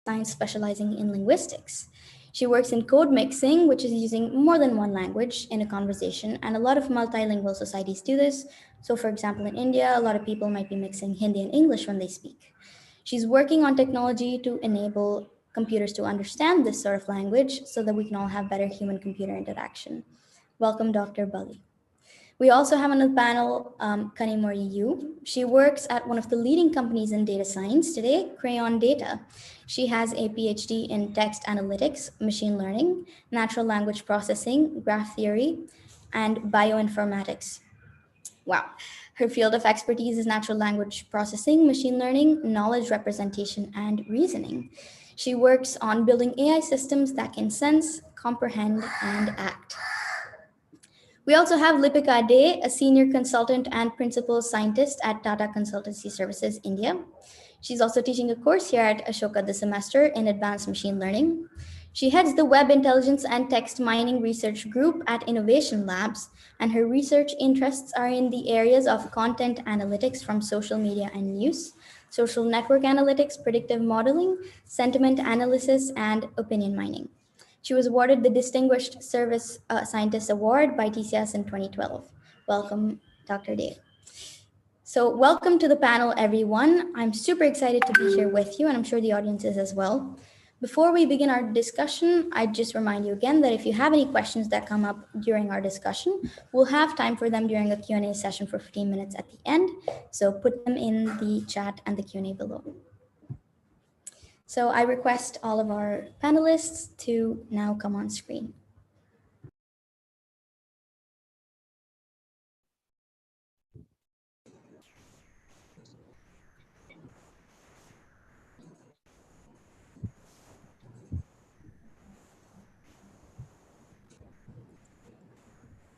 science specializing in linguistics. She works in code mixing, which is using more than one language in a conversation, and a lot of multilingual societies do this. So, for example, in India, a lot of people might be mixing Hindi and English when they speak. She's working on technology to enable computers to understand this sort of language so that we can all have better human computer interaction. Welcome, Dr. Bali. We also have on the panel Kanimori Yu. She works at one of the leading companies in data science today, Crayon Data. She has a PhD in text analytics, machine learning, natural language processing, graph theory, and bioinformatics. Wow. Her field of expertise is natural language processing, machine learning, knowledge representation, and reasoning. She works on building AI systems that can sense, comprehend, and act. We also have Lipika Day, a senior consultant and principal scientist at Tata Consultancy Services, India. She's also teaching a course here at Ashoka this semester in advanced machine learning. She heads the Web Intelligence and Text Mining Research Group at Innovation Labs, and her research interests are in the areas of content analytics from social media and news, social network analytics, predictive modeling, sentiment analysis, and opinion mining. She was awarded the Distinguished Service Scientist Award by TCS in 2012. Welcome, Dr. Dave. So welcome to the panel, everyone. I'm super excited to be here with you, and I'm sure the audience is as well. Before we begin our discussion, I'd just remind you again that if you have any questions that come up during our discussion, we'll have time for them during a Q&A session for 15 minutes at the end. So put them in the chat and the Q&A below. So I request all of our panelists to now come on screen.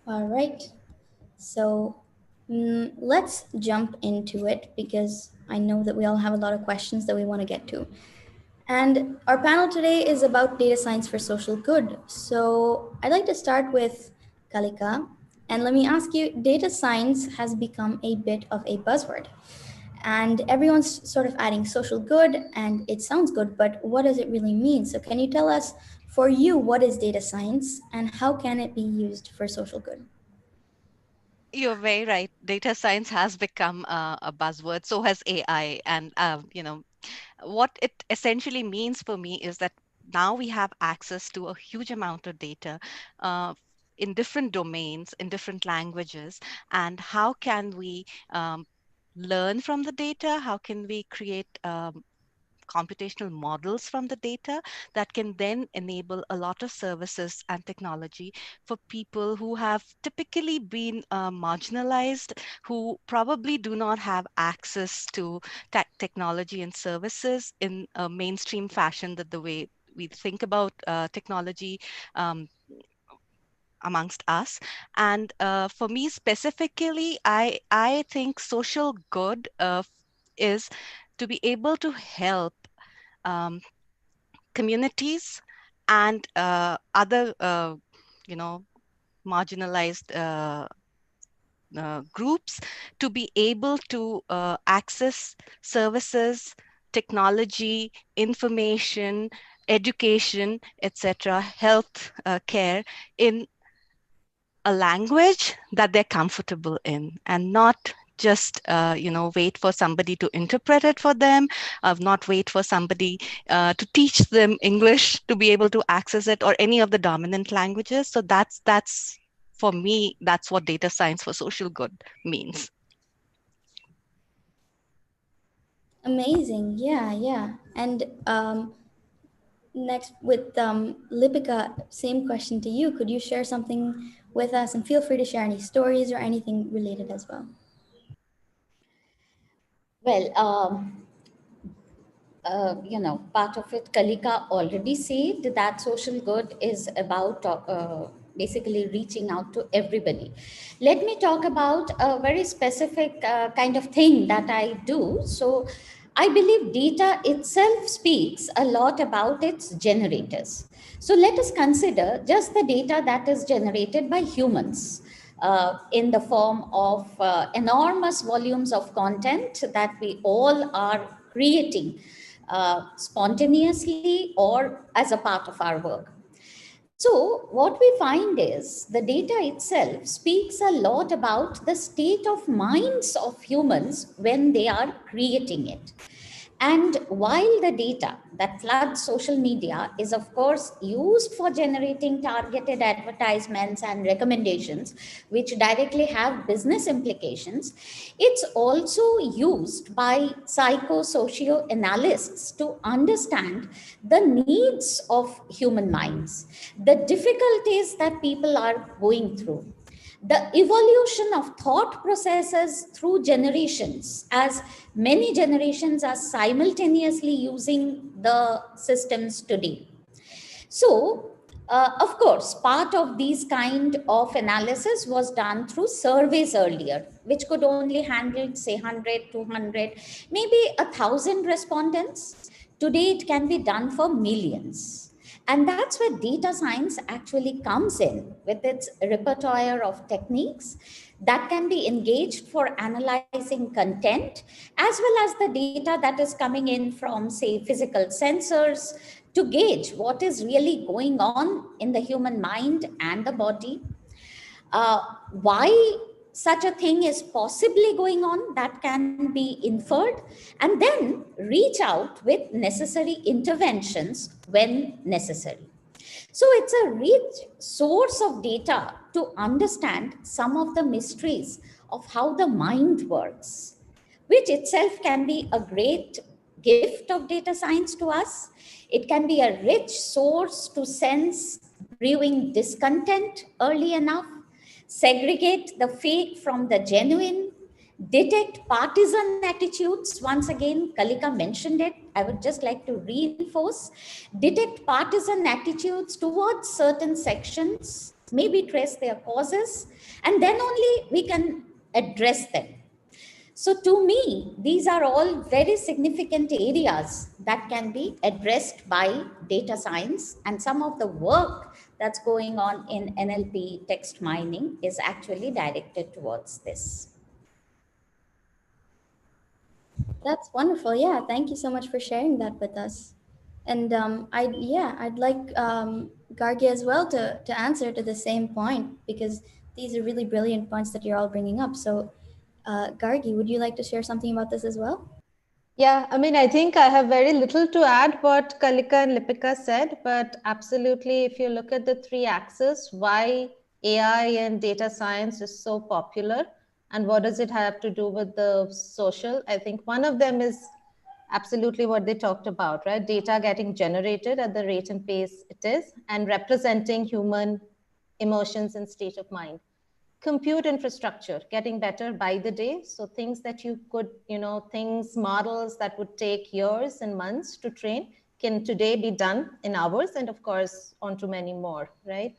All right, so let's jump into it because I know that we all have a lot of questions that we want to get to. And our panel today is about data science for social good. So I'd like to start with Kalika. And let me ask you, data science has become a bit of a buzzword. And everyone's sort of adding social good, and it sounds good, but what does it really mean? So can you tell us, for you, what is data science and how can it be used for social good? You're very right. Data science has become a buzzword. So has AI. And, what it essentially means for me is that now we have access to a huge amount of data in different domains, in different languages. And how can we learn from the data? How can we create computational models from the data that can then enable a lot of services and technology for people who have typically been marginalized, who probably do not have access to technology and services in a mainstream fashion, that the way we think about technology amongst us. And for me specifically, I think social good is to be able to help um, communities and other, you know, marginalized groups to be able to access services, technology, information, education, etc., health care in a language that they're comfortable in, and not just wait for somebody to interpret it for them, not wait for somebody to teach them English to be able to access it, or any of the dominant languages. So that's for me, that's what data science for social good means. Amazing. Yeah. And next with Lipika, same question to you. Could you share something with us, and feel free to share any stories or anything related as well? Well, part of it, Kalika already said that social good is about basically reaching out to everybody. Let me talk about a very specific kind of thing that I do. So, I believe data itself speaks a lot about its generators. So, let us consider just the data that is generated by humans. In the form of enormous volumes of content that we all are creating spontaneously or as a part of our work. So, what we find is the data itself speaks a lot about the state of minds of humans when they are creating it. And while the data that floods social media is, of course, used for generating targeted advertisements and recommendations, which directly have business implications, it's also used by psychosocio analysts to understand the needs of human minds, the difficulties that people are going through, the evolution of thought processes through generations, as many generations are simultaneously using the systems today. So, of course, part of these kind of analysis was done through surveys earlier, which could only handle, say, 100, 200, maybe 1,000 respondents. Today, it can be done for millions. And that's where data science actually comes in with its repertoire of techniques that can be engaged for analyzing content, as well as the data that is coming in from, say, physical sensors to gauge what is really going on in the human mind and the body, why such a thing is possibly going on that can be inferred, and then reach out with necessary interventions when necessary. So it's a rich source of data to understand some of the mysteries of how the mind works, which itself can be a great gift of data science to us. It can be a rich source to sense brewing discontent early enough, segregate the fake from the genuine, detect partisan attitudes. Once again, Kalika mentioned it. I would just like to reinforce, detect partisan attitudes towards certain sections, maybe trace their causes, and then only we can address them. So, to me, these are all very significant areas that can be addressed by data science. And some of the work that's going on in NLP text mining is actually directed towards this. That's wonderful. Yeah, thank you so much for sharing that with us. And I'd like Gargi as well to answer to the same point, because these are really brilliant points that you're all bringing up. So, Gargi, would you like to share something about this as well? Yeah, I mean, I think I have very little to add what Kalika and Lipika said, but absolutely, if you look at the three axes, why AI and data science is so popular and what does it have to do with the social, I think one of them is absolutely what they talked about, right? Data getting generated at the rate and pace it is and representing human emotions and state of mind. Compute infrastructure getting better by the day. So things that you could, things, models that would take years and months to train can today be done in hours, and of course, onto many more, right?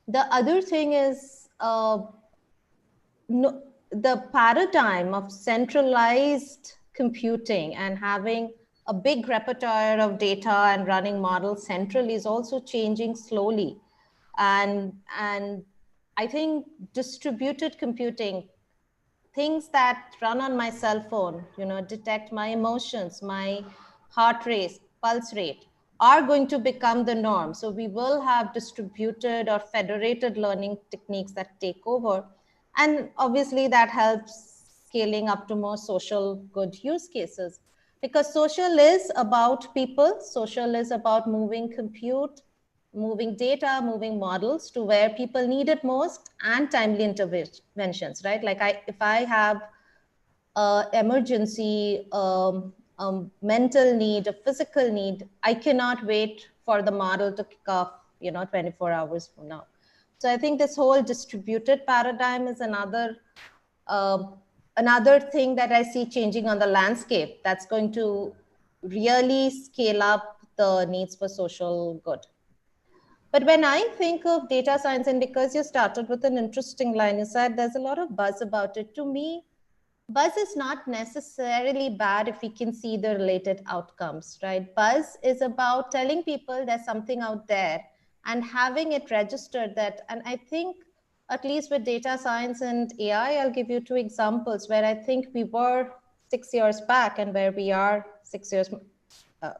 The other thing is no, the paradigm of centralized computing and having a big repertoire of data and running models centrally is also changing slowly. And I think distributed computing, things that run on my cell phone, detect my emotions, my heart rate, pulse rate, are going to become the norm. So we will have distributed or federated learning techniques that take over. And obviously that helps scaling up to more social good use cases. Because social is about people, social is about moving compute, moving data, moving models to where people need it most, and timely interventions, right? Like if I have emergency, mental need, a physical need, I cannot wait for the model to kick off, 24 hours from now. So I think this whole distributed paradigm is uh, another thing that I see changing on the landscape that's going to really scale up the needs for social good. But when I think of data science, and because you started with an interesting line, you said there's a lot of buzz about it. To me, buzz is not necessarily bad if we can see the related outcomes, right? Buzz is about telling people there's something out there and having it registered that, and I think at least with data science and AI, I'll give you two examples where I think we were 6 years back and where we are 6 years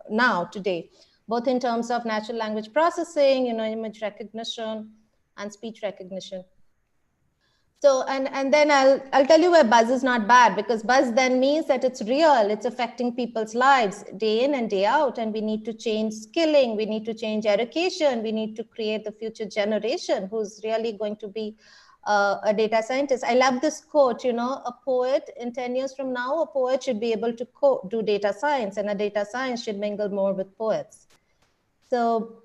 now today, both in terms of natural language processing, image recognition and speech recognition. So, and then I'll tell you where buzz is not bad, because buzz then means that it's real, it's affecting people's lives day in and day out, and we need to change skilling, we need to change education, we need to create the future generation who's really going to be a data scientist. I love this quote, a poet in 10 years from now, a poet should be able to do data science, and a data science should mingle more with poets. So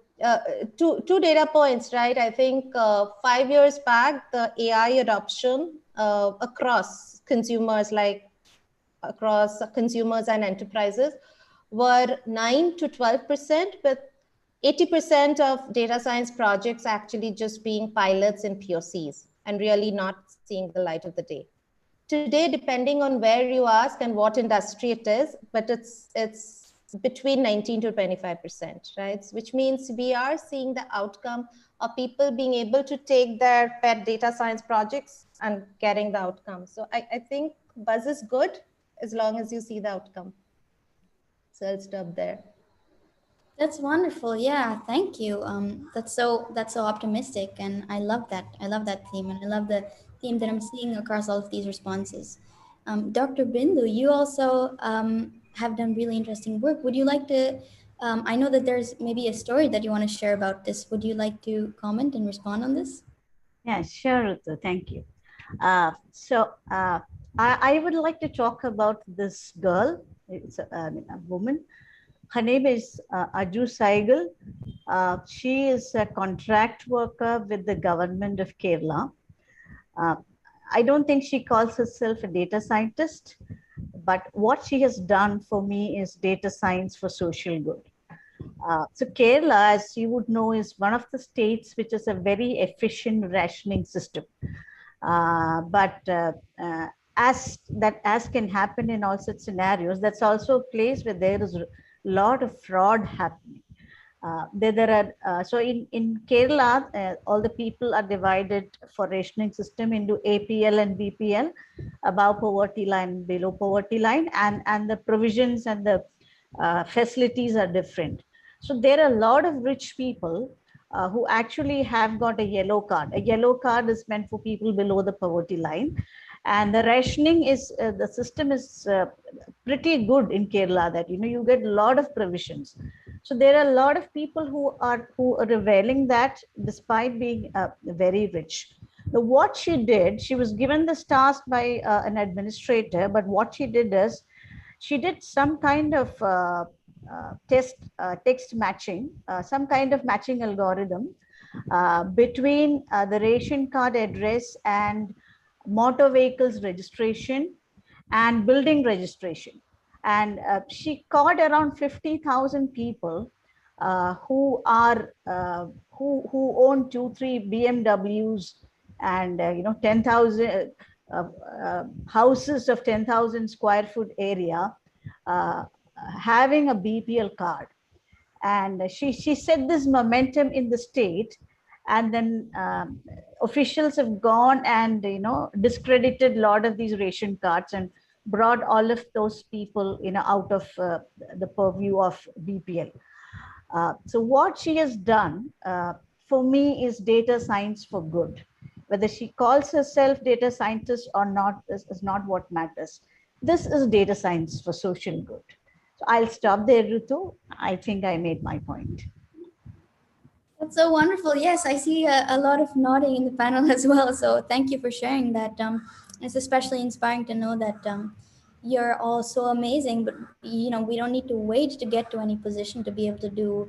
two data points, right? I think 5 years back, the AI adoption across consumers, and enterprises, were 9 to 12%, with 80% of data science projects actually just being pilots and POCs and really not seeing the light of the day. Today, depending on where you ask and what industry it is, but it's between 19 to 25%, right? Which means we are seeing the outcome of people being able to take their pet data science projects and getting the outcome. So I think buzz is good as long as you see the outcome. So I'll stop there. That's wonderful. Yeah, thank you. That's so optimistic, and I love that. I love that theme, and I love the theme that I'm seeing across all of these responses. Dr. Bindu, you also have done really interesting work. Would you like to? I know that there's maybe a story that you want to share about this. Would you like to comment and respond on this? Yeah, sure, Ritu. Thank you. I would like to talk about this girl. It's a woman. Her name is Aju Saigal. She is a contract worker with the government of Kerala. I don't think she calls herself a data scientist, but what she has done for me is data science for social good. So Kerala, as you would know, is one of the states which is a very efficient rationing system. As can happen in all such scenarios, that's also a place where there is a lot of fraud happening. So in Kerala, all the people are divided for rationing system into APL and BPL, above poverty line, below poverty line, and the provisions and the facilities are different. So there are a lot of rich people who actually have got a yellow card. A yellow card is meant for people below the poverty line. And the rationing is, the system is pretty good in Kerala, that, you get a lot of provisions. So there are a lot of people who are availing that despite being very rich. Now, what she did, she was given this task by an administrator, but what she did is, she did some kind of text matching, some kind of matching algorithm between the ration card address and motor vehicles registration and building registration. And she caught around 50,000 people who own 2-3 BMWs and 10,000 houses of 10,000 square foot area having a BPL card. And she set this momentum in the state, and then officials have gone and discredited a lot of these ration cards and brought all of those people out of the purview of BPL. So what she has done for me is data science for good. Whether she calls herself data scientist or not is not what matters. This is data science for social good. So I'll stop there, Ritu. I think I made my point. That's so wonderful. Yes, I see a lot of nodding in the panel as well. So thank you for sharing that. It's especially inspiring to know that you're all so amazing, but we don't need to wait to get to any position to be able to do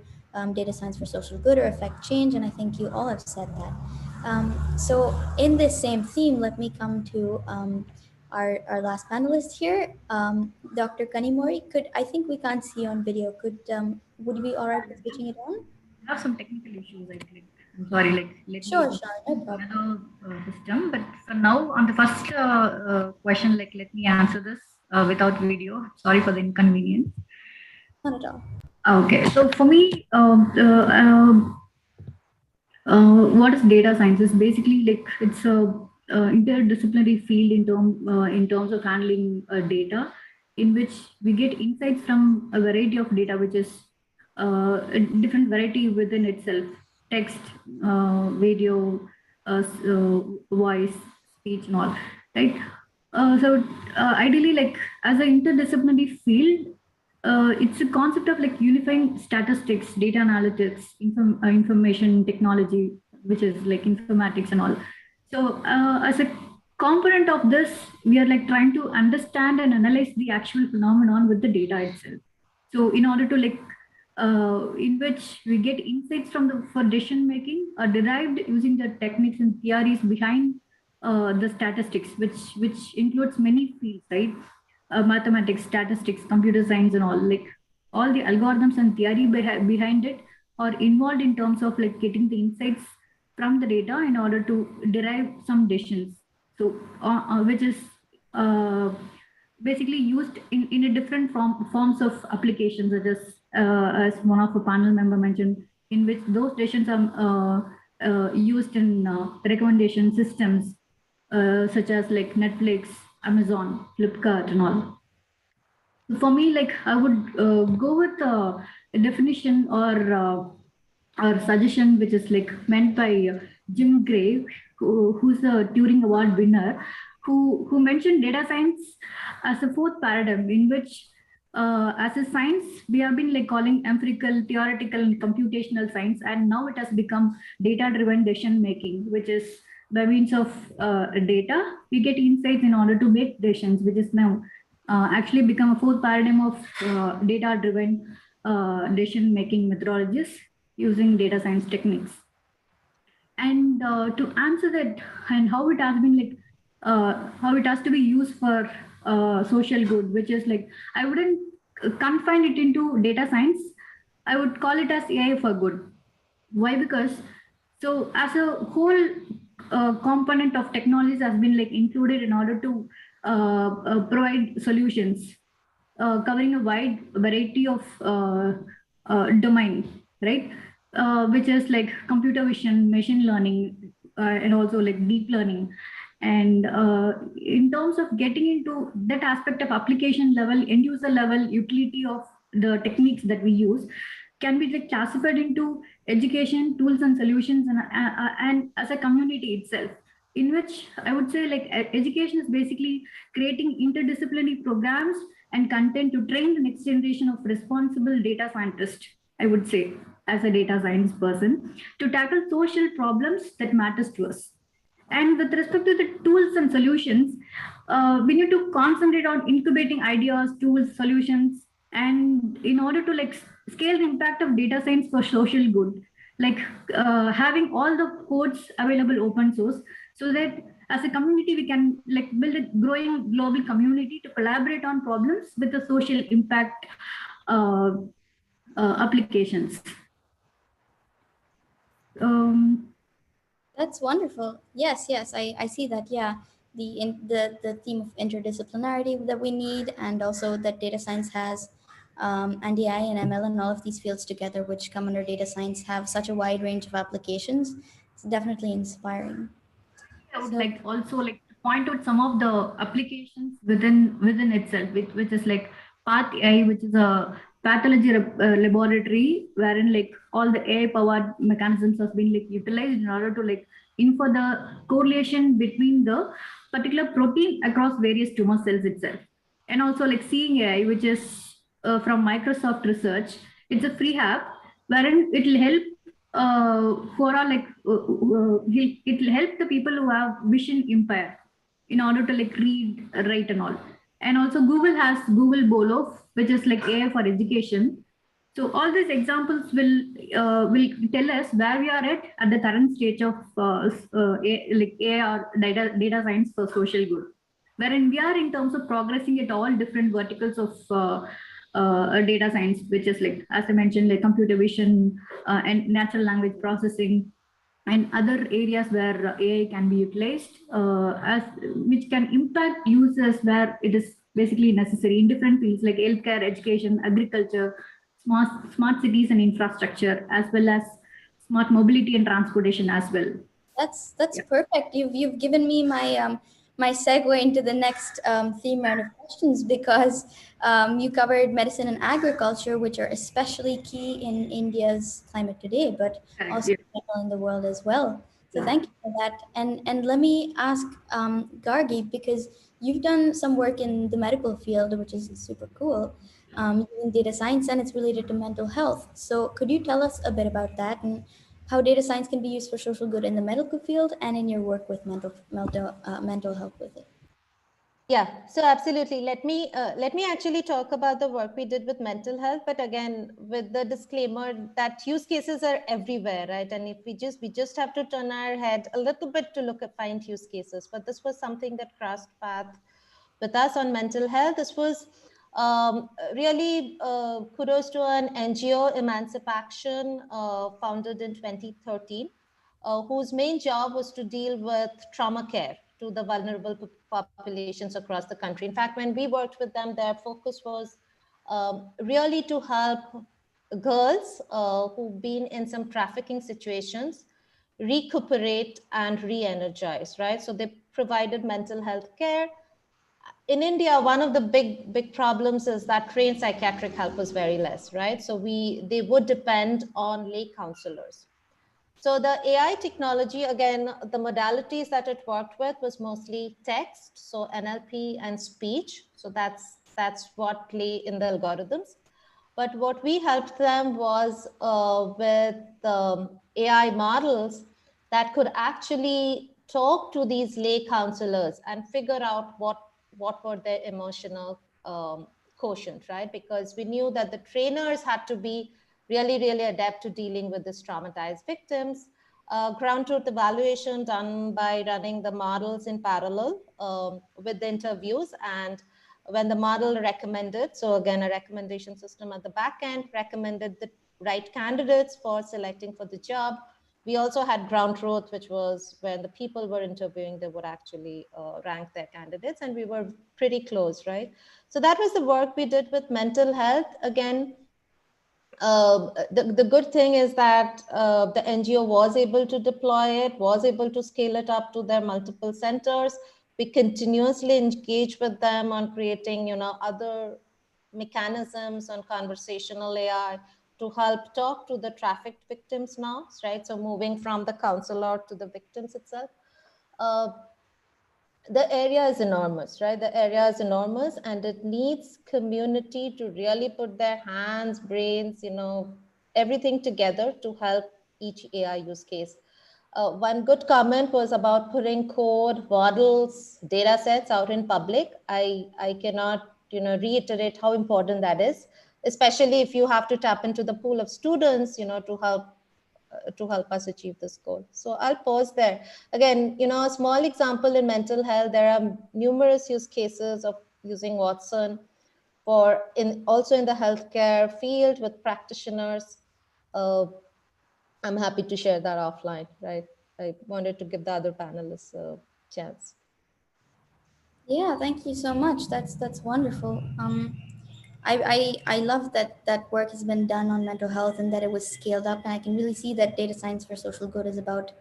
data science for social good or affect change. And I think you all have said that. So in this same theme, let me come to our last panelist here, Dr. Kanimori. I think we can't see you on video. Would you be all right with switching it on? I have some technical issues. I'm sorry. Let Sure, me no problem. another system. But for now, on the first question, let me answer this without video. Sorry for the inconvenience. Not at all. Okay. So for me, what is data science? Is basically it's a interdisciplinary field in terms of handling data. in which we get insights from a variety of data, which is a different variety within itself: text, video, voice, speech, and all. Right. Ideally, like as an interdisciplinary field, it's a concept of like unifying statistics, data analytics, information technology, which is like informatics and all. So as a component of this, we are like trying to understand and analyze the actual phenomenon with the data itself. So in order to like in which we get insights from the for decision making are derived using the techniques and theories behind the statistics, which includes many fields, right? Mathematics, statistics, computer science, and all. Like all the algorithms and theory behind it are involved in terms of like getting the insights from the data in order to derive some decisions. So, which is basically used in a different forms of applications, such as one of the panel member mentioned, in which those decisions are used in recommendation systems, such as like Netflix, Amazon, Flipkart, and all. For me, like I would go with a definition or suggestion which is like meant by Jim Gray, who's a Turing Award winner, who mentioned data science as a fourth paradigm in which as a science we have been like calling empirical, theoretical, and computational science, and now it has become data-driven decision making, which is by means of data we get insights in order to make decisions, which is now actually become a fourth paradigm of data-driven decision-making methodologies using data science techniques. And to answer that, and how it has been like, how it has to be used for social good, which is like, I wouldn't confine it into data science. I would call it as AI for good. Why? Because so as a whole component of technologies has been like included in order to provide solutions covering a wide variety of domain, right? Which is like computer vision, machine learning, and also like deep learning. And in terms of getting into that aspect of application level, end user level utility of the techniques that we use can be like classified into education, tools and solutions, and as a community itself, in which I would say like education is basically creating interdisciplinary programs and content to train the next generation of responsible data scientists, I would say, as a data science person, to tackle social problems that matters to us. And with respect to the tools and solutions, we need to concentrate on incubating ideas, tools, solutions, and in order to like scale the impact of data science for social good, like having all the codes available open source, so that as a community we can like build a growing global community to collaborate on problems with the social impact applications. That's wonderful. Yes, I see that. Yeah, the theme of interdisciplinarity that we need, and also that data science has, and AI and ML and all of these fields together, which come under data science, have such a wide range of applications. It's definitely inspiring. I would like also like to point out some of the applications within itself, which is like Path AI, which is a pathology laboratory wherein like all the AI powered mechanisms have been like utilized in order to like infer the correlation between the particular protein across various tumor cells itself. And also like Seeing AI, which is from Microsoft Research. It's a free app wherein it will help for all like it will help the people who have vision impair in order to like read, write, and all. And also Google has Google Bolo, which is like AI for education. So all these examples will tell us where we are at the current stage of like AI or data science for social good, wherein we are in terms of progressing at all different verticals of data science, which is like, as I mentioned, like computer vision and natural language processing, and other areas where AI can be utilized, as which can impact users where it is basically necessary in different fields like healthcare, education, agriculture, smart cities and infrastructure, as well as smart mobility and transportation as well. That's perfect. You've given me my my segue into the next theme round of questions, because you covered medicine and agriculture, which are especially key in India's climate today, but Correct. also Yeah. in the world as well. So thank you for that. And let me ask Gargi, because you've done some work in the medical field, which is super cool, using data science, and it's related to mental health. So could you tell us a bit about that and how data science can be used for social good in the medical field and in your work with mental health with it? Yeah, so absolutely. Let me actually talk about the work we did with mental health, but again, with the disclaimer that use cases are everywhere, right? And if we just have to turn our head a little bit to look at find use cases. But this was something that crossed path with us on mental health. This was really kudos to an NGO, Emancip Action, founded in 2013, whose main job was to deal with trauma care to the vulnerable populations across the country. In fact, when we worked with them, their focus was really to help girls who've been in some trafficking situations recuperate and re-energize, right? So they provided mental health care. In India, one of the big problems is that trained psychiatric help was very less, right? So they would depend on lay counselors. So the AI technology, again, the modalities that it worked with was mostly text, so NLP and speech. So that's what lay in the algorithms. But what we helped them was with AI models that could actually talk to these lay counselors and figure out what were their emotional quotient, right? Because we knew that the trainers had to be really adept to dealing with these traumatized victims. Ground truth evaluation done by running the models in parallel with the interviews, and when the model recommended, so again, a recommendation system at the back end recommended the right candidates for selecting for the job. We also had ground truth, which was when the people were interviewing, they would actually rank their candidates, and we were pretty close, right? So that was the work we did with mental health. Again, the good thing is that the NGO was able to deploy it, was able to scale it up to their multiple centers. We continuously engage with them on creating, other mechanisms on conversational AI to help talk to the trafficked victims now, right? So moving from the counselor to the victims itself. Uh, the area is enormous, right? The area is enormous, and it needs community to really put their hands, brains, everything together to help each AI use case. One good comment was about putting code, models, data sets out in public. I cannot, reiterate how important that is, especially if you have to tap into the pool of students, to help us achieve this goal. So I'll pause there. Again, a small example in mental health, there are numerous use cases of using Watson also in the healthcare field with practitioners. I'm happy to share that offline, right? I wanted to give the other panelists a chance. Yeah, thank you so much. That's wonderful. I love that that work has been done on mental health and that it was scaled up. And I can really see that data science for social good is about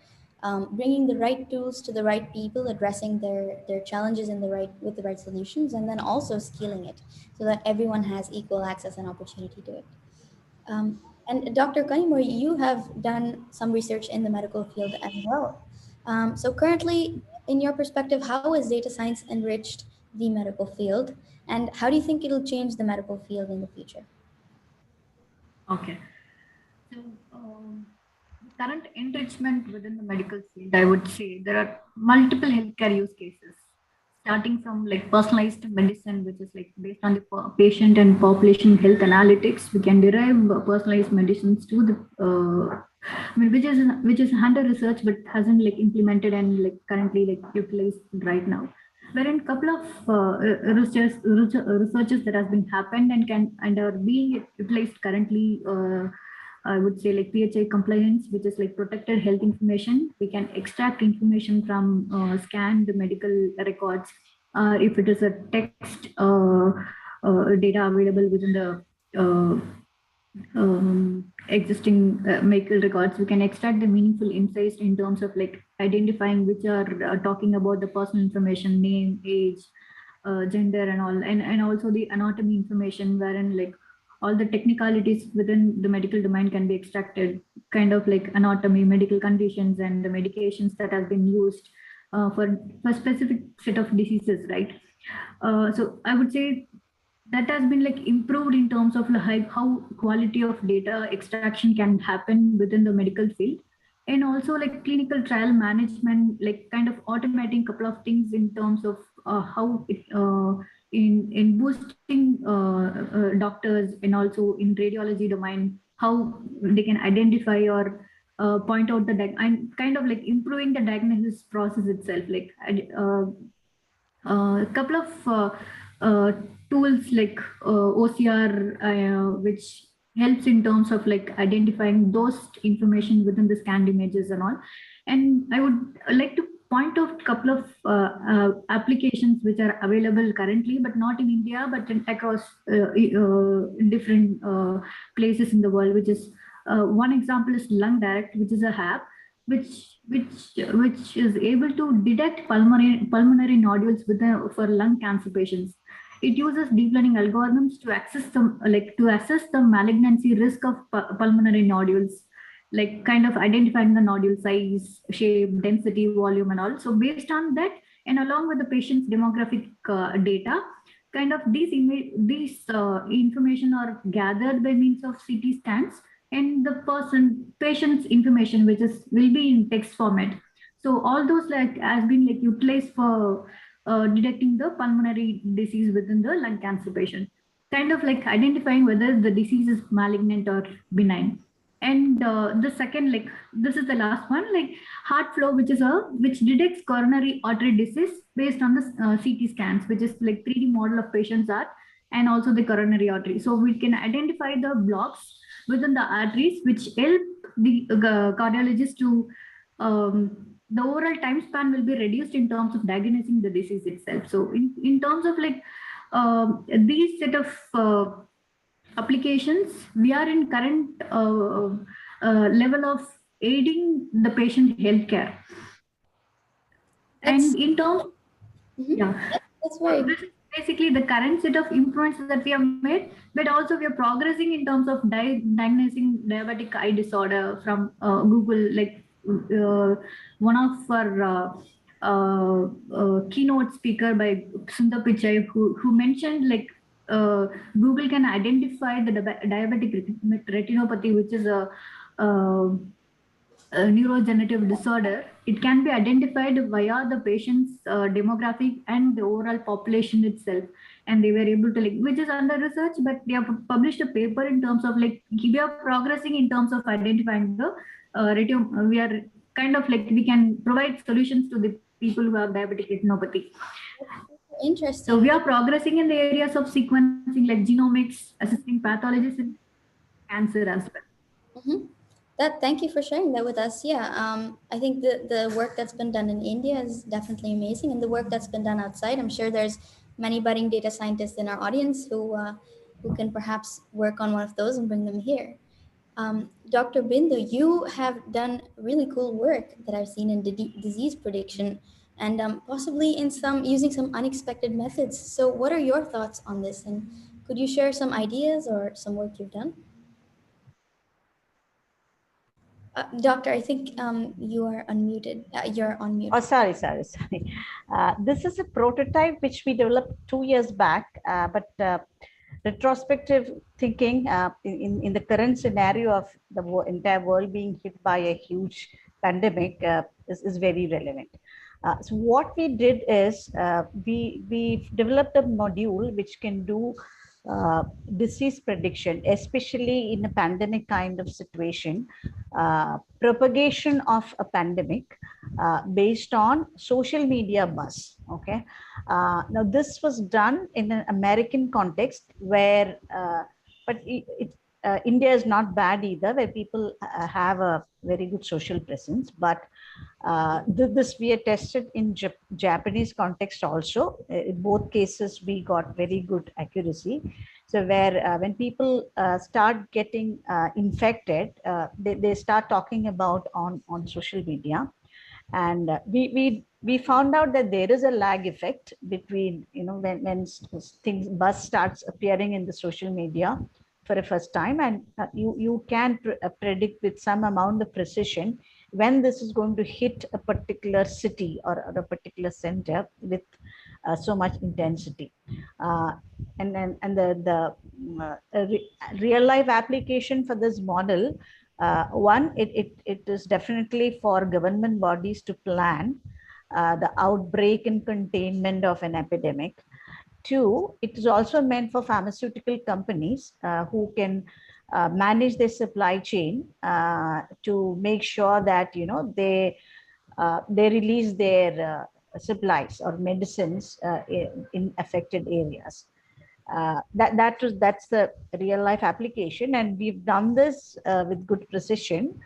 bringing the right tools to the right people, addressing their challenges in the right with the right solutions, and then also scaling it so that everyone has equal access and opportunity to it. And Dr. Kanimori, you have done some research in the medical field as well. So currently, in your perspective, how has data science enriched the medical field, and how do you think it'll change the medical field in the future? Okay. So, the current enrichment within the medical field, I would say there are multiple healthcare use cases, starting from like personalized medicine, which is like based on the patient and population health analytics. We can derive personalized medicines to the, I mean, which is under research but hasn't like implemented and like currently like utilized right now. Wherein couple of researches that has been happened and can and are being utilized currently. I would say like PHI compliance, which is like protected health information. We can extract information from scanned medical records. If it is a text data available within the existing medical records, we can extract the meaningful insights in terms of like identifying which are talking about the personal information, name, age, gender and all, and also the anatomy information, wherein like all the technicalities within the medical domain can be extracted, kind of like anatomy, medical conditions, and the medications that have been used for specific set of diseases, right? So I would say that has been like improved in terms of like how quality of data extraction can happen within the medical field, and also like clinical trial management, like kind of automating couple of things in terms of how it in boosting doctors, and also in radiology domain, how they can identify or point out the and kind of like improving the diagnosis process itself, like a couple of uh, tools like OCR, which helps in terms of like identifying those information within the scanned images and all. And I would like to point out a couple of applications which are available currently, but not in India, but across different places in the world, which is one example is Lung Direct, which is a app which is able to detect pulmonary nodules for lung cancer patients. It uses deep learning algorithms to assess the malignancy risk of pulmonary nodules, like kind of identifying the nodule size, shape, density, volume, and all. So based on that, and along with the patient's demographic data, kind of these information are gathered by means of CT scans, and the patient's information, which is will be in text format. So all those like has been like utilized for detecting the pulmonary disease within the lung cancer patient, kind of like identifying whether the disease is malignant or benign. And the second, like this is the last one, like heart flow, which detects coronary artery disease based on the CT scans, which is like 3D model of patient's heart and also the coronary artery. So we can identify the blocks within the arteries, which help the cardiologist to the overall time span will be reduced in terms of diagnosing the disease itself. So in terms of like these set of applications, we are in current level of aiding the patient healthcare. And in terms, yeah, that's very. This is basically the current set of improvements that we have made, but also we are progressing in terms of diagnosing diabetic eye disorder from Google. Like one of our keynote speaker by Sundar Pichai, who mentioned like Google can identify the diabetic retinopathy, which is a neurodegenerative disorder. It can be identified via the patient's demographic and the overall population itself. And they were able to like, which is under research, but they have published a paper in terms of like, we are progressing in terms of identifying the we are kind of like, we can provide solutions to the people who have diabetic retinopathy. Interesting. So we are progressing in the areas of sequencing, like genomics, assisting pathologists in cancer as well. Thank you for sharing that with us. Yeah, I think the work that's been done in India is definitely amazing, and the work that's been done outside, I'm sure there's many budding data scientists in our audience who can perhaps work on one of those and bring them here. Dr. Bindu, you have done really cool work that I've seen in disease prediction, and possibly in some using some unexpected methods. So, what are your thoughts on this? And could you share some ideas or some work you've done? Doctor, I think you are unmuted. You're on mute. Oh, sorry. This is a prototype which we developed 2 years back, but retrospective thinking in the current scenario of the entire world being hit by a huge pandemic is very relevant. So what we did is we developed a module which can do disease prediction, especially in a pandemic kind of situation, propagation of a pandemic based on social media buzz. Okay, now this was done in an American context where, but India is not bad either, where people have a very good social presence. But this we are tested in Japanese context also. In both cases, we got very good accuracy. So where when people start getting infected, they start talking about on social media. And we found out that there is a lag effect between, when things buzz starts appearing in the social media for the first time, and you can predict with some amount of precision when this is going to hit a particular city or a particular center with so much intensity. uh, and the real life application for this model, one, it is definitely for government bodies to plan the outbreak and containment of an epidemic. Two, it is also meant for pharmaceutical companies who can manage their supply chain to make sure that they release their supplies or medicines in affected areas. That's the real life application, and we've done this with good precision.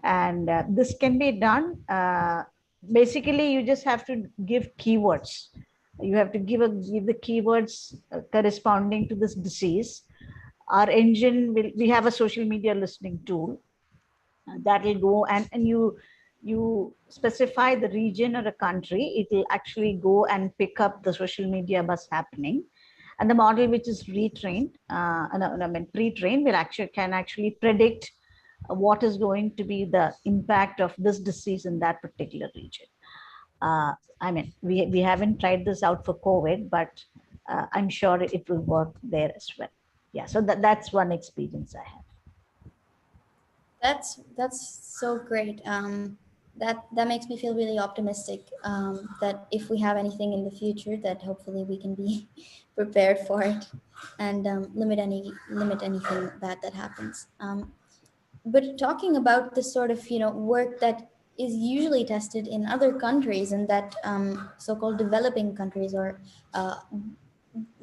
And this can be done, basically you just have to give keywords. You have to give the keywords corresponding to this disease. Our engine will, we have a social media listening tool that will go, and you specify the region or a country, it will actually go and pick up the social media buzz happening. And the model, which is retrained, pre-trained, will actually can actually predict what is going to be the impact of this disease in that particular region. We haven't tried this out for COVID, but I'm sure it will work there as well. Yeah, so that's one experience I have. That's so great. That makes me feel really optimistic. That if we have anything in the future, that hopefully we can be prepared for it, and limit anything bad that happens. But talking about the sort of work that is usually tested in other countries, and that so-called developing countries, or uh,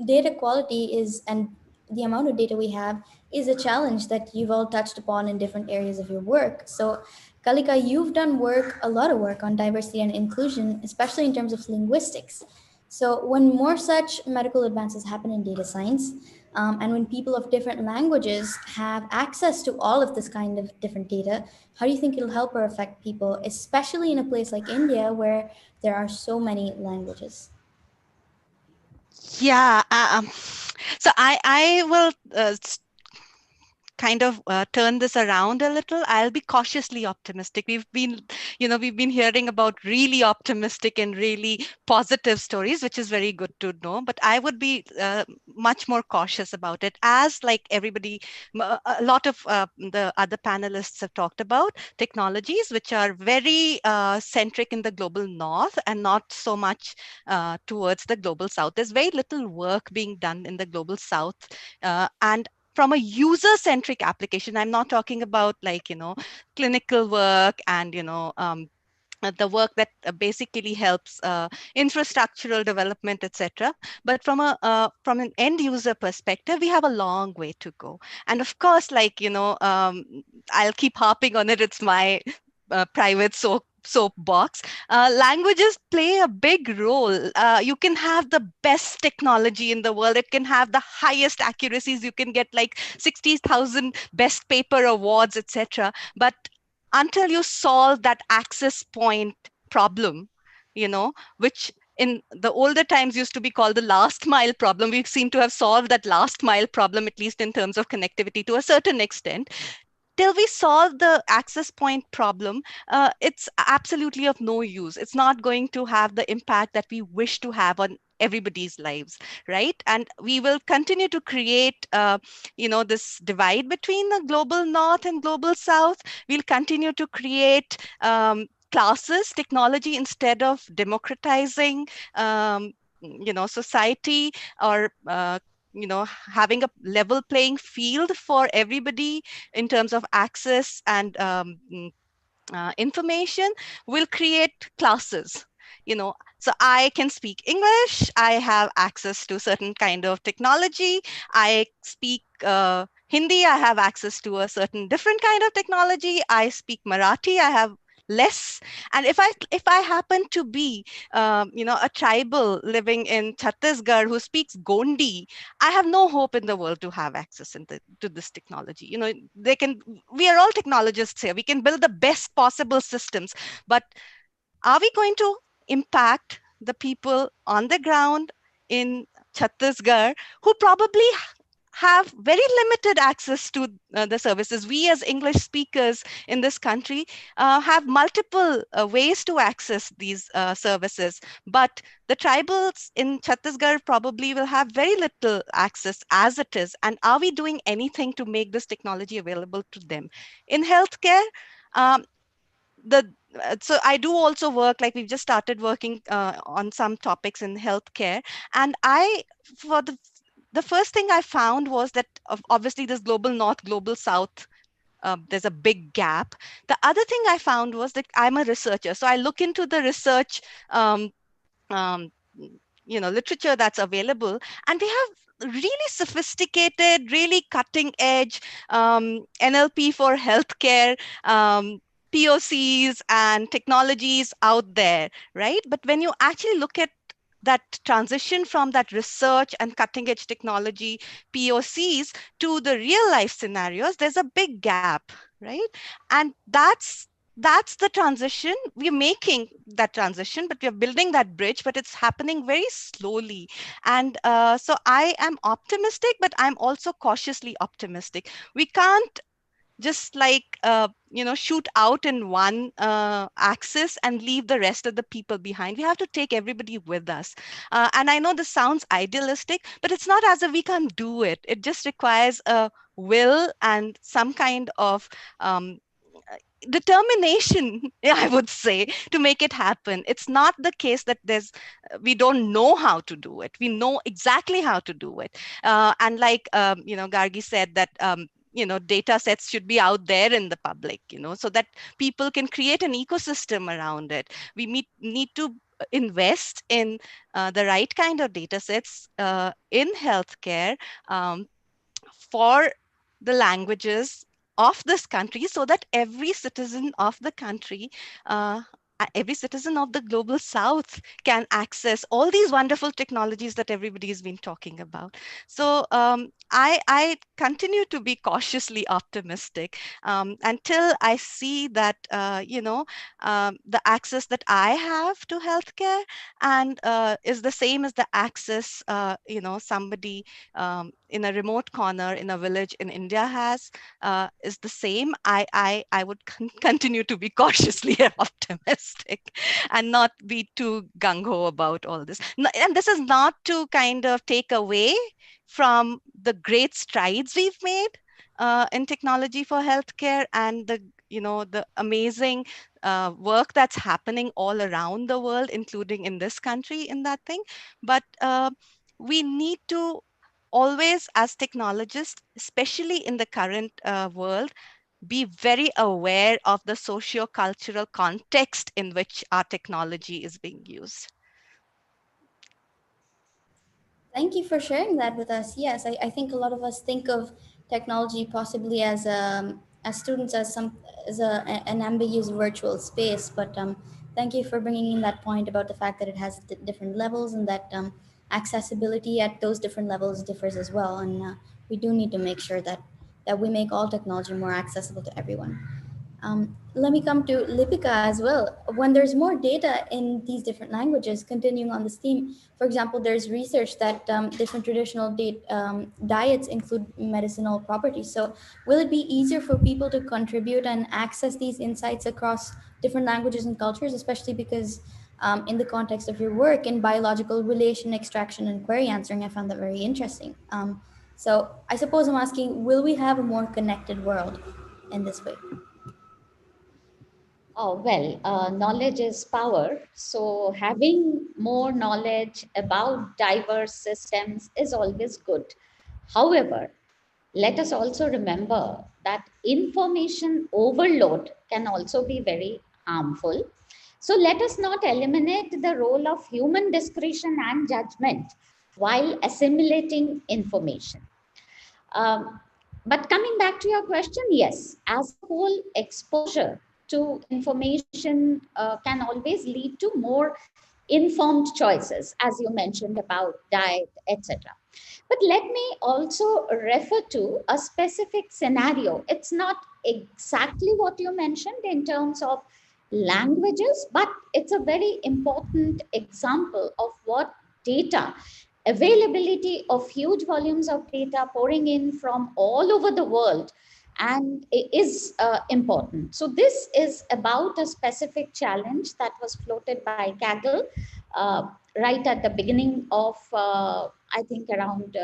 data quality is, and the amount of data we have is a challenge that you've all touched upon in different areas of your work. So Kalika, you've done a lot of work on diversity and inclusion, especially in terms of linguistics. So when more such medical advances happen in data science, and when people of different languages have access to all of this kind of different data, how do you think it'll help or affect people, especially in a place like India where there are so many languages? Yeah. So I will kind of turn this around a little. I'll be cautiously optimistic. We've been hearing about really optimistic and really positive stories, which is very good to know. But I would be much more cautious about it, as like everybody, a lot of the other panelists have talked about technologies which are very centric in the global north and not so much towards the global south. There's very little work being done in the global south, and from a user-centric application. I'm not talking about clinical work and the work that basically helps infrastructural development, etc. But from an end user perspective, we have a long way to go. And of course, I'll keep harping on it. It's my private soapbox. Languages play a big role. You can have the best technology in the world. It can have the highest accuracies. You can get like 60,000 best paper awards, etc. But until you solve that access point problem, which in the older times used to be called the last mile problem, we seem to have solved that last mile problem, at least in terms of connectivity to a certain extent. Till we solve the access point problem, it's absolutely of no use. It's not going to have the impact that we wish to have on everybody's lives, right? And we will continue to create, this divide between the global north and global south. We'll continue to create classes, technology, instead of democratizing, society, or having a level playing field for everybody in terms of access and information. Will create classes. So I can speak English. I have access to certain kind of technology. I speak Hindi. I have access to a certain different kind of technology. I speak Marathi. I have less. And if I happen to be a tribal living in Chhattisgarh who speaks Gondi, I have no hope in the world to have access to this technology. We are all technologists here. We can build the best possible systems, but are we going to impact the people on the ground in Chhattisgarh who probably have very limited access to the services? We as English speakers in this country have multiple ways to access these services, but the tribals in Chhattisgarh probably will have very little access as it is. And are we doing anything to make this technology available to them? In healthcare, um, the so I do also work, like we've just started working on some topics in healthcare, and for the first thing I found was that obviously this global north, global south, there's a big gap. The other thing I found was that I'm a researcher, so I look into the research um, um, literature that's available, and we have really sophisticated, really cutting edge NLP for healthcare, POCs and technologies out there, right? But when you actually look at that transition from that research and cutting edge technology POCs to the real life scenarios, there's a big gap, right? And that's the transition. We're making that transition, but we're building that bridge, but it's happening very slowly. And so I am optimistic, but I'm also cautiously optimistic. We can't just shoot out in one axis and leave the rest of the people behind. We have to take everybody with us. And I know this sounds idealistic, but it's not as if we can't do it. It just requires a will and some kind of determination, I would say, to make it happen. It's not the case that we don't know how to do it. We know exactly how to do it. And like Gargi said, that data sets should be out there in the public, so that people can create an ecosystem around it. We need to invest in the right kind of data sets in healthcare, for the languages of this country, so that every citizen of the country, every citizen of the global south can access all these wonderful technologies that everybody has been talking about. So I continue to be cautiously optimistic until I see that the access that I have to healthcare and is the same as the access somebody in a remote corner in a village in India has, is the same. I would continue to be cautiously optimistic and not be too gung-ho about all this. And this is not to kind of take away from the great strides we've made in technology for healthcare and the amazing work that's happening all around the world, including in this country in that thing. But we need to always, as technologists, especially in the current world, be very aware of the socio-cultural context in which our technology is being used. Thank you for sharing that with us. Yes, I think a lot of us think of technology possibly as students an ambiguous virtual space. But thank you for bringing in that point about the fact that it has different levels and that accessibility at those different levels differs as well. And we do need to make sure that we make all technology more accessible to everyone. Let me come to Lipika as well. When there's more data in these different languages, continuing on this theme, for example, there's research that different traditional diets include medicinal properties. So, will it be easier for people to contribute and access these insights across different languages and cultures, especially because in the context of your work in biological relation extraction and query answering, I found that very interesting. So, I suppose I'm asking, will we have a more connected world in this way? Oh, well, knowledge is power. So, having more knowledge about diverse systems is always good. However, let us also remember that information overload can also be very harmful. So, let us not eliminate the role of human discretion and judgment while assimilating information. Um, but coming back to your question, yes, as a whole, exposure to information can always lead to more informed choices, as you mentioned about diet, etc. But let me also refer to a specific scenario. It's not exactly what you mentioned in terms of languages, but it's a very important example of what data, availability of huge volumes of data pouring in from all over the world, and is important. So this is about a specific challenge that was floated by Kaggle right at the beginning of, I think around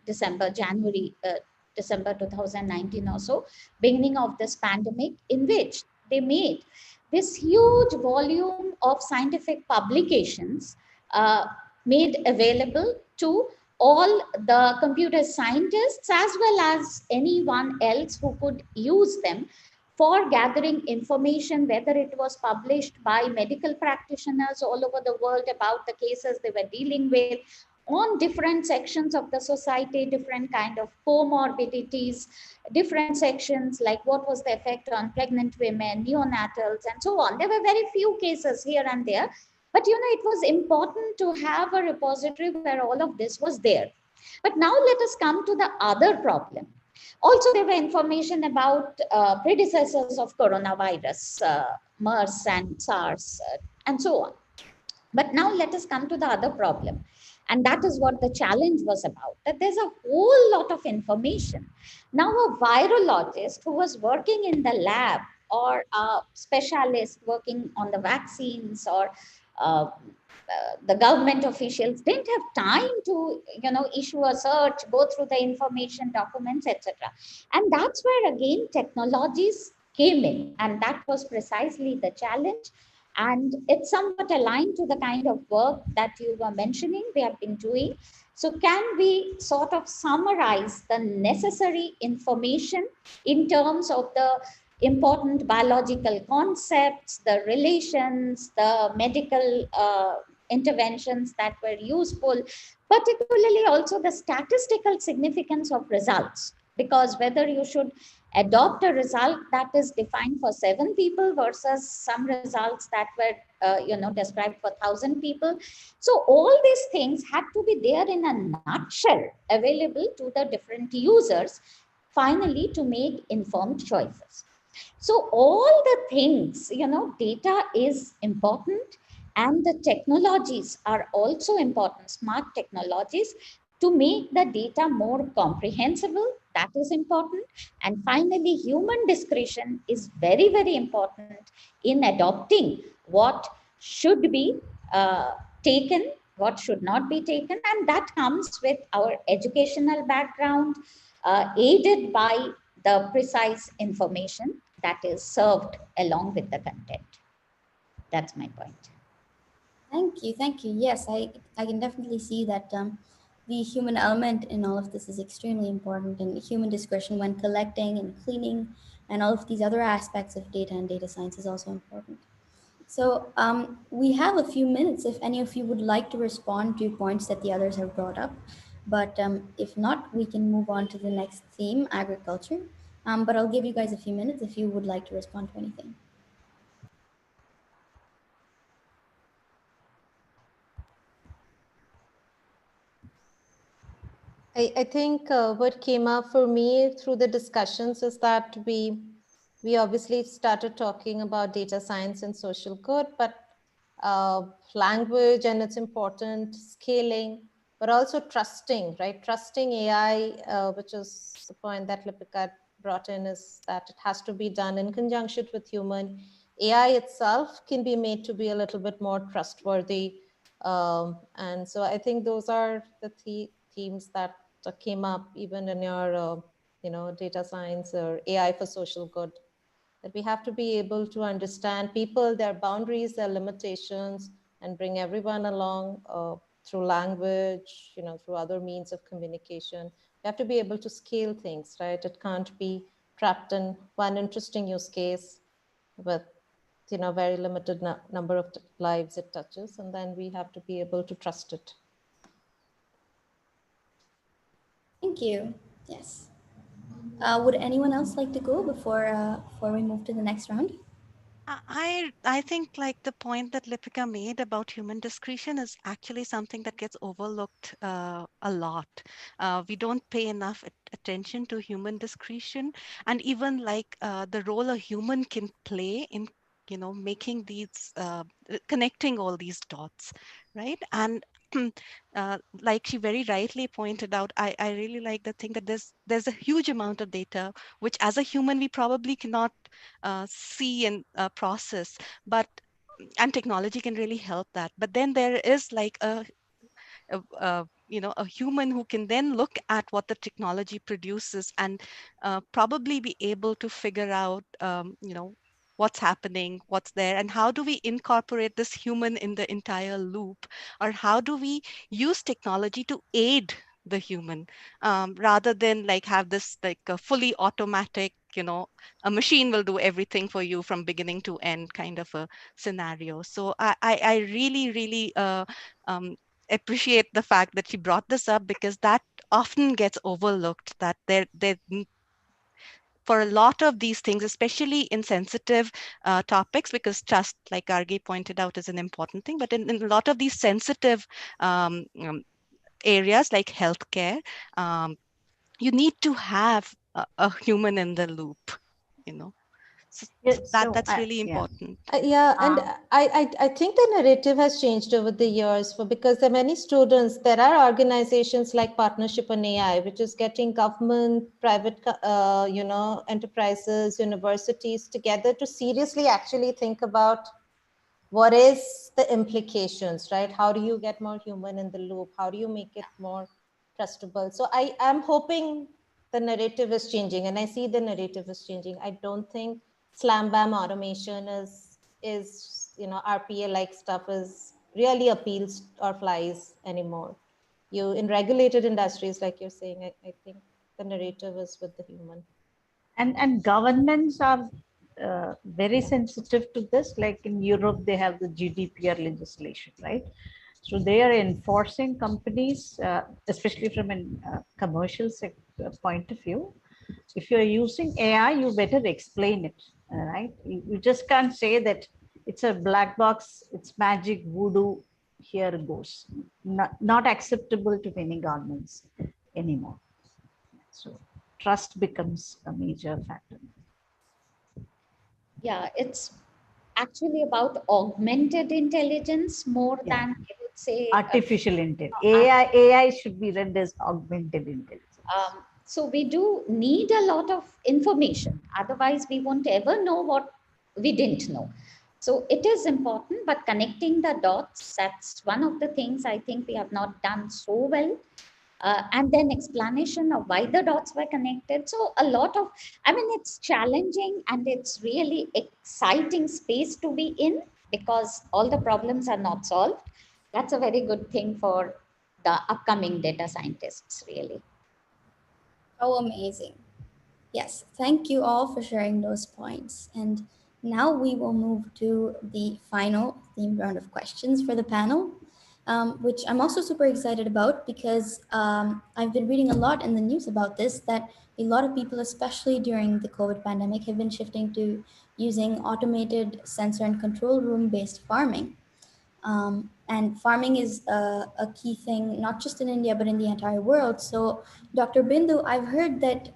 December 2019 or so, beginning of this pandemic, in which they made this huge volume of scientific publications uh, made available to all the computer scientists as well as anyone else who could use them for gathering information, whether it was published by medical practitioners all over the world about the cases they were dealing with on different sections of the society, different kind of comorbidities, different sections like what was the effect on pregnant women, neonatals, and so on. There were very few cases here and there, but it was important to have a repository where all of this was there. But now let us come to the other problem. Also, there were information about predecessors of coronavirus, MERS and SARS, and so on. But now let us come to the other problem. And that is what the challenge was about, that there's a whole lot of information. Now, a virologist who was working in the lab, or a specialist working on the vaccines, or the government officials didn't have time to issue a search, go through the information documents, etc. And that's where again technologies came in, and that was precisely the challenge. And it's somewhat aligned to the kind of work that you were mentioning we have been doing. So can we sort of summarize the necessary information in terms of the important biological concepts, the relations, the medical interventions that were useful, particularly also the statistical significance of results? Because whether you should adopt a result that is defined for 7 people versus some results that were described for 1,000 people. So all these things had to be there in a nutshell, available to the different users, finally to make informed choices. So all the things, data is important, and the technologies are also important, smart technologies, to make the data more comprehensible. That is important. And finally, human discretion is very, very important in adopting what should be taken, what should not be taken. And that comes with our educational background, aided by the precise information that is served along with the content. That's my point. Thank you, thank you. Yes, I can definitely see that the human element in all of this is extremely important, and human discretion when collecting and cleaning and all of these other aspects of data and data science is also important. So we have a few minutes if any of you would like to respond to points that the others have brought up. But if not, we can move on to the next theme, agriculture. But I'll give you guys a few minutes if you would like to respond to anything. I think what came up for me through the discussions is that we obviously started talking about data science and social good, but language and its important scaling, but also trusting, right? Trusting AI, which is the point that Lipika brought in, is that it has to be done in conjunction with human. AI itself can be made to be a little bit more trustworthy. And so I think those are the themes that came up even in your data science or AI for social good, that we have to be able to understand people, their boundaries, their limitations, and bring everyone along through language, through other means of communication. We have to be able to scale things, right? It can't be trapped in one interesting use case with very limited number of lives it touches, and then we have to be able to trust it. Thank you. Yes. Would anyone else like to go before we move to the next round? I think like the point that Lipika made about human discretion is actually something that gets overlooked a lot. We don't pay enough attention to human discretion, and even like the role a human can play in making these connecting all these dots, right? And like she very rightly pointed out, I really like the thing that there's a huge amount of data which as a human we probably cannot see and process, but and technology can really help that. But then there is like a human who can then look at what the technology produces and probably be able to figure out what's happening, what's there, and how do we incorporate this human in the entire loop, or how do we use technology to aid the human, rather than like have this like a fully automatic, a machine will do everything for you from beginning to end kind of a scenario. So I really really um, appreciate the fact that she brought this up, because that often gets overlooked, that there for a lot of these things, especially in sensitive topics, because trust, like Argi pointed out, is an important thing, but in a lot of these sensitive areas like healthcare, um, you need to have a human in the loop, you know so, Yeah, so so that's really yeah. important. Yeah, and Um, I think the narrative has changed over the years because there are many students. There are organizations like Partnership on AI, which is getting government, private, enterprises, universities together to seriously actually think about what is the implications, right? How do you get more human in the loop? How do you make it more trustable? So I am hoping the narrative is changing, and I see the narrative is changing. I don't think slam bam automation is RPA like stuff is really appeals or flies anymore. You in regulated industries, like you're saying, I think the narrative is with the human. and governments are very sensitive to this. Like in Europe, they have the GDPR legislation, right? So they are enforcing companies, especially from a commercial sector point of view. If you're using AI, you better explain it, right? You just can't say that it's a black box, it's magic voodoo, here it goes. Not acceptable to many governments anymore. So trust becomes a major factor. Yeah, it's actually about augmented intelligence more Yeah, than I would say. artificial intelligence. AI should be read as augmented intelligence. So we do need a lot of information. Otherwise, we won't ever know what we didn't know. So it is important, but connecting the dots, that's one of the things I think we have not done so well. And then explanation of why the dots were connected. So a lot of, I mean, it's challenging and it's really exciting space to be in because all the problems are not solved. That's a very good thing for the upcoming data scientists, really. Oh, amazing. Yes, thank you all for sharing those points. And now we will move to the final themed round of questions for the panel, which I'm also super excited about because I've been reading a lot in the news about this, that a lot of people, especially during the COVID pandemic, have been shifting to using automated sensor and control room based farming. And farming is a key thing, not just in India, but in the entire world. So, Dr. Bindu, I've heard that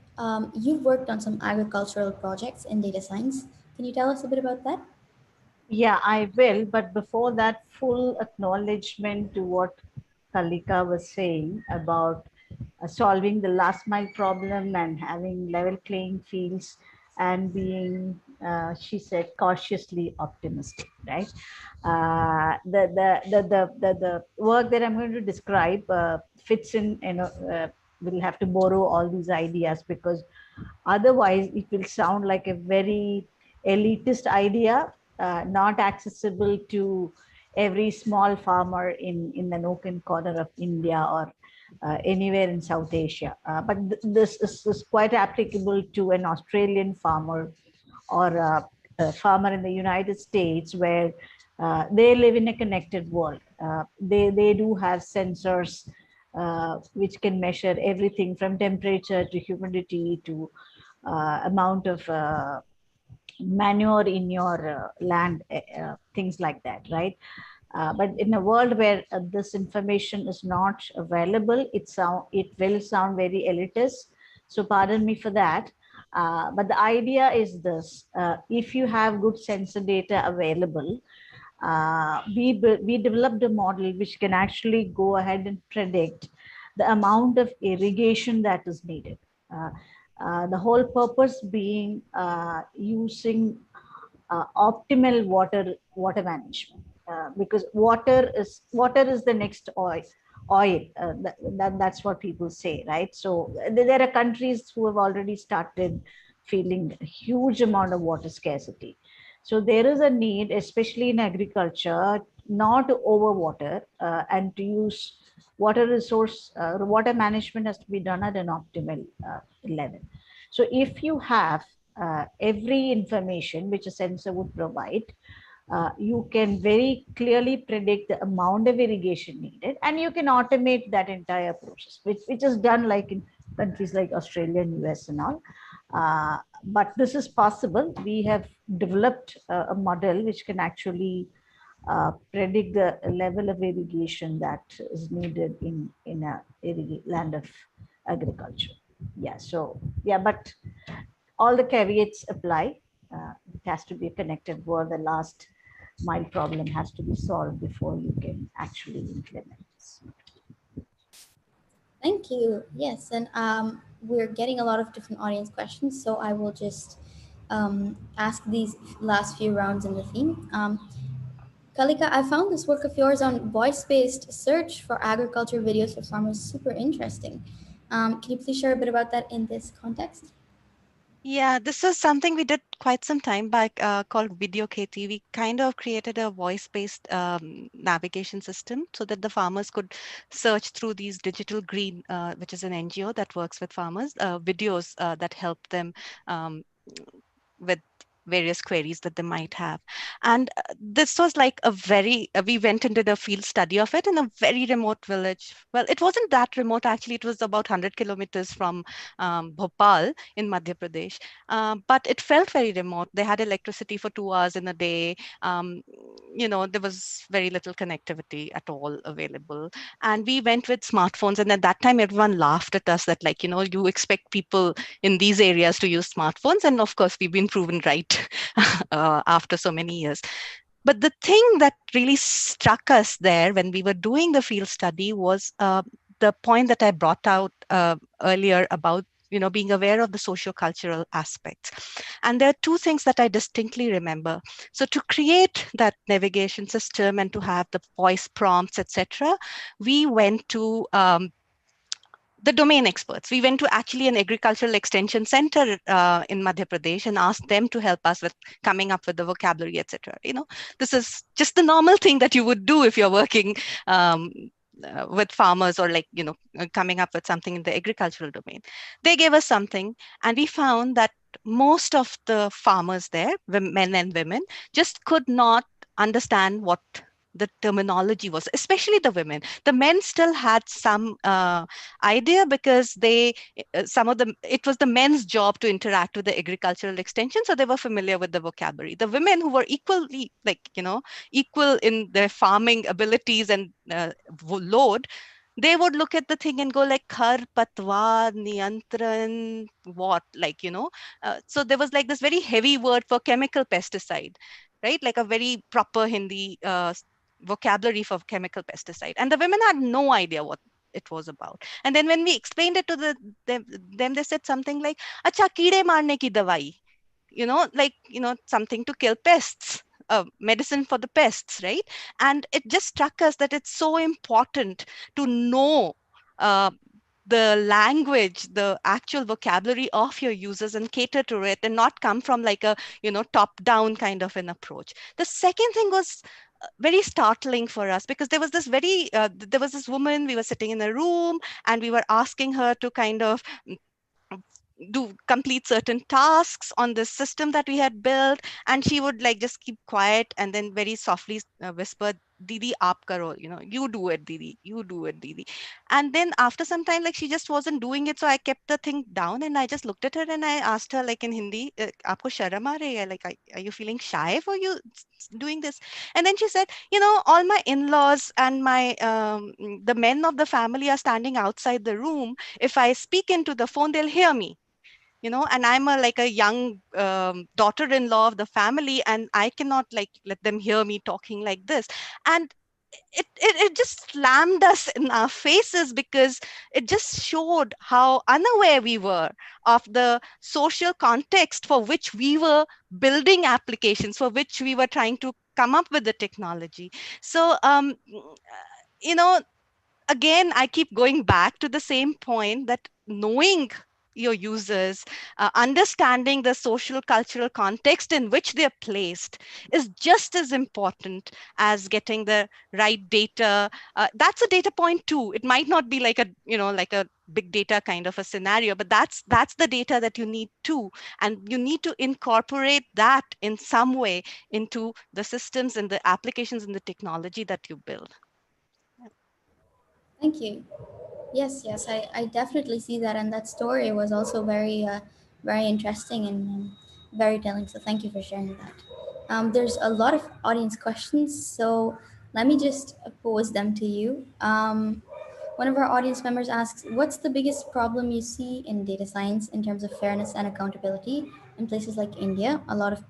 you've worked on some agricultural projects in data science. Can you tell us a bit about that? Yeah, I will. But before that, full acknowledgement to what Kalika was saying about solving the last mile problem and having level playing fields and being, she said, cautiously optimistic, right? The work that I'm going to describe fits in, we'll have to borrow all these ideas because otherwise it will sound like a very elitist idea, not accessible to every small farmer in the nook and corner of India or anywhere in South Asia. But this is quite applicable to an Australian farmer or a farmer in the United States where they live in a connected world. They do have sensors which can measure everything from temperature to humidity to amount of manure in your land, things like that, right? But in a world where this information is not available, it will sound very elitist. So pardon me for that. But the idea is this: if you have good sensor data available, we developed a model which can actually go ahead and predict the amount of irrigation that is needed. The whole purpose being using optimal water management, because water is the next oil. That's what people say, right? So there are countries who have already started feeling a huge amount of water scarcity. So there is a need, especially in agriculture, not to overwater, and to use water management has to be done at an optimal level. So if you have every information which a sensor would provide, you can very clearly predict the amount of irrigation needed, and you can automate that entire process, which is done like in countries like Australia and US and all. But this is possible. We have developed a model which can actually predict the level of irrigation that is needed in a land of agriculture. Yeah, so yeah, but all the caveats apply. It has to be a connected world. The last mile problem has to be solved before you can actually implement this. Thank you. Yes, and we're getting a lot of different audience questions, so I will just ask these last few rounds in the theme. Kalika, I found this work of yours on voice-based search for agriculture videos for farmers super interesting. Can you please share a bit about that in this context? Yeah, this is something we did quite some time back called Video KT. We kind of created a voice-based navigation system so that the farmers could search through these digital green, which is an NGO that works with farmers, videos that help them um, with various queries that they might have. And this was like we went and did a field study of it in a very remote village. Well, it wasn't that remote, actually. It was about 100 kilometers from Bhopal in Madhya Pradesh. But it felt very remote. They had electricity for 2 hours in a day. Um, there was very little connectivity at all available. And we went with smartphones. And at that time, everyone laughed at us that, like, you expect people in these areas to use smartphones. And of course, we've been proven right after so many years. But the thing that really struck us there when we were doing the field study was the point that I brought out earlier about being aware of the socio-cultural aspects. And there are two things that I distinctly remember. So to create that navigation system and to have the voice prompts, etc., we went to the domain experts. We went to actually an agricultural extension center in Madhya Pradesh and asked them to help us with coming up with the vocabulary, etc. This is just the normal thing that you would do if you're working with farmers or coming up with something in the agricultural domain. They gave us something, and we found that most of the farmers there, men and women, just could not understand what the terminology was, especially the women. The men still had some idea because it was the men's job to interact with the agricultural extension, so they were familiar with the vocabulary. The women, who were equally equal in their farming abilities and load, they would look at the thing and go like khar patwar niyantran, what, so there was like this very heavy word for chemical pesticide, right? Like a very proper Hindi vocabulary for chemical pesticide, and the women had no idea what it was about. And then when we explained it to them, they said something like, "Acha, keede marne ki dawai," something to kill pests, medicine for the pests, right? And it just struck us that it's so important to know uh, the language, the actual vocabulary of your users, and cater to it, and not come from like a top down kind of an approach. The second thing was very startling for us, because there was this woman. We were sitting in a room and we were asking her to kind of do complete certain tasks on this system that we had built, and she would like just keep quiet and then very softly whisper Didi aap karo, you do it, Didi, you do it, Didi. And then after some time, like, she just wasn't doing it. So I kept the thing down and I just looked at her and I asked her, like, in Hindi, aapko sharam aa rahi hai? Like, are you feeling shy for you doing this? And then she said, all my in-laws and the men of the family are standing outside the room. If I speak into the phone, they'll hear me. And I'm like a young daughter-in-law of the family, and I cannot like let them hear me talking like this. And it just slammed us in our faces, because it just showed how unaware we were of the social context for which we were building applications, for which we were trying to come up with the technology. So you know again, I keep going back to the same point, that knowing your users, understanding the social cultural context in which they're placed, is just as important as getting the right data. That's a data point too. It might not be like a big data kind of a scenario, but that's the data that you need too, and you need to incorporate that in some way into the systems and the applications and the technology that you build. Thank you. Yes, yes, I definitely see that, and that story was also very interesting and very telling. So thank you for sharing that. There's a lot of audience questions, so let me just pose them to you. One of our audience members asks, "What's the biggest problem you see in data science in terms of fairness and accountability in places like India? A lot of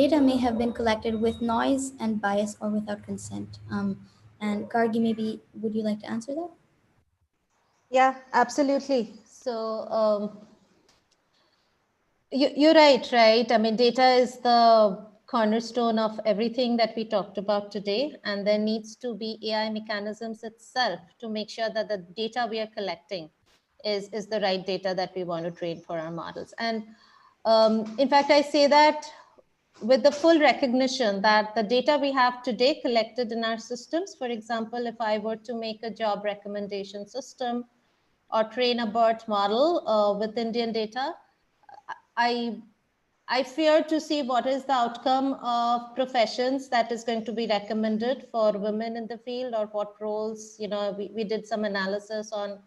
data may have been collected with noise and bias or without consent." And Kargi, maybe would you like to answer that? Yeah, absolutely. So you're right. I mean, data is the cornerstone of everything that we talked about today, and there needs to be AI mechanisms itself to make sure that the data we are collecting is the right data that we want to train for our models. And in fact, I say that with the full recognition that the data we have today collected in our systems, for example, if I were to make a job recommendation system or train a BERT model with Indian data, I I fear to see what is the outcome of professions that is going to be recommended for women in the field, or what roles. We did some analysis on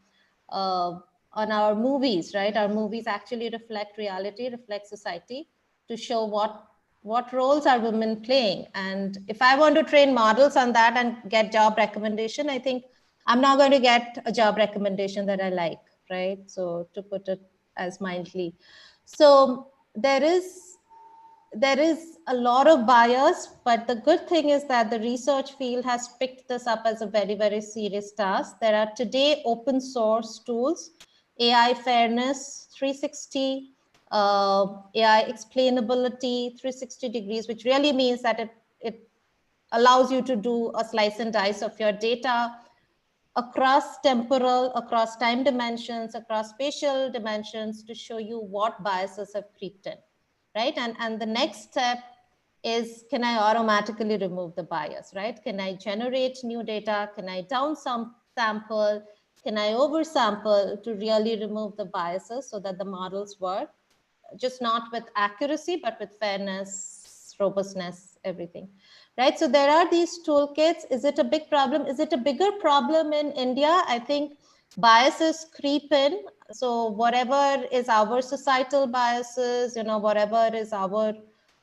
our movies, right? Our movies actually reflect reality, reflect society, to show what roles are women playing. And if I want to train models on that and get job recommendation, I think I'm not going to get a job recommendation that I like, right? So to put it as mildly. So there is a lot of bias, but the good thing is that the research field has picked this up as a very, very serious task. There are today open source tools, AI fairness 360, AI explainability 360 degrees, which really means that it allows you to do a slice and dice of your data across temporal, across time dimensions, across spatial dimensions, to show you what biases have creeped in, right? And the next step is, can I automatically remove the bias, right? Can I generate new data? Can I down sample? Can I oversample to really remove the biases so that the models work, just not with accuracy, but with fairness, robustness, everything, right? So there are these toolkits. Is it a big problem? Is it a bigger problem in India? I think biases creep in. So whatever is our societal biases, whatever is our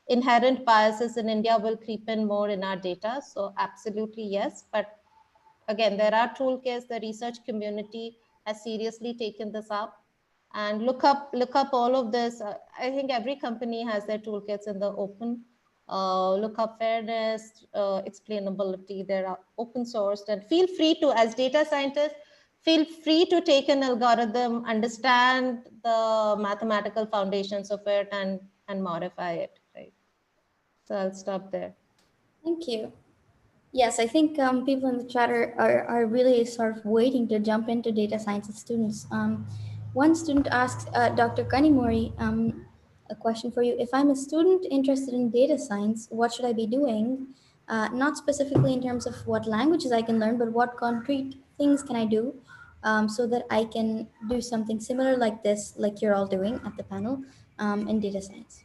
inherent biases in India will creep in more in our data. So absolutely yes. But again, there are toolkits. The research community has seriously taken this up. And look up all of this. I think every company has their toolkits in the open. Look up fairness, explainability. They are open sourced, and feel free to, as data scientists, feel free to take an algorithm, understand the mathematical foundations of it, and modify it. Right. So I'll stop there. Thank you. Yes, I think people in the chat are really sort of waiting to jump into data science as students. One student asks Dr. Kanimori a question for you. If I'm a student interested in data science, what should I be doing? Not specifically in terms of what languages I can learn, but what concrete things can I do so that I can do something similar like this, like you're all doing at the panel in data science?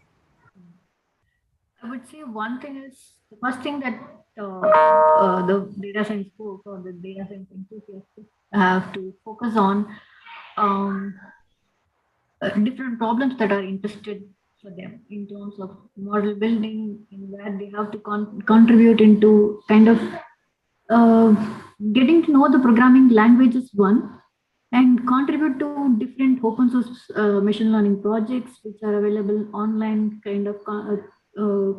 I would say one thing is, the first thing that the data science folks or the data science enthusiasts have to focus on um, different problems that are interested for them in terms of model building, in where they have to contribute into kind of uh, getting to know the programming languages one, and contribute to different open source machine learning projects which are available online, kind of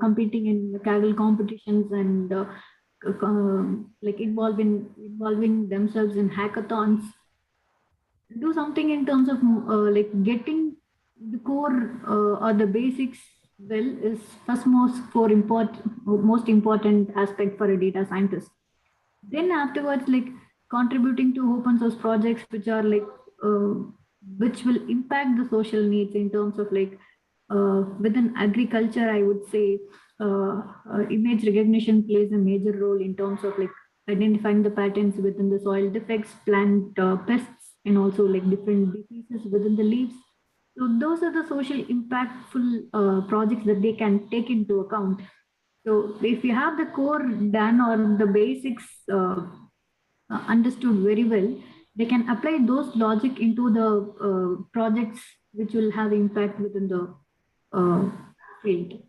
competing in Kaggle competitions, and like involving themselves in hackathons. Do something in terms of like getting the core or the basics well is first most important aspect for a data scientist. Then afterwards, like contributing to open source projects which are like uh, which will impact the social needs in terms of like within agriculture, I would say image recognition plays a major role in terms of like identifying the patterns within the soil defects, plant pests, and also like different diseases within the leaves. So those are the social impactful projects that they can take into account. So if you have the core done or the basics understood very well, they can apply those logic into the projects which will have impact within the field.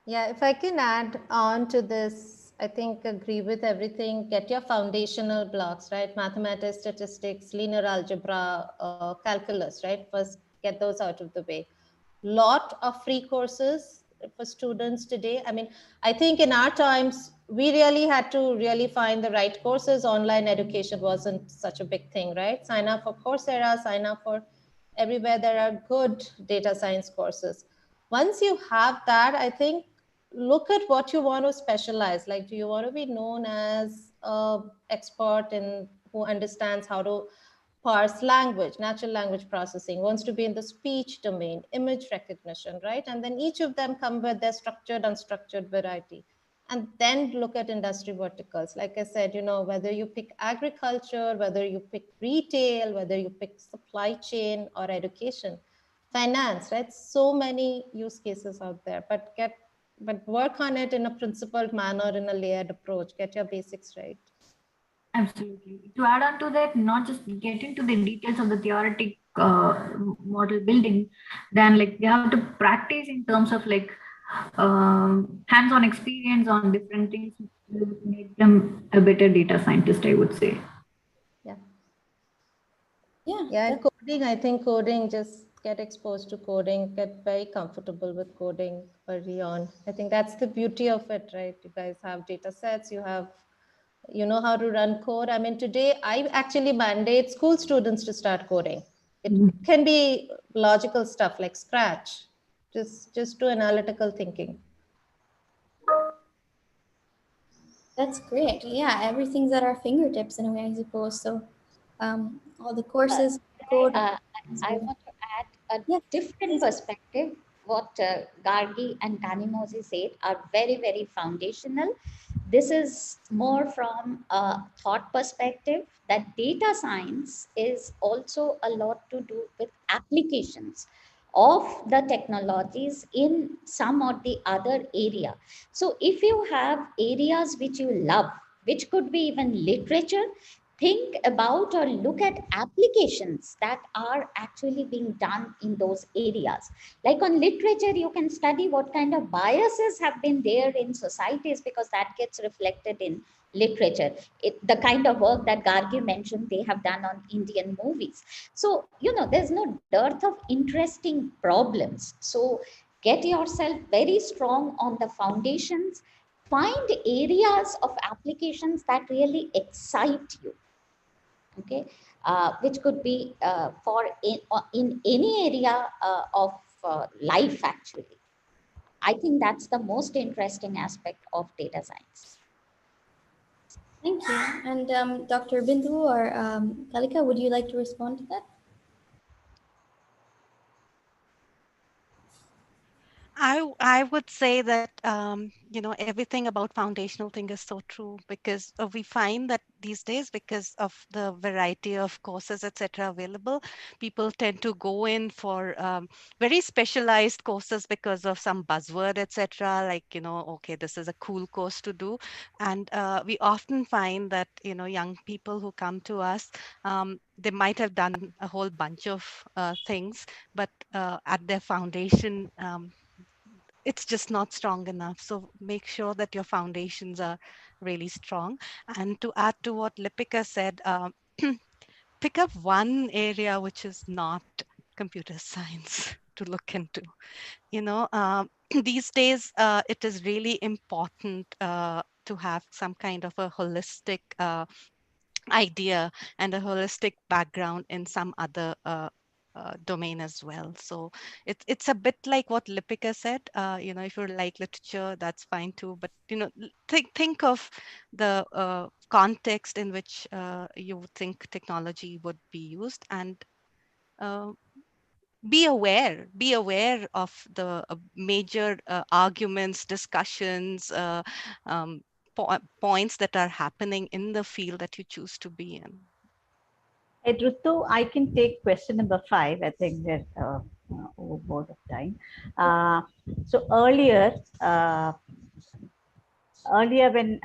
Yeah, if I can add on to this, I think agree with everything. Get your foundational blocks, right? Mathematics, statistics, linear algebra, calculus, right? First, get those out of the way. Lot of free courses for students today. I mean, I think in our times, we really had to really find the right courses. Online education wasn't such a big thing, right? Sign up for Coursera, sign up for everywhere there are good data science courses. Once you have that, I think look at what you want to specialize. Like, do you want to be known as an expert in who understands how to parse language, natural language processing, wants to be in the speech domain, image recognition, right? And then each of them come with their structured, unstructured variety. And then look at industry verticals. Like I said, you know, whether you pick agriculture, whether you pick retail, whether you pick supply chain or education, finance, right? So many use cases out there, but work on it in a principled manner, in a layered approach. Get your basics right. Absolutely. To add on to that, not just get into the details of the theoretic model building, then like they have to practice in terms of like hands-on experience on different things to make them a better data scientist, I would say. Yeah. Yeah. Yeah, coding, I think coding, just get exposed to coding, get very comfortable with coding early on. I think that's the beauty of it, right? You guys have data sets, you know how to run code. I mean, today I actually mandate school students to start coding. It can be logical stuff like Scratch, just do analytical thinking. That's great. Yeah, everything's at our fingertips in a way, I suppose. So all the courses, code. I want to add a Yes, different please. perspective. What Gargi and Tanimosi said are very, very foundational. This is more from a thought perspective that data science is also a lot to do with applications of the technologies in some or the other area. So if you have areas which you love, which could be even literature, think about or look at applications that are actually being done in those areas. Like on literature, you can study what kind of biases have been there in societies, because that gets reflected in literature. The kind of work that Gargi mentioned they have done on Indian movies. So, you know, there's no dearth of interesting problems. So get yourself very strong on the foundations. Find areas of applications that really excite you, okay, which could be in any area of life, actually. I think that's the most interesting aspect of data science. Thank you. And Dr. Bindu or Kalika, would you like to respond to that? I would say that everything about foundational thing is so true, because we find that these days, because of the variety of courses etc. available, people tend to go in for very specialized courses because of some buzzword etc. Like, okay, this is a cool course to do, and we often find that young people who come to us, they might have done a whole bunch of things, but at their foundation, it's just not strong enough. So make sure that your foundations are really strong. And to add to what Lipika said, pick up one area which is not computer science to look into. These days, it is really important to have some kind of a holistic idea and a holistic background in some other domain as well. So it's a bit like what Lipika said. If you like literature, that's fine too. But think of the context in which you would think technology would be used, and uh, be aware of the major arguments, discussions, points that are happening in the field that you choose to be in. Hey, Rutu, I can take question number 5. I think we're overboard of time. So earlier when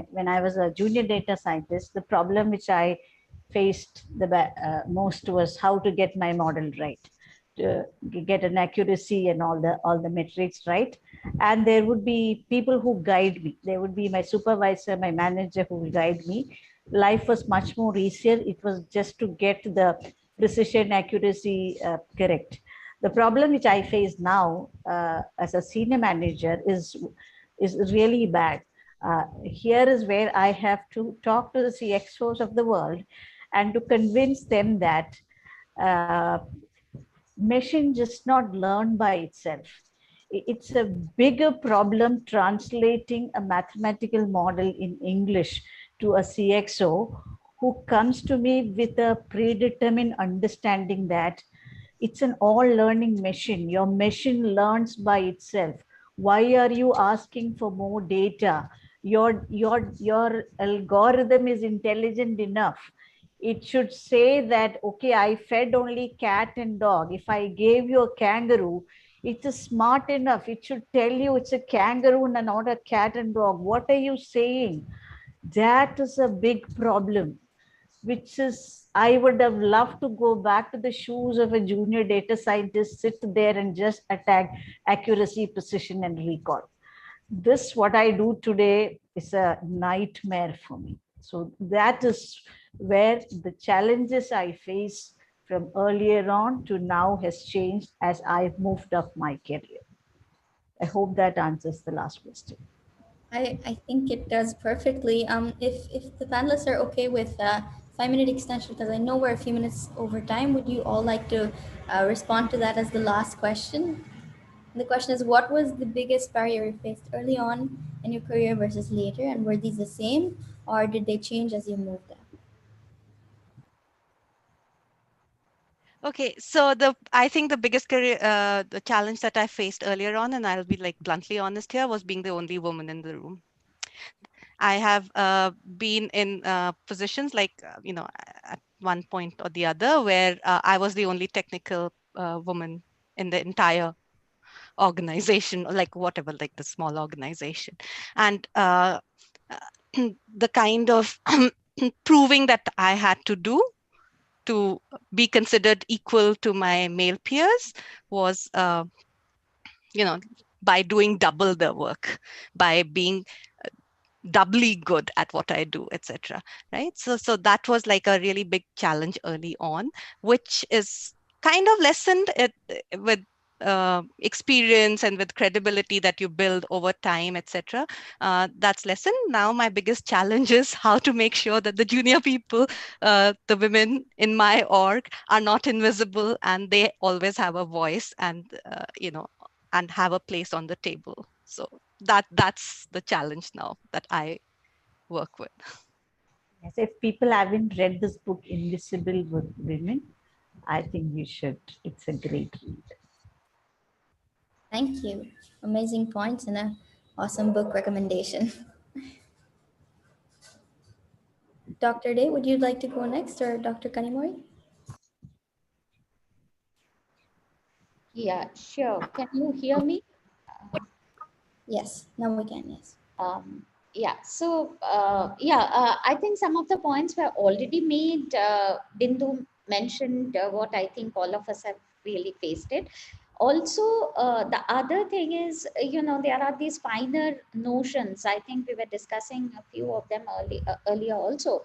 when I was a junior data scientist, the problem which I faced most was how to get my model right, to get an accuracy and all the metrics right. And there would be people who guide me. There would be my supervisor, my manager, who will guide me. Life was much more easier. It was just to get the precision accuracy correct. The problem which I face now as a senior manager is really bad. Here is where I have to talk to the CXOs of the world and to convince them that uh, machine just not learn by itself. It's a bigger problem translating a mathematical model in English to a CXO who comes to me with a predetermined understanding that it's an all learning machine. Your machine learns by itself. Why are you asking for more data? Your algorithm is intelligent enough. It should say that, okay, I fed only cat and dog. If I gave you a kangaroo, it's smart enough. It should tell you it's a kangaroo and not a cat and dog. What are you saying? That is a big problem, which is, I would have loved to go back to the shoes of a junior data scientist, sit there and just attack accuracy, precision, and recall. This, what I do today, is a nightmare for me. So that is where the challenges I face from earlier on to now has changed as I've moved up my career. I hope that answers the last question. I think it does perfectly. If the panelists are okay with 5 minute extension, because I know we're a few minutes over time, would you all like to respond to that as the last question? The question is, what was the biggest barrier you faced early on in your career versus later, and were these the same, or did they change as you moved up? Okay, so I think the biggest career, the challenge that I faced earlier on, and I'll be like bluntly honest here, was being the only woman in the room. I have been in positions like, at one point or the other, where I was the only technical woman in the entire organization, or like whatever, like the small organization. And the kind of proving that I had to do to be considered equal to my male peers was, you know, by doing double the work, by being doubly good at what I do, etc. Right? So that was like a really big challenge early on, which is kind of lessened with experience and with credibility that you build over time, etc. That's lessened. Now my biggest challenge is how to make sure that the junior people, the women in my org, are not invisible and they always have a voice, and and have a place on the table. So that's the challenge now that I work with. Yes, if people haven't read this book, Invisible Women, I think you should. It's a great read. Thank you. Amazing points and an awesome book recommendation. Dr. Day, would you like to go next, or Dr. Kanimori? Yeah, sure. Can you hear me? Yes, now we can, yes. Yeah, so I think some of the points were already made. Bindu mentioned what I think all of us have really faced it. Also, the other thing is, there are these finer notions. I think we were discussing a few of them earlier also,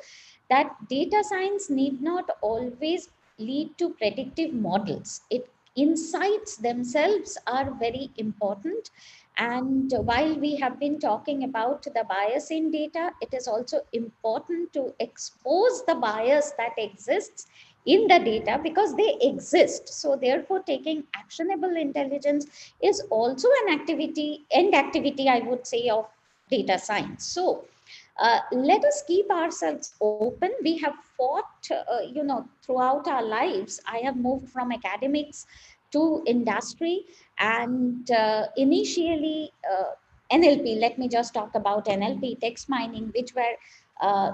that data science need not always lead to predictive models. Insights themselves are very important, and while we have been talking about the bias in data, it is also important to expose the bias that exists in the data, because they exist. So therefore, taking actionable intelligence is also an activity, I would say, of data science. So let us keep ourselves open. We have fought, throughout our lives. I have moved from academics to industry, and initially, NLP, let me just talk about NLP, text mining, which were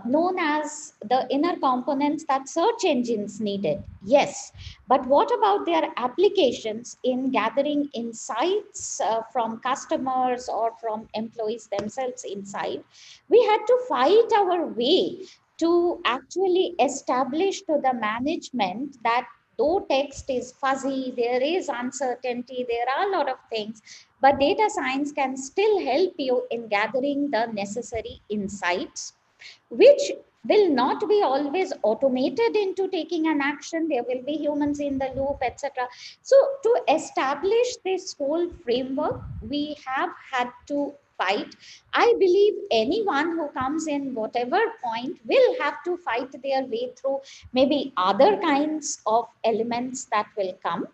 known as the inner components that search engines needed. Yes, but what about their applications in gathering insights from customers or from employees themselves inside? We had to fight our way to actually establish to the management that though text is fuzzy, there is uncertainty, there are a lot of things, but data science can still help you in gathering the necessary insights, which will not be always automated into taking an action. There will be humans in the loop, etc. So to establish this whole framework, we have had to fight. I believe anyone who comes in whatever point will have to fight their way through maybe other kinds of elements that will come.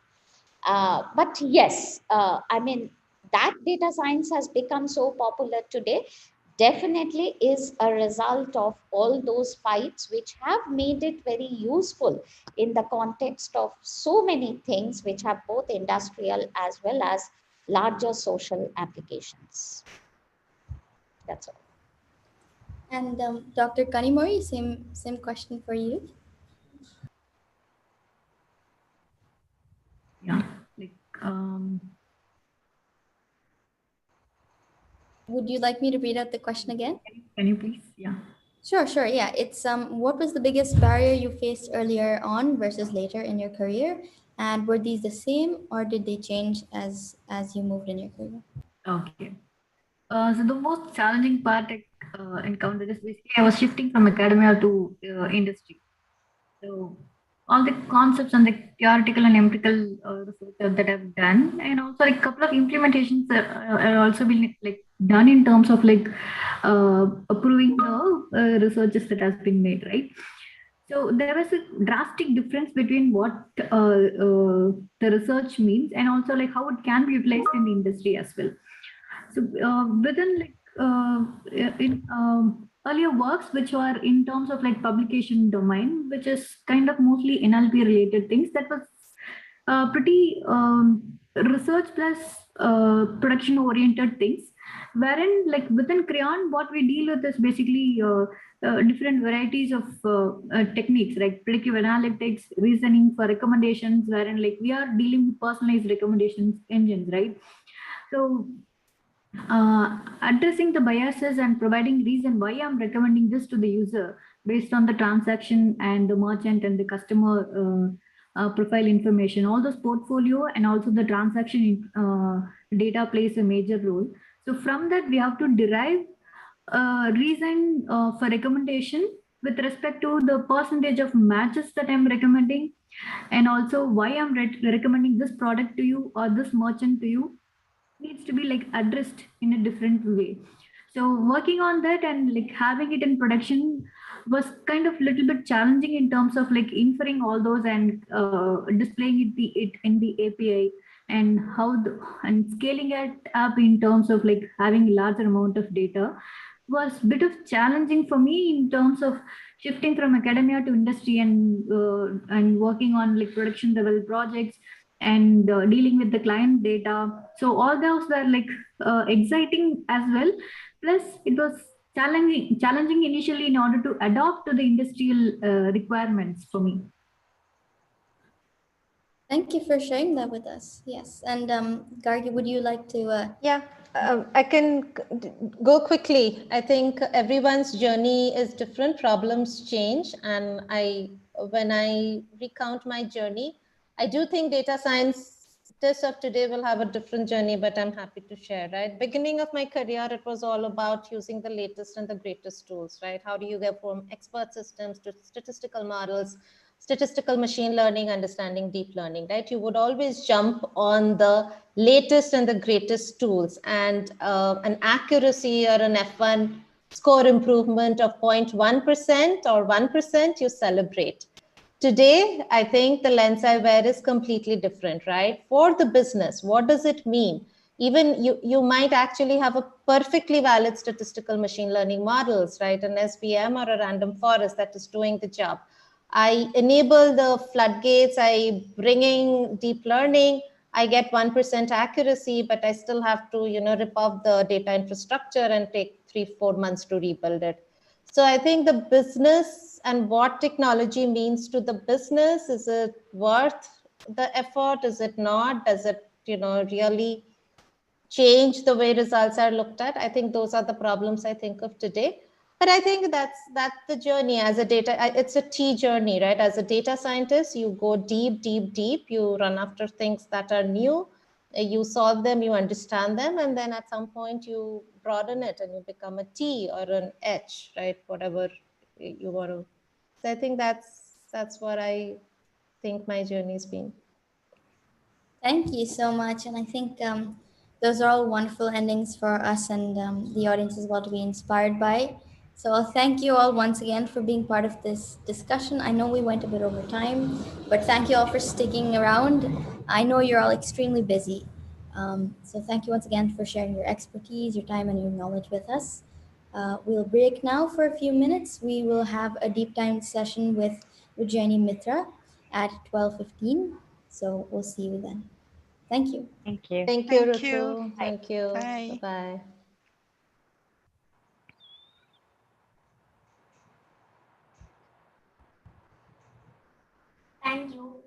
But yes, I mean, that data science has become so popular today definitely is a result of all those fights, which have made it very useful in the context of so many things which have both industrial as well as larger social applications. That's all. And Dr. Kanimori, same question for you. Yeah, like Would you like me to read out the question again? can you please? Yeah. Sure. Yeah, it's what was the biggest barrier you faced earlier on versus later in your career, and were these the same or did they change as you moved in your career? Okay. So the most challenging part I encountered is basically I was shifting from academia to industry. So all the concepts and the theoretical and empirical research that I've done, and also like a couple of implementations are also been like done in terms of like approving the researches that has been made, right? So there was a drastic difference between what the research means and also like how it can be utilized in the industry as well. So within like in earlier works which were in terms of like publication domain, which is kind of mostly NLP related things, that was pretty research plus production oriented things, wherein like within Crayon what we deal with is basically different varieties of techniques like predictive analytics, reasoning for recommendations, wherein like we are dealing with personalized recommendations engines, right? So addressing the biases and providing reason why I'm recommending this to the user based on the transaction and the merchant and the customer profile information, all those portfolio and also the transaction data plays a major role. So from that we have to derive reason for recommendation with respect to the percentage of matches that I'm recommending, and also why I'm recommending this product to you or this merchant to you needs to be like addressed in a different way. So working on that and like having it in production was kind of little bit challenging in terms of like inferring all those and displaying it in the API, and and scaling it up in terms of like having larger amount of data was a bit of challenging for me in terms of shifting from academia to industry and working on like production level projects and dealing with the client data. So all those were like exciting as well. Plus, it was challenging initially in order to adapt to the industrial requirements for me. Thank you for sharing that with us. Yes, and Gargi, would you like to? Yeah, I can go quickly. I think everyone's journey is different. Problems change, and when I recount my journey, I do think data scientists of today will have a different journey, but I'm happy to share, right? Beginning of my career, it was all about using the latest and the greatest tools, right? How do you go from expert systems to statistical models, statistical machine learning, understanding deep learning, right? You would always jump on the latest and the greatest tools, and an accuracy or an F1 score improvement of 0.1% or 1%, you celebrate. Today, I think the lens I wear is completely different, right? For the business, what does it mean? Even you might actually have a perfectly valid statistical machine learning models, right? An SVM or a random forest that is doing the job. I enable the floodgates, I bringing deep learning, I get 1% accuracy, but I still have to, rip up the data infrastructure and take 3-4 months to rebuild it. So I think the business and what technology means to the business, is it worth the effort? Is it not? Does it, really change the way results are looked at? I think those are the problems I think of today. But I think that's the journey as a data, it's a T journey, right? As a data scientist, you go deep, deep, deep, you run after things that are new, you solve them, you understand them, and then at some point you broaden it and you become a T or an H, right? Whatever you want to. So I think that's what I think my journey's been. Thank you so much. And I think those are all wonderful endings for us and the audience as well to be inspired by. So I'll thank you all once again for being part of this discussion. I know we went a bit over time, but thank you all for sticking around. I know you're all extremely busy. So thank you once again for sharing your expertise, your time, and your knowledge with us. We'll break now for a few minutes. We will have a deep dive session with Vijayani Mitra at 12:15. So we'll see you then. Thank you. Thank you. Thank you, Thank you. Ritu. Thank you. Bye. Bye-bye. Thank you.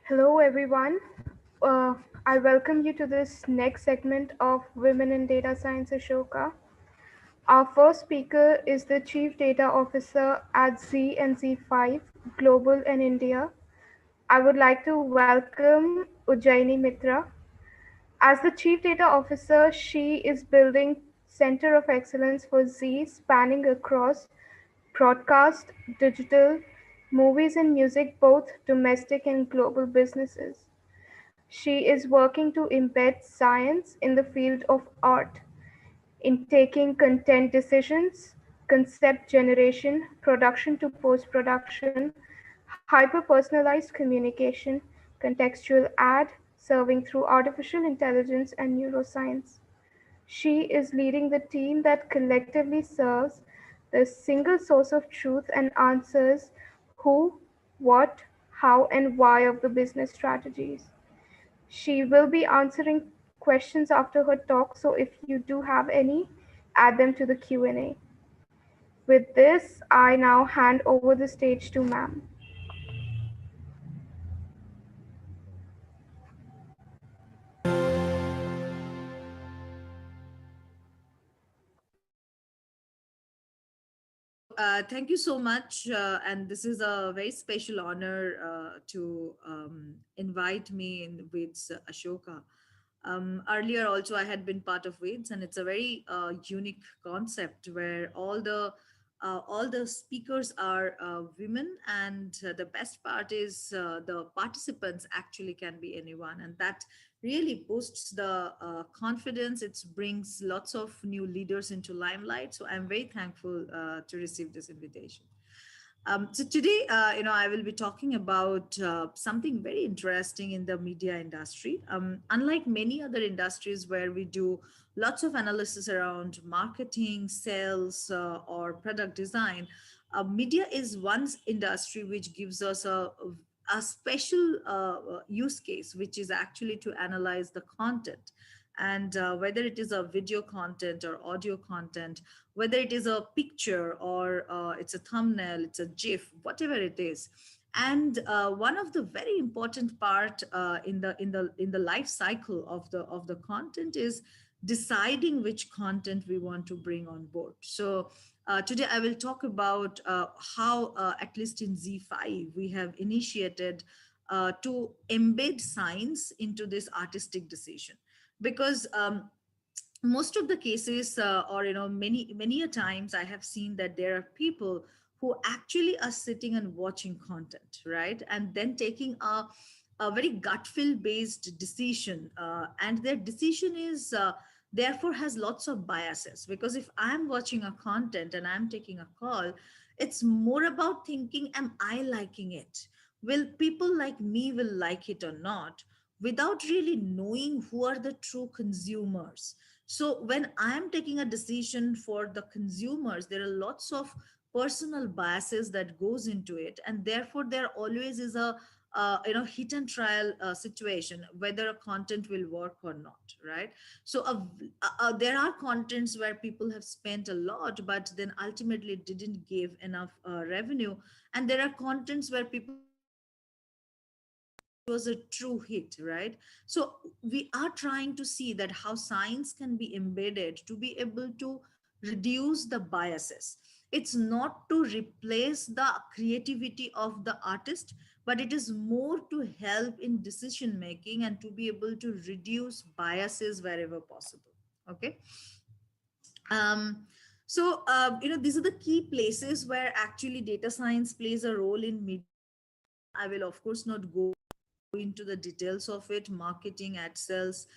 Hello, everyone. Uh, I welcome you to this next segment of Women in Data Science Ashoka. Our first speaker is the Chief Data Officer at Z and Z5 Global in India. I would like to welcome Ujjaini Mitra. As the Chief Data Officer, she is building Center of Excellence for Z spanning across broadcast, digital, movies and music, both domestic and global businesses. She is working to embed science in the field of art, in taking content decisions, concept generation, production to post production, hyper personalized communication, contextual ad, serving through artificial intelligence and neuroscience. She is leading the team that collectively serves the single source of truth and answers who, what, how, and why of the business strategies. She will be answering questions after her talk, so if you do have any, add them to the Q&A. With this, I now hand over the stage to ma'am. Thank you so much. And this is a very special honor to invite me in with Ashoka. Earlier, also, I had been part of WIDS, and it's a very unique concept where all the speakers are women, and the best part is the participants actually can be anyone, and that really boosts the confidence. It brings lots of new leaders into limelight. So I'm very thankful to receive this invitation. So today, I will be talking about something very interesting in the media industry. Unlike many other industries where we do lots of analysis around marketing, sales, or product design, media is one industry which gives us a special use case, which is actually to analyze the content. And whether it is a video content or audio content, whether it is a picture or it's a thumbnail, it's a GIF, whatever it is. And one of the very important part in the life cycle of the content is deciding which content we want to bring on board. So today I will talk about how, at least in Z5, we have initiated to embed science into this artistic decision, because most of the cases, or many a times I have seen that there are people who actually are sitting and watching content, right, and then taking a very gut feel based decision, and their decision is therefore has lots of biases, because if I'm watching a content and I'm taking a call, it's more about thinking, am I liking it, will people like me will like it or not, without really knowing who are the true consumers. So when I'm taking a decision for the consumers, there are lots of personal biases that goes into it, and therefore there always is a hit and trial situation whether a content will work or not, right? So there are contents where people have spent a lot but then ultimately didn't give enough revenue, and there are contents where people was a true hit, right? So we are trying to see that how science can be embedded to be able to reduce the biases. It's not to replace the creativity of the artist, but it is more to help in decision making and to be able to reduce biases wherever possible. Okay. um, these are the key places where actually data science plays a role in media creation. I will of course not go into the details of it. Marketing, ad sales,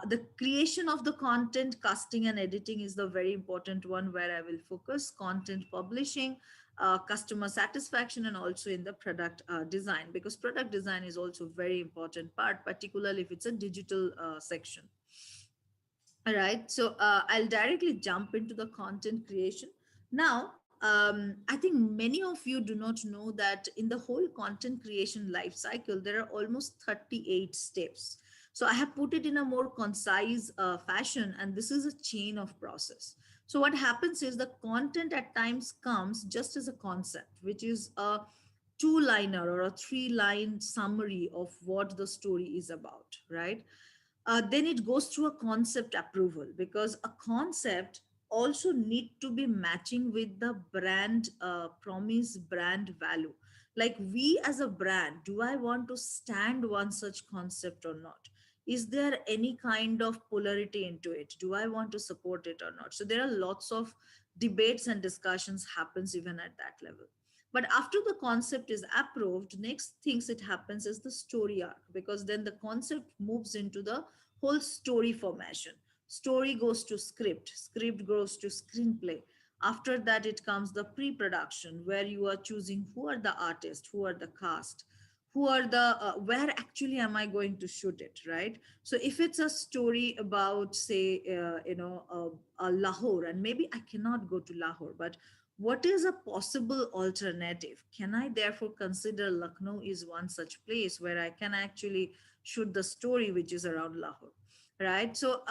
the creation of the content, casting and editing is the very important one where I will focus. Content publishing, customer satisfaction, and also in the product design, because product design is also very important part, particularly if it's a digital section. All right, so I'll directly jump into the content creation. Now, I think many of you do not know that in the whole content creation life cycle, there are almost 38 steps. So I have put it in a more concise fashion, and this is a chain of process. So what happens is the content at times comes just as a concept, which is a two-liner or a three-line summary of what the story is about, right? Then it goes through a concept approval, because a concept also need to be matching with the brand promise, brand value. Like, we as a brand, do I want to stand one such concept or not? Is there any kind of polarity into it? Do I want to support it or not? So there are lots of debates and discussions happens even at that level. But after the concept is approved, next things it happens is the story arc, because then the concept moves into the whole story formation. Story goes to script, script goes to screenplay. After that, it comes the pre-production, where you are choosing who are the artists, who are the cast, who are the where actually am I going to shoot it, right? So if it's a story about, say, Lahore, and maybe I cannot go to Lahore, but what is a possible alternative? Can I therefore consider Lucknow is one such place where I can actually shoot the story which is around Lahore, right? So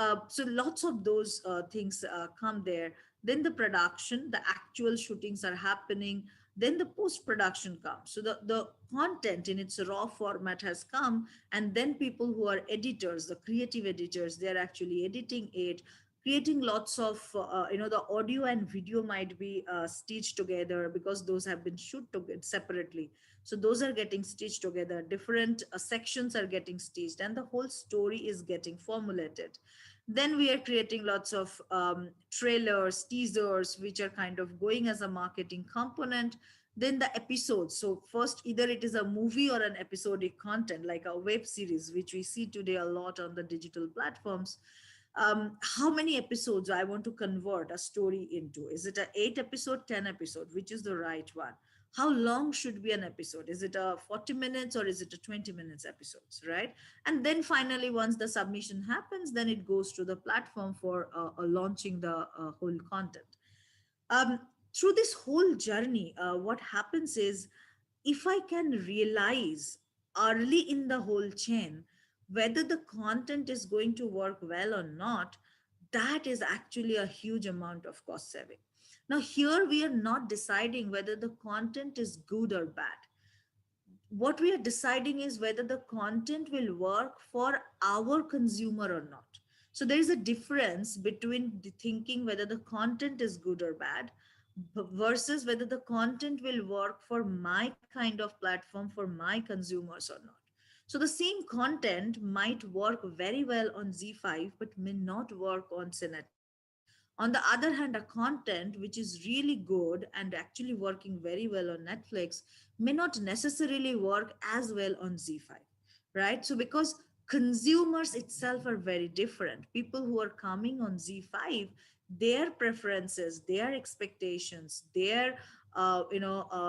lots of those things come there. Then the production, the actual shootings are happening. Then the post production comes. So the content in its raw format has come, and then people who are editors, the creative editors, they're actually editing it, creating lots of the audio and video might be stitched together, because those have been shoot together separately. So those are getting stitched together, different sections are getting stitched, and the whole story is getting formulated. Then we are creating lots of trailers, teasers, which are kind of going as a marketing component. Then the episodes, so first either it is a movie or an episodic content, like a web series, which we see today a lot on the digital platforms. How many episodes I want to convert a story into? Is it a 8 episode, 10 episode? Which is the right one? How long should be an episode? Is it a 40 minutes or is it a 20 minutes episodes, right? And then finally, once the submission happens, then it goes to the platform for launching the whole content. Um, Through this whole journey, what happens is, if I can realize early in the whole chain whether the content is going to work well or not, that is actually a huge amount of cost saving. Now, here we are not deciding whether the content is good or bad. What we are deciding is whether the content will work for our consumer or not. So there is a difference between the thinking whether the content is good or bad versus whether the content will work for my kind of platform, for my consumers or not. So the same content might work very well on Z5 but may not work on Netflix. On the other hand, a content which is really good and actually working very well on Netflix may not necessarily work as well on Z5, right? So because consumers itself are very different, people who are coming on Z5, their preferences, their expectations, their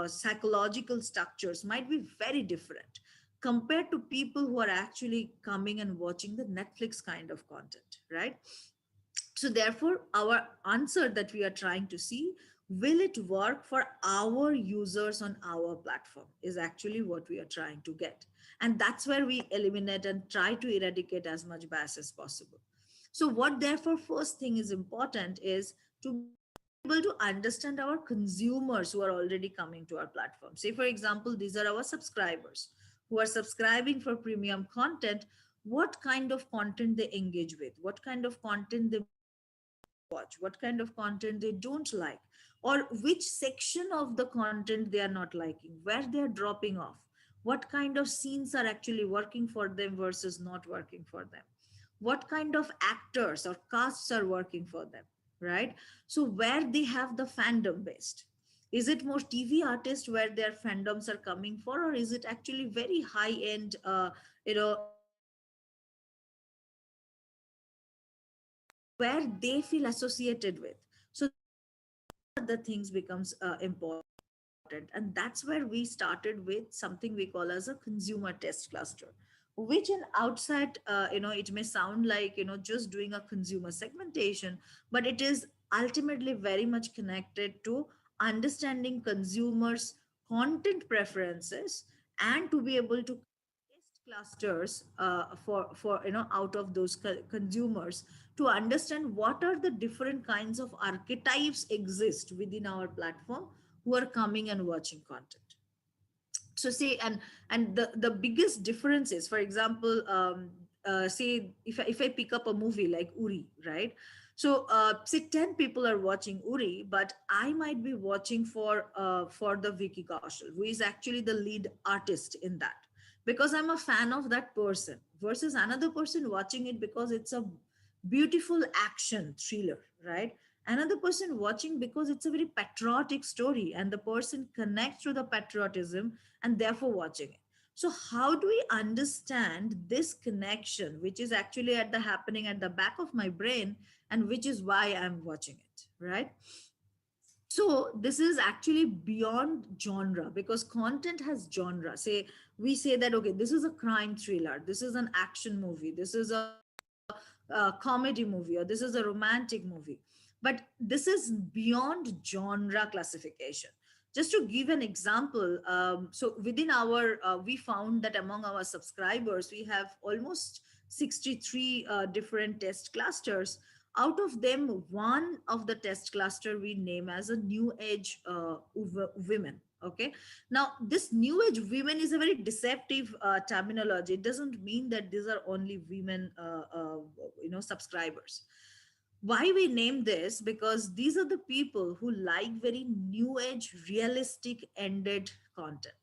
psychological structures might be very different compared to people who are actually coming and watching the Netflix kind of content, right? So therefore, our answer that we are trying to see, will it work for our users on our platform, is actually what we are trying to get. And that's where we eliminate and try to eradicate as much bias as possible. So what therefore first thing is important is to be able to understand our consumers who are already coming to our platform. Say, for example, these are our subscribers who are subscribing for premium content. What kind of content they engage with, what kind of content they watch, what kind of content they don't like, or which section of the content they are not liking, where they are dropping off, what kind of scenes are actually working for them versus not working for them, what kind of actors or casts are working for them, right? So where they have the fandom based. Is it more TV artists where their fandoms are coming for, or is it actually very high end, where they feel associated with? So the things becomes important, and that's where we started with something we call as a consumer test cluster, which in outside it may sound like just doing a consumer segmentation, but it is ultimately very much connected to understanding consumers content preferences, and to be able to test clusters for out of those consumers, to understand what are the different kinds of archetypes exist within our platform who are coming and watching content. So say, and the biggest difference is, for example, say if I pick up a movie like Uri, right? So say 10 people are watching Uri, but I might be watching for the Vicky Kaushal, who is actually the lead artist in that, because I'm a fan of that person, versus another person watching it because it's a beautiful action thriller, right? Another person watching because it's a very patriotic story and the person connects to the patriotism and therefore watching it. So how do we understand this connection, which is actually at the happening at the back of my brain, and which is why I'm watching it, right? So this is actually beyond genre, because content has genre. Say we say that, okay, this is a crime thriller, this is an action movie, this is a comedy movie, or this is a romantic movie, but this is beyond genre classification. Just to give an example, so within our we found that among our subscribers we have almost 63 different test clusters. Out of them, one of the test cluster we name as a new age women. Okay, now this new age women is a very deceptive terminology. It doesn't mean that these are only women subscribers. Why we name this? Because these are the people who like very new age realistic ended content.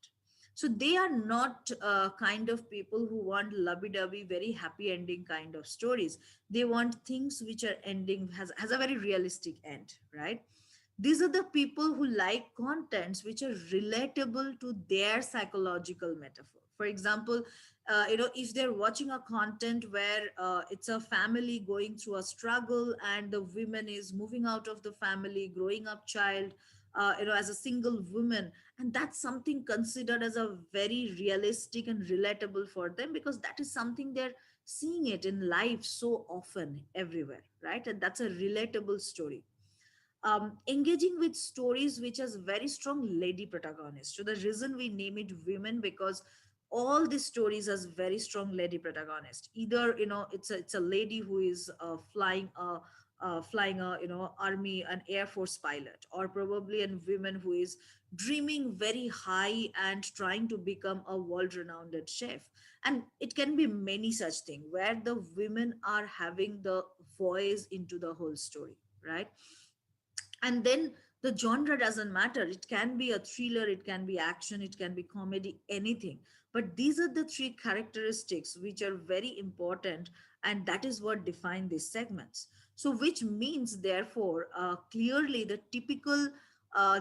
So they are not kind of people who want lovey-dovey very happy ending kind of stories. They want things which are ending has a very realistic end, right? These are the people who like contents which are relatable to their psychological metaphor. For example, if they're watching a content where it's a family going through a struggle and the woman is moving out of the family, growing up child, as a single woman, and that's something considered as a very realistic and relatable for them, because that is something they're seeing it in life so often everywhere, right? And that's a relatable story. Engaging with stories which has very strong lady protagonist. So the reason we name it women, because all these stories has very strong lady protagonist. Either it's a lady who is flying a army, an air force pilot, or probably a woman who is dreaming very high and trying to become a world renowned chef. And it can be many such things where the women are having the voice into the whole story, right? And then the genre doesn't matter. It can be a thriller, it can be action, it can be comedy, anything. But these are the three characteristics which are very important, and that is what define these segments. So which means therefore clearly the typical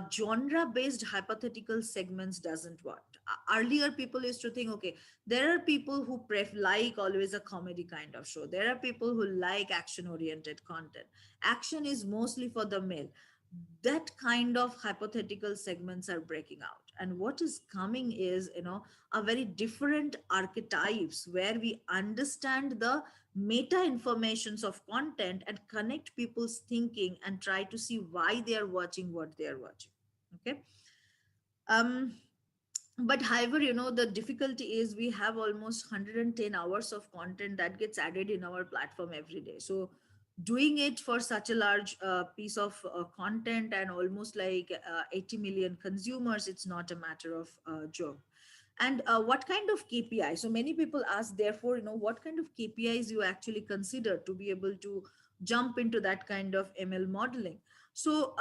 genre based hypothetical segments doesn't work. Earlier people used to think, okay, there are people who like always a comedy kind of show, there are people who like action oriented content, action is mostly for the male. That kind of hypothetical segments are breaking out, and what is coming is a very different archetypes where we understand the meta informations of content and connect people's thinking and try to see why they are watching what they are watching. Okay. um but however, the difficulty is we have almost 110 hours of content that gets added in our platform every day. So doing it for such a large piece of content and almost like 80 million consumers, it's not a matter of joke. And what kind of KPI? So many people ask, therefore, what kind of KPIs you actually consider to be able to jump into that kind of ML modeling. So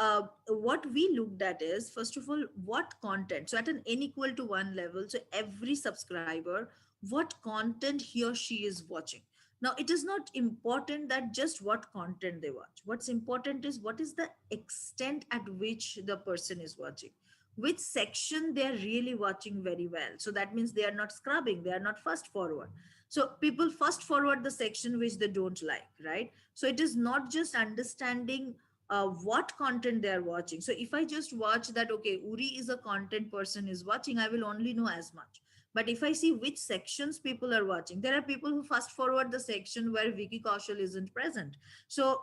what we looked at is, first of all, what content. So at an n equal to 1 level, so every subscriber, what content he or she is watching. Now, it is not important that just what content they watch. What's important is what is the extent at which the person is watching, which section they are really watching very well. So that means they are not scrubbing, they are not fast forward. So people fast forward the section which they don't like, right? So it is not just understanding what content they are watching. So if I just watch that, okay, Uri is a content person is watching, I will only know as much. But if I see which sections people are watching, there are people who fast forward the section where Vicky Kaushal isn't present. So,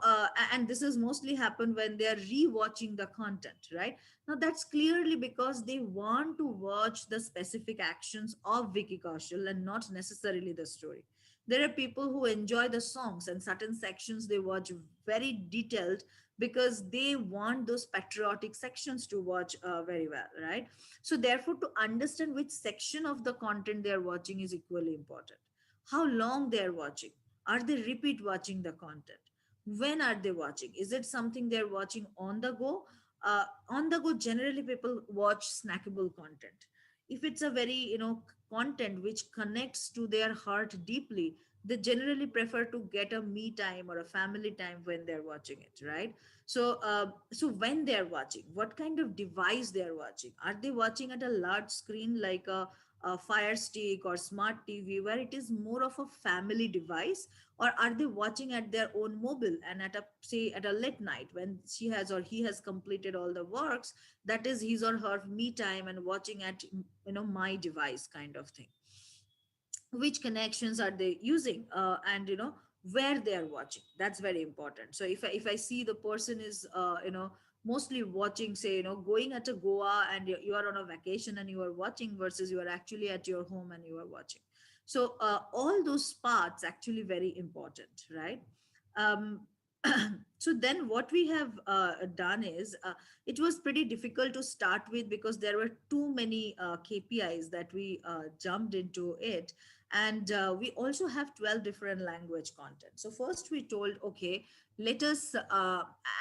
and this has mostly happened when they are re-watching the content, right? Now that's clearly because they want to watch the specific actions of Vicky Kaushal and not necessarily the story. There are people who enjoy the songs, and certain sections they watch very detailed because they want those patriotic sections to watch very well, right? So therefore, to understand which section of the content they are watching is equally important. How long they are watching, are they repeat watching the content, when are they watching, is it something they're watching on the go? On the go, generally people watch snackable content. If it's a very content which connects to their heart deeply, they generally prefer to get a me time or a family time when they're watching it, right? So when they're watching, what kind of device they're watching, are they watching at a large screen like a fire stick or smart TV where it is more of a family device, or are they watching at their own mobile and at a, say, at a late night when she has or he has completed all the works, that is his or her me time, and watching at my device kind of thing. Which connections are they using, and where they are watching, that's very important. So if I see the person is mostly watching, say, going at a Goa, and you are on a vacation and you are watching, versus you are actually at your home and you are watching. So all those parts actually very important, right? um, so then what we have done is, it was pretty difficult to start with because there were too many KPIs that we jumped into it. And we also have 12 different language content. So first we told, okay, let us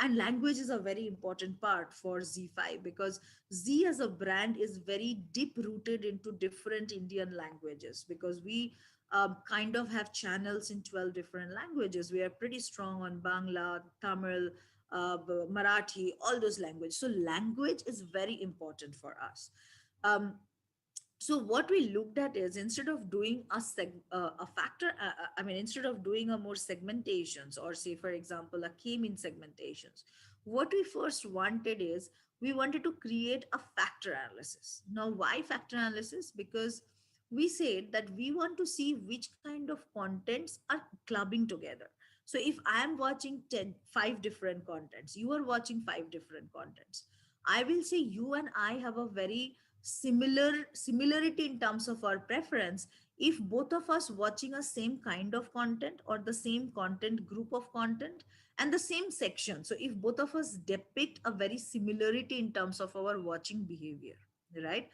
and language is a very important part for Z5, because Z as a brand is very deep rooted into different Indian languages, because we kind of have channels in 12 different languages. We are pretty strong on Bangla, Tamil, Marathi, all those languages. So language is very important for us. Um, so what we looked at is, instead of doing a factor, I mean, instead of doing a more segmentations, or say, for example, a k-mean segmentations, what we first wanted is, we wanted to create a factor analysis. Now, why factor analysis? Because we said that we want to see which kind of contents are clubbing together. So if I am watching 5 different contents, you are watching 5 different contents, I will say you and I have a very similarity in terms of our preference. If both of us watching a same kind of content, or the same content group of content and the same section, so if both of us depict a very similarity in terms of our watching behavior, right?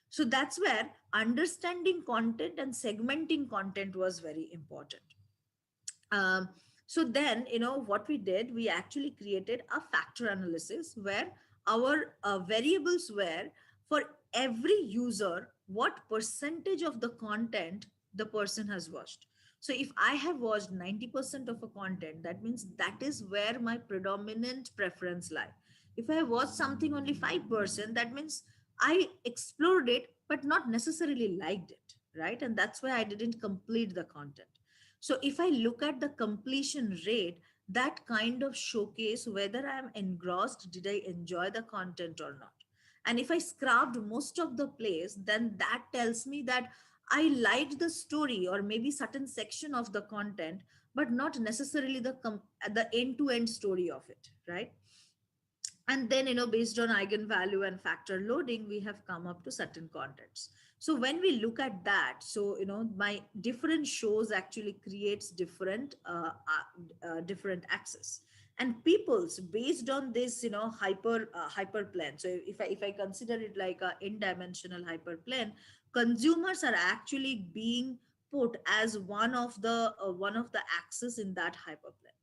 So that's where understanding content and segmenting content was very important. um, so then, what we did, we actually created a factor analysis where our variables were, for every user, what percentage of the content the person has watched. So if I have watched 90% of a content, that means that is where my predominant preference lie. If I have watched something only 5%, that means I explored it but not necessarily liked it, right? And that's why I didn't complete the content. So if I look at the completion rate, that kind of showcase whether I am engrossed, did I enjoy the content or not. And if I scrubbed most of the place, then that tells me that I liked the story, or maybe certain section of the content, but not necessarily the end-to-end story of it, right? And then, based on eigenvalue and factor loading, we have come up to certain contents. So when we look at that, so my different shows actually creates different access, and people's based on this hyperplane. So if I consider it like a n-dimensional hyperplane, consumers are actually being put as one of the axes in that hyperplane.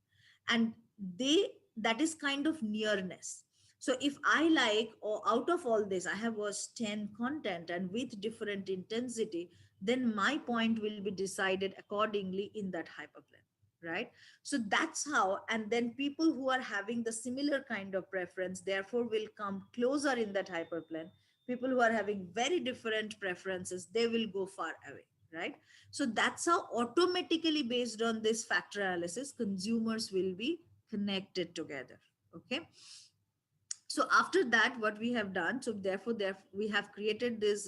And they that is kind of nearness. So if I like, or out of all this I have watched 10 content and with different intensity, then my point will be decided accordingly in that hyperplane, right? So that's how. And then people who are having the similar kind of preference therefore will come closer in that hyperplane. People who are having very different preferences, they will go far away, right? So that's how, automatically based on this factor analysis, consumers will be connected together. Okay. So after that, what we have done, so therefore we have created this,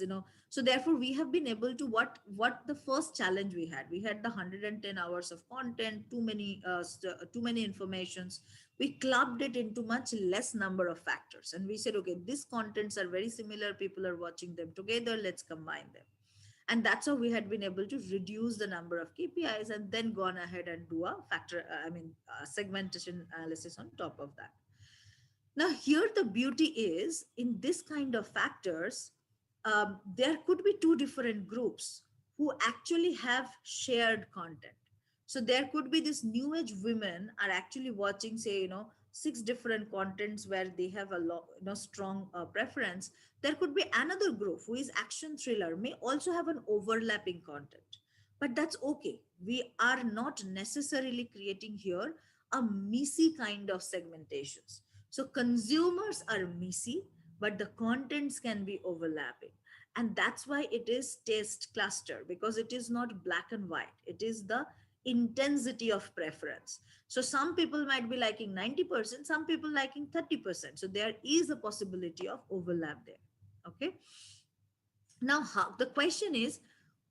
so therefore we have been able to, what the first challenge we had the 110 hours of content, too many informations. We clubbed it into much less number of factors, and we said, okay, these contents are very similar, people are watching them together, let's combine them. And that's how we had been able to reduce the number of KPIs and then gone ahead and do a segmentation analysis on top of that. Now, here the beauty is in this kind of factors, there could be two different groups who actually have shared content. So there could be this new age women are actually watching, say, six different contents where they have a lot, strong preference. There could be another group who is action thriller, may also have an overlapping content. But that's okay. We are not necessarily creating here a messy kind of segmentations. So consumers are messy, but the contents can be overlapping. And that's why it is taste cluster, because it is not black and white. It is the intensity of preference. So some people might be liking 90%, some people liking 30%. So there is a possibility of overlap there. Okay. Now, the question is,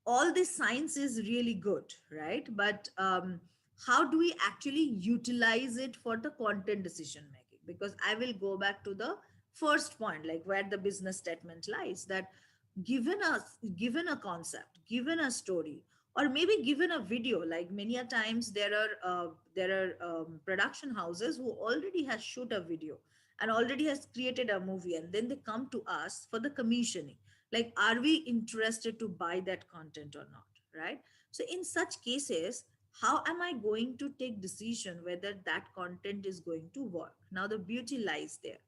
all this science is really good, right? But how do we actually utilize it for the content decision making? Because I will go back to the first point, like where the business statement lies, that given a concept, given a story, or maybe given a video, like many a times there are production houses who already has shoot a video and already has created a movie, and then they come to us for the commissioning, like are we interested to buy that content or not, right? So in such cases, how am I going to take decision whether that content is going to work? Now the beauty lies there.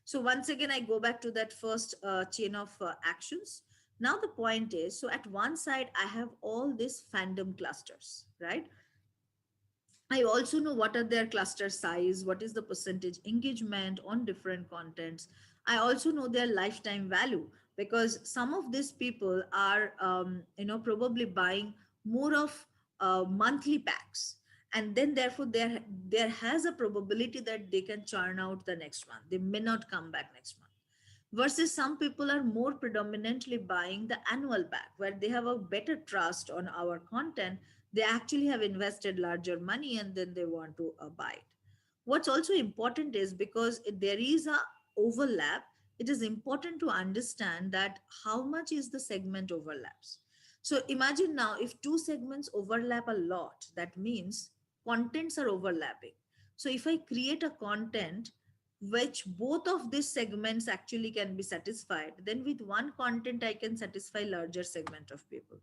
So once again, I go back to that first chain of actions. Now the point is, so at one side I have all these fandom clusters, right? I also know what are their cluster size, what is the percentage engagement on different contents. I also know their lifetime value, because some of these people are, probably buying more of monthly packs. And then therefore there has a probability that they can churn out the next month. They may not come back next month, versus some people are more predominantly buying the annual pack where they have a better trust on our content. They actually have invested larger money and then they want to buy it. What's also important is, because there is a overlap, it is important to understand that how much is the segment overlaps. So imagine now, if two segments overlap a lot, that means contents are overlapping. So if I create a content which both of these segments actually can be satisfied, then with one content I can satisfy larger segment of people.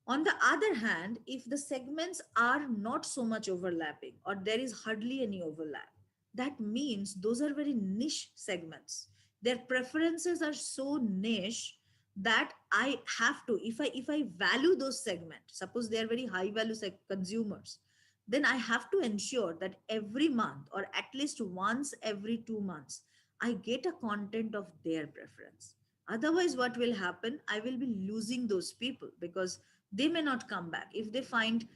On the other hand, if the segments are not so much overlapping or there is hardly any overlap, that means those are very niche segments. Their preferences are so niche that I have to, if I value those segments, suppose they are very high value consumers, then I have to ensure that every month or at least once every 2 months, I get a content of their preference. Otherwise, what will happen? I will be losing those people because they may not come back. If they find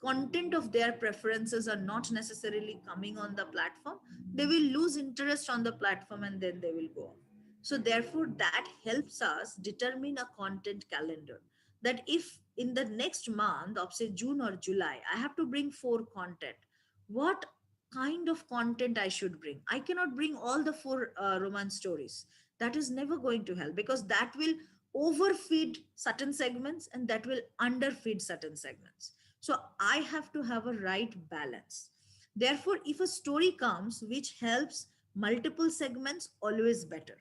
content of their preferences are not necessarily coming on the platform, they will lose interest on the platform and then they will go off. So therefore, that helps us determine a content calendar, that if in the next month of say June or July, I have to bring 4 content, what kind of content I should bring? I cannot bring all the 4 romance stories. That is never going to help, because that will overfeed certain segments and that will underfeed certain segments. So I have to have a right balance. Therefore, if a story comes which helps multiple segments, always better.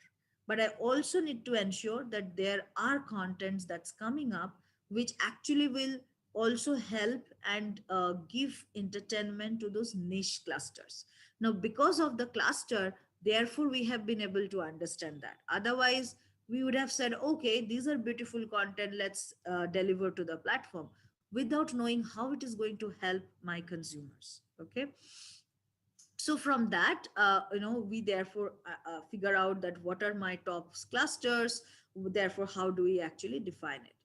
But I also need to ensure that there are contents that's coming up which actually will also help and give entertainment to those niche clusters. Now, because of the cluster, therefore, we have been able to understand that. Otherwise, we would have said, okay, these are beautiful content, let's deliver to the platform, without knowing how it is going to help my consumers. Okay. So from that, we therefore figure out that what are my top clusters, therefore how do we actually define it.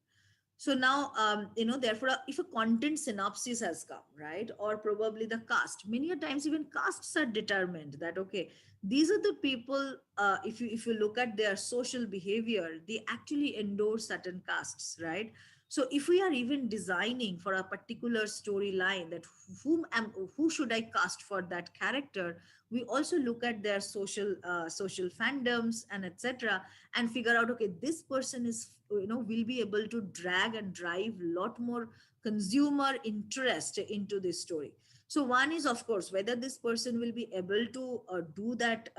So now, therefore, if a content synopsis has come, right, or probably the cast, many a times even casts are determined that, okay, these are the people, if you look at their social behavior, they actually endorse certain casts, right? So if we are even designing for a particular storyline, that who should I cast for that character, we also look at their social fandoms and etc., and figure out, okay, this person is, will be able to drag and drive lot more consumer interest into this story. So one is, of course, whether this person will be able to do that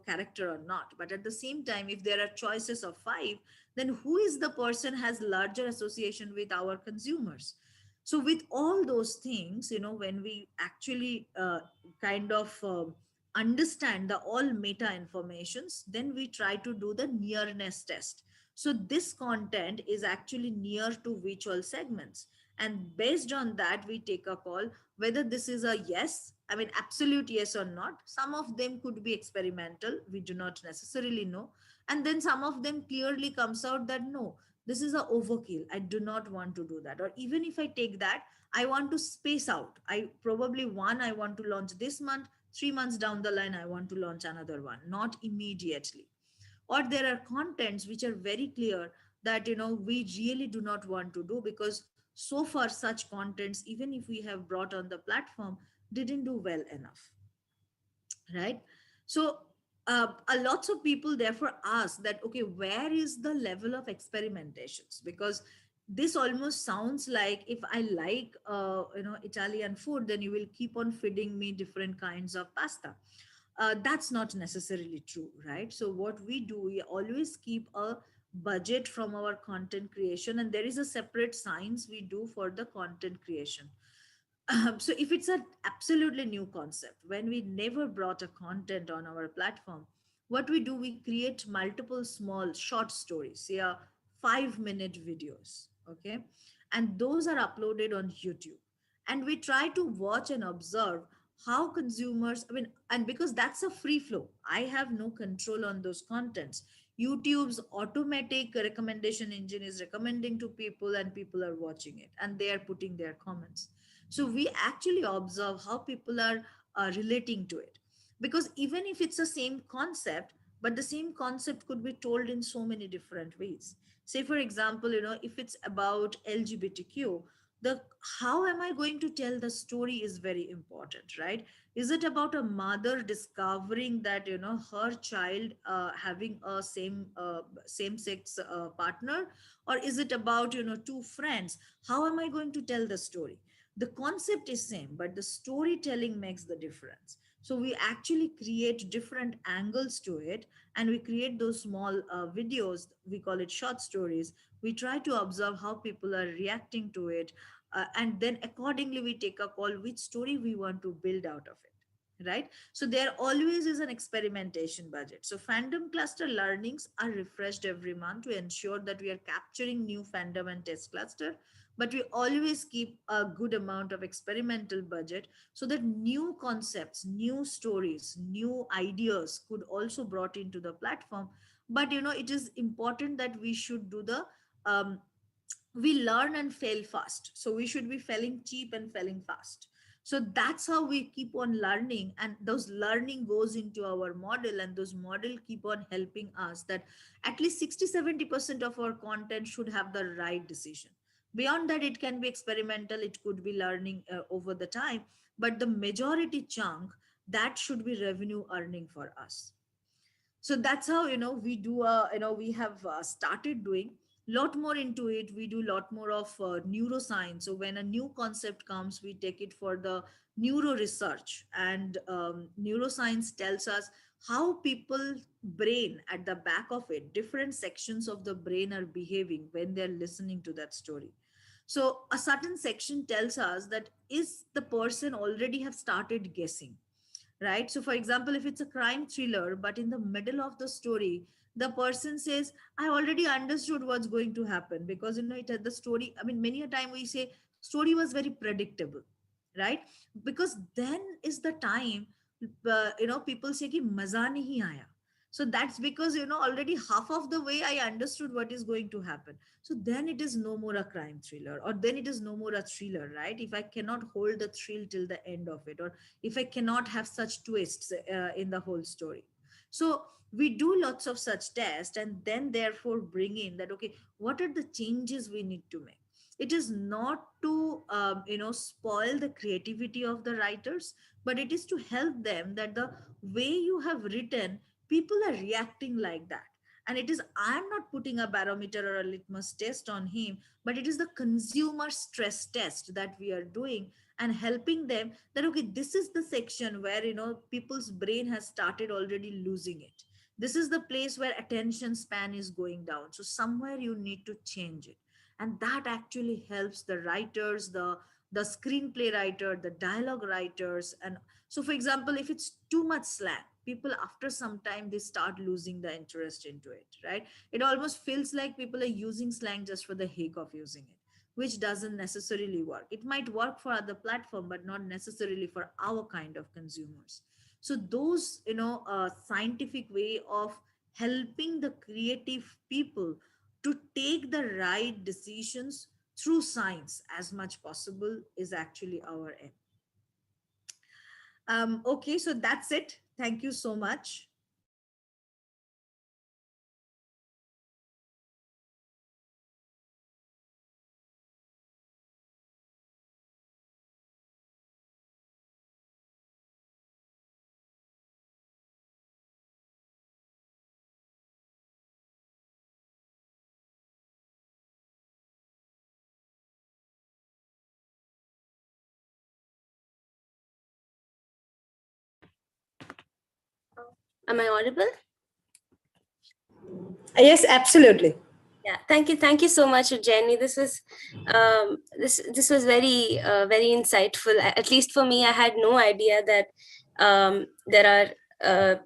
character or not. But at the same time, if there are choices of five, then who is the person has larger association with our consumers? So with all those things, when we actually kind of understand the all meta informations, then we try to do the nearness test. So this content is actually near to which all segments, and based on that we take a call whether this is a yes, I mean absolute yes or not. Some of them could be experimental, we do not necessarily know, and then some of them clearly comes out that no, this is a overkill, I do not want to do that. Or even if I take that, I want to space out, I probably one I want to launch this month, 3 months down the line I want to launch another one, not immediately. Or there are contents which are very clear that we really do not want to do, because so far such contents, even if we have brought on the platform, didn't do well enough, right? So a lots of people therefore ask that, okay, where is the level of experimentations? Because this almost sounds like, if I like Italian food, then you will keep on feeding me different kinds of pasta. That's not necessarily true, right? So what we do, we always keep a budget from our content creation, and there is a separate science we do for the content creation. So if it's an absolutely new concept, when we never brought a content on our platform, what we do, we create multiple small short stories, say a 5-minute videos, okay, and those are uploaded on YouTube, and we try to watch and observe how consumers, I mean, and because that's a free flow, I have no control on those contents. YouTube's automatic recommendation engine is recommending to people, and people are watching it and they are putting their comments. So we actually observe how people are relating to it, because even if it's the same concept, but the same concept could be told in so many different ways. Say for example, if it's about LGBTQ, the how am I going to tell the story is very important, right? Is it about a mother discovering that her child having a same sex partner, or is it about two friends? How am I going to tell the story? The concept is same, but the storytelling makes the difference. So we actually create different angles to it, and we create those small videos, we call it short stories. We try to observe how people are reacting to it, and then accordingly we take a call which story we want to build out of it, right? So there always is an experimentation budget. So fandom cluster learnings are refreshed every month to ensure that we are capturing new fandom and test cluster, but we always keep a good amount of experimental budget so that new concepts, new stories, new ideas could also brought into the platform. But it is important that we should do the we learn and fail fast, so we should be failing cheap and failing fast. So that's how we keep on learning, and those learning goes into our model, and those model keep on helping us that at least 60-70% of our content should have the right decision. Beyond that, it can be experimental, it could be learning over the time, but the majority chunk, that should be revenue earning for us. So that's how we do we have started doing lot more into it. We do lot more of neuroscience. So when a new concept comes, we take it for the neuro research, and neuroscience tells us how people brain at the back of it, different sections of the brain are behaving when they're listening to that story. So a certain section tells us that is the person already have started guessing, right? So for example, if it's a crime thriller, but in the middle of the story the person says, I already understood what's going to happen, because it had the story, I mean, many a time we say story was very predictable, right? Because then is the time people say ki maza nahi aaya. So that's because already half of the way I understood what is going to happen. So then it is no more a crime thriller, or then it is no more a thriller, right? If I cannot hold the thrill till the end of it, or if I cannot have such twists in the whole story. So we do lots of such tests and then therefore bring in that, okay, what are the changes we need to make. It is not to spoil the creativity of the writers, but it is to help them that the way you have written, people are reacting like that. And it is, I am not putting a barometer or a litmus test on him, but it is the consumer stress test that we are doing and helping them that, okay, this is the section where people's brain has started already losing it. This is the place where attention span is going down, so somewhere you need to change it. And that actually helps the writers, the screenplay writer, the dialogue writers. And so for example, if it's too much slang, people after some time they start losing the interest into it, right? It almost feels like people are using slang just for the heck of using it, which doesn't necessarily work. It might work for other platform, but not necessarily for our kind of consumers. So those scientific way of helping the creative people to take the right decisions through science as much possible is actually our aim. Okay, so that's it. Thank you so much. Am I audible? Yes, absolutely. Yeah, thank you so much, Jenny. This was very very insightful. At least for me, I had no idea that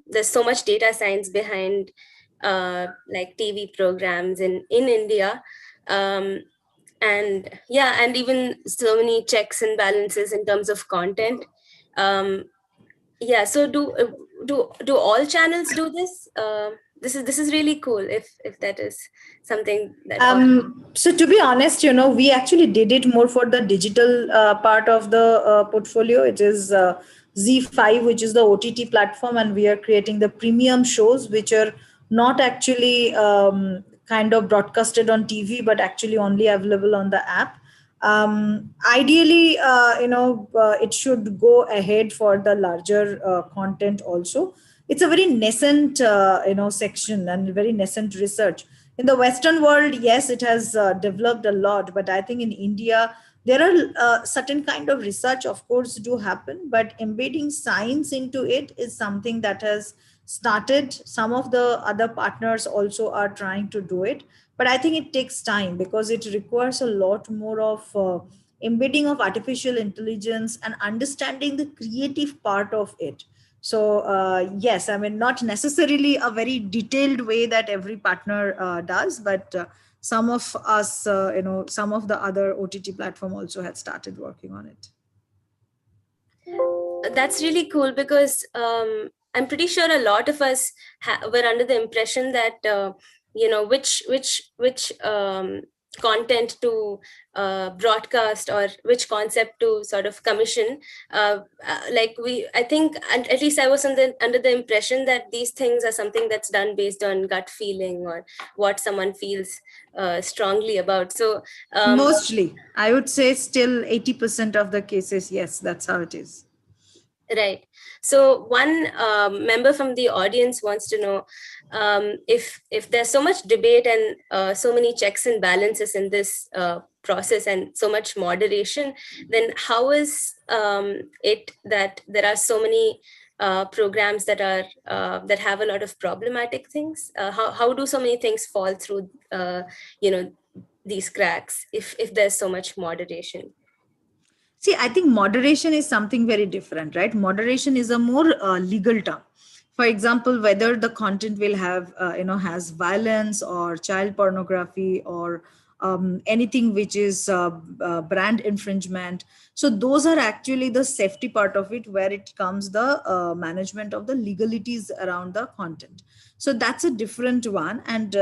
there's so much data science behind like TV programs in India, um, and yeah, and even so many checks and balances in terms of content. Um, yeah, so do all channels do this? This is really cool. If that is something that all. So to be honest, we actually did it more for the digital part of the portfolio. It is Z5, which is the OTT platform, and we are creating the premium shows, which are not actually kind of broadcasted on TV, but actually only available on the app. Ideally, it should go ahead for the larger content also. It's a very nascent section and very nascent research. In the Western world, yes, it has developed a lot, but I think in India there are certain kind of research of course do happen, but embedding science into it is something that has started. Some of the other partners also are trying to do it, but I think it takes time because it requires a lot more of embedding of artificial intelligence and understanding the creative part of it. So yes, I mean, not necessarily a very detailed way that every partner does, but some of us, some of the other OTT platform also had started working on it. That's really cool because I'm pretty sure a lot of us were under the impression that which content to broadcast or which concept to sort of commission. I think, and at least I was under the impression that these things are something that's done based on gut feeling or what someone feels strongly about. So mostly, I would say still 80% of the cases, yes, that's how it is. Right. So one member from the audience wants to know if there's so much debate and so many checks and balances in this process and so much moderation, then how is it that there are so many programs that are that have a lot of problematic things? How do so many things fall through these cracks if there's so much moderation? See, I think moderation is something very different, right? Moderation is a more legal term. For example, whether the content will have, has violence or child pornography or anything which is brand infringement. So those are actually the safety part of it, where it comes the management of the legalities around the content. So that's a different one. And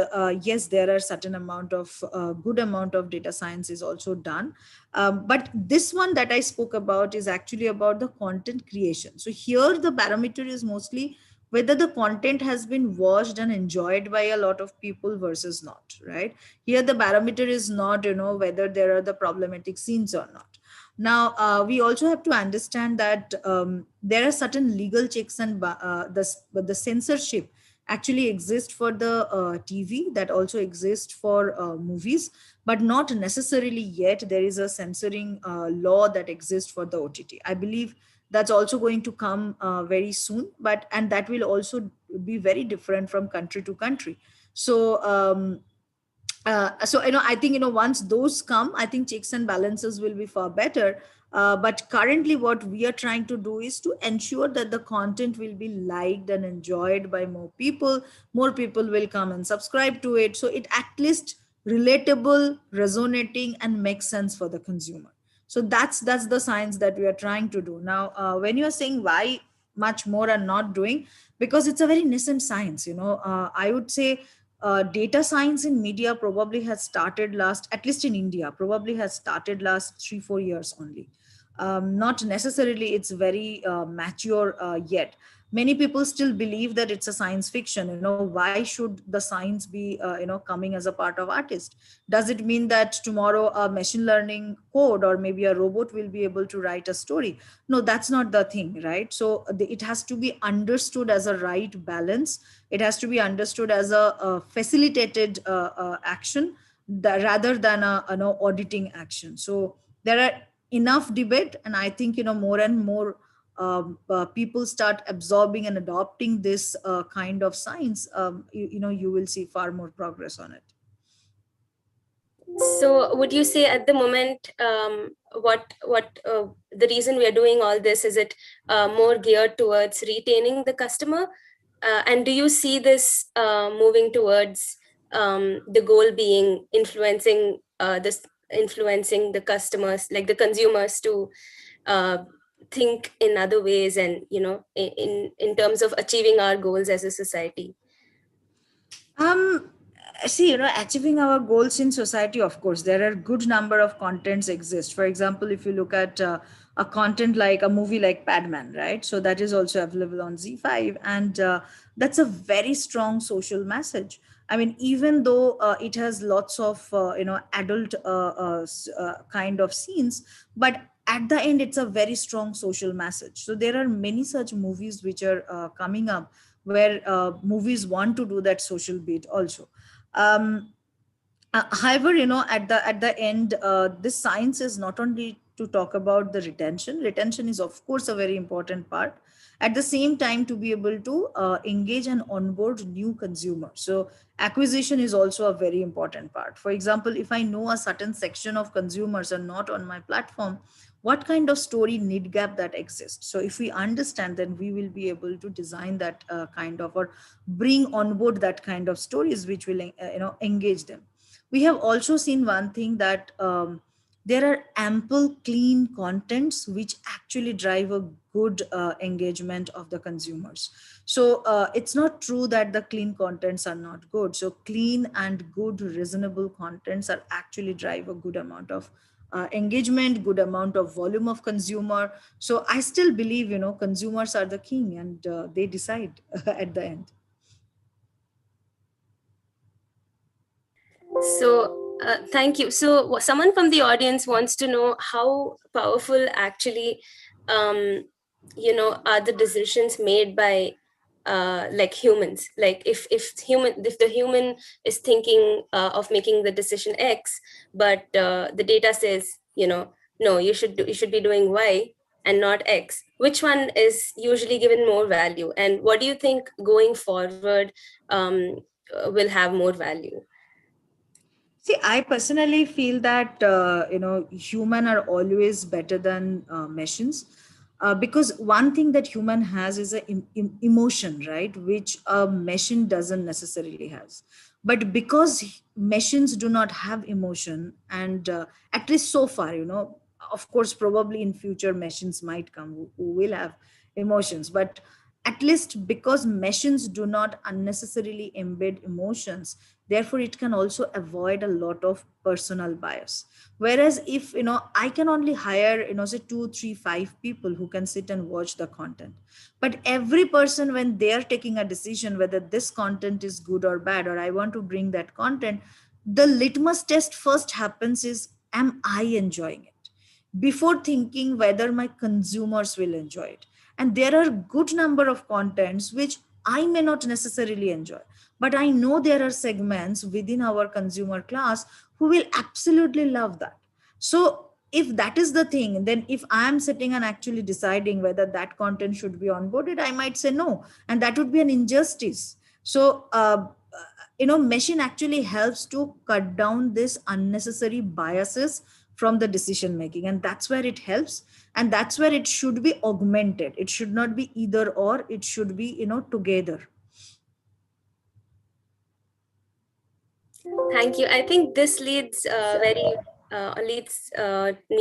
yes, there are certain amount of good amount of data science is also done. But this one that I spoke about is actually about the content creation. So here the parameter is mostly whether the content has been watched and enjoyed by a lot of people versus not, right? Here the barometer is not, whether there are the problematic scenes or not. Now, we also have to understand that there are certain legal checks and the censorship actually exists for the TV, that also exists for movies, but not necessarily yet there is a censoring law that exists for the OTT. I believe that's also going to come very soon, and that will also be very different from country to country. So I think, once those come, I think checks and balances will be far better. But currently what we are trying to do is to ensure that the content will be liked and enjoyed by more people will come and subscribe to it, so it at least relatable, resonating, and makes sense for the consumer. So that's the science that we are trying to do now. When you are saying why much more are not doing, because it's a very nascent science. I would say data science in media probably has started last, at least in India, probably has started last 3-4 years only. Not necessarily it's very mature yet. Many people still believe that it's a science fiction. Why should the science be coming as a part of artist? Does it mean that tomorrow a machine learning code or maybe a robot will be able to write a story? No, that's not the thing, right? So it has to be understood as a right balance. It has to be understood as a facilitated action, rather than a auditing action. So there are enough debate, and I think more and more people start absorbing and adopting this kind of science, you will see far more progress on it. So would you say at the moment, what the reason we are doing all this, is it more geared towards retaining the customer? And do you see this moving towards the goal being influencing the customers, like the consumers, to think in other ways, and in terms of achieving our goals as a society? um See, achieving our goals in society, of course there are good number of contents exist. For example, if you look at a content like a movie like Padman, right? So that is also available on Z5, and that's a very strong social message. I mean, even though it has lots of adult kind of scenes, but at the end it's a very strong social message. So there are many such movies which are coming up, where movies want to do that social beat also. um, However, at the end, this science is not only to talk about the retention is of course a very important part. At the same time, to be able to engage and onboard new consumers, so acquisition is also a very important part. For example, if I know a certain section of consumers are not on my platform, what kind of story need gap that exists? So if we understand, then we will be able to design that kind of, or bring on board that kind of stories which will engage them. We have also seen one thing, that there are ample clean contents which actually drive a good engagement of the consumers. So it's not true that the clean contents are not good. So clean and good reasonable contents are actually drive a good amount of engagement, good amount of volume of consumer. So I still believe consumers are the king, and they decide at the end. So, thank you. So, someone from the audience wants to know how powerful actually, are the decisions made by, like, humans. Like, if the human is thinking of making the decision X, but the data says, no, you should be doing Y and not X. Which one is usually given more value? And what do you think going forward will have more value? See, I personally feel that human are always better than machines, because one thing that human has is a emotion, right, which a machine doesn't necessarily has. But because machines do not have emotion, and at least so far, of course, probably in future machines might come who will have emotions, but at least because machines do not unnecessarily embed emotions, Therefore, it can also avoid a lot of personal bias. Whereas if, I can only hire, say 2 3 5 people who can sit and watch the content, but every person, when they are taking a decision whether this content is good or bad, or I want to bring that content, the litmus test first happens is, am I enjoying it, before thinking whether my consumers will enjoy it. And there are good number of contents which I may not necessarily enjoy, but I know there are segments within our consumer class who will absolutely love that. So if that is the thing, then if I am sitting and actually deciding whether that content should be onboarded, I might say no, and that would be an injustice. So machine actually helps to cut down this unnecessary biases from the decision making, and that's where it helps, and that's where it should be augmented. It should not be either or, it should be together. Thank you. I think this leads me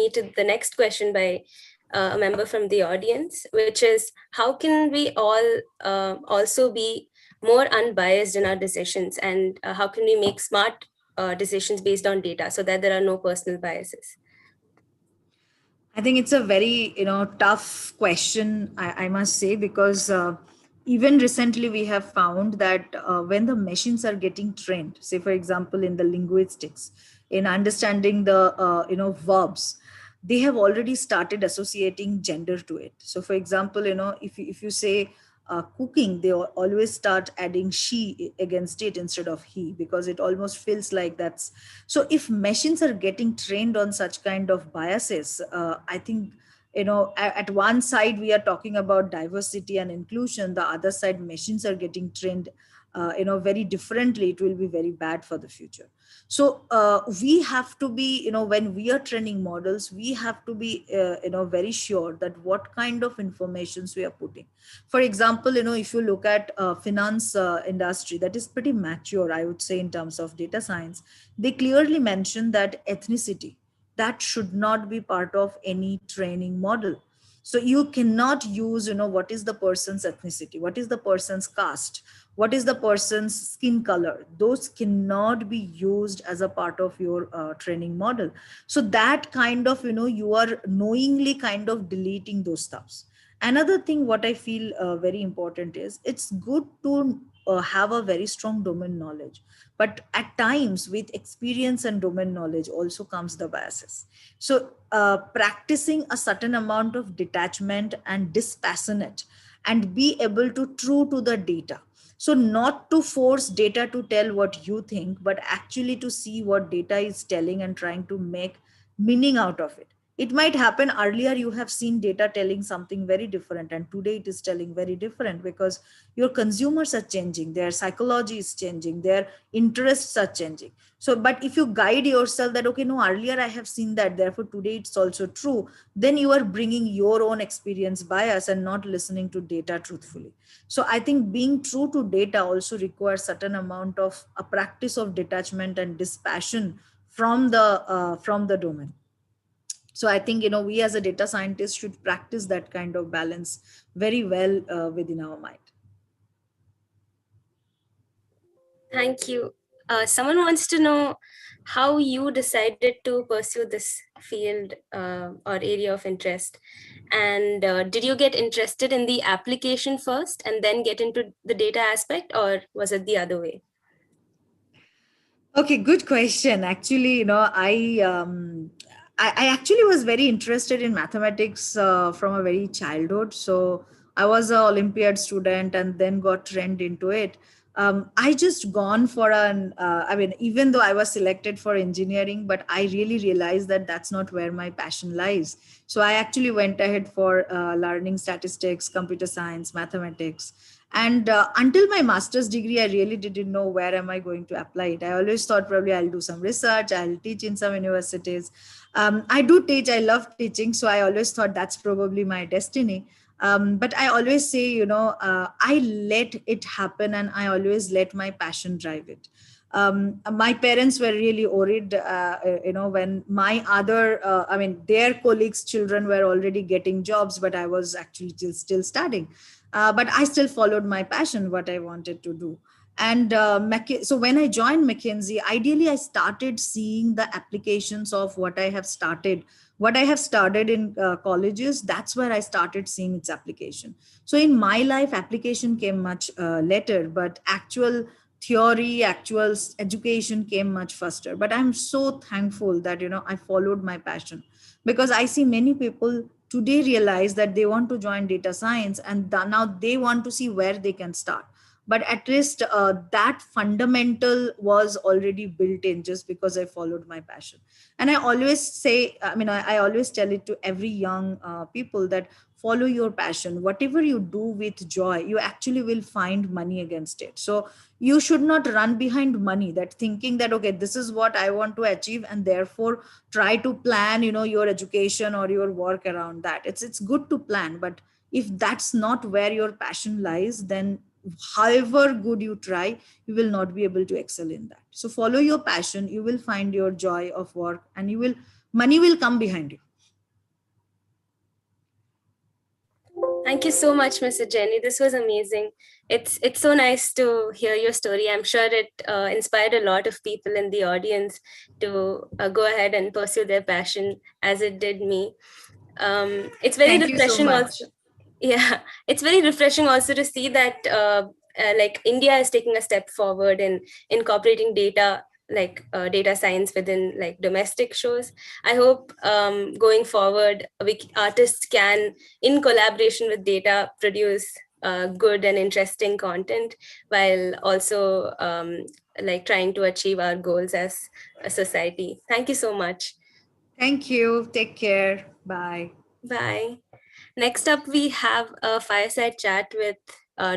to the next question by a member from the audience, which is, how can we all also be more unbiased in our decisions, and how can we make smart decisions based on data so that there are no personal biases? I think it's a very tough question, I must say, because even recently we have found that when the machines are getting trained, say for example in the linguistics, in understanding the verbs, they have already started associating gender to it. So for example, if you say cooking, they always start adding she against it instead of he, because it almost feels like that's. So if machines are getting trained on such kind of biases, I think at one side we are talking about diversity and inclusion, the other side machines are getting trained very differently. It will be very bad for the future. So we have to be, when we are training models, we have to be very sure that what kind of informations we are putting. For example, if you look at finance industry, that is pretty mature, I would say, in terms of data science, they clearly mention that ethnicity, that should not be part of any training model. So you cannot use, what is the person's ethnicity, what is the person's caste, what is the person's skin color. Those cannot be used as a part of your training model. So that kind of, you are knowingly kind of deleting those stuffs. Another thing what I feel very important is, it's good to have a very strong domain knowledge, but at times with experience and domain knowledge also comes the biases. So practicing a certain amount of detachment and dispassionate, and be able to true to the data. So not to force data to tell what you think, but actually to see what data is telling and trying to make meaning out of it. It might happen earlier you have seen data telling something very different, and today it is telling very different, because your consumers are changing, their psychology is changing, their interests are changing. So but if you guide yourself that, okay, no, earlier I have seen that, therefore today it's also true, then you are bringing your own experience bias and not listening to data truthfully. So I think being true to data also requires certain amount of a practice of detachment and dispassion from the domain. So I think we as a data scientist should practice that kind of balance very well within our mind. Thank you. Someone wants to know how you decided to pursue this field or area of interest. And did you get interested in the application first and then get into the data aspect, or was it the other way? Okay, good question. Actually, I actually was very interested in mathematics from a very childhood. So I was an Olympiad student and then got trained into it. I just gone for even though I was selected for engineering, but I really realized that that's not where my passion lies. So I actually went ahead for learning statistics, computer science, mathematics. And until my master's degree, I really didn't know where am I going to apply it. I always thought probably I'll do some research, I'll teach in some universities. I do teach, I love teaching. So I always thought that's probably my destiny. But I always say, I let it happen, and I always let my passion drive it. My parents were really worried, when my other, their colleagues' children were already getting jobs, but I was actually still studying. But I still followed my passion, what I wanted to do. And so when I joined McKinsey, ideally I started seeing the applications of what I have started in colleges. That's where I started seeing its application. So in my life, application came much later, but actual theory, actual education came much faster. But I'm so thankful that, I followed my passion, because I see many people today realize that they want to join data science, and now they want to see where they can start. But at least that fundamental was already built in, just because I followed my passion. And I always say, I always tell it to every young people that follow your passion. Whatever you do with joy, you actually will find money against it. So you should not run behind money, that thinking that, okay, this is what I want to achieve, and therefore try to plan, your education or your work around that. It's good to plan, but if that's not where your passion lies, then however good you try, you will not be able to excel in that. So follow your passion, you will find your joy of work, and money will come behind it. Thank you so much, Mr. Jenny. This was amazing. It's so nice to hear your story. I'm sure it inspired a lot of people in the audience to go ahead and pursue their passion as it did me. It's very Thank you so refreshing much. also. Yeah, it's very refreshing also to see that like India is taking a step forward in incorporating data, like data science within like domestic shows. I hope going forward, artists can, in collaboration with data, produce good and interesting content, while also like trying to achieve our goals as a society. Thank you so much. Thank you. Take care. Bye. Bye. Next up, we have a fireside chat with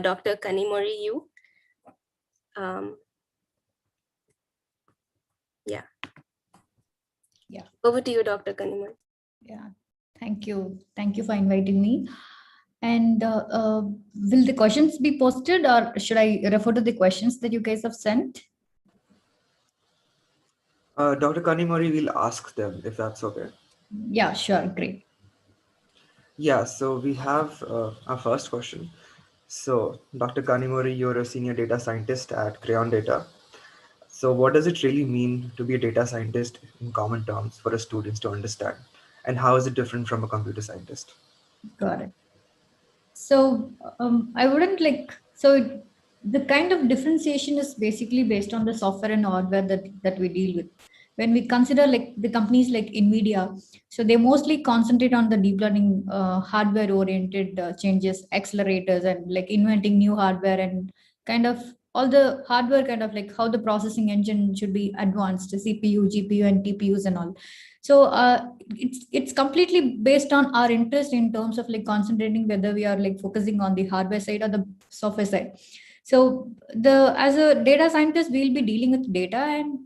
Dr. Kanimori Yu. Yeah. Over to you, Dr. Kanimori. Yeah, thank you. Thank you for inviting me. And will the questions be posted, or should I refer to the questions that you guys have sent? Dr. Kanimori will ask them, if that's okay. Yeah, sure. Great. Yeah, so we have our first question. So, Dr. Kanimori, you're a senior data scientist at Crayon Data. So, what does it really mean to be a data scientist in common terms for a students to understand? And how is it different from a computer scientist? Got it. So I wouldn't so the kind of differentiation is basically based on the software and hardware that we deal with. When we consider like the companies like NVIDIA, so they mostly concentrate on the deep learning hardware oriented changes, accelerators, and like inventing new hardware and kind of all the hardware, kind of like how the processing engine should be advanced, CPU, GPU, and TPUs and all. So it's completely based on our interest in terms of like concentrating whether we are like focusing on the hardware side or the software side. So as a data scientist, we'll be dealing with data,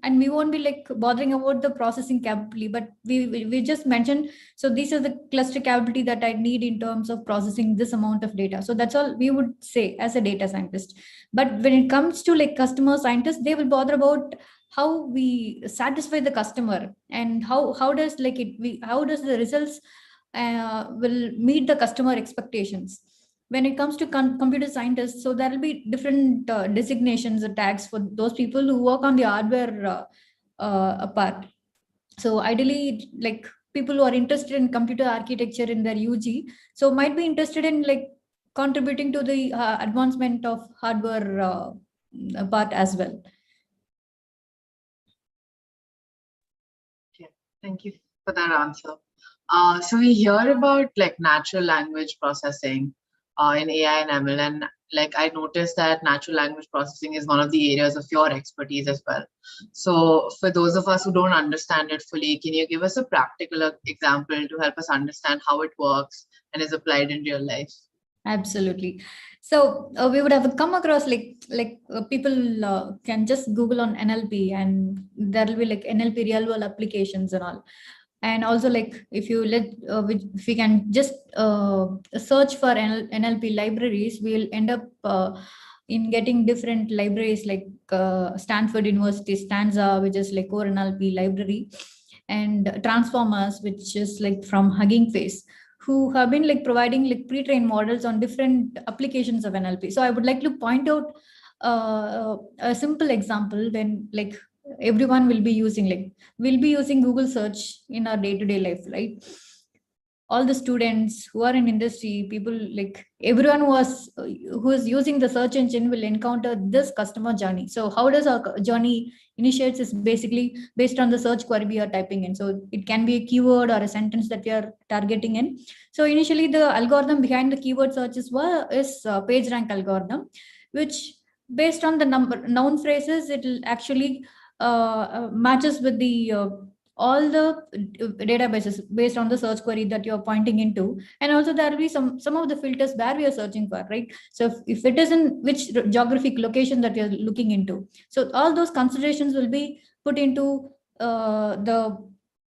and we won't be like bothering about the processing capability, but we just mentioned, so this is the cluster capability that I need in terms of processing this amount of data. So that's all we would say as a data scientist. But when it comes to like customer scientists, they will bother about how we satisfy the customer, and how does like how does the results will meet the customer expectations. When it comes to computer scientists, so there will be different designations or tags for those people who work on the hardware part. So ideally, like people who are interested in computer architecture in their UG, so might be interested in like contributing to the advancement of hardware part as well. Okay, thank you for that answer. So we hear about like natural language processing in AI and ML, and like I noticed that natural language processing is one of the areas of your expertise as well. So for those of us who don't understand it fully, can you give us a practical example to help us understand how it works and is applied in real life? Absolutely. So we would have come across people can just Google on NLP, and there will be like NLP real world applications and all. And also like if we can just search for NLP libraries, we'll end up in getting different libraries like Stanford University Stanza, which is like core NLP library, and Transformers, which is like from Hugging Face, who have been like providing like pre-trained models on different applications of NLP. So I would like to point out a simple example, when like everyone will be using, like we'll be using Google search in our day-to-day life, right? All the students who are in industry, people, like everyone who is using the search engine will encounter this customer journey. So how does our journey initiates is basically based on the search query we are typing in. So it can be a keyword or a sentence that we are targeting in. So initially the algorithm behind the keyword searches is page rank algorithm, which based on the noun phrases, it will actually matches with the all the databases based on the search query that you're pointing into. And also there will be some of the filters where we are searching for, right? So if it is in which geographic location that we are looking into, so all those considerations will be put into the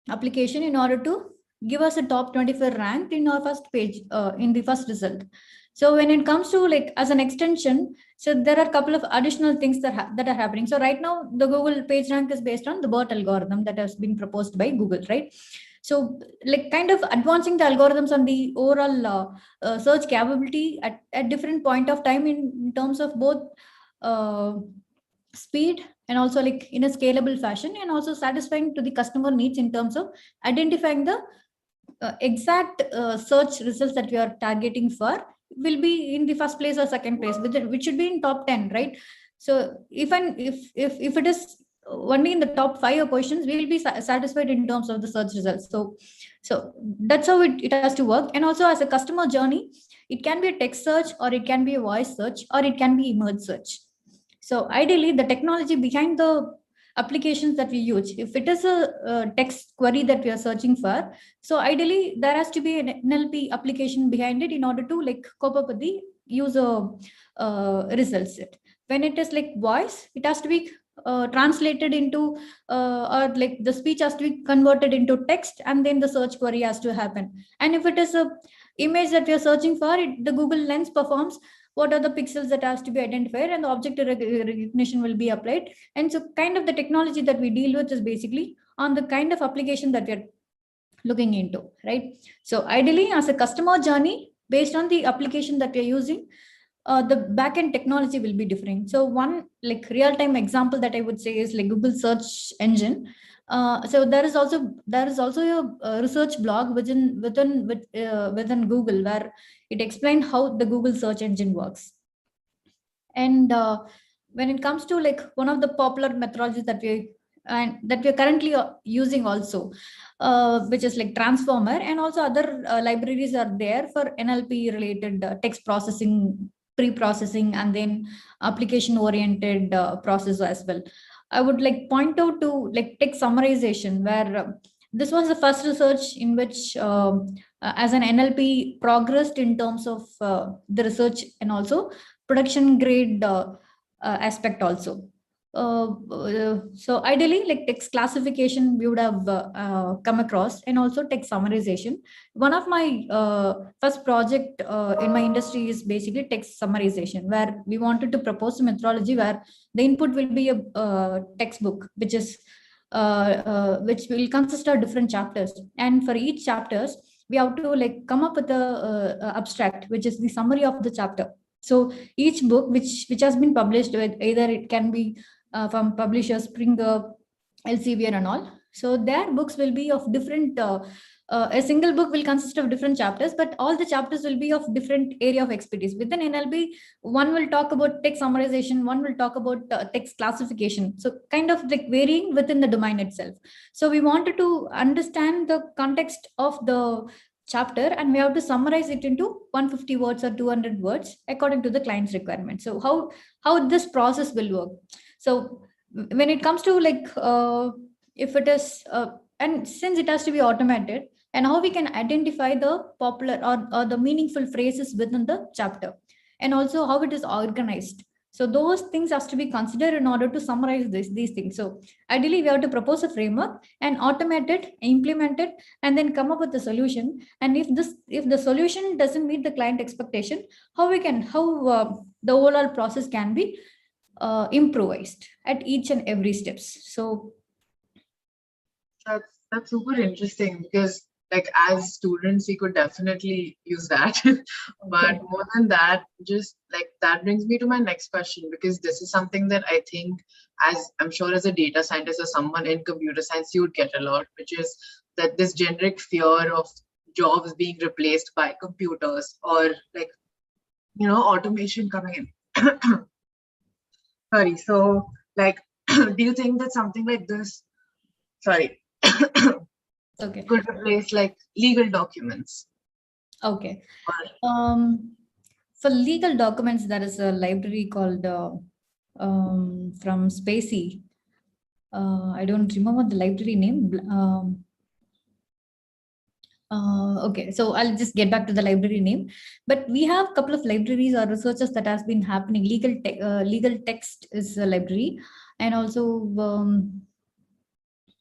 application in order to give us a top 25 rank in our first page, in the first result. So when it comes to like as an extension, so there are a couple of additional things that are happening. So right now the Google page rank is based on the BERT algorithm that has been proposed by Google, right? So like kind of advancing the algorithms on the overall search capability at different point of time in terms of both speed and also like in a scalable fashion, and also satisfying to the customer needs in terms of identifying the exact search results that we are targeting for will be in the first place or second place, which should be in top 10, right? So if it is only in the top 5 positions, we will be satisfied in terms of the search results. So that's how it has to work. And also as a customer journey, it can be a text search, or it can be a voice search, or it can be image search. So ideally the technology behind the applications that we use, if it is a text query that we are searching for, so ideally there has to be an NLP application behind it in order to like cope up with the user results set. When it is like voice, it has to be translated into or like the speech has to be converted into text, and then the search query has to happen. And if it is a image that we are searching for, the Google Lens performs what are the pixels that has to be identified, and the object recognition will be applied. And so kind of the technology that we deal with is basically on the kind of application that we're looking into, right? So ideally as a customer journey, based on the application that we're using, the backend technology will be different. So one like real-time example that I would say is like Google search engine. So there is also a research blog within Google, where it explained how the Google search engine works. And when it comes to like one of the popular methodologies that we're currently using also, which is like transformer, and also other libraries are there for NLP related text processing, pre-processing, and then application oriented process as well. I would like point out to like text summarization, where this was the first research in which as an NLP progressed in terms of the research and also production grade aspect also. So ideally like text classification we would have come across, and also text summarization. One of my first project in my industry is basically text summarization, where we wanted to propose a methodology where the input will be a textbook, which will consist of different chapters, and for each chapters we have to like come up with a abstract, which is the summary of the chapter. So each book which has been published with, either it can be from publishers Springer, Elsevier and all. So their books will be of different a single book will consist of different chapters, but all the chapters will be of different area of expertise. Within NLP, one will talk about text summarization, one will talk about text classification. So kind of like varying within the domain itself. So we wanted to understand the context of the chapter, and we have to summarize it into 150 words or 200 words according to the client's requirement. So how this process will work. So when it comes to like if it is and since it has to be automated, and how we can identify the popular or the meaningful phrases within the chapter, and also how it is organized. So those things has to be considered in order to summarize these things. So ideally we have to propose a framework and automate it, implement it, and then come up with a solution. And if the solution doesn't meet the client expectation, how the overall process can be improvised at each and every steps. So that's super interesting, because like as students we could definitely use that. But more than that, just like that brings me to my next question, because this is something that I think, as I'm sure as a data scientist or someone in computer science you would get a lot, which is that this generic fear of jobs being replaced by computers, or like, you know, automation coming in. Sorry. So like, do you think that something like this, sorry, Okay. could replace like legal documents? Okay. For legal documents, there is a library called from Spacey. I don't remember the library name. Okay, so I'll just get back to the library name. But we have a couple of libraries or researches that has been happening. Legal text is a library, and also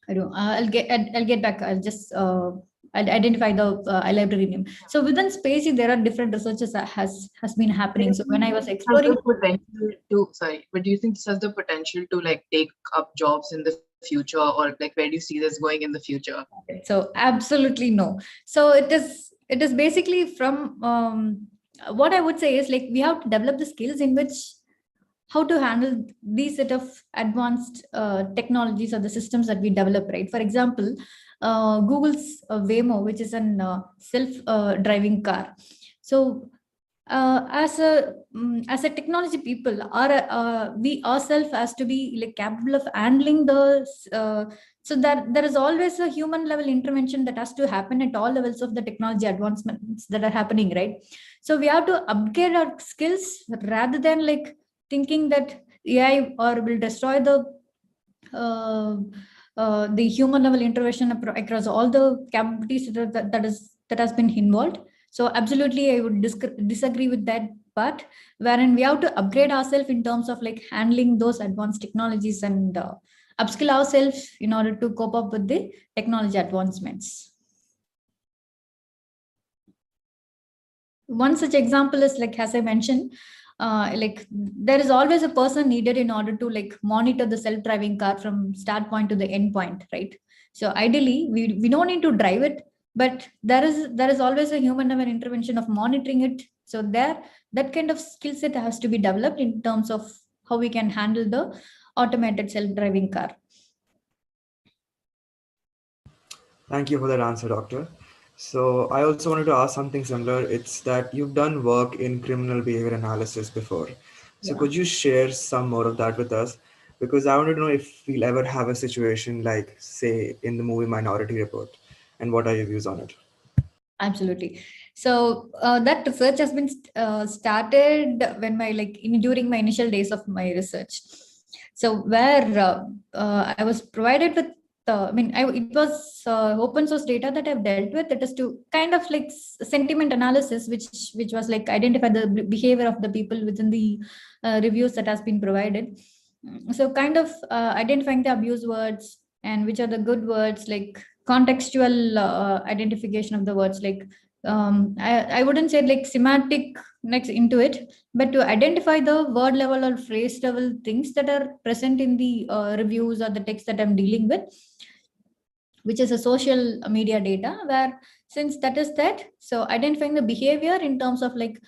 I don't. I'll get back. I'll identify the library name. So within Spacey, there are different researches that has been happening. So when I was exploring, Sorry, but do you think this has the potential to like take up jobs in the future, or like where do you see this going in the future? So absolutely no. So it is basically from what I would say is like we have to develop the skills in which how to handle these set of advanced technologies or the systems that we develop, right? For example, Google's Waymo, which is an self-driving car. So as a technology people, we ourselves has to be like capable of handling the so that there is always a human level intervention that has to happen at all levels of the technology advancements that are happening, right? So we have to upgrade our skills rather than like thinking that AI or will destroy the human level intervention across all the capabilities that has been involved. So absolutely, I would disagree with that part, wherein we have to upgrade ourselves in terms of like handling those advanced technologies and upskill ourselves in order to cope up with the technology advancements. One such example is like, as I mentioned, like there is always a person needed in order to like monitor the self-driving car from start point to the end point, right? So ideally, we don't need to drive it, but there is always a human level intervention of monitoring it. So that kind of skill set has to be developed in terms of how we can handle the automated self-driving car. Thank you for that answer, Doctor. So I also wanted to ask something similar. It's that you've done work in criminal behavior analysis before. So could you share some more of that with us? Because I wanted to know if we'll ever have a situation like, say, in the movie Minority Report, and what are your views on it? Absolutely. So that research has been started when during my initial days of my research. So where I was provided with, it was open source data that I've dealt with. That is to kind of like sentiment analysis, which was like identify the behavior of the people within the reviews that has been provided. So kind of identifying the abuse words and which are the good words, like contextual identification of the words, like I wouldn't say like semantic next into it, but to identify the word level or phrase level things that are present in the reviews or the text that I'm dealing with, which is a social media data, where since that is that, so identifying the behavior in terms of like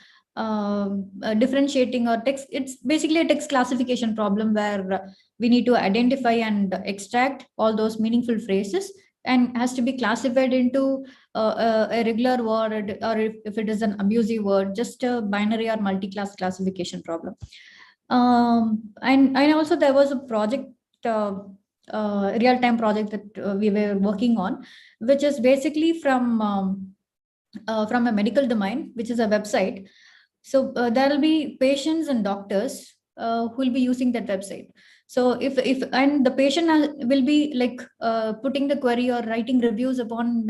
differentiating or text, it's basically a text classification problem where we need to identify and extract all those meaningful phrases, and has to be classified into a regular word, or if it is an abusive word, just a binary or multi-class classification problem. And also there was a project, real-time project that we were working on, which is basically from a medical domain, which is a website. So there will be patients and doctors who will be using that website. So if and the patient will be like putting the query or writing reviews upon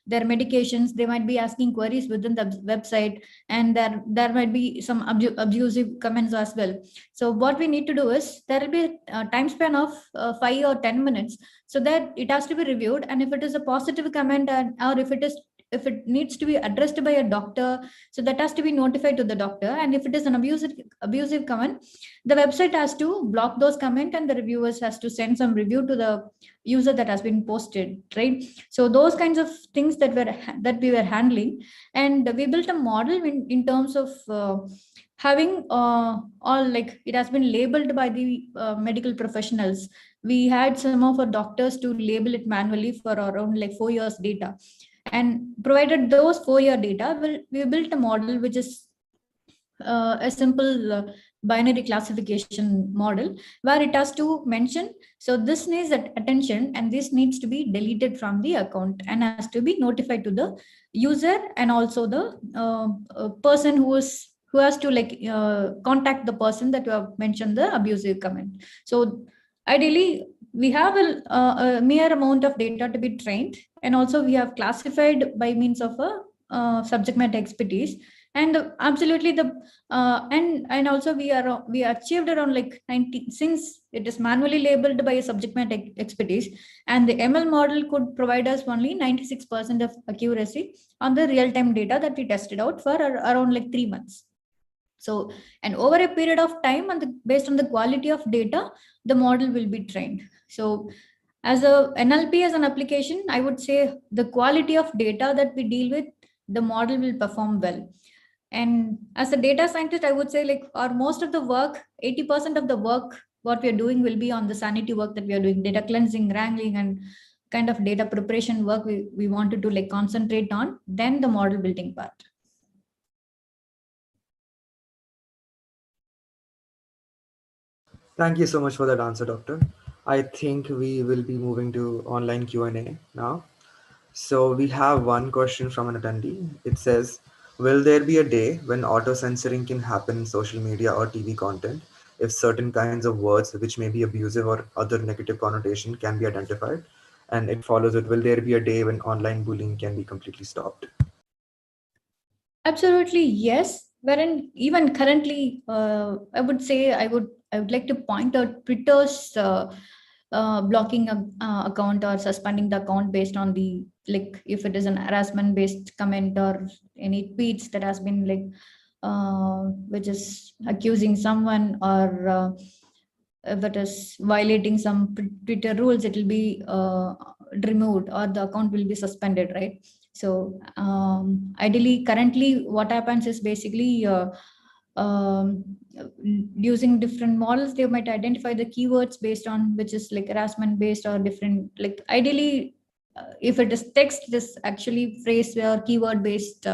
their medications, they might be asking queries within the website, and there might be some abusive comments as well. So what we need to do is there will be a time span of 5 or 10 minutes, so that it has to be reviewed, and if it is a positive comment, or if it is if it needs to be addressed by a doctor, so that has to be notified to the doctor. And if it is an abusive comment, the website has to block those comments, and the reviewers has to send some review to the user that has been posted, right? So those kinds of things that we were handling, and we built a model in terms of having all, like, it has been labeled by the medical professionals. We had some of our doctors to label it manually for around like 4 years data, and provided those 4-year data, we built a model which is a simple binary classification model, where it has to mention, so this needs attention and this needs to be deleted from the account and has to be notified to the user, and also the person who has to like contact the person that you have mentioned the abusive comment. So ideally we have a mere amount of data to be trained, and also we have classified by means of a subject matter expertise. And absolutely the and also we achieved around like 90, since it is manually labeled by a subject matter expertise, and the ML model could provide us only 96% of accuracy on the real-time data that we tested out for around like 3 months. So, and over a period of time, and based on the quality of data, the model will be trained. So as a NLP as an application, I would say the quality of data that we deal with, the model will perform well. And as a data scientist, I would say like, or most of the work, 80% of the work, what we are doing will be on the sanity work that we are doing, data cleansing, wrangling, and kind of data preparation work we wanted to like concentrate on, then the model building part. Thank you so much for that answer, Doctor. I think we will be moving to online Q&A now. So we have one question from an attendee. It says, will there be a day when auto-censoring can happen in social media or TV content if certain kinds of words which may be abusive or other negative connotation can be identified? And it follows it, will there be a day when online bullying can be completely stopped? Absolutely, yes. Wherein even currently, I would say I would like to point out Twitter's blocking account or suspending the account based on the, like, if it is an harassment based comment or any tweets that has been like which is accusing someone, or if it is violating some Twitter rules, it will be removed or the account will be suspended, right? So ideally, currently, what happens is basically using different models, they might identify the keywords based on which is like harassment based or different. Like ideally, if it is text, this actually phrase or keyword based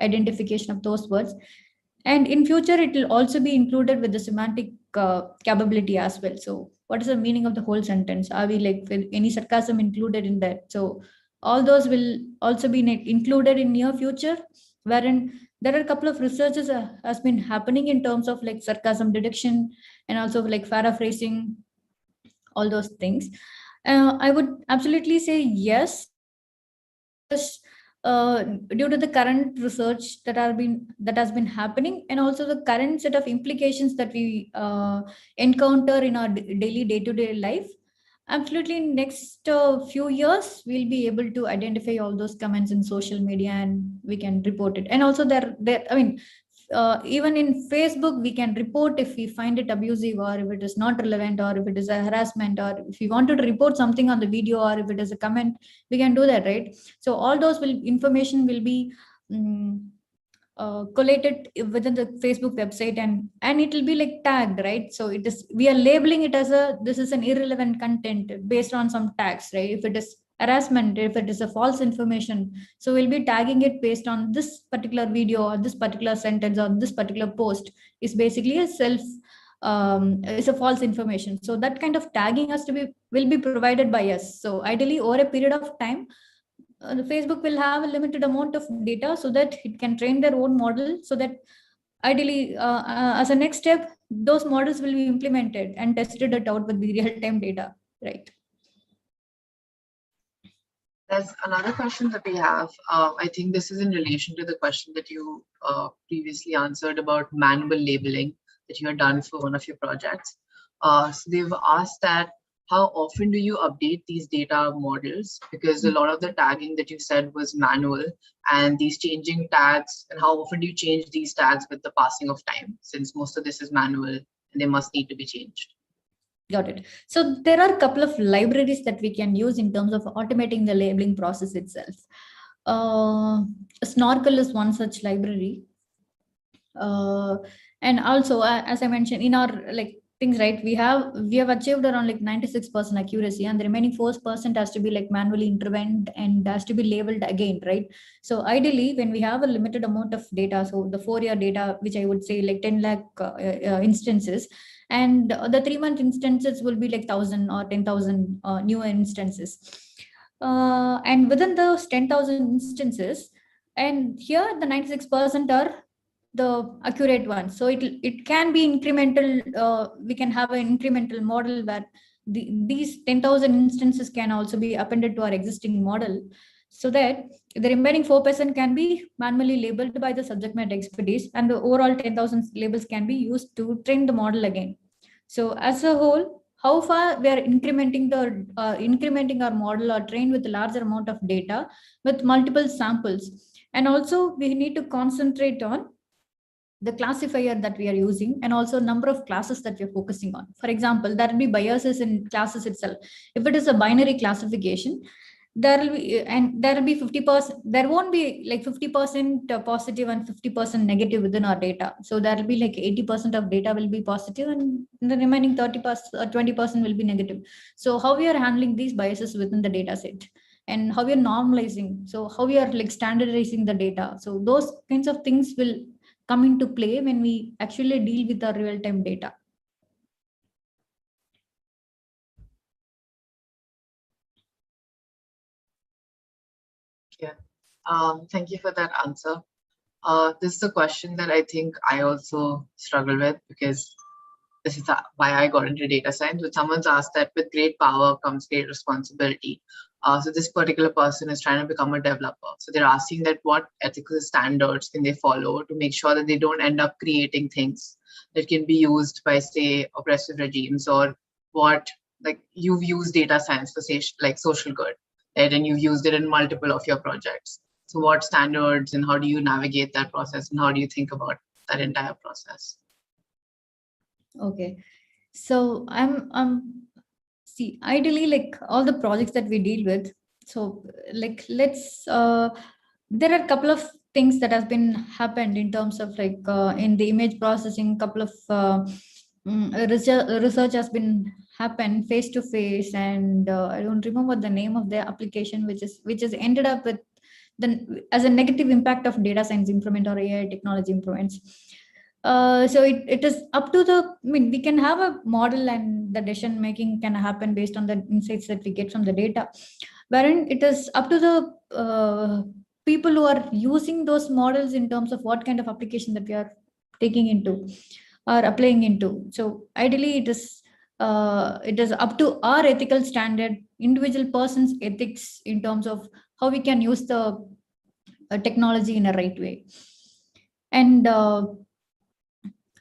identification of those words. And in future, it will also be included with the semantic capability as well. So what is the meaning of the whole sentence? Are we like with any sarcasm included in that? So all those will also be included in near future, wherein there are a couple of researches has been happening in terms of like sarcasm detection and also like paraphrasing, all those things. I would absolutely say yes, because due to the current research that has been happening, and also the current set of implications that we encounter in our daily day-to-day life, absolutely in next few years we'll be able to identify all those comments in social media and we can report it. And also there I mean, even in Facebook, we can report if we find it abusive, or if it is not relevant, or if it is a harassment, or if we wanted to report something on the video, or if it is a comment, we can do that, right? So all those information will be collated within the Facebook website, and it will be like tagged, right? So it is, we are labeling it as this is an irrelevant content based on some tags, right? If it is harassment, if it is a false information, so we'll be tagging it based on this particular video or this particular sentence or this particular post is basically a is a false information. So that kind of tagging will be provided by us. So ideally, over a period of time, the Facebook will have a limited amount of data so that it can train their own model, so that ideally, as a next step, those models will be implemented and tested it out with the real-time data, right? There's another question that we have. I think this is in relation to the question that you previously answered about manual labeling that you had done for one of your projects. So they've asked that, how often do you update these data models? Because a lot of the tagging that you said was manual, and these changing tags, and how often do you change these tags with the passing of time, since most of this is manual and they must need to be changed? Got it. So there are a couple of libraries that we can use in terms of automating the labeling process itself. Snorkel is one such library. And also, as I mentioned, in our things, right, we have achieved around 96% accuracy, and the remaining 4% has to be manually intervened and has to be labeled again, right? So ideally, when we have a limited amount of data, so the 4-year data, which I would say 10 lakh instances, and the 3-month instances will be 1,000 or 10,000 new instances, and within those 10,000 instances, and here the 96% are the accurate one. So it can be incremental. We can have an incremental model where these 10,000 instances can also be appended to our existing model, so that the remaining 4% can be manually labeled by the subject matter expertise, and the overall 10,000 labels can be used to train the model again. So as a whole, how far we are incrementing our model or trained with a larger amount of data with multiple samples. And also we need to concentrate on the classifier that we are using, and also number of classes that we're focusing on. For example, there will be biases in classes itself. If it is a binary classification, there will be, and there will be 50%, there won't be 50% positive and 50% negative within our data. So there will be 80% of data will be positive, and the remaining 30% or 20% will be negative. So how we are handling these biases within the data set, and how we are normalizing, so how we are standardizing the data, so those kinds of things will come into play when we actually deal with our real-time data. Yeah. Thank you for that answer. This is a question that I think I also struggle with, because this is why I got into data science. But someone's asked that with great power comes great responsibility. So this particular person is trying to become a developer. So they're asking that what ethical standards can they follow to make sure that they don't end up creating things that can be used by, say, oppressive regimes, or what, you've used data science for, say, social good, right? And you've used it in multiple of your projects. So what standards and how do you navigate that process, and how do you think about that entire process? Okay, so see, ideally, all the projects that we deal with, so let's there are a couple of things that has been happened in terms of in the image processing. Couple of research has been happened face to face, and I don't remember the name of the application, which is ended up with as a negative impact of data science improvement or AI technology improvements. So it is up to we can have a model, and the decision making can happen based on the insights that we get from the data, wherein it is up to the people who are using those models in terms of what kind of application that we are taking into or applying into. So ideally, it is up to our ethical standard, individual person's ethics, in terms of how we can use the technology in a right way. And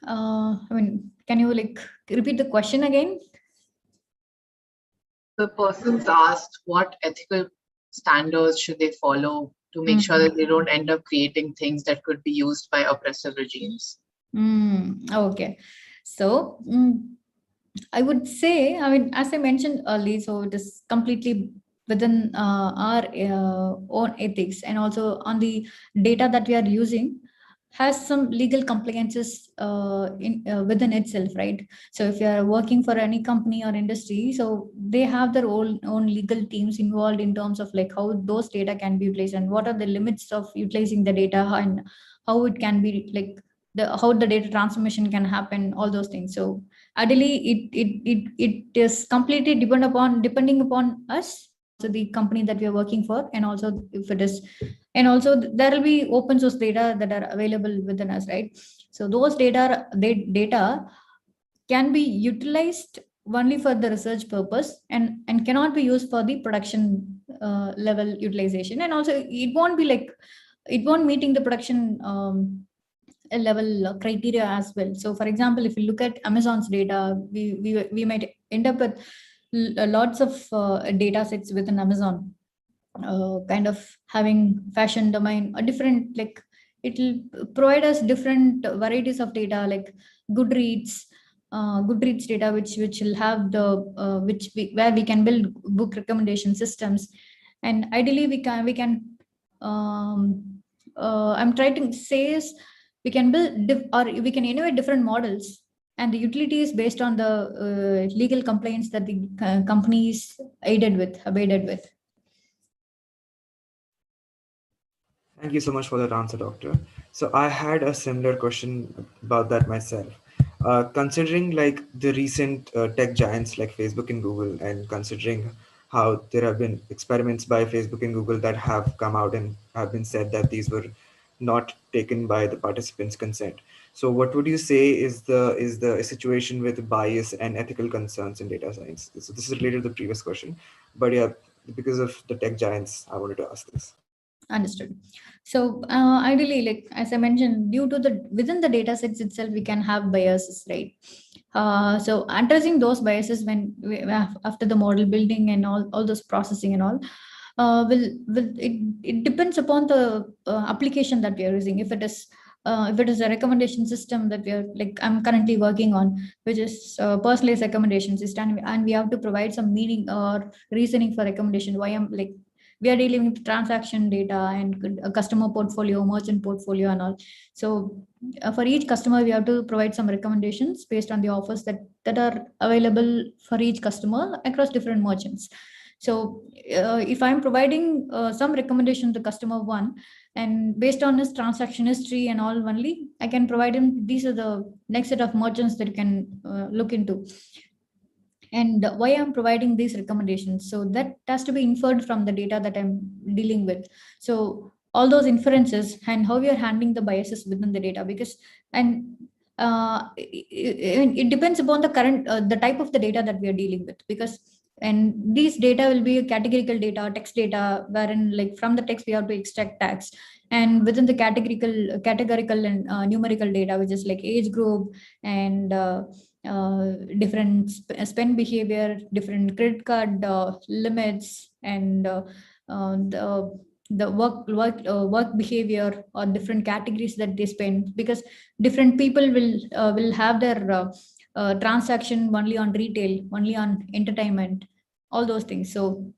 can you repeat the question again? The person's asked what ethical standards should they follow to make sure that they don't end up creating things that could be used by oppressive regimes. Okay, so I would say, as I mentioned earlier, so it is completely within our own ethics, and also on the data that we are using has some legal compliances within itself, right? So if you are working for any company or industry, so they have their own legal teams involved in terms of how those data can be utilized, and what are the limits of utilizing the data, and how it can be how the data transformation can happen, all those things. So ideally, it is completely depending upon us, and also the company that we are working for, and also if it is, and also there will be open source data that are available within us, right? So those data can be utilized only for the research purpose, and cannot be used for the production level utilization, and also it won't be it won't meeting the production level criteria as well. So for example, if you look at Amazon's data, we might end up with lots of data sets within Amazon, kind of having fashion domain, a different, like it'll provide us different varieties of data, like Goodreads, Goodreads data, which will have the where we can build book recommendation systems, and ideally we can I'm trying to say is we can build or we can innovate different models, and the utility is based on the legal complaints that the companies abated with. Thank you so much for that answer, Doctor. So I had a similar question about that myself. Considering like the recent tech giants like Facebook and Google, and considering how there have been experiments by Facebook and Google that have come out and have been said that these were not taken by the participants' consent. So what would you say is the situation with bias and ethical concerns in data science? So this is related to the previous question, but yeah, because of the tech giants, I wanted to ask this. Understood. So ideally, like as I mentioned, due to the within the data sets itself, we can have biases, right? So addressing those biases after the model building and all those processing and all, will it depends upon the application that we are using. If it is a recommendation system that we are, like I'm currently working on, which is personalized recommendation system, and we have to provide some meaning or reasoning for recommendation. Why I'm like we are dealing with transaction data and a customer portfolio, merchant portfolio, and all. So for each customer, we have to provide some recommendations based on the offers that are available for each customer across different merchants. So if I'm providing some recommendation to customer one, and based on his transaction history and all only, I can provide him, these are the next set of merchants that you can look into, and why I'm providing these recommendations. So that has to be inferred from the data that I'm dealing with. So all those inferences and how we are handling the biases within the data, because and it depends upon the current the type of the data that we are dealing with, because and these data will be categorical data, text data, wherein like from the text we have to extract tags, and within the categorical and numerical data, which is like age group and different spend behavior, different credit card limits, and the work behavior, or different categories that they spend, because different people will have their transaction only on retail, only on entertainment, all those things. So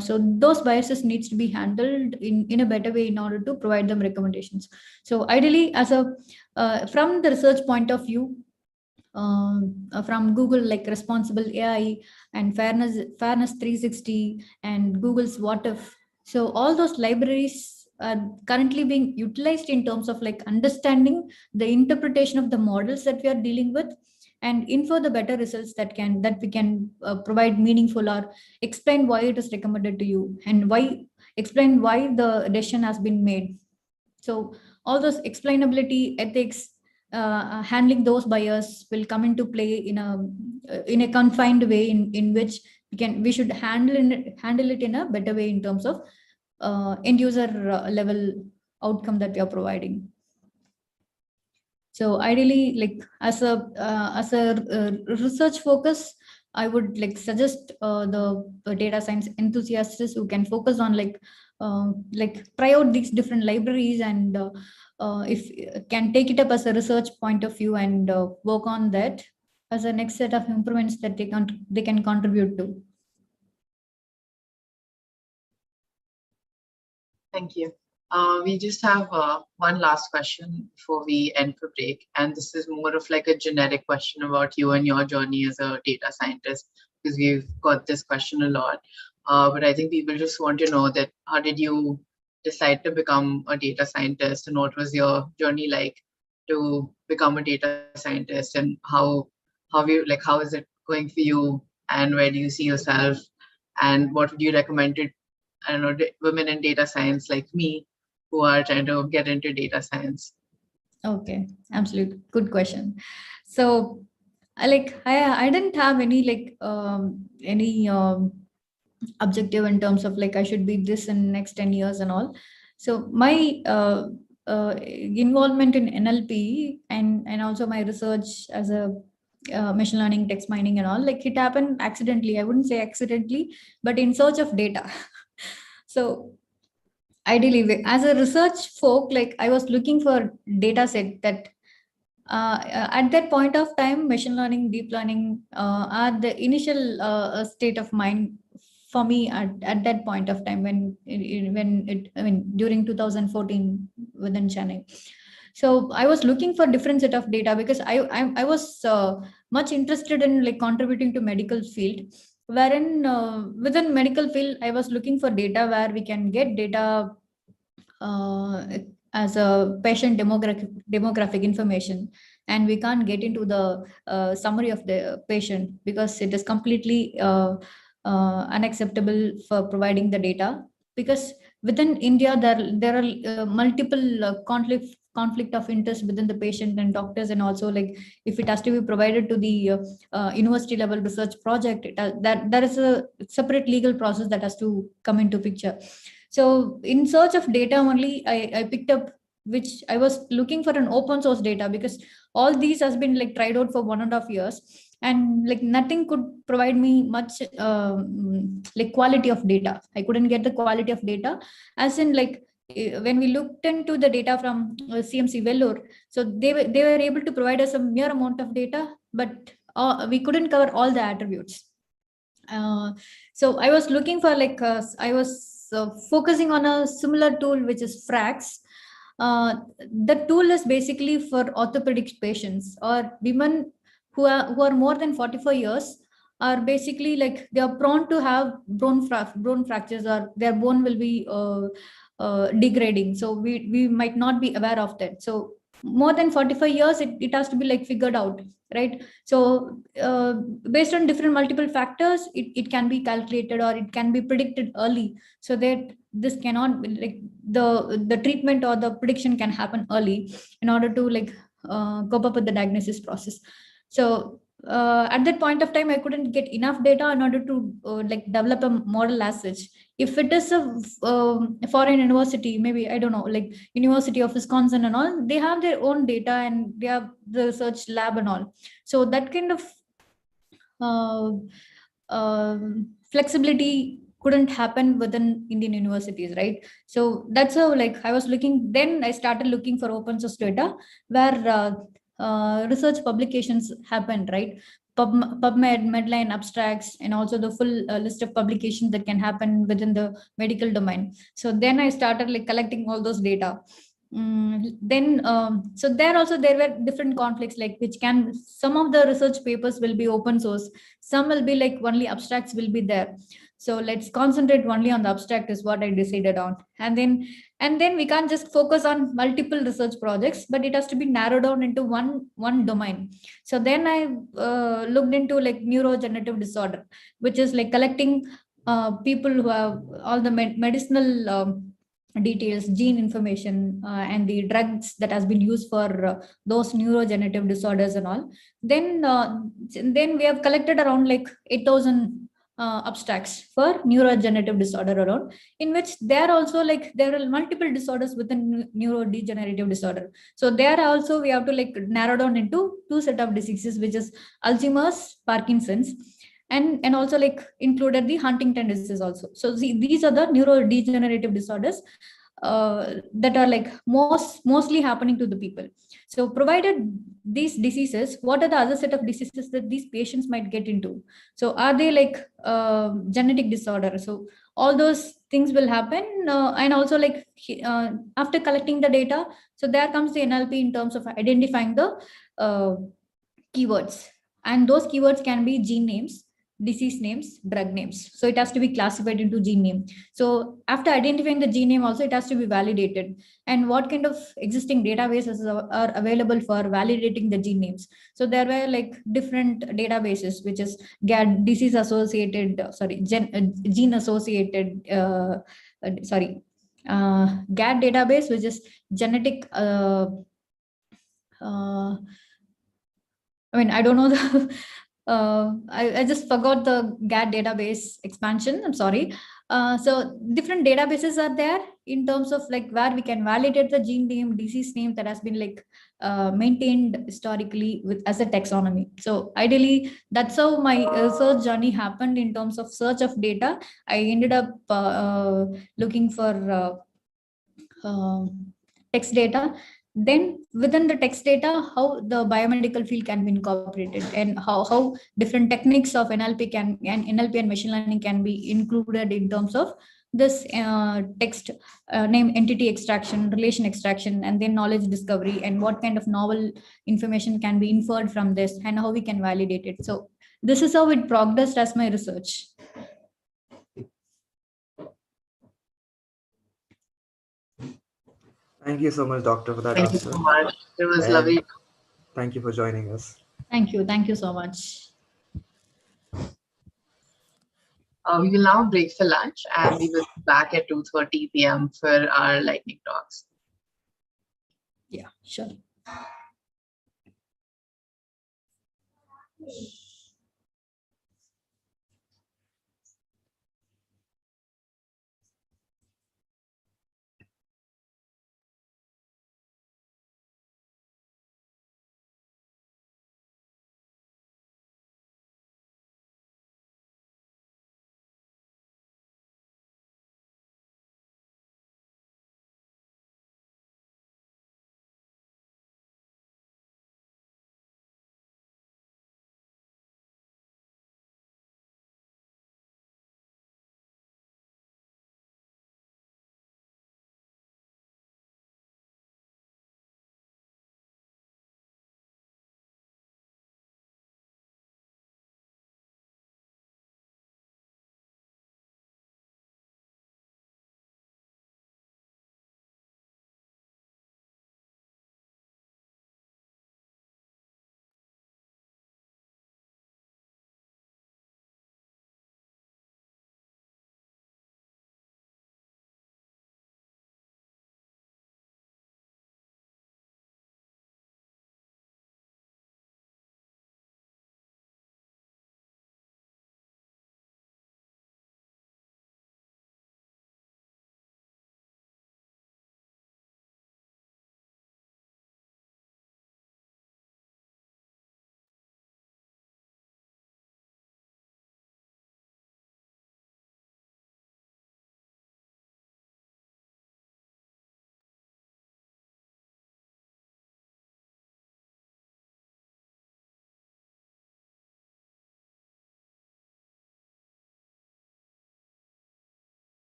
so those biases needs to be handled in a better way in order to provide them recommendations. So ideally, as a from the research point of view, from Google, like responsible AI and fairness 360 and Google's what if. So all those libraries are currently being utilized in terms of like understanding the interpretation of the models that we are dealing with, and infer the better results that we can provide meaningful, or explain why it is recommended to you, and explain why the decision has been made. So all those explainability, ethics, handling those bias will come into play in a confined way, in which we should handle it in a better way in terms of end user level outcome that we are providing. So ideally, like as a research focus, I would like suggest the data science enthusiasts who can focus on like try out these different libraries, and if can take it up as a research point of view, and work on that as a next set of improvements that they can contribute to. Thank you. We just have one last question before we end for break. And this is more of like a generic question about you and your journey as a data scientist, because we've got this question a lot. But I think people just want to know that how did you decide to become a data scientist, and what was your journey like to become a data scientist, and how is it going for you, and where do you see yourself, and what would you recommend to, I don't know, women in data science like me who are trying to get into data science? Okay, absolutely good question. So I didn't have any objective in terms of like I should be this in next 10 years and all. So my involvement in NLP and also my research as a machine learning, text mining and all, like it happened accidentally. I wouldn't say accidentally, but in search of data. So ideally, as a research folk, like I was looking for data set that at that point of time, machine learning, deep learning are the initial state of mind for me at that point of time during 2014 within Chennai. So I was looking for different set of data because I was much interested in like contributing to medical field, wherein within medical field I was looking for data where we can get data uh, as a patient demographic information, and we can't get into the summary of the patient because it is completely unacceptable for providing the data, because within India there are multiple conflict of interest within the patient and doctors, and also like if it has to be provided to the university level research project, that there is a separate legal process that has to come into picture. So in search of data only, I picked up, which I was looking for an open source data, because all these has been like tried out for 1.5 years, and like nothing could provide me much like quality of data. I couldn't get the quality of data, as in like when we looked into the data from CMC Vellore, so they were able to provide us a mere amount of data, but we couldn't cover all the attributes. So I was looking for like I was focusing on a similar tool, which is Frax. The tool is basically for orthopedic patients or women who are more than 44 years, are basically like they are prone to have bone fractures, or their bone will be degrading. So we might not be aware of that. So more than 45 years, it has to be like figured out, right? So based on different multiple factors, it can be calculated or it can be predicted early, so that this cannot be like the treatment or the prediction can happen early in order to like cope up with the diagnosis process. So at that point of time, I couldn't get enough data in order to like develop a model as such. If it is a foreign university, maybe I don't know, like University of Wisconsin and all, they have their own data and they have the research lab and all. So that kind of uh, flexibility couldn't happen within Indian universities, right? So that's how like I was looking. Then I started looking for open source data where research publications happened, right? PubMed, Medline, abstracts, and also the full list of publications that can happen within the medical domain. So then I started like collecting all those data. Then so there also there were different conflicts, like which can, some of the research papers will be open source, some will be like only abstracts will be there. So let's concentrate only on the abstract is what I decided on. And then we can't just focus on multiple research projects, but it has to be narrowed down into one domain. So then I looked into like neurodegenerative disorder, which is like collecting people who have all the medicinal details, gene information, and the drugs that has been used for those neurodegenerative disorders and all. Then we have collected around like 8,000 abstracts for neurodegenerative disorder around, in which there also like there are multiple disorders within neurodegenerative disorder. So there also we have to like narrow down into two set of diseases, which is Alzheimer's, Parkinson's, and also like included the Huntington disease also. So these are the neurodegenerative disorders that are like mostly happening to the people. So provided these diseases, what are the other set of diseases that these patients might get into? So are they like genetic disorder? So all those things will happen, and also like after collecting the data, so there comes the NLP in terms of identifying the keywords, and those keywords can be gene names, disease names, drug names. So it has to be classified into gene name. So after identifying the gene name also, it has to be validated, and what kind of existing databases are available for validating the gene names. So there were like different databases, which is GAD, disease associated gene associated GAD database, which is genetic I mean, I don't know the I just forgot the GAD database expansion. I'm sorry. So different databases are there in terms of like where we can validate the gene name, disease name that has been like maintained historically with as a taxonomy. So ideally, that's how my search journey happened in terms of search of data. I ended up looking for text data. Then within the text data, how the biomedical field can be incorporated, and how different techniques of NLP and machine learning can be included in terms of this text name entity extraction, relation extraction, and then knowledge discovery, and what kind of novel information can be inferred from this, and how we can validate it. So this is how it progressed as my research. Thank you so much, Doctor, for that Thank you answer. so much. It was And lovely. thank you for joining us. Thank you so much. We will now break for lunch and we will be back at 2:30 p.m. for our lightning talks. Yeah, sure.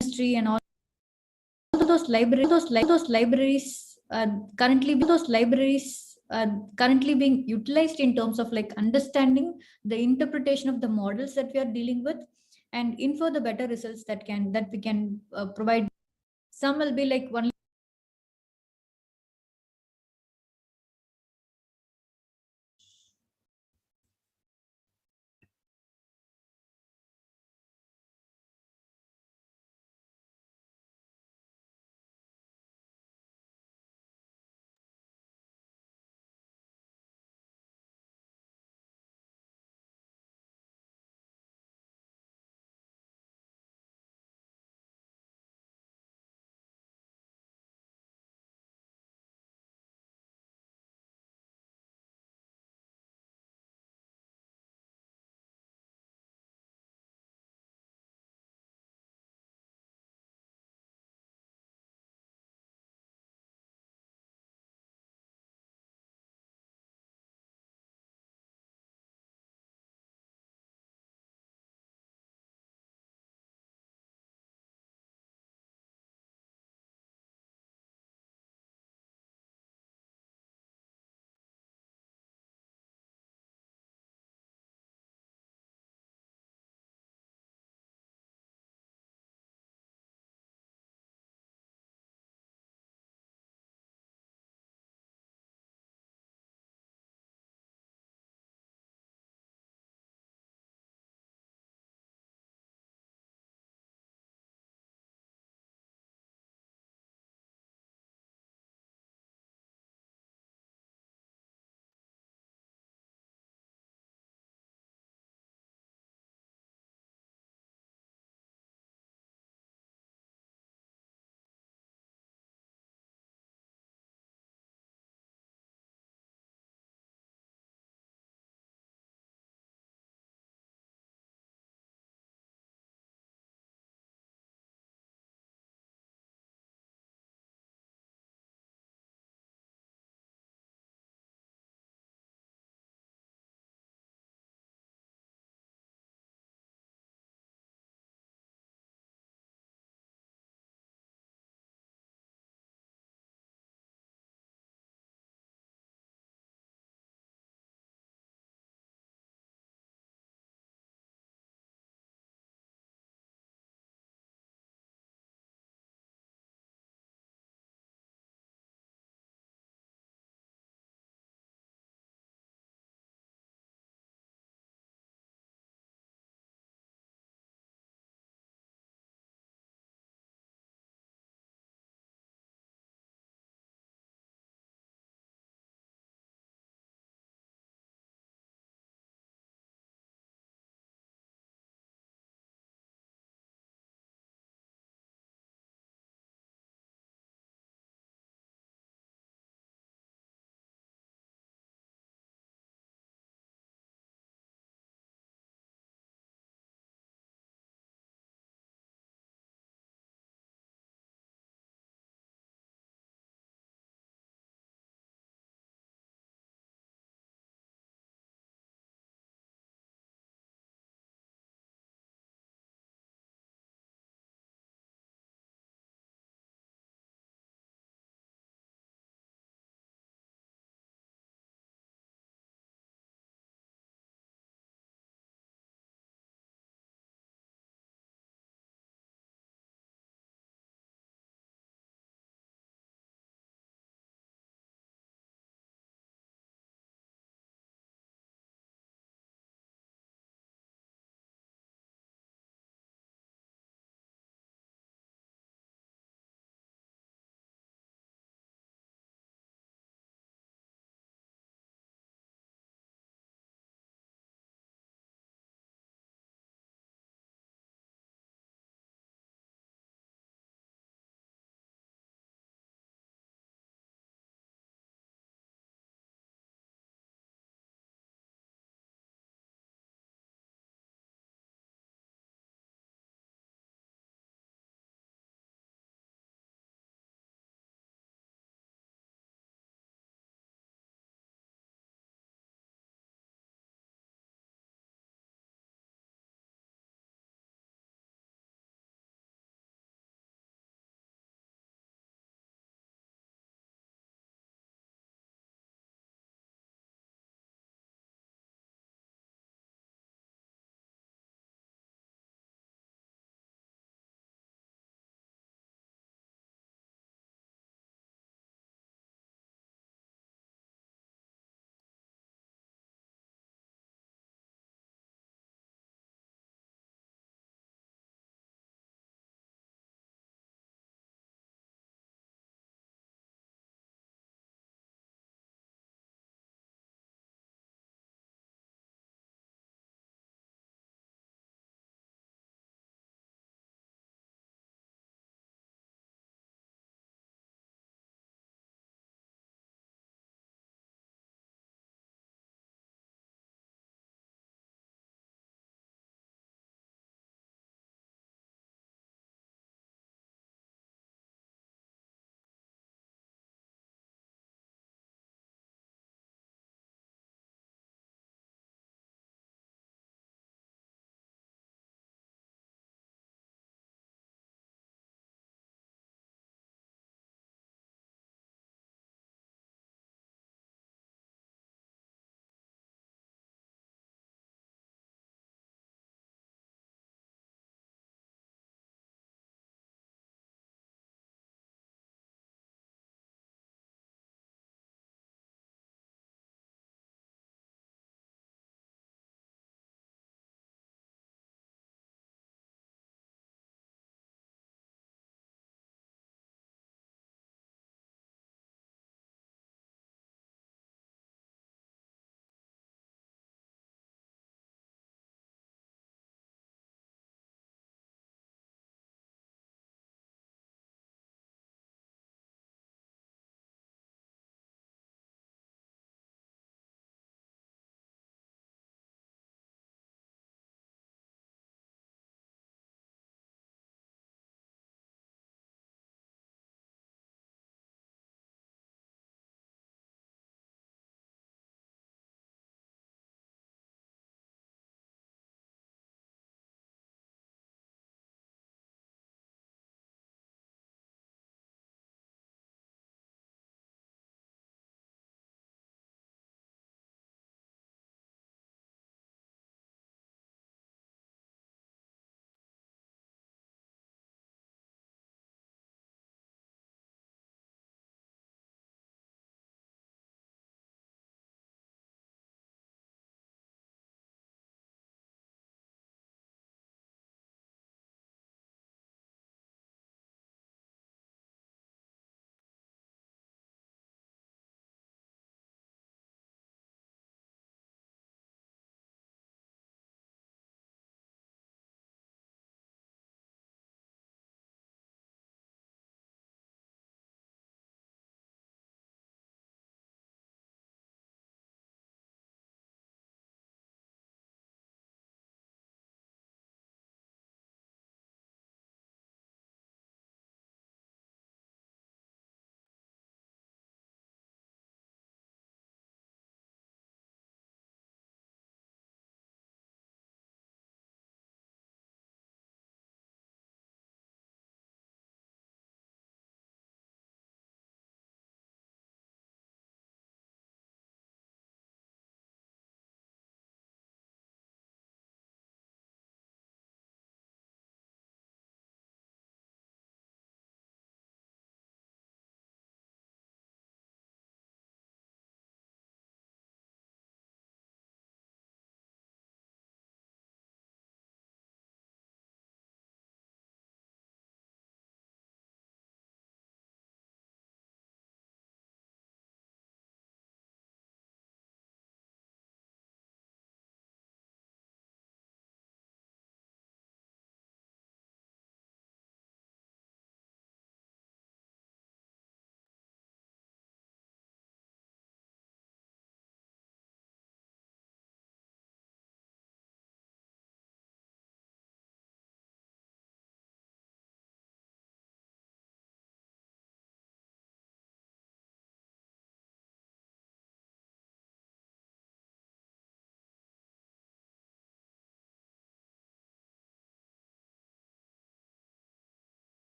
history and all those libraries are currently being utilized in terms of like understanding the interpretation of the models that we are dealing with and infer the better results that we can provide. Some will be like one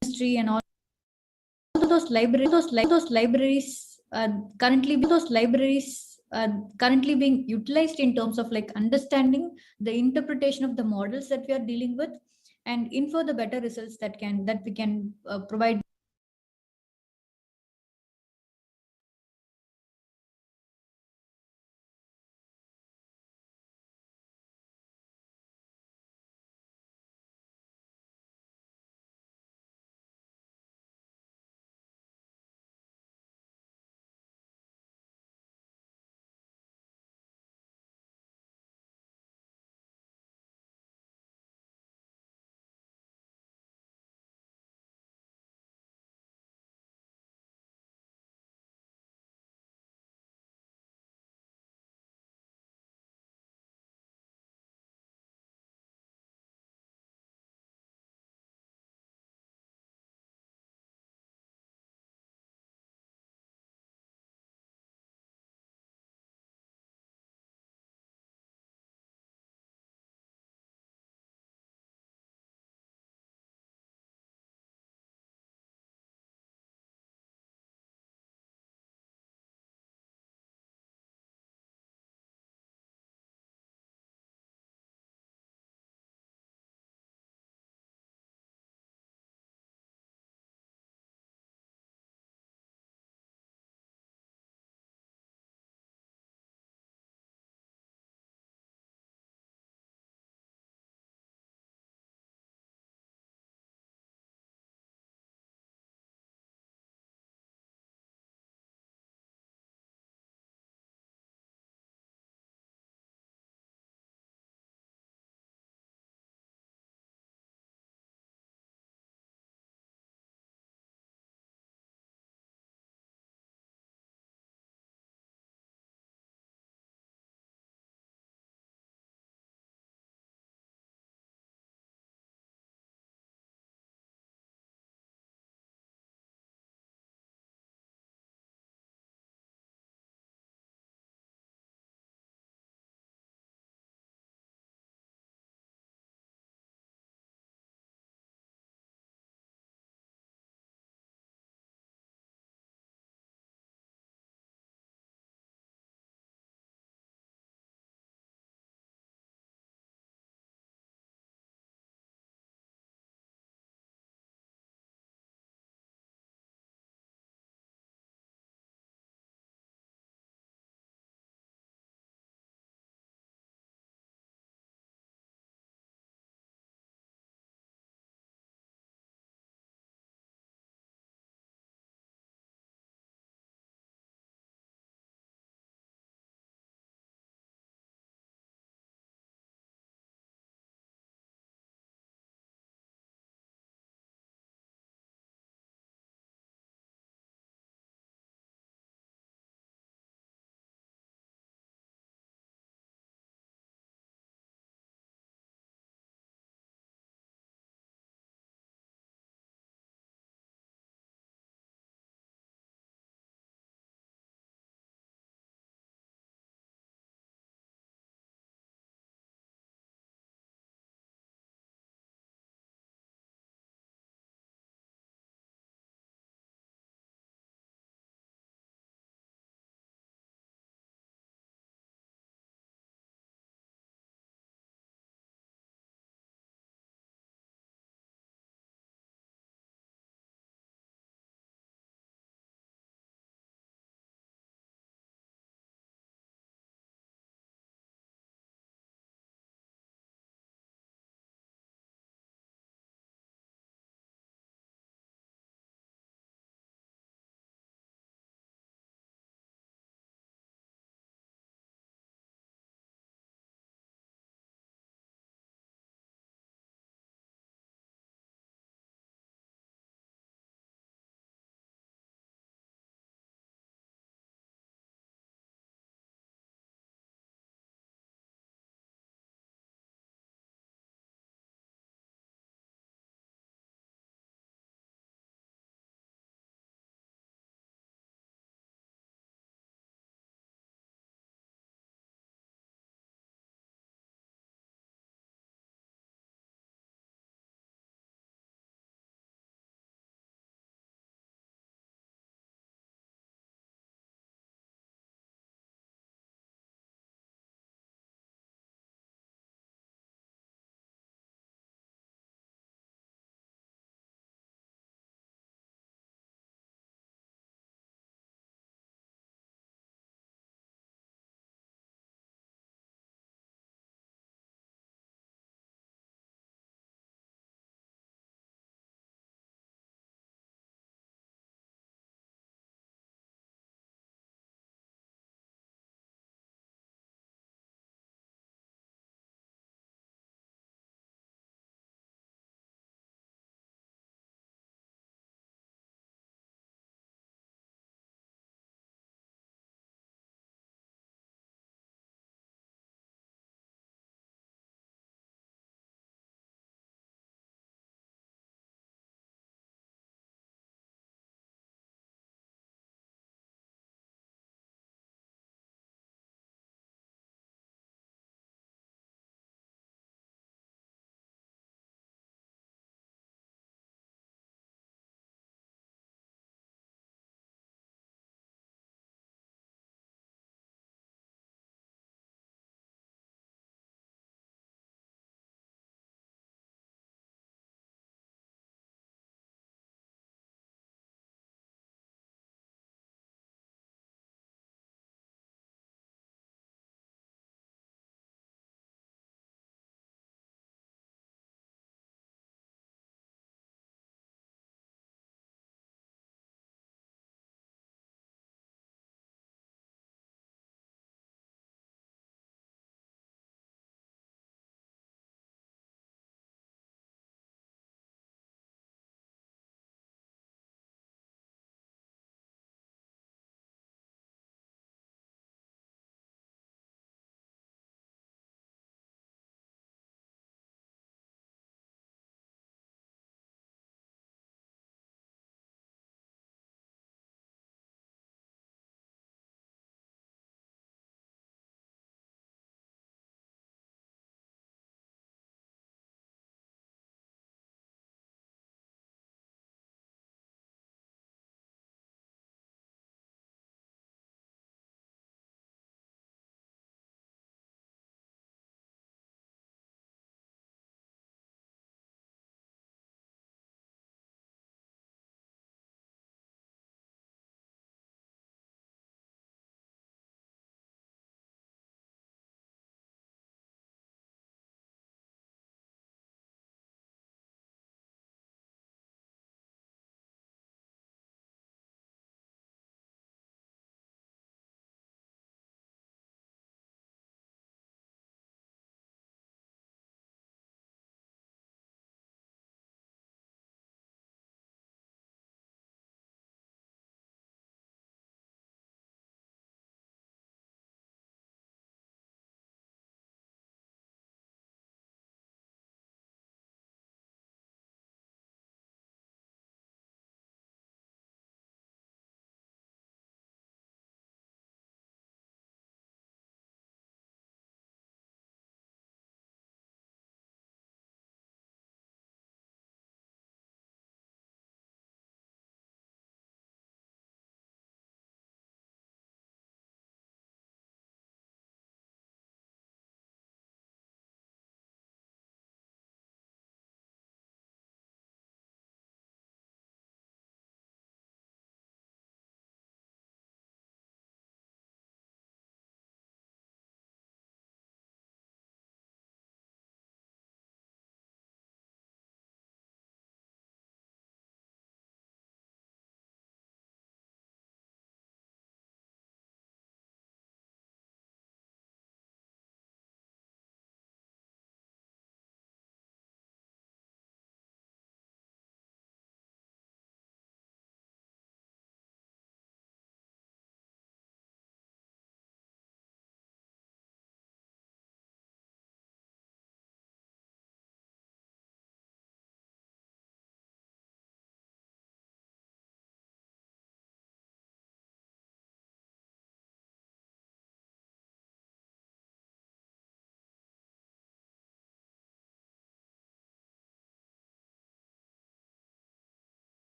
history and all those libraries are currently being utilized in terms of like understanding the interpretation of the models that we are dealing with and infer the better results that we can provide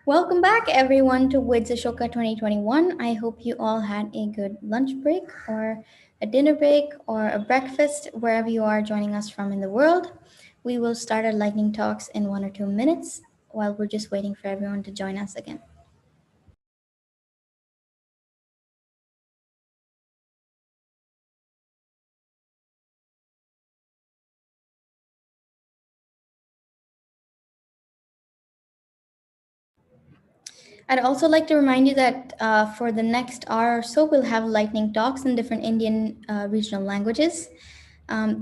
Welcome back, everyone, to WiDS Ashoka 2021. I hope you all had a good lunch break, or a dinner break, or a breakfast, wherever you are joining us from in the world. We will start our lightning talks in 1 or 2 minutes while we're just waiting for everyone to join us again. I'd also like to remind you that for the next hour or so, we'll have lightning talks in different Indian regional languages.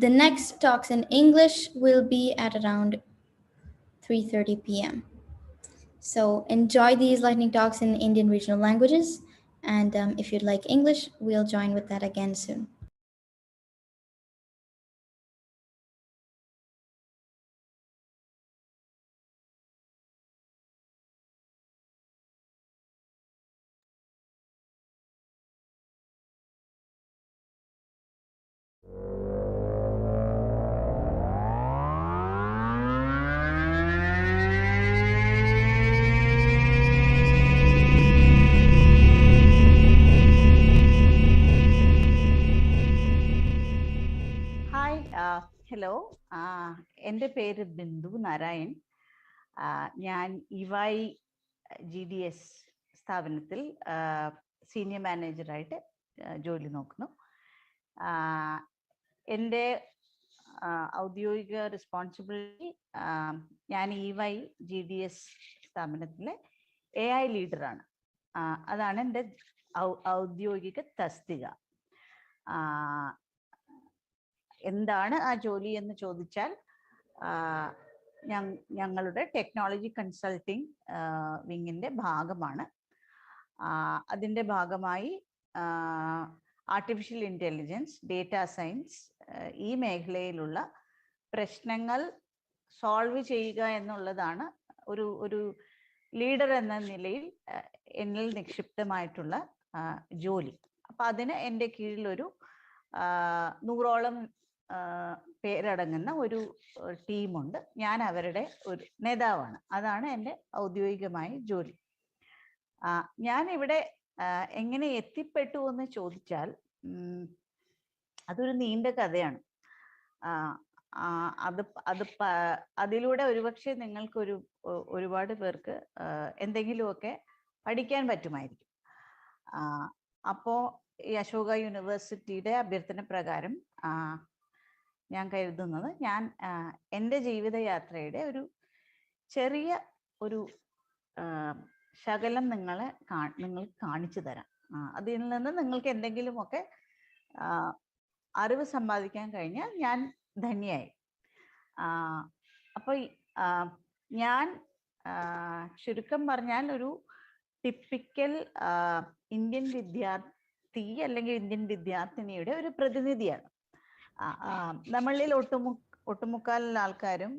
The next talks in English will be at around 3:30 p.m. So enjoy these lightning talks in Indian regional languages. And if you'd like English, we'll join with that again soon. Hi hello എൻ്റെ പേര് ബിന്ദു നാരായൺ. ഞാൻ ഇവായി GDS സ്ഥാപനത്തിൽ senior മാനേജറായിട്ട് ജോലി നോക്കുന്നു. എൻ്റെ ഔദ്യോഗിക responsibility, ഞാൻ GDS സ്ഥാപനത്തിലെ AI ലീഡറാണ്. അതാണ് എൻ്റെ ഔദ്യോഗിക തസ്തിക. എന്താണ് ആ ജോലി എന്ന് ചോദിച്ചാൽ, ഞങ്ങളുടെ ടെക്നോളജി കൺസൾട്ടിംഗ് വിങ്ങിൻ്റെ ഭാഗമാണ്. അതിൻ്റെ ഭാഗമായി ആർട്ടിഫിഷ്യൽ ഇൻ്റലിജൻസ്, ഡേറ്റാ സയൻസ്, ഈ മേഖലയിലുള്ള പ്രശ്നങ്ങൾ സോൾവ് ചെയ്യുക എന്നുള്ളതാണ് ഒരു ലീഡർ എന്ന നിലയിൽ എന്നിൽ നിക്ഷിപ്തമായിട്ടുള്ള ജോലി. അപ്പം അതിന് എൻ്റെ കീഴിലൊരു 100ഓളം പേരടങ്ങുന്ന ഒരു ടീമുണ്ട്. ഞാൻ അവരുടെ ഒരു നേതാവാണ്. അതാണ് എൻ്റെ ഔദ്യോഗികമായ ജോലി. ഞാൻ ഇവിടെ എങ്ങനെ എത്തിപ്പെട്ടു എന്ന് ചോദിച്ചാൽ, അതൊരു നീണ്ട കഥയാണ്. അതിലൂടെ ഒരുപക്ഷെ നിങ്ങൾക്കൊരു ഒരുപാട് പേർക്ക് എന്തെങ്കിലുമൊക്കെ പഠിക്കാൻ പറ്റുമായിരിക്കും. അപ്പോൾ ഈ അശോക യൂണിവേഴ്സിറ്റിയുടെ അഭ്യർത്ഥന പ്രകാരം ഞാൻ കരുതുന്നത്, ഞാൻ എൻ്റെ ജീവിതയാത്രയുടെ ഒരു ചെറിയ ഒരു ശകലം നിങ്ങൾക്ക് കാണിച്ചു തരാം. അതിൽ നിന്ന് നിങ്ങൾക്ക് എന്തെങ്കിലുമൊക്കെ അറിവ് സമ്പാദിക്കാൻ കഴിഞ്ഞാൽ ഞാൻ ധന്യയായി. അപ്പോൾ ഞാൻ ചുരുക്കം പറഞ്ഞാൽ ഒരു ടിപ്പിക്കൽ ഇന്ത്യൻ വിദ്യാർത്ഥി അല്ലെങ്കിൽ ഇന്ത്യൻ വിദ്യാർത്ഥിനിയുടെ ഒരു പ്രതിനിധിയാണ്. നമ്മളിൽ ഒട്ടുമുക്കാൽ ആൾക്കാരും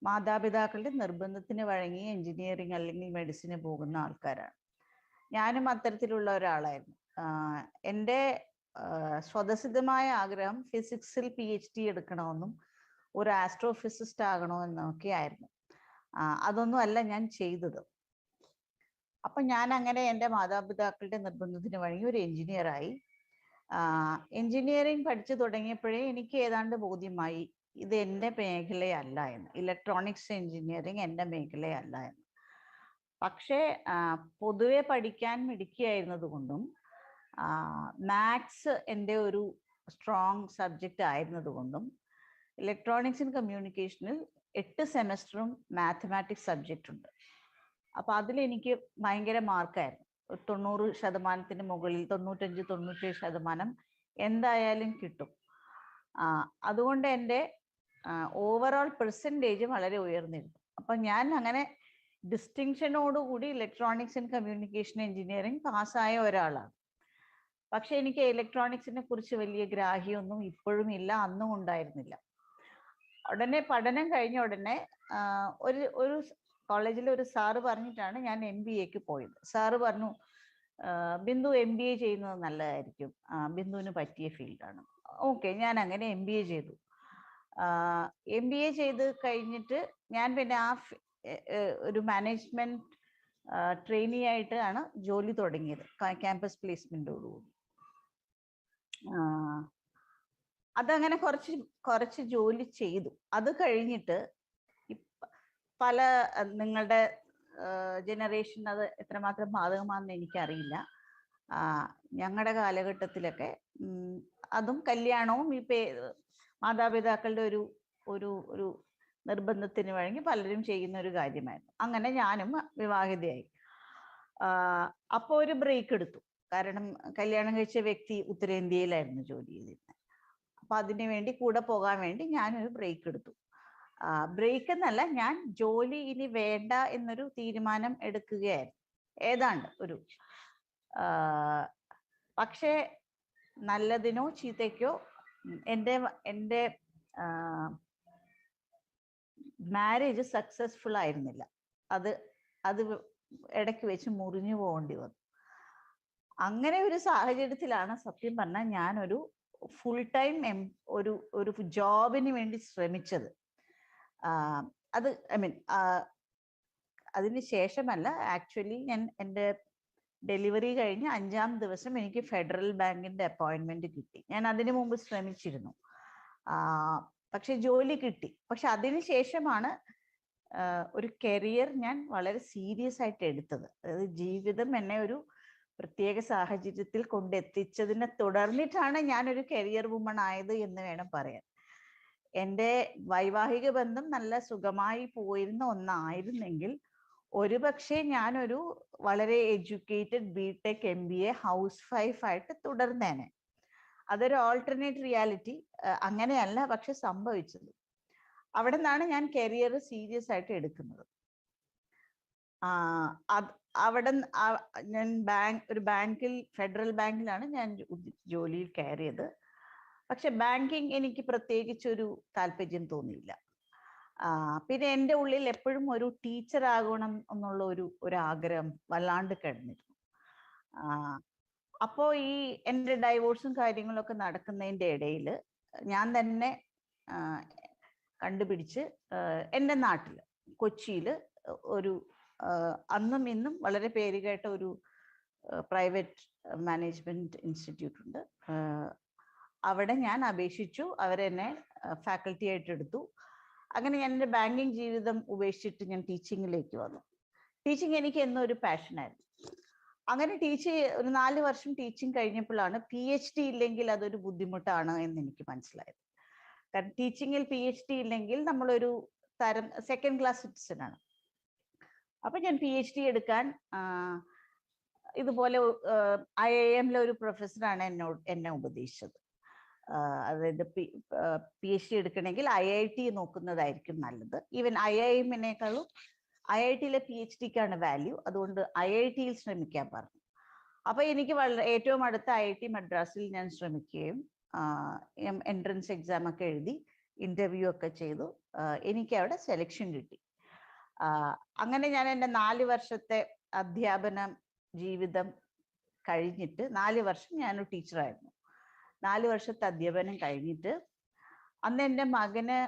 മാതാപിതാക്കളുടെ നിർബന്ധത്തിന് വഴങ്ങി എഞ്ചിനീയറിംഗ് അല്ലെങ്കിൽ മെഡിസിന് പോകുന്ന ആൾക്കാരാണ്. ഞാനും അത്തരത്തിലുള്ള ഒരാളായിരുന്നു. എൻ്റെ സ്വതസിദ്ധമായ ആഗ്രഹം ഫിസിക്സിൽ PhD എടുക്കണമെന്നും ഒരു ആസ്ട്രോഫിസിസ്റ്റ് ആകണമെന്നൊക്കെ ആയിരുന്നു. അതൊന്നും അല്ല ഞാൻ ചെയ്തത്. അപ്പൊ ഞാൻ അങ്ങനെ എൻ്റെ മാതാപിതാക്കളുടെ നിർബന്ധത്തിന് വഴങ്ങി ഒരു എഞ്ചിനീയറായി. എഞ്ചിനീയറിംഗ് പഠിച്ചു തുടങ്ങിയപ്പോഴേ എനിക്ക് ഏതാണ്ട് ബോധ്യമായി ഇത് എൻ്റെ മേഖലയല്ല എന്ന്. ഇലക്ട്രോണിക്സ് എഞ്ചിനീയറിംഗ് എൻ്റെ മേഖലയല്ല എന്ന്. പക്ഷേ പൊതുവെ പഠിക്കാൻ മിടുക്കിയായിരുന്നത് കൊണ്ടും മാത്സ് എൻ്റെ ഒരു സ്ട്രോങ് സബ്ജക്റ്റ് ആയിരുന്നത് കൊണ്ടും ഇലക്ട്രോണിക്സ് ആൻഡ് കമ്മ്യൂണിക്കേഷനിൽ 8 സെമസ്റ്ററും മാത്തമാറ്റിക്സ് സബ്ജക്റ്റ് ഉണ്ട്. അപ്പൊ അതിലെനിക്ക് ഭയങ്കര മാർക്കായിരുന്നു. 90% മുകളിൽ 95-97% എന്തായാലും കിട്ടും. അതുകൊണ്ട് എൻ്റെ ഓവറോൾ പെർസെൻറ്റേജ് വളരെ ഉയർന്നിരുന്നു. അപ്പം ഞാൻ അങ്ങനെ ഡിസ്റ്റിങ്ഷനോടുകൂടി ഇലക്ട്രോണിക്സ് ആൻഡ് കമ്മ്യൂണിക്കേഷൻ എഞ്ചിനീയറിംഗ് പാസ്സായ ഒരാളാണ്. പക്ഷെ എനിക്ക് ഇലക്ട്രോണിക്സിനെ കുറിച്ച് വലിയ ഗ്രാഹ്യമൊന്നും ഇപ്പോഴും ഇല്ല, അന്നും ഉണ്ടായിരുന്നില്ല. ഉടനെ പഠനം കഴിഞ്ഞ ഉടനെ ഒരു കോളേജിൽ ഒരു സാറ് പറഞ്ഞിട്ടാണ് ഞാൻ MBAക്ക് പോയത്. സാറ് പറഞ്ഞു, ബിന്ദു MBA ചെയ്യുന്നത് നല്ലതായിരിക്കും, ബിന്ദുവിന് പറ്റിയ ഫീൽഡാണ്. ഓക്കെ, ഞാൻ അങ്ങനെ MBA ചെയ്തു. MBA ചെയ്ത് കഴിഞ്ഞിട്ട് ഞാൻ പിന്നെ ഒരു മാനേജ്മെന്റ് ട്രെയിനി ആയിട്ടാണ് ജോലി തുടങ്ങിയത് ക്യാമ്പസ് പ്ലേസ്മെന്റോടുകൂടി. അതങ്ങനെ കുറച്ച് ജോലി ചെയ്തു. അത് കഴിഞ്ഞിട്ട് പല നിങ്ങളുടെ ജനറേഷൻ അത് എത്രമാത്രം ബാധകമാണെന്ന് എനിക്കറിയില്ല. ഞങ്ങളുടെ കാലഘട്ടത്തിലൊക്കെ അതും കല്യാണവും ഈ മാതാപിതാക്കളുടെ ഒരു നിർബന്ധത്തിന് വഴങ്ങി പലരും ചെയ്യുന്ന ഒരു കാര്യമായിരുന്നു. അങ്ങനെ ഞാനും വിവാഹിതയായി. അപ്പോൾ ഒരു ബ്രേക്ക് എടുത്തു. കാരണം കല്യാണം കഴിച്ച വ്യക്തി ഉത്തരേന്ത്യയിലായിരുന്നു ജോലി ചെയ്തിരുന്നത്. അപ്പൊ അതിനു വേണ്ടി കൂടെ പോകാൻ വേണ്ടി ഞാനൊരു ബ്രേക്ക് എടുത്തു. ബ്രേക്ക് എന്നല്ല, ഞാൻ ജോലി ഇനി വേണ്ട എന്നൊരു തീരുമാനം എടുക്കുകയായിരുന്നു. ഏതാണ്ട് ഒരു പക്ഷേ നല്ലതിനോ ചീത്തയ്ക്കോ എൻ്റെ മാരേജ് സക്സസ്ഫുൾ ആയിരുന്നില്ല. അത് ഇടയ്ക്ക് വെച്ച് മുറിഞ്ഞു പോകേണ്ടി വന്നു. അങ്ങനെ ഒരു സാഹചര്യത്തിലാണ് സത്യം പറഞ്ഞാൽ ഞാനൊരു ഫുൾ ടൈം ഒരു ജോബിന് വേണ്ടി ശ്രമിച്ചത്. അത് അതിന് ശേഷമല്ല, ആക്ച്വലി ഞാൻ എൻ്റെ ഡെലിവറി കഴിഞ്ഞ് 5-ാം ദിവസം എനിക്ക് ഫെഡറൽ ബാങ്കിന്റെ അപ്പോയിന്റ്മെന്റ് കിട്ടി. ഞാൻ അതിനു മുമ്പ് ശ്രമിച്ചിരുന്നു, പക്ഷെ ജോലി കിട്ടി. പക്ഷെ അതിനുശേഷമാണ് ഒരു കരിയർ ഞാൻ വളരെ സീരിയസ് ആയിട്ട് എടുത്തത്. അതായത് ജീവിതം എന്നെ ഒരു പ്രത്യേക സാഹചര്യത്തിൽ കൊണ്ടെത്തിച്ചതിനെ തുടർന്നിട്ടാണ് ഞാനൊരു കരിയർ വുമൺ ആയത് എന്ന് വേണം പറയാൻ. എൻ്റെ വൈവാഹിക ബന്ധം നല്ല സുഖമായി പോയിരുന്ന ഒന്നായിരുന്നെങ്കിൽ ഒരുപക്ഷെ ഞാനൊരു വളരെ എഡ്യൂക്കേറ്റഡ് ബിടെക് MBA ഹൗസ് വൈഫായിട്ട് തുടർന്നേനെ. അതൊരു ഓൾട്ടർനേറ്റ് റിയാലിറ്റി. അങ്ങനെയല്ല പക്ഷെ സംഭവിച്ചത്. അവിടെ നിന്നാണ് ഞാൻ കരിയർ സീരിയസ് ആയിട്ട് എടുക്കുന്നത്. അവിടെ ഞാൻ ഒരു ബാങ്കിൽ, ഫെഡറൽ ബാങ്കിലാണ് ഞാൻ ജോലിയിൽ കയറിയത്. പക്ഷെ ബാങ്കിങ് എനിക്ക് പ്രത്യേകിച്ചൊരു താല്പര്യം തോന്നിയില്ല. പിന്നെ എൻ്റെ ഉള്ളിൽ എപ്പോഴും ഒരു ടീച്ചർ ആകണം എന്നുള്ള ഒരു ആഗ്രഹം വല്ലാണ്ട് കിടന്നിരുന്നു. അപ്പോൾ ഈ എൻ്റെ ഡൈവോഴ്സും കാര്യങ്ങളൊക്കെ നടക്കുന്നതിൻ്റെ ഇടയിൽ ഞാൻ തന്നെ കണ്ടുപിടിച്ച് എൻ്റെ നാട്ടിൽ കൊച്ചിയിൽ ഒരു അന്നും ഇന്നും വളരെ പേരുകേട്ട ഒരു പ്രൈവറ്റ് മാനേജ്മെന്റ് ഇൻസ്റ്റിറ്റ്യൂട്ട് ഉണ്ട്. അവിടെ ഞാൻ അപേക്ഷിച്ചു. അവരെന്നെ ഫാക്കൽറ്റി ആയിട്ട് എടുത്തു. അങ്ങനെ ഞാൻ എൻ്റെ ബാങ്കിങ് ജീവിതം ഉപേക്ഷിച്ചിട്ട് ഞാൻ ടീച്ചിങ്ങിലേക്ക് വന്നു. ടീച്ചിങ് എനിക്ക് എന്നും ഒരു പാഷനായിരുന്നു. അങ്ങനെ ഒരു 4 വർഷം ടീച്ചിങ് കഴിഞ്ഞപ്പോഴാണ് PhD ഇല്ലെങ്കിൽ അതൊരു ബുദ്ധിമുട്ടാണ് എന്ന് എനിക്ക് മനസ്സിലായത്. കാരണം ടീച്ചിങ്ങിൽ PhD ഇല്ലെങ്കിൽ നമ്മളൊരു തരം സെക്കൻഡ് ക്ലാസ് സിറ്റിസൺ ആണ്. അപ്പൊ ഞാൻ PhD എടുക്കാൻ ഇതുപോലെ IIM ഒരു പ്രൊഫസറാണ് എന്നെ ഉപദേശിച്ചത്. അതായത് PhD എടുക്കണമെങ്കിൽ IIT നോക്കുന്നതായിരിക്കും നല്ലത്. ഈവൻ IIM-നേക്കാളും IIT-യിലെ PhD-ക്കാണ് വാല്യൂ. അതുകൊണ്ട് IIT-യിൽ ശ്രമിക്കാൻ പറഞ്ഞു. അപ്പൊ എനിക്ക് ഏറ്റവും അടുത്ത IIT മദ്രാസിൽ ഞാൻ ശ്രമിക്കുകയും എൻട്രൻസ് എക്സാം ഒക്കെ എഴുതി ഇന്റർവ്യൂ ഒക്കെ ചെയ്തു. എനിക്ക് അവിടെ സെലക്ഷൻ കിട്ടി. അങ്ങനെ ഞാൻ എൻ്റെ 4 വർഷത്തെ അധ്യാപന ജീവിതം കഴിഞ്ഞിട്ട് 4 വർഷം ഞാനൊരു ടീച്ചറായിരുന്നു. 4 വർഷത്തെ അധ്യാപനം കഴിഞ്ഞിട്ട് അന്ന് എൻ്റെ മകന്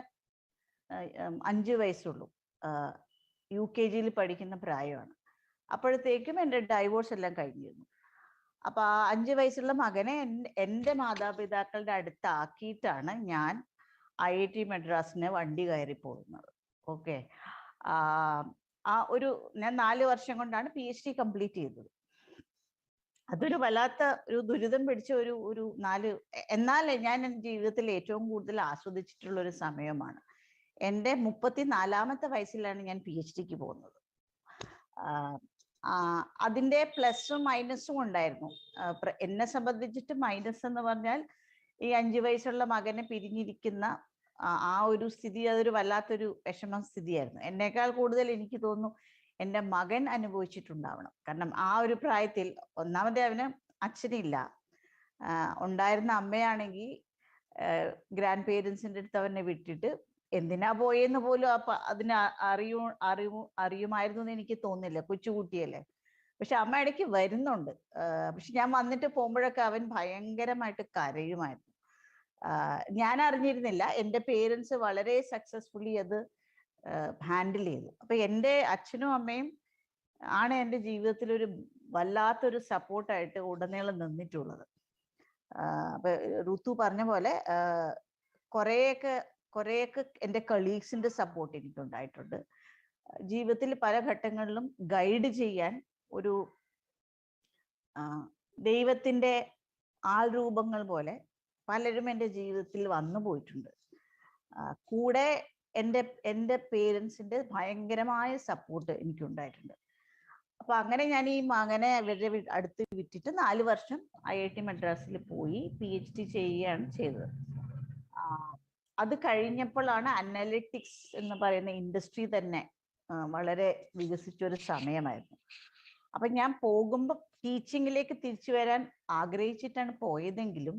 5 വയസ്സുള്ളൂ. UKG-യിൽ പഠിക്കുന്ന പ്രായമാണ്. അപ്പോഴത്തേക്കും എൻ്റെ ഡൈവോഴ്സ് എല്ലാം കഴിഞ്ഞിരുന്നു. അപ്പൊ ആ 5 വയസ്സുള്ള മകനെ എൻ്റെ മാതാപിതാക്കളുടെ അടുത്താക്കിയിട്ടാണ് ഞാൻ IIT മദ്രാസിന് വണ്ടി കയറി പോകുന്നത്. ഓക്കെ, ഞാൻ 4 വർഷം കൊണ്ടാണ് PhD കംപ്ലീറ്റ് ചെയ്തത്. അതൊരു വല്ലാത്ത ഒരു ദുരിതം പിടിച്ച എന്നാൽ ഞാൻ എൻ്റെ ജീവിതത്തിൽ ഏറ്റവും കൂടുതൽ ആസ്വദിച്ചിട്ടുള്ള ഒരു സമയമാണ്. എൻ്റെ 34-ാമത്തെ വയസ്സിലാണ് ഞാൻ PhD-ക്ക് പോകുന്നത്. അതിൻ്റെ പ്ലസും മൈനസും ഉണ്ടായിരുന്നു. എന്നെ സംബന്ധിച്ചിട്ട് മൈനസ് എന്ന് പറഞ്ഞാൽ ഈ 5 വയസ്സുള്ള മകനെ പിരിഞ്ഞിരിക്കുന്ന ആ ഒരു സ്ഥിതി, അതൊരു വല്ലാത്തൊരു വിഷമ സ്ഥിതിയായിരുന്നു. എന്നേക്കാൾ കൂടുതൽ എനിക്ക് തോന്നുന്നു എൻ്റെ മകൻ അനുഭവിച്ചിട്ടുണ്ടാവണം. കാരണം ആ ഒരു പ്രായത്തിൽ ഒന്നാമത് അവന് അച്ഛനില്ല, ഉണ്ടായിരുന്ന അമ്മയാണെങ്കിൽ ഗ്രാൻഡ് പേരൻസിൻ്റെ അടുത്ത് അവനെ വിട്ടിട്ട് എന്തിനാ പോയെന്ന് പോലും അതിന് അറിയുമായിരുന്നു എന്ന് എനിക്ക് തോന്നുന്നില്ല. കൊച്ചുകുട്ടിയല്ലേ. പക്ഷെ അമ്മ ഇടയ്ക്ക് വരുന്നുണ്ട്. പക്ഷെ ഞാൻ വന്നിട്ട് പോകുമ്പോഴൊക്കെ അവൻ ഭയങ്കരമായിട്ട് കരയുമായിരുന്നു. ഞാൻ അറിഞ്ഞിരുന്നില്ല. എൻ്റെ പേരൻസ് വളരെ സക്സസ്ഫുള്ളി അത് ഹാൻഡിൽ ചെയ്തു. അപ്പൊ എൻ്റെ അച്ഛനും അമ്മയും ആണ് എൻ്റെ ജീവിതത്തിൽ ഒരു വല്ലാത്തൊരു സപ്പോർട്ടായിട്ട് ഉടനീളം നിന്നിട്ടുള്ളത്. അപ്പൊ ഋതു പറഞ്ഞ പോലെ കുറേയൊക്കെ എൻ്റെ കളീഗ്സിന്റെ സപ്പോർട്ട് എനിക്കുണ്ടായിട്ടുണ്ട്. ജീവിതത്തിൽ പല ഘട്ടങ്ങളിലും ഗൈഡ് ചെയ്യാൻ ഒരു ദൈവത്തിൻ്റെ ആൾരൂപങ്ങൾ പോലെ പലരും എൻ്റെ ജീവിതത്തിൽ വന്നു പോയിട്ടുണ്ട്. കൂടെ എൻ്റെ പേരൻസിൻ്റെ ഭയങ്കരമായ സപ്പോർട്ട് എനിക്കുണ്ടായിട്ടുണ്ട്. അപ്പൊ അങ്ങനെ ഞാൻ ഈ മകനെ അവരുടെ അടുത്ത് വിട്ടിട്ട് 4 വർഷം IIT മദ്രാസിൽ പോയി PhD ചെയ്യുകയാണ് ചെയ്തത്. അത് കഴിഞ്ഞപ്പോഴാണ് അനലിറ്റിക്സ് എന്ന് പറയുന്ന ഇൻഡസ്ട്രി തന്നെ വളരെ വികസിച്ചൊരു സമയമായിരുന്നു. അപ്പൊ ഞാൻ പോകുമ്പോൾ ടീച്ചിങ്ങിലേക്ക് തിരിച്ചു വരാൻ ആഗ്രഹിച്ചിട്ടാണ് പോയതെങ്കിലും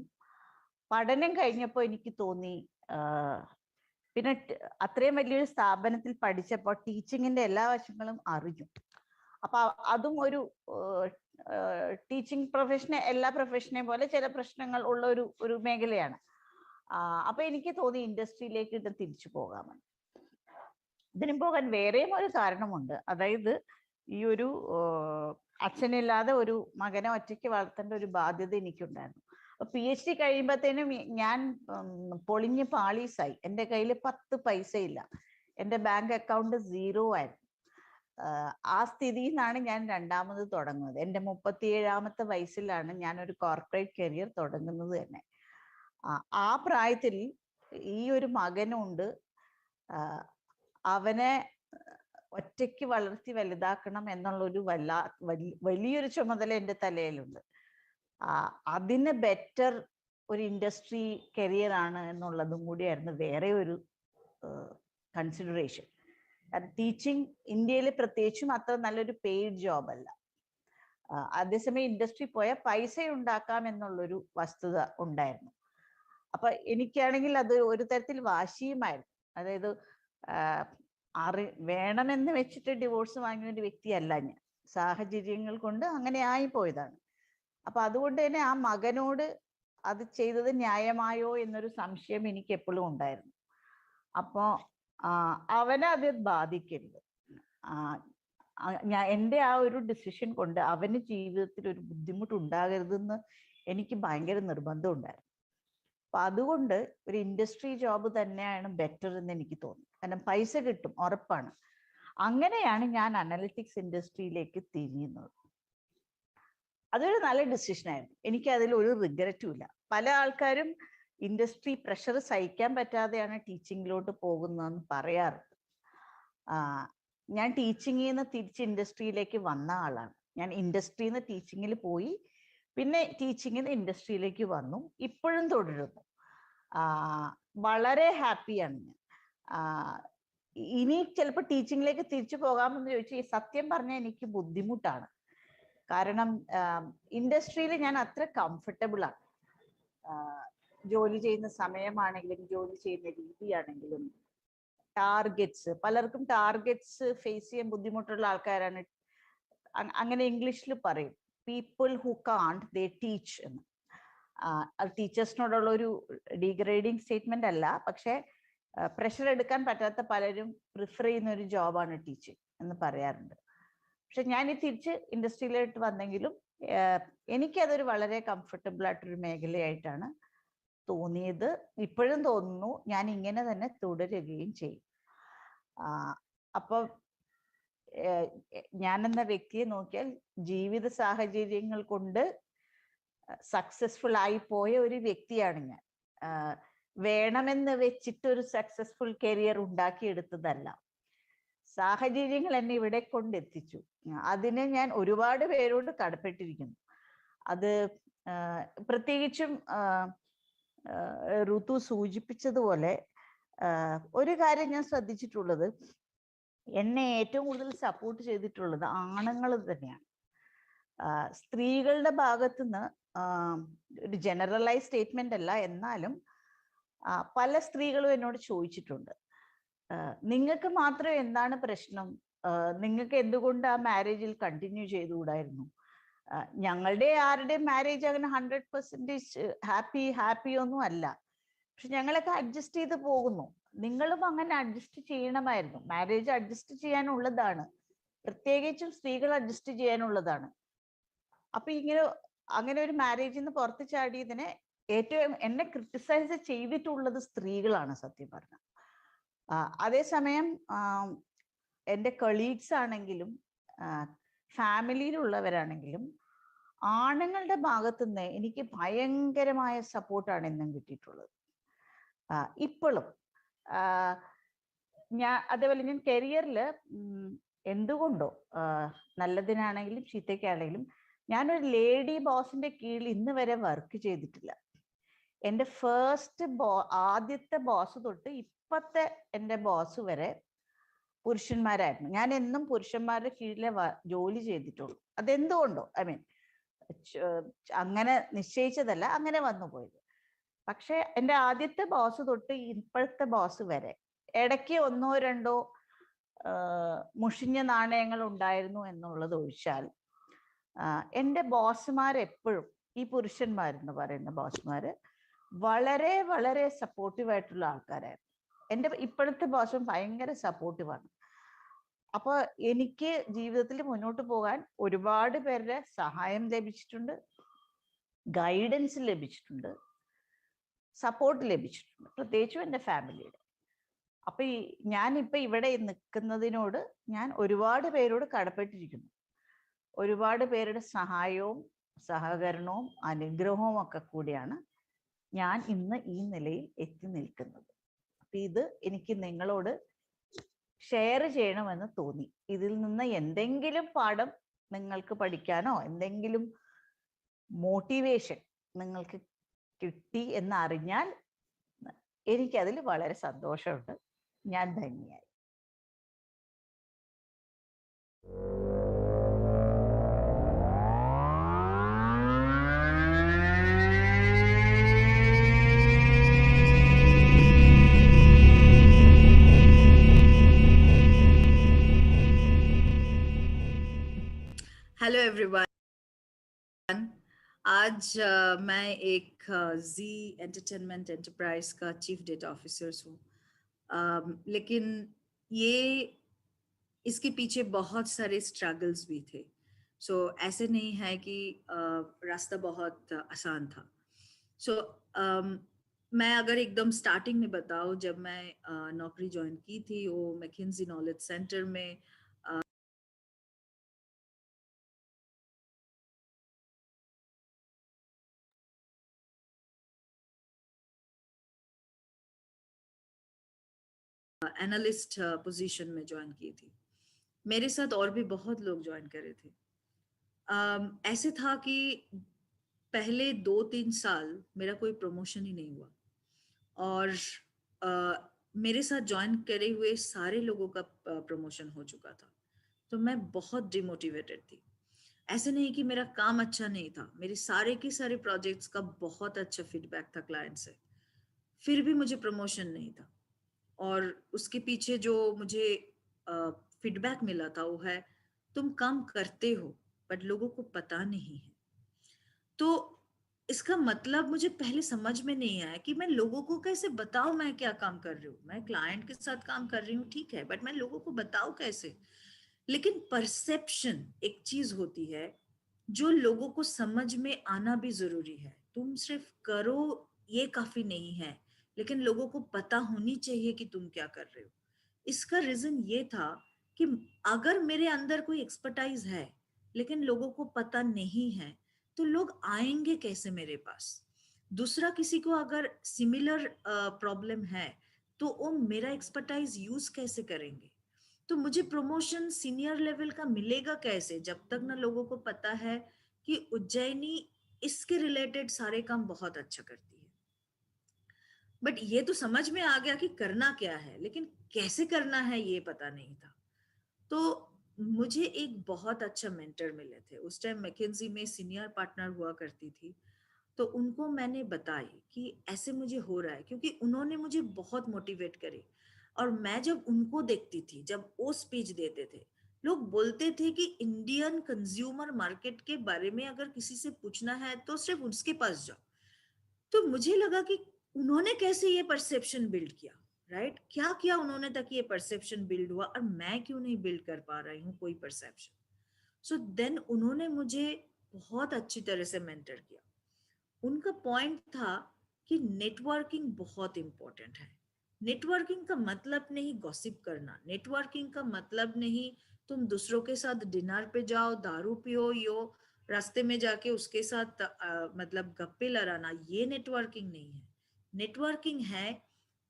പഠനം കഴിഞ്ഞപ്പോൾ എനിക്ക് തോന്നി, പിന്നെ അത്രയും വലിയൊരു സ്ഥാപനത്തിൽ പഠിച്ചപ്പോൾ ടീച്ചിങ്ങിന്റെ എല്ലാ വശങ്ങളും അറിഞ്ഞു. അപ്പൊ അതും ഒരു ടീച്ചിങ് പ്രൊഫഷനെ എല്ലാ പ്രൊഫഷനെയും പോലെ ചില പ്രശ്നങ്ങൾ ഉള്ള ഒരു മേഖലയാണ്. അപ്പൊ എനിക്ക് തോന്നി ഇൻഡസ്ട്രിയിലേക്ക് ഇത് തിരിച്ചു പോകാമെന്ന്. ഇതിന് പോകാൻ വേറെയും ഒരു കാരണമുണ്ട്. അതായത് ഈ ഒരു അച്ഛനില്ലാതെ ഒരു മകനെ ഒറ്റയ്ക്ക് വളർത്തേണ്ട ഒരു ബാധ്യത എനിക്കുണ്ടായിരുന്നു. PhD കഴിയുമ്പോഴത്തേനും ഞാൻ പൊളിഞ്ഞ് പാളീസായി. എൻ്റെ കയ്യിൽ 10 പൈസ ഇല്ല, എൻ്റെ ബാങ്ക് അക്കൗണ്ട് 0 ആയിരുന്നു. ആ സ്ഥിതിയിൽ നിന്നാണ് ഞാൻ രണ്ടാമത് തുടങ്ങുന്നത്. എൻ്റെ 37ാമത്തെ വയസ്സിലാണ് ഞാൻ ഒരു കോർപ്പറേറ്റ് കരിയർ തുടങ്ങുന്നത് തന്നെ. ആ പ്രായത്തിൽ ഈ ഒരു മകനുണ്ട്, അവനെ ഒറ്റയ്ക്ക് വളർത്തി വലുതാക്കണം എന്നുള്ളൊരു വലിയൊരു ചുമതല എൻ്റെ തലയിലുണ്ട്. അതിന് ബെറ്റർ ഒരു ഇൻഡസ്ട്രി കരിയർ ആണ് എന്നുള്ളതും കൂടിയായിരുന്നു വേറെ ഒരു കൺസിഡറേഷൻ. ടീച്ചിങ് ഇന്ത്യയിൽ പ്രത്യേകിച്ചും അത്ര നല്ലൊരു പെയ്ഡ് ജോബ് അല്ല. അതേസമയം ഇൻഡസ്ട്രി പോയാൽ പൈസ ഉണ്ടാക്കാം എന്നുള്ളൊരു വസ്തുത ഉണ്ടായിരുന്നു. അപ്പൊ എനിക്കാണെങ്കിൽ അത് ഒരു തരത്തിൽ വാശിയുമായിരുന്നു. അതായത് വേണമെന്ന് വെച്ചിട്ട് ഡിവോഴ്സ് വാങ്ങിയ ഒരു വ്യക്തിയല്ല ഞാൻ, സാഹചര്യങ്ങൾ കൊണ്ട് അങ്ങനെ ആയി പോയതാണ്. അപ്പൊ അതുകൊണ്ട് തന്നെ ആ മകനോട് അത് ചെയ്തത് ന്യായമായോ എന്നൊരു സംശയം എനിക്ക് എപ്പോഴും ഉണ്ടായിരുന്നു. അപ്പോ അവനെ അത് ബാധിക്കരുത്, എൻ്റെ ആ ഒരു ഡിസിഷൻ കൊണ്ട് അവന് ജീവിതത്തിൽ ഒരു ബുദ്ധിമുട്ടുണ്ടാകരുതെന്ന് എനിക്ക് ഭയങ്കര നിർബന്ധം ഉണ്ടായിരുന്നു. അപ്പൊ അതുകൊണ്ട് ഒരു ഇൻഡസ്ട്രി ജോബ് തന്നെയാണ് ബെറ്റർ എന്ന് എനിക്ക് തോന്നി. കാരണം പൈസ കിട്ടും, ഉറപ്പാണ്. അങ്ങനെയാണ് ഞാൻ അനലിറ്റിക്സ് ഇൻഡസ്ട്രിയിലേക്ക് തിരിയുന്നത്. അതൊരു നല്ല ഡിസിഷനായിരുന്നു. എനിക്ക് അതിൽ ഒരു റിഗ്രറ്റും ഇല്ല. പല ആൾക്കാരും ഇൻഡസ്ട്രി പ്രഷർ സഹിക്കാൻ പറ്റാതെയാണ് ടീച്ചിങ്ങിലോട്ട് പോകുന്നതെന്ന് പറയാറുണ്ട്. ഞാൻ ടീച്ചിങ്ങിൽ നിന്ന് തിരിച്ച് ഇൻഡസ്ട്രിയിലേക്ക് വന്ന ആളാണ്. ഞാൻ ഇൻഡസ്ട്രിയിൽ നിന്ന് ടീച്ചിങ്ങിൽ പോയി, പിന്നെ ടീച്ചിങ്ങിൽ നിന്ന് ഇൻഡസ്ട്രിയിലേക്ക് വന്നു, ഇപ്പോഴും തുടരുന്നു. വളരെ ഹാപ്പിയാണ് ഞാൻ. ഇനി ചിലപ്പോൾ ടീച്ചിങ്ങിലേക്ക് തിരിച്ചു പോകാമെന്ന് ചോദിച്ചാൽ സത്യം പറഞ്ഞാൽ എനിക്ക് ബുദ്ധിമുട്ടാണ്. കാരണം ഇൻഡസ്ട്രിയിൽ ഞാൻ അത്ര കംഫർട്ടബിൾ ആണ്. ജോലി ചെയ്യുന്ന സമയമാണെങ്കിലും ജോലി ചെയ്യുന്ന രീതിയാണെങ്കിലും ടാർഗറ്റ്സ്, പലർക്കും ടാർഗറ്റ്സ് ഫേസ് ചെയ്യാൻ ബുദ്ധിമുട്ടുള്ള ആൾക്കാരാണ്. അങ്ങനെ ഇംഗ്ലീഷിൽ പറയും, പീപ്പിൾ ഹു കാണ്ട് ദേ ടീച്ച് എന്ന്. അത് ടീച്ചേഴ്സിനോടുള്ള ഒരു ഡീഗ്രേഡിങ് സ്റ്റേറ്റ്മെന്റ് അല്ല, പക്ഷെ പ്രഷർ എടുക്കാൻ പറ്റാത്ത പലരും പ്രിഫർ ചെയ്യുന്ന ഒരു ജോബാണ് ടീച്ചിങ് എന്ന് പറയാറുണ്ട്. പക്ഷെ ഞാൻ ഈ തിരിച്ച് ഇൻഡസ്ട്രിയിലോട്ട് വന്നെങ്കിലും എനിക്കതൊരു വളരെ കംഫർട്ടബിൾ ആയിട്ടൊരു മേഖലയായിട്ടാണ് തോന്നിയത്. ഇപ്പോഴും തോന്നുന്നു. ഞാൻ ഇങ്ങനെ തന്നെ തുടരുകയും ചെയ്യും. അപ്പൊ ഞാനെന്ന വ്യക്തിയെ നോക്കിയാൽ ജീവിത സാഹചര്യങ്ങൾ കൊണ്ട് സക്സസ്ഫുൾ ആയി പോയ ഒരു വ്യക്തിയാണ് ഞാൻ. വേണമെന്ന് വെച്ചിട്ടൊരു സക്സസ്ഫുൾ കരിയർ ഉണ്ടാക്കിയെടുത്തതല്ല. സാഹചര്യങ്ങൾ എന്നെ ഇവിടെ കൊണ്ടെത്തിച്ചു. അതിന് ഞാൻ ഒരുപാട് പേരോട് കടപ്പെട്ടിരിക്കുന്നു. അത് പ്രത്യേകിച്ചും ഋതു സൂചിപ്പിച്ചതുപോലെ ഒരു കാര്യം ഞാൻ ശ്രദ്ധിച്ചിട്ടുള്ളത്, എന്നെ ഏറ്റവും കൂടുതൽ സപ്പോർട്ട് ചെയ്തിട്ടുള്ളത് ആണുങ്ങൾ തന്നെയാണ്. സ്ത്രീകളുടെ ഭാഗത്തുനിന്ന് ഒരു ജനറലൈസ് സ്റ്റേറ്റ്മെന്റ് അല്ല, എന്നാലും പല സ്ത്രീകളും എന്നോട് ചോദിച്ചിട്ടുണ്ട്, നിങ്ങൾക്ക് മാത്രം എന്താണ് പ്രശ്നം, നിങ്ങൾക്ക് എന്തുകൊണ്ട് ആ മാരേജിൽ കണ്ടിന്യൂ ചെയ്തുകൂടായിരുന്നു? ഞങ്ങളുടെ ആരുടെ മാരേജ് അങ്ങനെ 100% ഹാപ്പി ഒന്നും അല്ല, പക്ഷെ ഞങ്ങളൊക്കെ അഡ്ജസ്റ്റ് ചെയ്ത് പോകുന്നു. നിങ്ങളും അങ്ങനെ അഡ്ജസ്റ്റ് ചെയ്യണമായിരുന്നു. മാരേജ് അഡ്ജസ്റ്റ് ചെയ്യാനുള്ളതാണ്, പ്രത്യേകിച്ചും സ്ത്രീകൾ അഡ്ജസ്റ്റ് ചെയ്യാനുള്ളതാണ്. അപ്പൊ അങ്ങനെ ഒരു മാരേജിൽ നിന്ന് പുറത്ത് ചാടിയതിനെ ഏറ്റവും എന്നെ ക്രിട്ടിസൈസ് ചെയ്തിട്ടുള്ളത് സ്ത്രീകളാണ് സത്യം പറഞ്ഞ. അതേസമയം എൻ്റെ കൊളീഗ്സ് ആണെങ്കിലും ഫാമിലിയിലുള്ളവരാണെങ്കിലും ആണുങ്ങളുടെ ഭാഗത്തുനിന്ന് എനിക്ക് ഭയങ്കരമായ സപ്പോർട്ടാണ് എന്നും കിട്ടിയിട്ടുള്ളത്. ഇപ്പോഴും അതേപോലെ ഞാൻ കരിയറിൽ എന്തുകൊണ്ടോ നല്ലതിനാണെങ്കിലും ചീത്തയ്ക്കാണെങ്കിലും ഞാനൊരു ലേഡി ബോസിന്റെ കീഴിൽ ഇന്ന് വരെ വർക്ക് ചെയ്തിട്ടില്ല. എൻ്റെ ആദ്യത്തെ ബോസ് തൊട്ട് ഇപ്പത്തെ എൻ്റെ ബോസ് വരെ പുരുഷന്മാരായിരുന്നു. ഞാൻ എന്നും പുരുഷന്മാരുടെ കീഴിലെ ജോലി ചെയ്തിട്ടുള്ളൂ. അതെന്തുകൊണ്ടോ അങ്ങനെ നിശ്ചയിച്ചതല്ല, അങ്ങനെ വന്നു പോയത്. പക്ഷെ എൻ്റെ ആദ്യത്തെ ബോസ് തൊട്ട് ഇപ്പോഴത്തെ ബോസ് വരെ ഇടയ്ക്ക് ഒന്നോ രണ്ടോ മുഷിഞ്ഞ നാണയങ്ങൾ ഉണ്ടായിരുന്നു എന്നുള്ളത് ഒഴിച്ചാൽ എൻ്റെ ബോസുമാരെപ്പോഴും ഈ പുരുഷന്മാരെന്ന് പറയുന്ന ബോസുമാര് വളരെ വളരെ സപ്പോർട്ടീവായിട്ടുള്ള ആൾക്കാരായിരുന്നു. എൻ്റെ ഇപ്പോഴത്തെ ബോസും ഭയങ്കര സപ്പോർട്ടീവാണ്. അപ്പോൾ എനിക്ക് ജീവിതത്തിൽ മുന്നോട്ട് പോകാൻ ഒരുപാട് പേരുടെ സഹായം ലഭിച്ചിട്ടുണ്ട്, ഗൈഡൻസ് ലഭിച്ചിട്ടുണ്ട്, സപ്പോർട്ട് ലഭിച്ചിട്ടുണ്ട്, പ്രത്യേകിച്ചും എൻ്റെ ഫാമിലിയുടെ. അപ്പൊ ഞാനിപ്പോൾ ഇവിടെ നിൽക്കുന്നതിനോട് ഞാൻ ഒരുപാട് പേരോട് കടപ്പെട്ടിരിക്കുന്നു. ഒരുപാട് പേരുടെ സഹായവും സഹകരണവും അനുഗ്രഹവും ഒക്കെ കൂടിയാണ് ഞാൻ ഇന്ന് ഈ നിലയിൽ എത്തി നിൽക്കുന്നത്. അപ്പൊ ഇത് എനിക്ക് നിങ്ങളോട് ഷെയർ ചെയ്യണമെന്ന് തോന്നി. ഇതിൽ നിന്ന് എന്തെങ്കിലും പാഠം നിങ്ങൾക്ക് പഠിക്കാനോ എന്തെങ്കിലും മോട്ടിവേഷൻ നിങ്ങൾക്ക് കിട്ടി എന്നറിഞ്ഞാൽ എനിക്കതിൽ വളരെ സന്തോഷമുണ്ട്. ഞാൻ ധന്യയായി. हेलो एवरीवन, आज मैं एक जी एंटरटेनमेंट एंटरप्राइज का चीफ डेटा ऑफिसर हूँ, लेकिन ये इसके पीछे बहुत सारे स्ट्रगल्स भी थे. सो ऐसे नहीं है कि रास्ता बहुत आसान था. सो मैं अगर एकदम स्टार्टिंग में बताऊँ, जब मैं नौकरी ज्वाइन की थी वो मैकिन्जी नॉलेज सेंटर में एनालिस्ट पोजीशन में ज्वाइन की थी. मेरे साथ और भी बहुत लोग ज्वाइन करे थे. ऐसे था कि पहले 2-3 साल मेरा कोई प्रमोशन ही नहीं हुआ और मेरे साथ ज्वाइन करे हुए सारे लोगों का प्रमोशन हो चुका था. तो मैं बहुत डिमोटिवेटेड थी. ऐसे नहीं कि मेरा काम अच्छा नहीं था, मेरे सारे के सारे प्रोजेक्ट्स का बहुत अच्छा फीडबैक था क्लाइंट से, फिर भी मुझे प्रमोशन नहीं था. और उसके पीछे जो मुझे फीडबैक मिला था वो है, तुम काम करते हो बट लोगों को पता नहीं है. तो इसका मतलब मुझे पहले समझ में नहीं आया कि मैं लोगों को कैसे बताऊं मैं क्या काम कर रही हूँ. मैं क्लाइंट के साथ काम कर रही हूँ, ठीक है, बट मैं लोगों को बताऊं कैसे. लेकिन परसेप्शन एक चीज होती है जो लोगों को समझ में आना भी जरूरी है. तुम सिर्फ करो ये काफी नहीं है, लेकिन लोगों को पता होनी चाहिए कि तुम क्या कर रहे हो. इसका रीजन ये था कि अगर मेरे अंदर कोई एक्सपर्टाइज है लेकिन लोगों को पता नहीं है तो लोग आएंगे कैसे मेरे पास. दूसरा किसी को अगर सिमिलर प्रॉब्लम है तो वो मेरा एक्सपर्टाइज यूज कैसे करेंगे. तो मुझे प्रमोशन सीनियर लेवल का मिलेगा कैसे जब तक ना लोगों को पता है कि उज्जैनी इसके रिलेटेड सारे काम बहुत अच्छा करती है. बट ये तो समझ में आ गया कि करना क्या है, लेकिन कैसे करना है ये पता नहीं था. तो मुझे एक बहुत अच्छा मेंटर मिले थे. उस टाइम मैकिन्जी में सीनियर पार्टनर हुआ करती थी, तो उनको मैंने बताई कि ऐसे मुझे हो रहा है, क्योंकि उन्होंने मुझे बहुत मोटिवेट करे. और मैं जब उनको देखती थी, जब वो स्पीच देते थे, लोग बोलते थे कि इंडियन कंज्यूमर मार्केट के बारे में अगर किसी से पूछना है तो सिर्फ उसके पास जाओ. तो मुझे लगा कि उन्होंने कैसे ये परसेप्शन बिल्ड किया. राइट? क्या किया उन्होंने ताकि ये परसेप्शन बिल्ड हुआ, और मैं क्यों नहीं बिल्ड कर पा रही हूँ कोई परसेप्शन? सो देन उन्होंने मुझे बहुत अच्छी तरह से मेंटर किया। उनका पॉइंट था कि नेटवर्किंग बहुत इंपॉर्टेंट है। नेटवर्किंग का मतलब नहीं गॉसिप करना, नेटवर्किंग का मतलब नहीं तुम दूसरों के साथ डिनर पे जाओ, दारू पियो, यो रास्ते में जाके उसके साथ मतलब गप्पे लड़ाना, ये नेटवर्किंग नहीं है। नेटवर्किंग है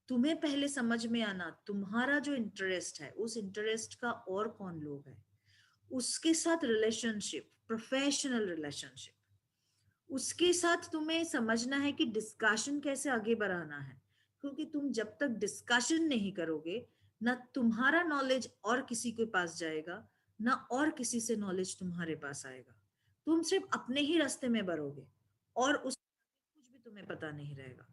तुम्हें पहले समझ में आना तुम्हारा जो इंटरेस्ट है, उस इंटरेस्ट का और कौन लोग है, उसके साथ रिलेशनशिप, प्रोफेशनल रिलेशनशिप, उसके साथ तुम्हें समझना है कि डिस्कशन कैसे आगे बढ़ाना है। क्योंकि तुम जब तक डिस्कशन नहीं करोगे, ना तुम्हारा नॉलेज और किसी के पास जाएगा, ना और किसी से नॉलेज तुम्हारे पास आएगा। तुम सिर्फ अपने ही रास्ते में बढ़ोगे और उस कुछ भी तुम्हें पता नहीं रहेगा।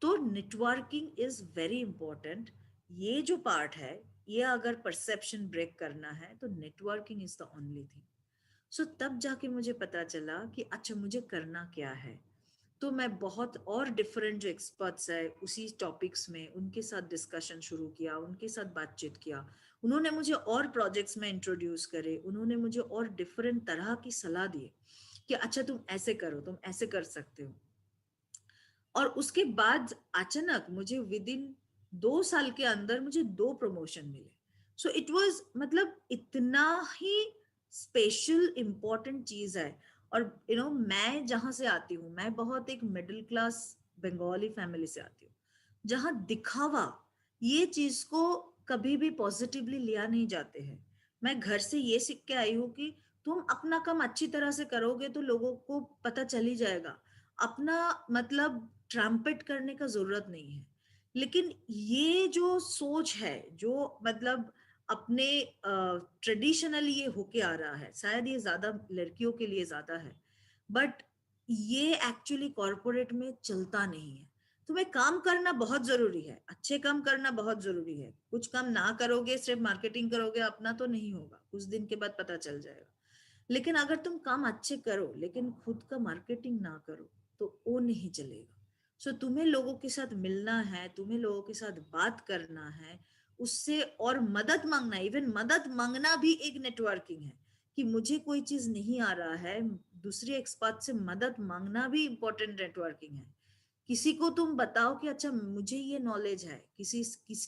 तो नेटवर्किंग इज वेरी इंपॉर्टेंट। ये जो पार्ट है, ये अगर परसेप्शन ब्रेक करना है तो networking is the only thing. So तब जाके मुझे पता चला कि अच्छा मुझे करना क्या है। तो मैं बहुत और डिफरेंट जो एक्सपर्ट्स है उसी टॉपिक्स में उनके साथ डिस्कशन शुरू किया, उनके साथ बातचीत किया। उन्होंने मुझे और प्रोजेक्ट्स में इंट्रोड्यूस करे, उन्होंने मुझे और डिफरेंट तरह की सलाह दी कि अच्छा तुम ऐसे करो, तुम ऐसे कर सकते हो। और उसके बाद अचानक मुझे विद इन 2 साल के अंदर मुझे 2 प्रमोशन मिले। सो इट वाज मतलब इतना ही स्पेशल इम्पोर्टेंट चीज है। और मैं जहां से आती हूँ, मैं बहुत एक मिडिल क्लास बंगाली फैमिली से आती हूँ, जहां दिखावा ये चीज को कभी भी पॉजिटिवली लिया नहीं जाते हैं। मैं घर से ये सीख के आई हूँ कि तुम अपना काम अच्छी तरह से करोगे तो लोगों को पता चल ही जाएगा। अपना मतलब ट्रम्पेट करने का जरूरत नहीं है। लेकिन ये जो सोच है, जो मतलब अपने ट्रेडिशनली ये होके आ रहा है, शायद ये ज्यादा लड़कियों के लिए ज्यादा है, बट ये एक्चुअली कॉरपोरेट में चलता नहीं है। तुम्हें काम करना बहुत जरूरी है, अच्छे काम करना बहुत जरूरी है। कुछ काम ना करोगे, सिर्फ मार्केटिंग करोगे अपना, तो नहीं होगा, कुछ दिन के बाद पता चल जाएगा। लेकिन अगर तुम काम अच्छे करो लेकिन खुद का मार्केटिंग ना करो तो वो नहीं चलेगा। सो तुम्हें लोगों के साथ मिलना है, तुम्हें लोगों के साथ बात करना है, उससे और मदद मांगना, इवन मदद मांगना भी एक नेटवर्किंग है। कि मुझे कोई चीज नहीं आ रहा है, दूसरे एक्सपर्ट से मदद मांगना भी इम्पोर्टेंट नेटवर्किंग है। किसी को तुम बताओ कि अच्छा मुझे ये नॉलेज है,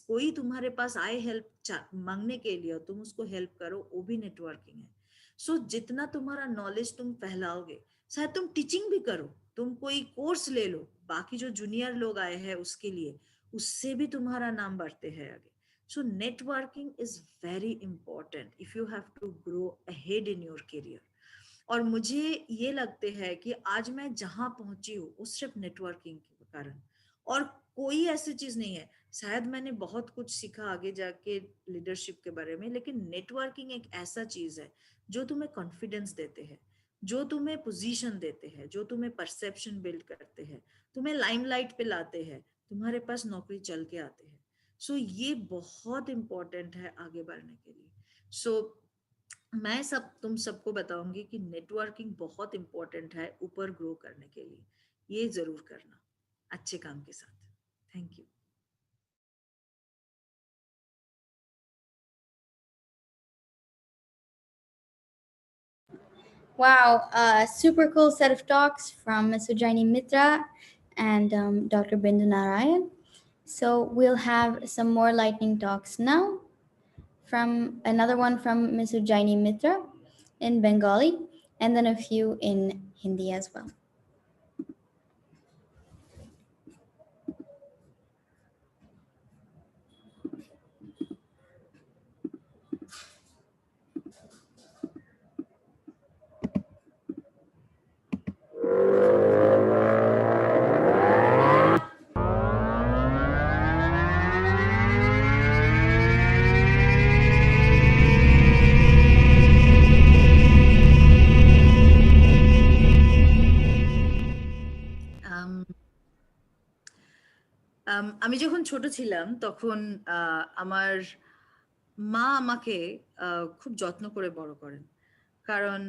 कोई तुम्हारे पास आए हेल्प मांगने के लिए, तुम उसको हेल्प करो, वो भी नेटवर्किंग है। सो जितना तुम्हारा नॉलेज तुम फैलाओगे, शायद तुम टीचिंग भी करो, तुम कोई कोर्स ले लो बाकी जो जूनियर लोग आए हैं उसके लिए, उससे भी तुम्हारा नाम बढ़ते हैं आगे। So networking is very important if you have to grow ahead in your career. और मुझे ये लगते है कि आज मैं जहां पहुंची हूँ वो सिर्फ नेटवर्किंग के कारण, और कोई ऐसी चीज नहीं है। शायद मैंने बहुत कुछ सीखा आगे जाके लीडरशिप के बारे में, लेकिन नेटवर्किंग एक ऐसा चीज है जो तुम्हें कॉन्फिडेंस देते हैं, जो तुम्हें पोजीशन देते हैं, जो तुम्हें परसेप्शन बिल्ड करते हैं, तुम्हें लाइमलाइट पे लाते हैं, तुम्हारे पास नौकरी चल के आते हैं। सो ये बहुत इंपॉर्टेंट है आगे बढ़ने के लिए। सो मैं तुम सबको बताऊंगी कि नेटवर्किंग बहुत इंपॉर्टेंट है ऊपर ग्रो करने के लिए। ये जरूर करना अच्छे काम के साथ। Thank you. Wow, super cool set of talks from Ms. Ujjaini Mitra and Dr. Bindu Narayan. So we'll have some more lightning talks now. From another one from Ms. Ujjaini Mitra in Bengali, and then a few in Hindi as well. আমি যখন ছোট ছিলাম তখন আমার মা আমাকে খুব যত্ন করে বড় করেন। কারণ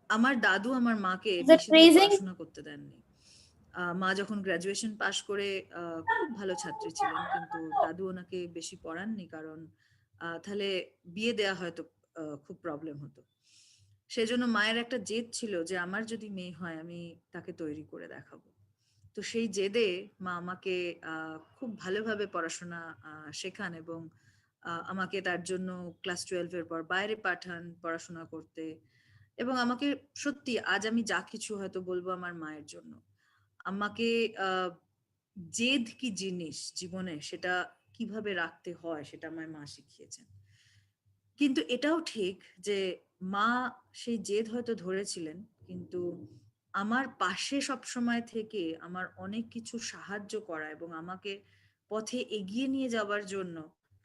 আমার দাদু আমার মাকে Is it বেশি দূর freezing? পড়াশোনা করতে দেননি। মা যখন গ্র্যাজুয়েশন পাশ করে খুব ভালো ছাত্রী ছিলেন, কিন্তু দাদু ওনাকে বেশি পড়াননি, কারণ তাহলে বিয়ে দেয়া হয়তো খুব প্রবলেম হতো। সেজন্য মায়ের একটা জেদ ছিল যে আমার যদি মেয়ে হয় আমি তাকে তৈরি করে দেখাবো। তো সেই জেদে মা আমাকে খুব ভালোভাবে পড়াশোনা শেখান, এবং আমাকে তার জন্য ক্লাস 12-এর পর বাইরে পাঠান পড়াশোনা করতে। এবং আমাকে সত্যি আজ আমি যা কিছু হয়তো বলবো আমার মায়ের জন্য। আমাকে জেদ কি জিনিস জীবনে সেটা কিভাবে রাখতে হয় সেটা আমার মা শিখিয়েছেন। কিন্তু এটাও ঠিক যে মা সেই জেদ হয়তো ধরেছিলেন, কিন্তু আমার পাশে সব সময় থেকে আমার অনেক কিছু সাহায্য করা এবং আমাকে পথে এগিয়ে নিয়ে যাওয়ার জন্য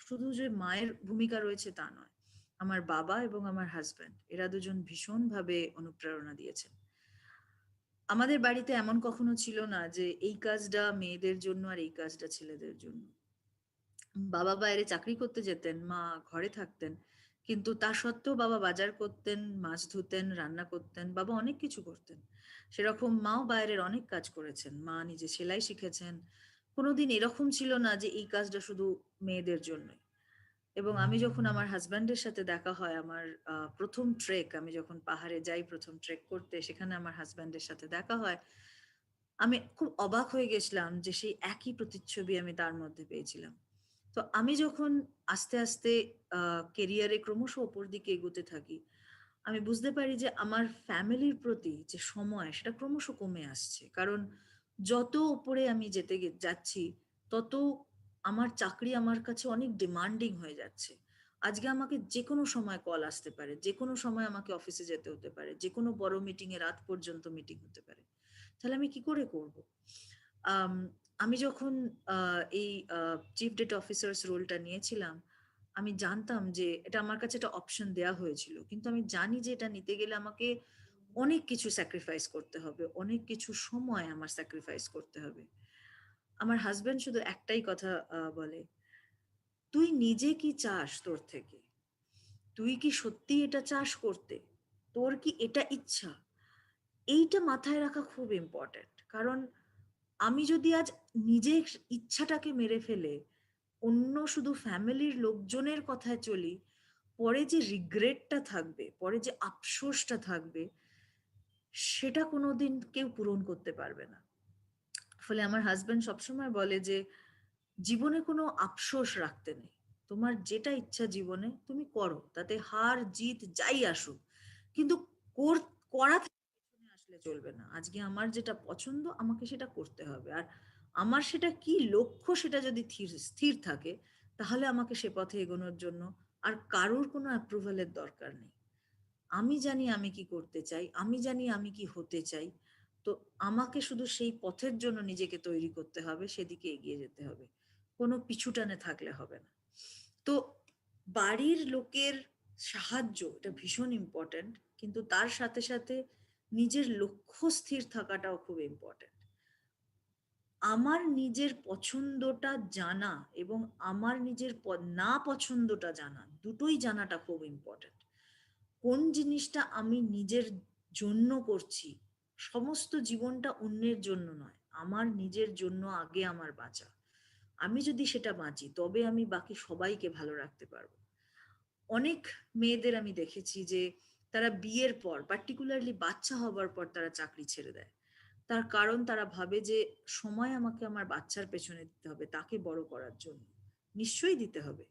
শুধু যে মায়ের ভূমিকা রয়েছে তা নয়, আমার বাবা এবং আমার হাজব্যান্ড এরা দুজন ভীষণভাবে অনুপ্রেরণা দিয়েছেন। আমাদের বাড়িতে এমন কখনো ছিল না যে এই কাজটা মেয়েদের জন্য আর এই কাজটা ছেলেদের জন্য। বাবা বাইরে চাকরি করতে যেতেন, মা ঘরে থাকতেন, কিন্তু তা সত্ত্বেও বাবা বাজার করতেন, মাছ ধুতেন, রান্না করতেন, বাবা অনেক কিছু করতেন। সেরকম মাও বাইরের অনেক কাজ করেছেন, মা নিজে সেলাই শিখেছেন। কোনোদিন এরকম ছিল না যে এই কাজটা শুধু মেয়েদের জন্য। এবং আমি যখন আমার হাজব্যান্ডের সাথে দেখা হয়, আমার প্রথম ট্রেক, আমি যখন পাহাড়ে যাই প্রথম ট্রেক করতে, সেখানে আমার হাজব্যান্ডের সাথে দেখা হয়, আমি খুব অবাক হয়ে গেছিলাম যে সেই একই প্রতিচ্ছবি আমি তার মধ্যে পেয়েছিলাম। তো আমি যখন আস্তে আস্তে কেরিয়ারে ক্রমশ ওপর দিকে এগোতে থাকি, আমি বুঝতে পারি যে আমার ফ্যামিলির প্রতি যে সময় সেটা ক্রমশ কমে আসছে। কারণ যত উপরে আমি যাচ্ছি, তত আমার চাকরি আমার কাছে অনেক ডিমান্ডিং হয়ে যাচ্ছে। আজকে আমাকে যে কোনো সময় কল আসতে পারে, যে কোনো সময় আমাকে অফিসে যেতে হতে পারে, যে কোনো বড় মিটিংয়ে রাত পর্যন্ত মিটিং হতে পারে। তাহলে আমি কি করে করব? আমি যখন এই চিফ ডেটা অফিসার্স রোলটা নিয়েছিলাম, আমি জানতাম যে এটা আমার কাছে একটা অপশন দেয়া হয়েছিল, কিন্তু আমি জানি যে এটা নিতে গেলে আমাকে অনেক কিছু স্যাক্রিফাইস করতে হবে, অনেক কিছু সময় আমার স্যাক্রিফাইস করতে হবে। আমার হাজব্যান্ড শুধু একটাই কথা বলে, তুই নিজে কি চাস তোর থেকে? তুই কি সত্যি এটা চাস করতে? তোর কি এটা ইচ্ছা? এইটা মাথায় রাখা খুব ইম্পর্টেন্ট। কারণ আমি যদি আজ নিজের ইচ্ছাটাকে মেরে ফেলে অন্য শুধু ফ্যামিলির লোকজনের কথায় চলি, পরে যে রিগ্রেটটা থাকবে, পরে যে আফসোসটা থাকবে, সেটা কোনোদিন কেউ পূরণ করতে পারবে না। ফলে আমার হাজব্যান্ড সবসময় বলে যে জীবনে কোনো আফসোস রাখতে নেই। তোমার যেটা ইচ্ছা জীবনে তুমি করো, তাতে হার জিত যাই আসুক, কিন্তু করা থেকে পেছনে আসলে চলবে না। আজকে আমার যেটা পছন্দ আমাকে সেটা করতে হবে, আর আমার সেটা কি লক্ষ্য সেটা যদি স্থির থাকে, তাহলে আমাকে সে পথে এগোনোর জন্য আর কারোর কোনো অ্যাপ্রুভালের দরকার নেই। আমি জানি আমি কি করতে চাই, আমি জানি আমি কি হতে চাই। তো আমাকে শুধু সেই পথের জন্য নিজেকে তৈরি করতে হবে, সেদিকে এগিয়ে যেতে হবে, কোনো পিছুটানে থাকলে হবে না। তো বাড়ির লোকের সাহায্য এটা ভীষণ ইম্পর্ট্যান্ট, কিন্তু তার সাথে সাথে নিজের লক্ষ্য স্থির থাকাটাও খুব ইম্পর্ট্যান্ট। আমার নিজের পছন্দটা জানা এবং আমার নিজের না পছন্দটা জানা, দুটোই জানাটা খুব ইম্পর্ট্যান্ট। কোন জিনিসটা আমি নিজের জন্য করছি, সমস্ত জীবনটা অন্যের জন্য নয়, আমার নিজের জন্য আগে আমার বাঁচা। আমি যদি সেটা বাঁচি তবে আমি বাকি সবাইকে ভালো রাখতে পারবো। অনেক মেয়েদের আমি দেখেছি যে তারা বিয়ের পর, পার্টিকুলারলি বাচ্চা হবার পর, তারা চাকরি ছেড়ে দেয়। তার কারণ তারা ভাবে যে সময় আমাকে আমার বাচ্চার পেছনে দিতে হবে তাকে বড় করার জন্য। নিশ্চয়ই দিতে হবে,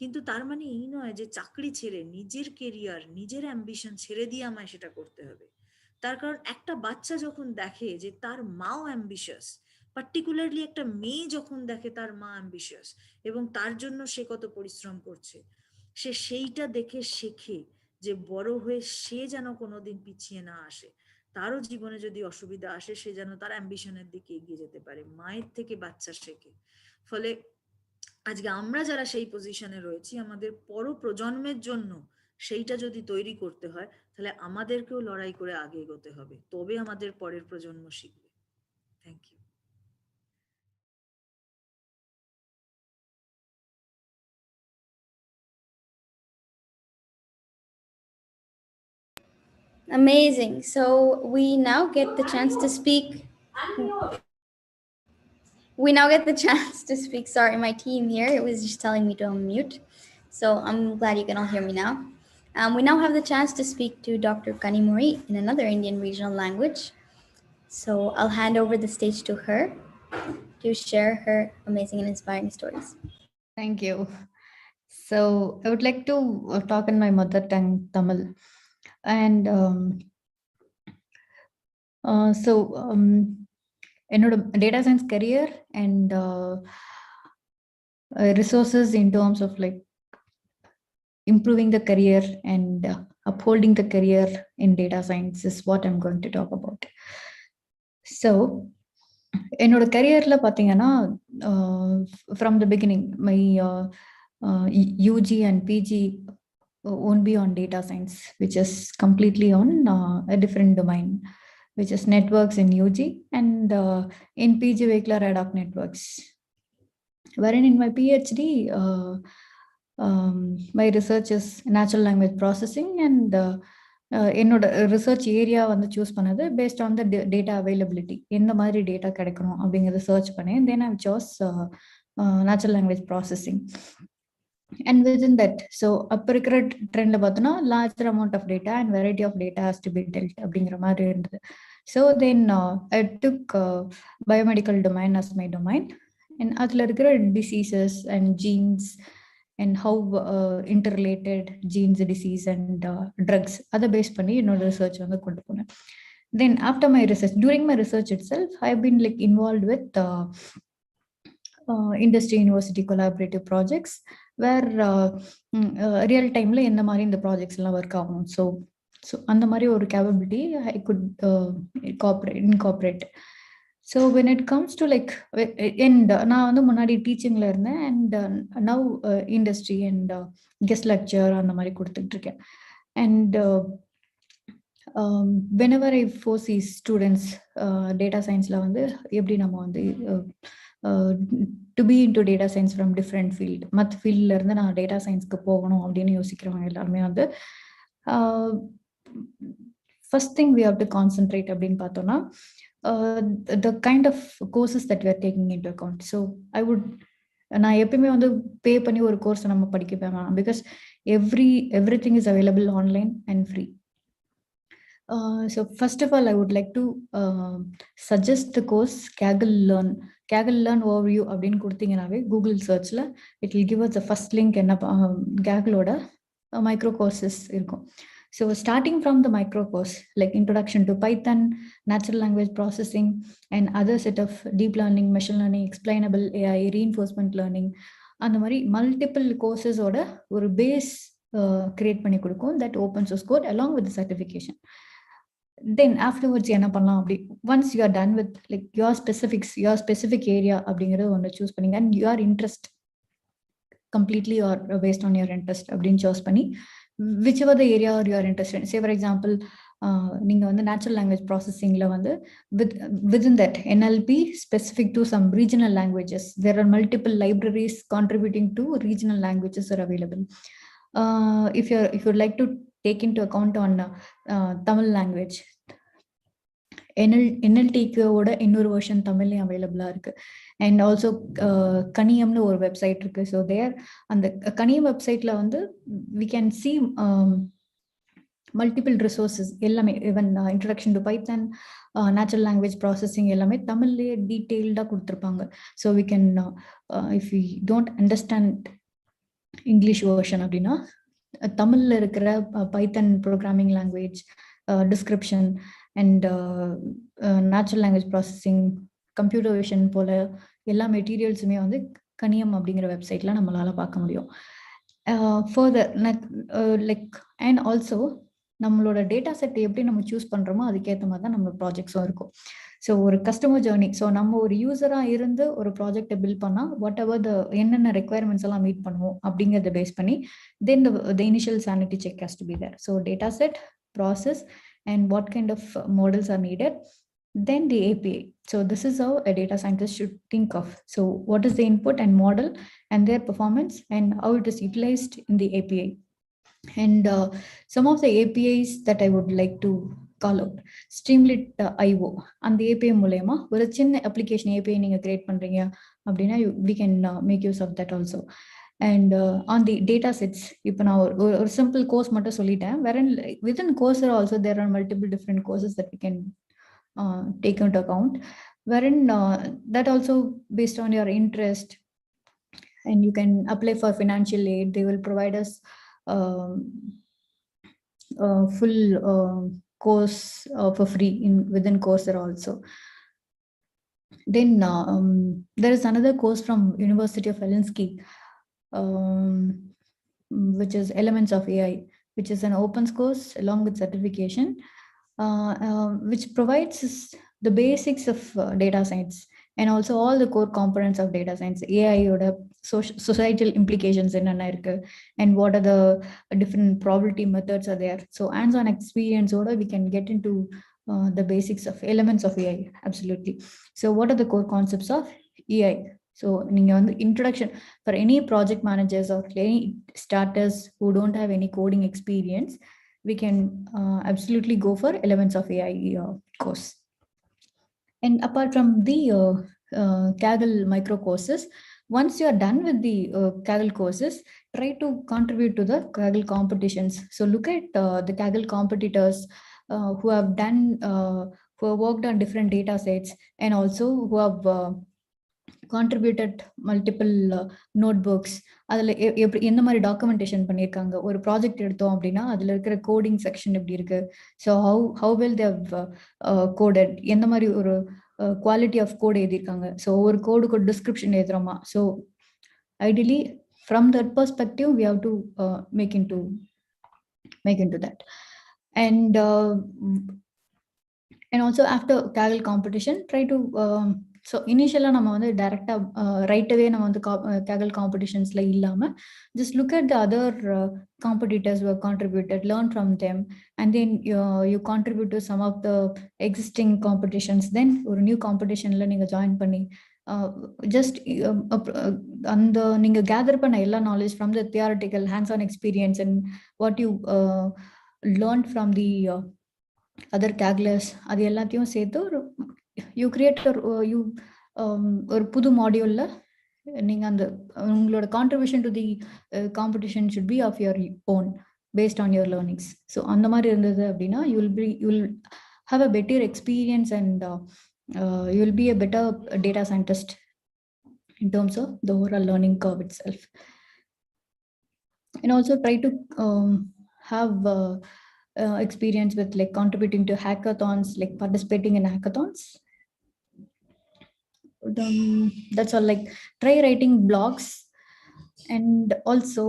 কিন্তু তার মানে এই নয় যে চাকরি ছেড়ে নিজের কেরিয়ার, নিজের অ্যাম্বিশন ছেড়ে দিয়ে আমায় সেটা করতে হবে। তার কারণ একটা বাচ্চা যখন দেখে যে তার মাও অ্যাম্বিশাস, পার্টিকুলারলি একটা মেয়ে যখন দেখে তার মা অ্যাম্বিশাস এবং তার জন্য সে কত পরিশ্রম করছে, সে সেইটা দেখে শেখে যে বড় হয়ে সে যেন কোনোদিন পিছিয়ে না আসে। তারও জীবনে যদি অসুবিধা আসে, সে যেন তার অ্যাম্বিশনের দিকে এগিয়ে যেতে পারে। মায়ের থেকে বাচ্চা শেখে। ফলে আজকে আমরা যারা সেই পজিশনে রয়েছি, আমাদের পর প্রজন্মের জন্য সেইটা যদি তৈরি করতে হয়, তাহলে আমাদেরকেও লড়াই করে আগে এগোতে হবে, তবে আমাদের পরের প্রজন্ম শিখবে। Thank you. Amazing. So we now get the chance to speak We now get the chance to speak. Sorry, my team here was just telling me to unmute. So I'm glad you can all hear me now. We now have the chance to speak to Dr. Kanimuri in another Indian regional language. So I'll hand over the stage to her to share her amazing and inspiring stories. Thank you. So I would like to talk in my mother tongue, Tamil. And என்னோட data science career and resources in terms of like improving the career and upholding the career in data science is what I'm going to talk about. So என்னோட careerல பார்த்தீங்கன்னா from the beginning my UG and PG won't be on data science, which is completely on a different domain, which is networks in UG, and in PG vehicular ad hoc networks. Wherein in my PhD, my research is natural language processing, and என்னோட research area வந்து choose பண்ணது based on the data availability, எந்த மாதிரி data கிடைக்கணும் அப்படிங்கிறத search பண்ணேன். Then I chose natural language processing. And within that, so அப்போ இருக்கிற ட்ரெண்ட்ல பார்த்தோன்னா larger amount of data and variety of data has to be dealt அப்படிங்கிற மாதிரி இருந்தது. So then I took biomedical domain as my domain, and அதில் இருக்கிற diseases and genes and how interrelated genes, disease and drugs, அதை base பண்ணி என்னோட research வந்து கொண்டு போனேன். Then after my research, during my research itself, I've been like involved with industry university collaborative projects where real timeல எந்த மாதிரி இந்த projects எல்லாம் ஒர்க் ஆகும். ஸோ அந்த மாதிரி ஒரு capability I could incorporate. So when it comes to like and நான் வந்து முன்னாடி டீச்சிங்ல இருந்தேன், and now industry and guest lecture அந்த மாதிரி கொடுத்துட்டு இருக்கேன். And whenever I foresee students data scienceல வந்து எப்படி நம்ம வந்து to be into data science from different field, மற்ற ஃபீல்டில் இருந்து நான் டேட்டா சயின்ஸ்க்கு போகணும் அப்படின்னு யோசிக்கிறவங்க எல்லாருமே வந்து first thing we have to concentrate அப்படின்னு பார்த்தோம்னா the kind of courses that we are taking into account. So நான் எப்பயுமே வந்து பே பண்ணி ஒரு கோர்ஸை நம்ம படிக்க வேணாம், because every thing is available online and free. So first of all, I would like to suggest the course Kaggle Learn Overview அப்படின்னு கொடுத்தீங்கன்னாவே கூகுள் சர்ச்சில் it will give us the first link. என்ன கேகிளோட மைக்ரோ கோர்சஸ் இருக்கும். So starting from the micro course like introduction to Python, natural language processing and other set of deep learning, machine learning, explainable AI, reinforcement learning, அந்த மாதிரி multiple கோர்சஸோட ஒரு base create பண்ணி கொடுக்கும். That open source code along with certification. Then afterwards என்ன பண்ணலாம் அப்படி, once you are done with like your specifics, your specific area அப்படிங்கிறது ஒன்று சூஸ் பண்ணிங்க, and your interest completely or based on your interest அப்படின்னு choose பண்ணி whichever the area or you are interested in. Say for example, நீங்கள் வந்து natural language processingல வந்து within that NLP specific to some regional languages, there are multiple libraries contributing to regional languages are available. If you'd like to take into account on Tamil language, NLTக்கு இன்னொரு version தமிழ்லையும் அவைலபிளாக இருக்கு. And also கனியம்னு ஒரு website இருக்கு. So தேர் அந்த கனியம் வெப்சைட்ல வந்து we can see multiple resources எல்லாமே, even introduction to Python, natural language processing எல்லாமே தமிழ்லேயே டீட்டெயில்டாக கொடுத்துருப்பாங்க. So we can if we don't understand English version அப்படின்னா தமிழில் இருக்கிற Python programming language description and natural language processing, computer vision போல எல்லா மெட்டீரியல்ஸுமே வந்து கனியம் அப்படிங்கிற வெப்சைட்டில் நம்மளால் பார்க்க முடியும். ஃபர்தர் லைக் அண்ட் ஆல்சோ நம்மளோட டேட்டா செட் எப்படி நம்ம சூஸ் பண்ணுறோமோ அதுக்கேற்ற மாதிரி தான் நம்ம ப்ராஜெக்ட்ஸும் இருக்கும். ஸோ ஒரு கஸ்டமர் ஜேர்னி, ஸோ நம்ம ஒரு யூஸராக இருந்து ஒரு ப்ராஜெக்டை பில்ட் பண்ணால் வாட் எவர் என்னென்ன ரெக்குயர்மெண்ட்ஸ் எல்லாம் மீட் பண்ணுவோம் அப்படிங்கிறத பேஸ் பண்ணி then the initial sanity check has to be there. So data set, process and what kind of models are needed, then the API. So this is how a data scientist should think of. So what is the input and model and their performance and how it is utilized in the API. And some of the APIs that I would like to call out Streamlit IO அந்த API மூலயமா ஒரு சின்ன application API நீங்கள் create பண்ணுறீங்க அப்படின்னா we can make use of that also. And on the data sets, இப்போ நான் ஒரு simple course மட்டும் சொல்லிட்டேன். wherein within course also there are multiple different courses that we can take into account, wherein that also based on your interest, and you can apply for financial aid. They will provide us full course for free within Coursera also. Then there is another course from University of Helsinki, which is Elements of AI, which is an open course along with certification, which provides the basics of data science and also all the core components of data science. AI oda societal implications என்னென்ன இருக்கு, and what are the different probability methods are there. So hands-on experience oda we can get into the basics of elements of AI. Absolutely. So what are the core concepts of AI? So நீங்க வந்து introduction for any project managers or any starters who don't have any coding experience, we can absolutely go for Elements of AI course. And apart from the Kaggle micro courses, once you are done with the Kaggle courses, try to contribute to the Kaggle competitions. So look at the Kaggle competitors who have done, who have worked on different data sets, and also who have contributed multiple notebooks. அதில் எந்த மாதிரி documentation பண்ணியிருக்காங்க, ஒரு project எடுத்தோம் அப்படின்னா அதில் இருக்கிற coding section எப்படி இருக்கு, so how well they've coded, எந்த மாதிரி ஒரு குவாலிட்டி ஆஃப் கோட் எழுதியிருக்காங்க, ஸோ ஒரு கோடுக்கு ஒரு டிஸ்கிரிப்ஷன் எழுதுறோமா. So ideally from that perspective we have to make into that. And also after Kaggle competition, try to so initially நம்ம வந்து டைரக்டா ரைட் அவே நம்ம வந்து Kaggle competitionsல இல்லாம just look at the other competitors who have contributed, learn from them, and then you contribute to some of the existing competitions. Then ஒரு new காம்படிஷன்ல நீங்க join பண்ணி just அந்த நீங்க கேதர் பண்ண எல்லா knowledge from the theoretical hands-on experience and what you learned from the other Kagglers, அது எல்லாத்தையும் சேர்த்து ஒரு யூ கிரியேட் ஒரு புது மாடியூல்ல நீங்க அந்த உங்களோட contribution to the competition should be of your own based on your learnings. So அந்த மாதிரி இருந்தது அப்படின்னா you will have a better experience and you will be a better data scientist in terms of the overall learning curve itself. And also try to have experience with like contributing to hackathons, like participating in hackathons. That's all. Like try writing blogs and also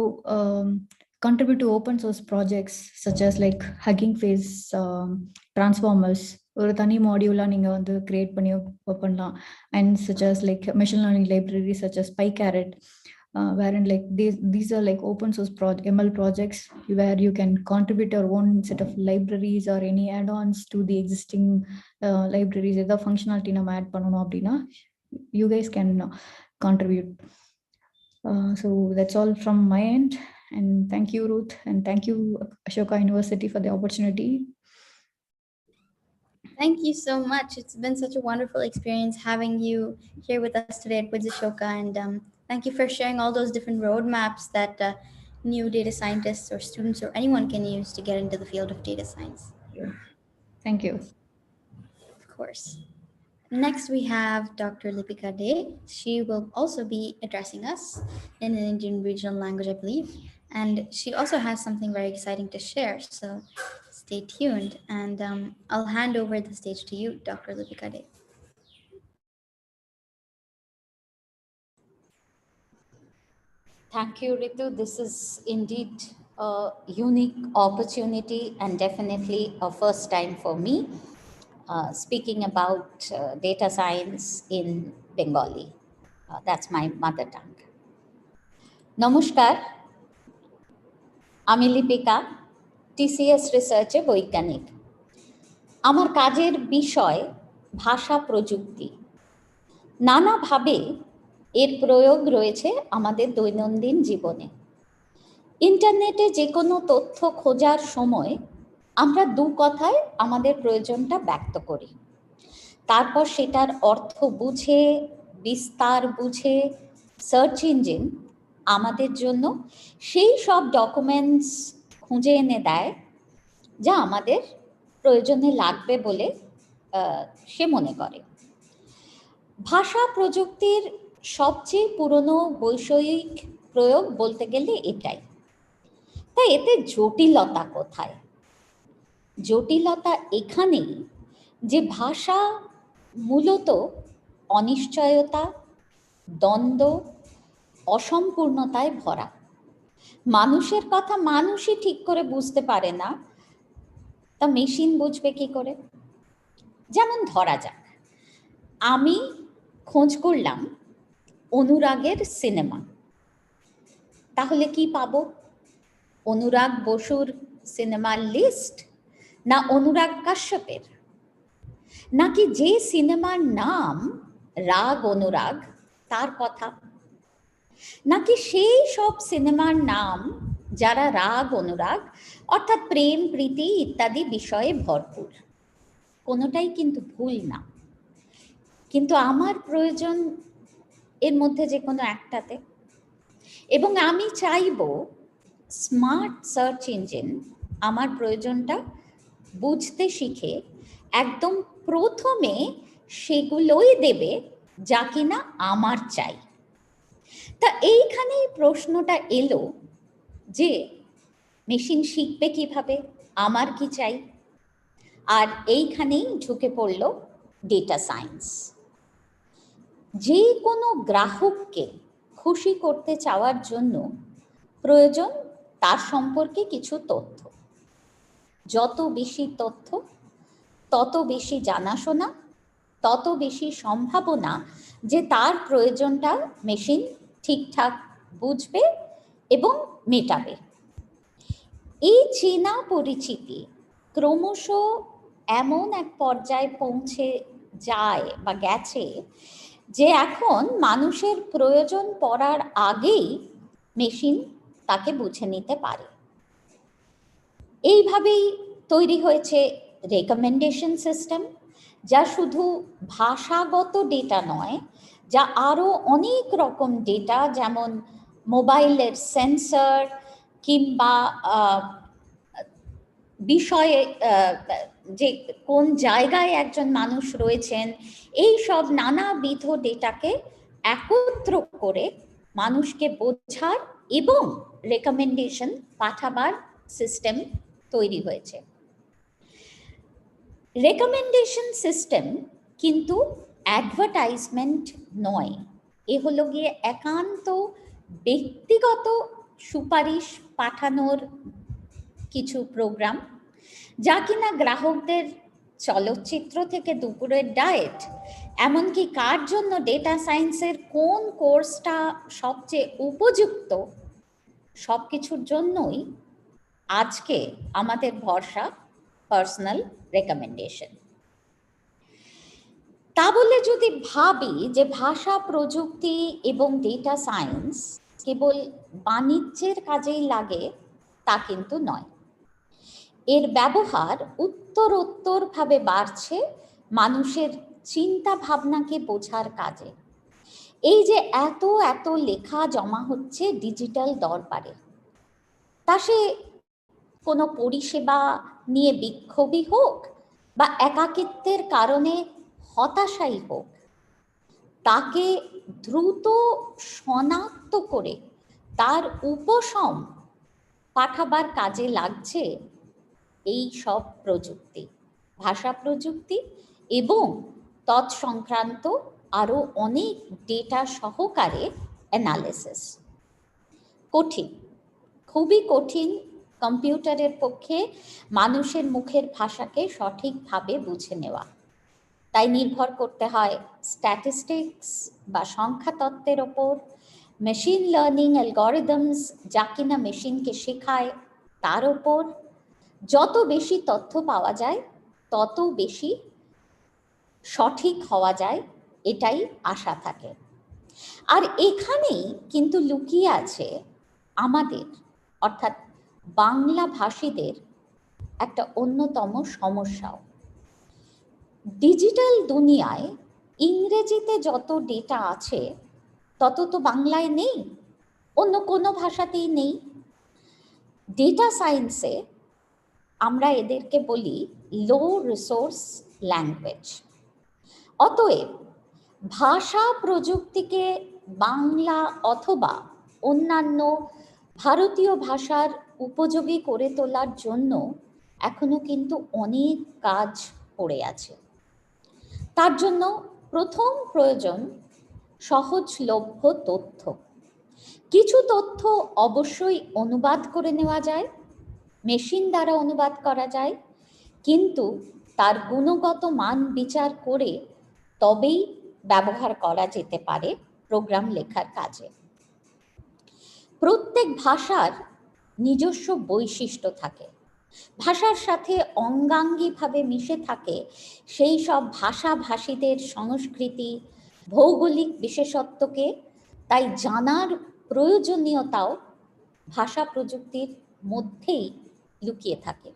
contribute to open source projects such as like Hugging Face, Transformers, ஒரு தனி மாடியூலா நீங்க வந்து create பண்ணி பண்ணலாம். And such as like machine learning libraries such as PyCaret, wherein like these are like open source ML projects where you can contribute your own set of libraries or any add-ons to the existing libraries. Either functionality நம்ம add பண்ணணும் அப்படின்னா you guys can contribute. So that's all from my end, and thank you Ruth, and thank you Ashoka University for the opportunity. Thank you so much. It's been such a wonderful experience having you here with us today at WiDS Ashoka, and thank you for sharing all those different roadmaps that new data scientists or students or anyone can use to get into the field of data science. Thank you. Of course. Next, we have Dr. Lipika Dey. She will also be addressing us in an Indian regional language, I believe. And she also has something very exciting to share. So stay tuned. And I'll hand over the stage to you, Dr. Lipika Dey. Thank you, Ritu. This is indeed a unique opportunity and definitely a first time for me. Speaking about data science in Bengali. That's my mother tongue. Namaskar. আমি Lipika, TCS রিসার্চে বৈজ্ঞানিক। আমার কাজের বিষয় ভাষা প্রযুক্তি। নানাভাবে এর প্রয়োগ রয়েছে আমাদের দৈনন্দিন জীবনে। ইন্টারনেটে যে কোনো তথ্য খোঁজার সময় আমরা দু কথায় আমাদের প্রয়োজনটা ব্যক্ত করি, তারপর সেটার অর্থ বুঝে, বিস্তার বুঝে সার্চ ইঞ্জিন আমাদের জন্য সেই সব ডকুমেন্টস খুঁজে এনে দেয় যা আমাদের প্রয়োজনে লাগবে বলে সে মনে করে। ভাষা প্রযুক্তির সবচেয়ে পুরনো বৈষয়িক প্রয়োগ বলতে গেলে এটাই। তাই এতে জটিলতা কোথায়? জটিলতা এখানেই যে ভাষা মূলত অনিশ্চয়তা, দ্বন্দ্ব, অসম্পূর্ণতায় ভরা। মানুষের কথা মানুষই ঠিক করে বুঝতে পারে না, তা মেশিন বুঝবে কি করে? যেমন ধরা যাক, আমি খোঁজ করলাম অনুরাগের সিনেমা, তাহলে কি পাবো? অনুরাগ বসুর সিনেমার লিস্ট, না অনুরাগ কাশ্যপের, নাকি যে সিনেমার নাম রাগ অনুরাগ তার কথা, নাকি সেই সব সিনেমার নাম যারা রাগ অনুরাগ অর্থাৎ প্রেম প্রীতি ইত্যাদি বিষয়ে ভরপুর? কোনোটাই কিন্তু ভুল না, কিন্তু আমার প্রয়োজন এর মধ্যে যে কোনো একটাতে। এবং আমি চাইব স্মার্ট সার্চ ইঞ্জিন আমার প্রয়োজনটা বুঝতে শিখে একদম প্রথমে সেগুলোই দেবে যা কিনা আমার চাই। তা এইখানেই প্রশ্নটা এলো যে মেশিন শিখবে কিভাবে, আমার কি চাই? আর এইখানেই ঢুকে পড়ল ডেটা সায়েন্স। যে কোনো গ্রাহককে খুশি করতে চাওয়ার জন্য প্রয়োজন তার সম্পর্কে কিছু তথ্য। যত বেশি তথ্য, তত বেশি জানাশোনা, তত বেশি সম্ভাবনা যে তার প্রয়োজনটা মেশিন ঠিকঠাক বুঝবে এবং মেটাবে। এই চেনা পরিচিতি ক্রমশ এমন এক পর্যায়ে পৌঁছে যায় বা গেছে যে এখন মানুষের প্রয়োজন পড়ার আগেই মেশিন তাকে বুঝে নিতে পারে। এইভাবেই তৈরি হয়েছে রেকমেন্ডেশন সিস্টেম, যা শুধু ভাষাগত ডেটা নয়, যা আরও অনেক রকম ডেটা, যেমন মোবাইলের সেন্সর কিংবা বিষয়ে যে কোন জায়গায় একজন মানুষ রয়েছেন, এই সব নানাবিধ ডেটাকে একত্র করে মানুষকে বোঝার এবং রেকমেন্ডেশন পাঠাবার সিস্টেম তৈরি হয়েছে। রেকমেন্ডেশন সিস্টেম কিন্তু অ্যাডভার্টাইজমেন্ট নয়, এ হলো গিয়ে একান্ত ব্যক্তিগত সুপারিশ পাঠানোর কিছু প্রোগ্রাম, যা কিনা গ্রাহকদের চলচ্চিত্র থেকে দুপুরের ডায়েট, এমনকি কার জন্য ডেটা সায়েন্সের কোন কোর্সটা সবচেয়ে উপযুক্ত, সব কিছুর জন্যই আজকে আমাদের ভরসা পার্সোনাল রেকমেন্ডেশন। তা বলে যদি ভাবি যে ভাষা প্রযুক্তি এবং ডেটা সায়েন্স কেবল বাণিজ্যের কাজেই লাগে, তা কিন্তু নয়। এর ব্যবহার উত্তরোত্তরভাবে বাড়ছে মানুষের চিন্তা ভাবনাকে বোঝার কাজে। এই যে এত এত লেখা জমা হচ্ছে ডিজিটাল দরবারে, তা সে কোনো পরিষেবা নিয়ে বিক্ষোভী হোক বা একাকিত্বের কারণে হতাশাই হোক, তাকে দ্রুত শনাক্ত করে তার উপশম পাঠাবার কাজে লাগছে এই সব প্রযুক্তি, ভাষা প্রযুক্তি এবং তৎসংক্রান্ত আরও অনেক ডেটা সহকারে অ্যানালিসিস। কঠিন, খুবই কঠিন কম্পিউটারের পক্ষে মানুষের মুখের ভাষাকে সঠিকভাবে বুঝে নেওয়া। তাই নির্ভর করতে হয় স্ট্যাটিস্টিক্স বা সংখ্যাতত্ত্বের ওপর, মেশিন লার্নিং অ্যালগরিদমস যা কিনা মেশিনকে শেখায় তার ওপর। যত বেশি তথ্য পাওয়া যায় তত বেশি সঠিক হওয়া যায়, এটাই আশা থাকে। আর এখানেই কিন্তু লুকিয়ে আছে আমাদের অর্থাৎ বাংলা ভাষীদের একটা অন্যতম সমস্যাও। ডিজিটাল দুনিয়ায় ইংরেজিতে যত ডেটা আছে তত তো বাংলায় নেই, অন্য কোনো ভাষাতেই নেই। ডেটা সায়েন্সে আমরা এদেরকে বলি লো রিসোর্স ল্যাঙ্গুয়েজ। অতএব ভাষা প্রযুক্তিকে বাংলা অথবা অন্যান্য ভারতীয় ভাষার উপযোগী করে তোলার জন্য এখনো কিন্তু অনেক কাজ পড়ে আছে। তার জন্য প্রথম প্রয়োজন সহজলভ্য তথ্য। কিছু তথ্য অবশ্যই অনুবাদ করে নেওয়া যায়, মেশিন দ্বারা অনুবাদ করা যায়, কিন্তু তার গুণগত মান বিচার করে তবেই ব্যবহার করা যেতে পারে প্রোগ্রাম লেখার কাজে। প্রত্যেক ভাষার নিজস্ব বৈশিষ্ট্য থাকে, ভাষার সাথে অঙ্গাঙ্গিভাবে মিশে থাকে সেই সব ভাষাভাষীদের সংস্কৃতি, ভৌগোলিক বিশেষত্বকে তাই জানার প্রয়োজনীয়তাও ভাষা প্রযুক্তির মধ্যেই লুকিয়ে থাকে।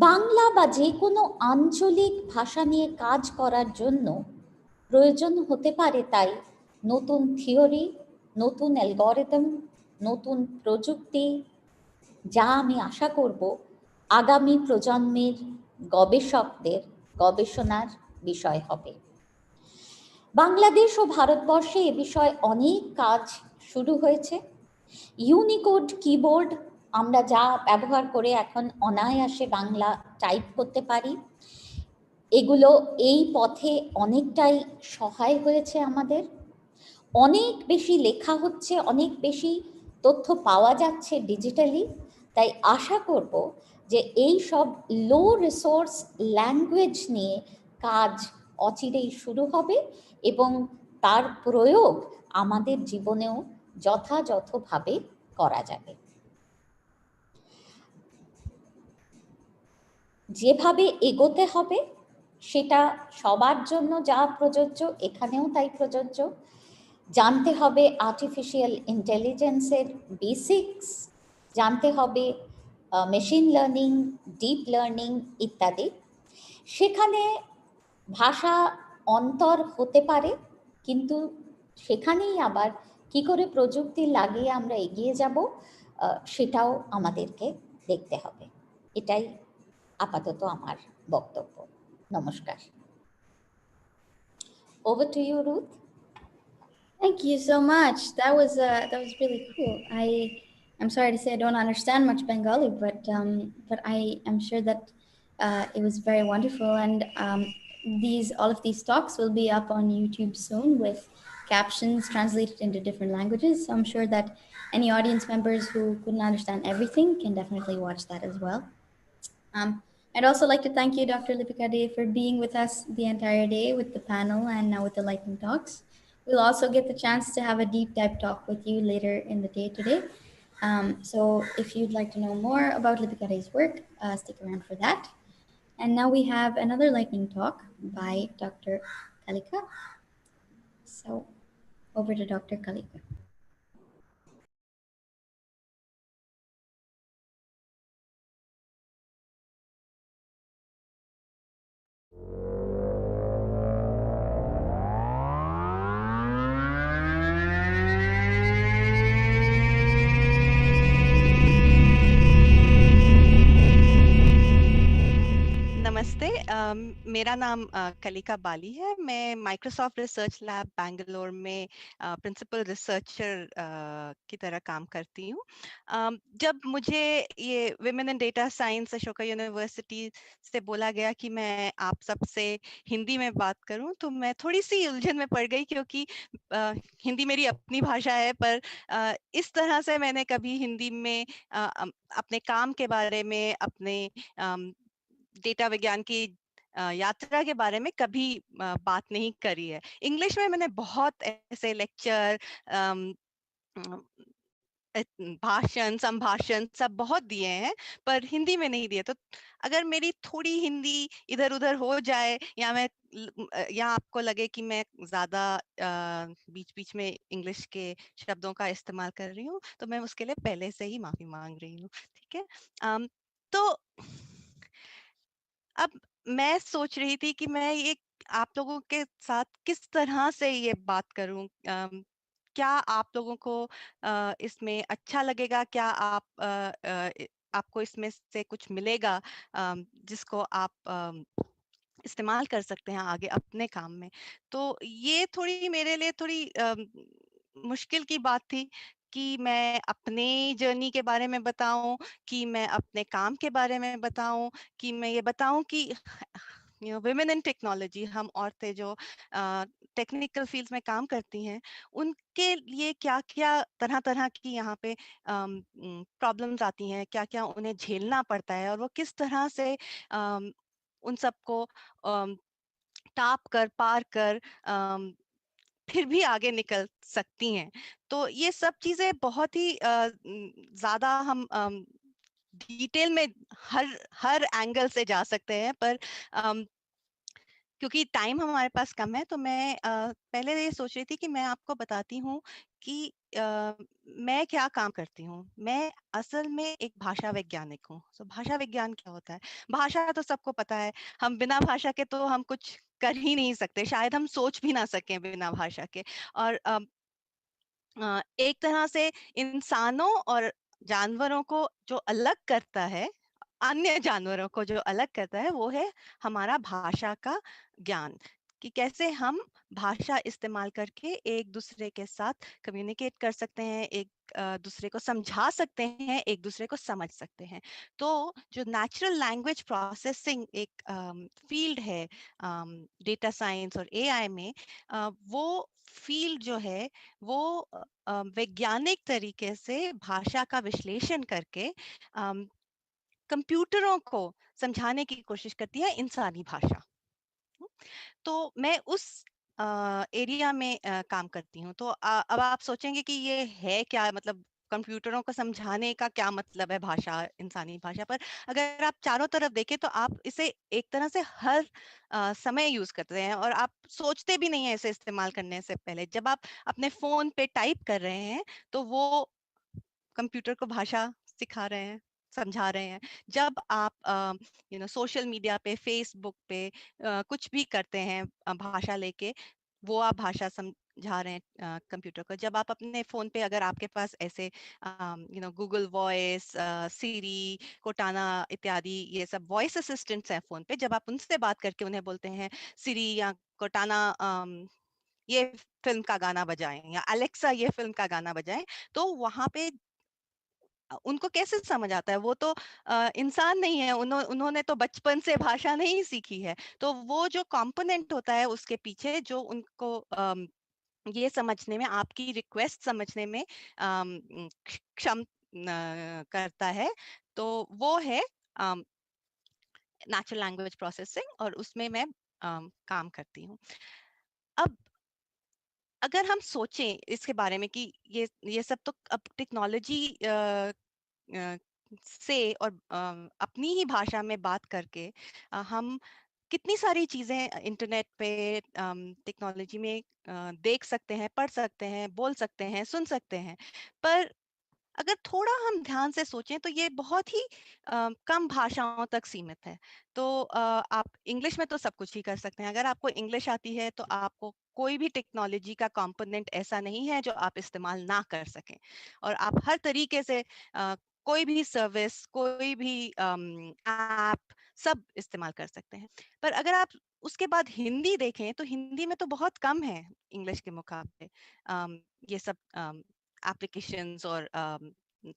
বাংলা বা যে কোনো আঞ্চলিক ভাষা নিয়ে কাজ করার জন্য প্রয়োজন হতে পারে তাই নতুন থিওরি, নতুন অ্যালগরিদম, নতুন প্রযুক্তি, যা আমি আশা করব আগামী প্রজন্মের গবেষকদের গবেষণার বিষয় হবে। বাংলাদেশ ও ভারতবর্ষে এ বিষয়ে অনেক কাজ শুরু হয়েছে। ইউনিকোড কিবোর্ড আমরা যা ব্যবহার করে এখন অনায়াসে বাংলা টাইপ করতে পারি, এগুলো এই পথে অনেকটাই সহায় হয়েছে আমাদের। অনেক বেশি লেখা হচ্ছে, অনেক বেশি তথ্য পাওয়া যাচ্ছে ডিজিটালি। তাই আশা করব যে এই সব লো রিসোর্স ল্যাঙ্গুয়েজ নিয়ে কাজ অচিরেই শুরু হবে এবং তার প্রয়োগ আমাদের জীবনেও যথাযথভাবে করা যাবে। যেভাবে এগোতে হবে সেটা সবার জন্য যা প্রযোজ্য এখানেও তাই প্রযোজ্য। জানতে হবে আর্টিফিশিয়াল ইন্টেলিজেন্সের বেসিক্স, জানতে হবে মেশিন লার্নিং, ডিপ লার্নিং ইত্যাদি। সেখানে ভাষা অন্তর হতে পারে, কিন্তু সেখানেই আবার কি করে প্রযুক্তি লাগিয়ে আমরা এগিয়ে যাব সেটাও আমাদেরকে দেখতে হবে। এটাই আপাতত আমার বক্তব্য। নমস্কার। Over to you, Ruth. Thank you so much. That was really cool. I'm sorry to say I don't understand much Bengali, but I am sure that it was very wonderful. And all of these talks will be up on YouTube soon with captions translated into different languages. So I'm sure that any audience members who couldn't understand everything can definitely watch that as well. I'd also like to thank you, Dr. Lipika Day, for being with us the entire day with the panel and now with the lightning talks. We'll also get the chance to have a deep dive talk with you later in the day today. So if you'd like to know more about Lipika Day's work, stick around for that. And now we have another lightning talk by Dr. Kalika. So over to Dr. Kalika. नमस्ते, मेरा नाम कलिका बाली है। मैं Microsoft research lab Bangalore में principal researcher की तरह काम करती हूँ। जब मुझे ये women in data science Ashoka university से बोला गया कि मैं आप सबसे हिंदी में बात करूं, तो मैं थोड़ी सी उलझन में पड़ गई, क्योंकि हिंदी मेरी अपनी भाषा है, पर इस तरह से मैंने कभी हिंदी में अपने काम के बारे में, अपने डेटा विज्ञान की यात्रा के बारे में कभी बात नहीं करी है। इंग्लिश में मैंने बहुत ऐसे लेक्चर, भाषण, संभाषण सब बहुत दिए हैं, पर हिंदी में नहीं दिए। तो अगर मेरी थोड़ी हिंदी इधर उधर हो जाए, या मैं या आपको लगे कि मैं ज्यादा बीच बीच में इंग्लिश के शब्दों का इस्तेमाल कर रही हूँ, तो मैं उसके लिए पहले से ही माफी मांग रही हूँ। ठीक है। तो अब मैं सोच रही थी कि मैं ये आप लोगों के साथ किस तरह से ये बात करूं। क्या आप लोगों को इसमें अच्छा लगेगा? क्या आपको इसमें से कुछ मिलेगा जिसको आप इस्तेमाल कर सकते हैं आगे अपने काम में? तो ये थोड़ी मेरे लिए थोड़ी मुश्किल की बात थी कि मैं अपने जर्नी के बारे में बताऊं, कि मैं अपने काम के बारे में बताऊं, कि मैं ये बताऊं कि वुमेन इन टेक्नोलॉजी, हम औरतें जो टेक्निकल फील्ड्स में काम करती हैं, उनके लिए क्या क्या तरह तरह की यहाँ पे प्रॉब्लम्स आती हैं, क्या क्या उन्हें झेलना पड़ता है, और वो किस तरह से उन सबको टाप कर पार कर फिर भी आगे निकल सकती हैं। तो ये सब चीजें बहुत ही ज्यादा हम डिटेल में हर हर एंगल से जा सकते हैं, पर क्योंकि टाइम हमारे पास कम है, तो मैं पहले ये सोच रही थी कि मैं आपको बताती हूँ कि मैं क्या काम करती हूँ। मैं असल में एक भाषा वैज्ञानिक हूँ। तो भाषा विज्ञान क्या होता है? भाषा तो सबको पता है, हम बिना भाषा के तो हम कुछ कर ही नहीं सकते, शायद हम सोच भी ना सकें बिना भाषा के। और एक तरह से इंसानों और जानवरों को जो अलग करता है, अन्य जानवरों को जो अलग करता है, वो है हमारा भाषा का ज्ञान, कि कैसे हम भाषा इस्तेमाल करके एक दूसरे के साथ कम्युनिकेट कर सकते हैं, एक दूसरे को समझा सकते हैं, एक दूसरे को समझ सकते हैं। तो जो नेचुरल लैंग्वेज प्रोसेसिंग एक फील्ड है डेटा साइंस और एआई में, वो फील्ड जो है वो वैज्ञानिक तरीके से भाषा का विश्लेषण करके कंप्यूटरों को समझाने की कोशिश करती है इंसानी भाषा। तो मैं उस एरिया में काम करती हूँ। तो अब आप सोचेंगे कि ये है क्या, मतलब कंप्यूटरों को समझाने का क्या मतलब है भाषा, इंसानी भाषा? पर अगर आप चारों तरफ देखें तो आप इसे एक तरह से हर समय यूज करते हैं, और आप सोचते भी नहीं है इसे इस्तेमाल करने से पहले। जब आप अपने फोन पे टाइप कर रहे हैं तो वो कंप्यूटर को भाषा सिखा रहे हैं, समझा रहे हैं। जब आप सोशल मीडिया पे, फेसबुक पे कुछ भी करते हैं भाषा लेके, वो आप भाषा समझा रहे हैं कंप्यूटर को। जब आप अपने फोन पे, अगर आपके पास ऐसे गूगल वॉइस, सीरी, कोटाना इत्यादि ये सब वॉइस असिस्टेंट्स हैं फोन पे, जब आप उनसे बात करके उन्हें बोलते हैं सीरी या कोटाना ये फिल्म का गाना बजाएं, या अलेक्सा ये फिल्म का गाना बजाएं, तो वहां पे उनको कैसे समझ आता है? वो तो इंसान नहीं है, उन्होंने तो बचपन से भाषा नहीं सीखी है। तो वो जो कंपोनेंट होता है उसके पीछे, जो उनको ये समझने में, आपकी रिक्वेस्ट समझने में क्षम करता है, तो वो है नेचुरल लैंग्वेज प्रोसेसिंग, और उसमें मैं काम करती हूँ। अब अगर हम सोचें इसके बारे में कि ये सब तो अब टेक्नोलॉजी से और अपनी ही भाषा में बात करके हम कितनी सारी चीजें इंटरनेट पे टेक्नोलॉजी में देख सकते हैं, पढ़ सकते हैं, बोल सकते हैं, सुन सकते हैं। पर अगर थोड़ा हम ध्यान से सोचें तो ये बहुत ही कम भाषाओं तक सीमित है। तो आप इंग्लिश में तो सब कुछ ही कर सकते हैं। अगर आपको इंग्लिश आती है तो आपको कोई भी टेक्नोलॉजी का कंपोनेंट ऐसा नहीं है जो आप इस्तेमाल ना कर सकें, और आप हर तरीके से कोई भी सर्विस, कोई भी ऐप, सब इस्तेमाल कर सकते हैं। पर अगर आप उसके बाद हिंदी देखें तो हिंदी में तो बहुत कम है इंग्लिश के मुकाबले ये सब एप्लीकेशंस और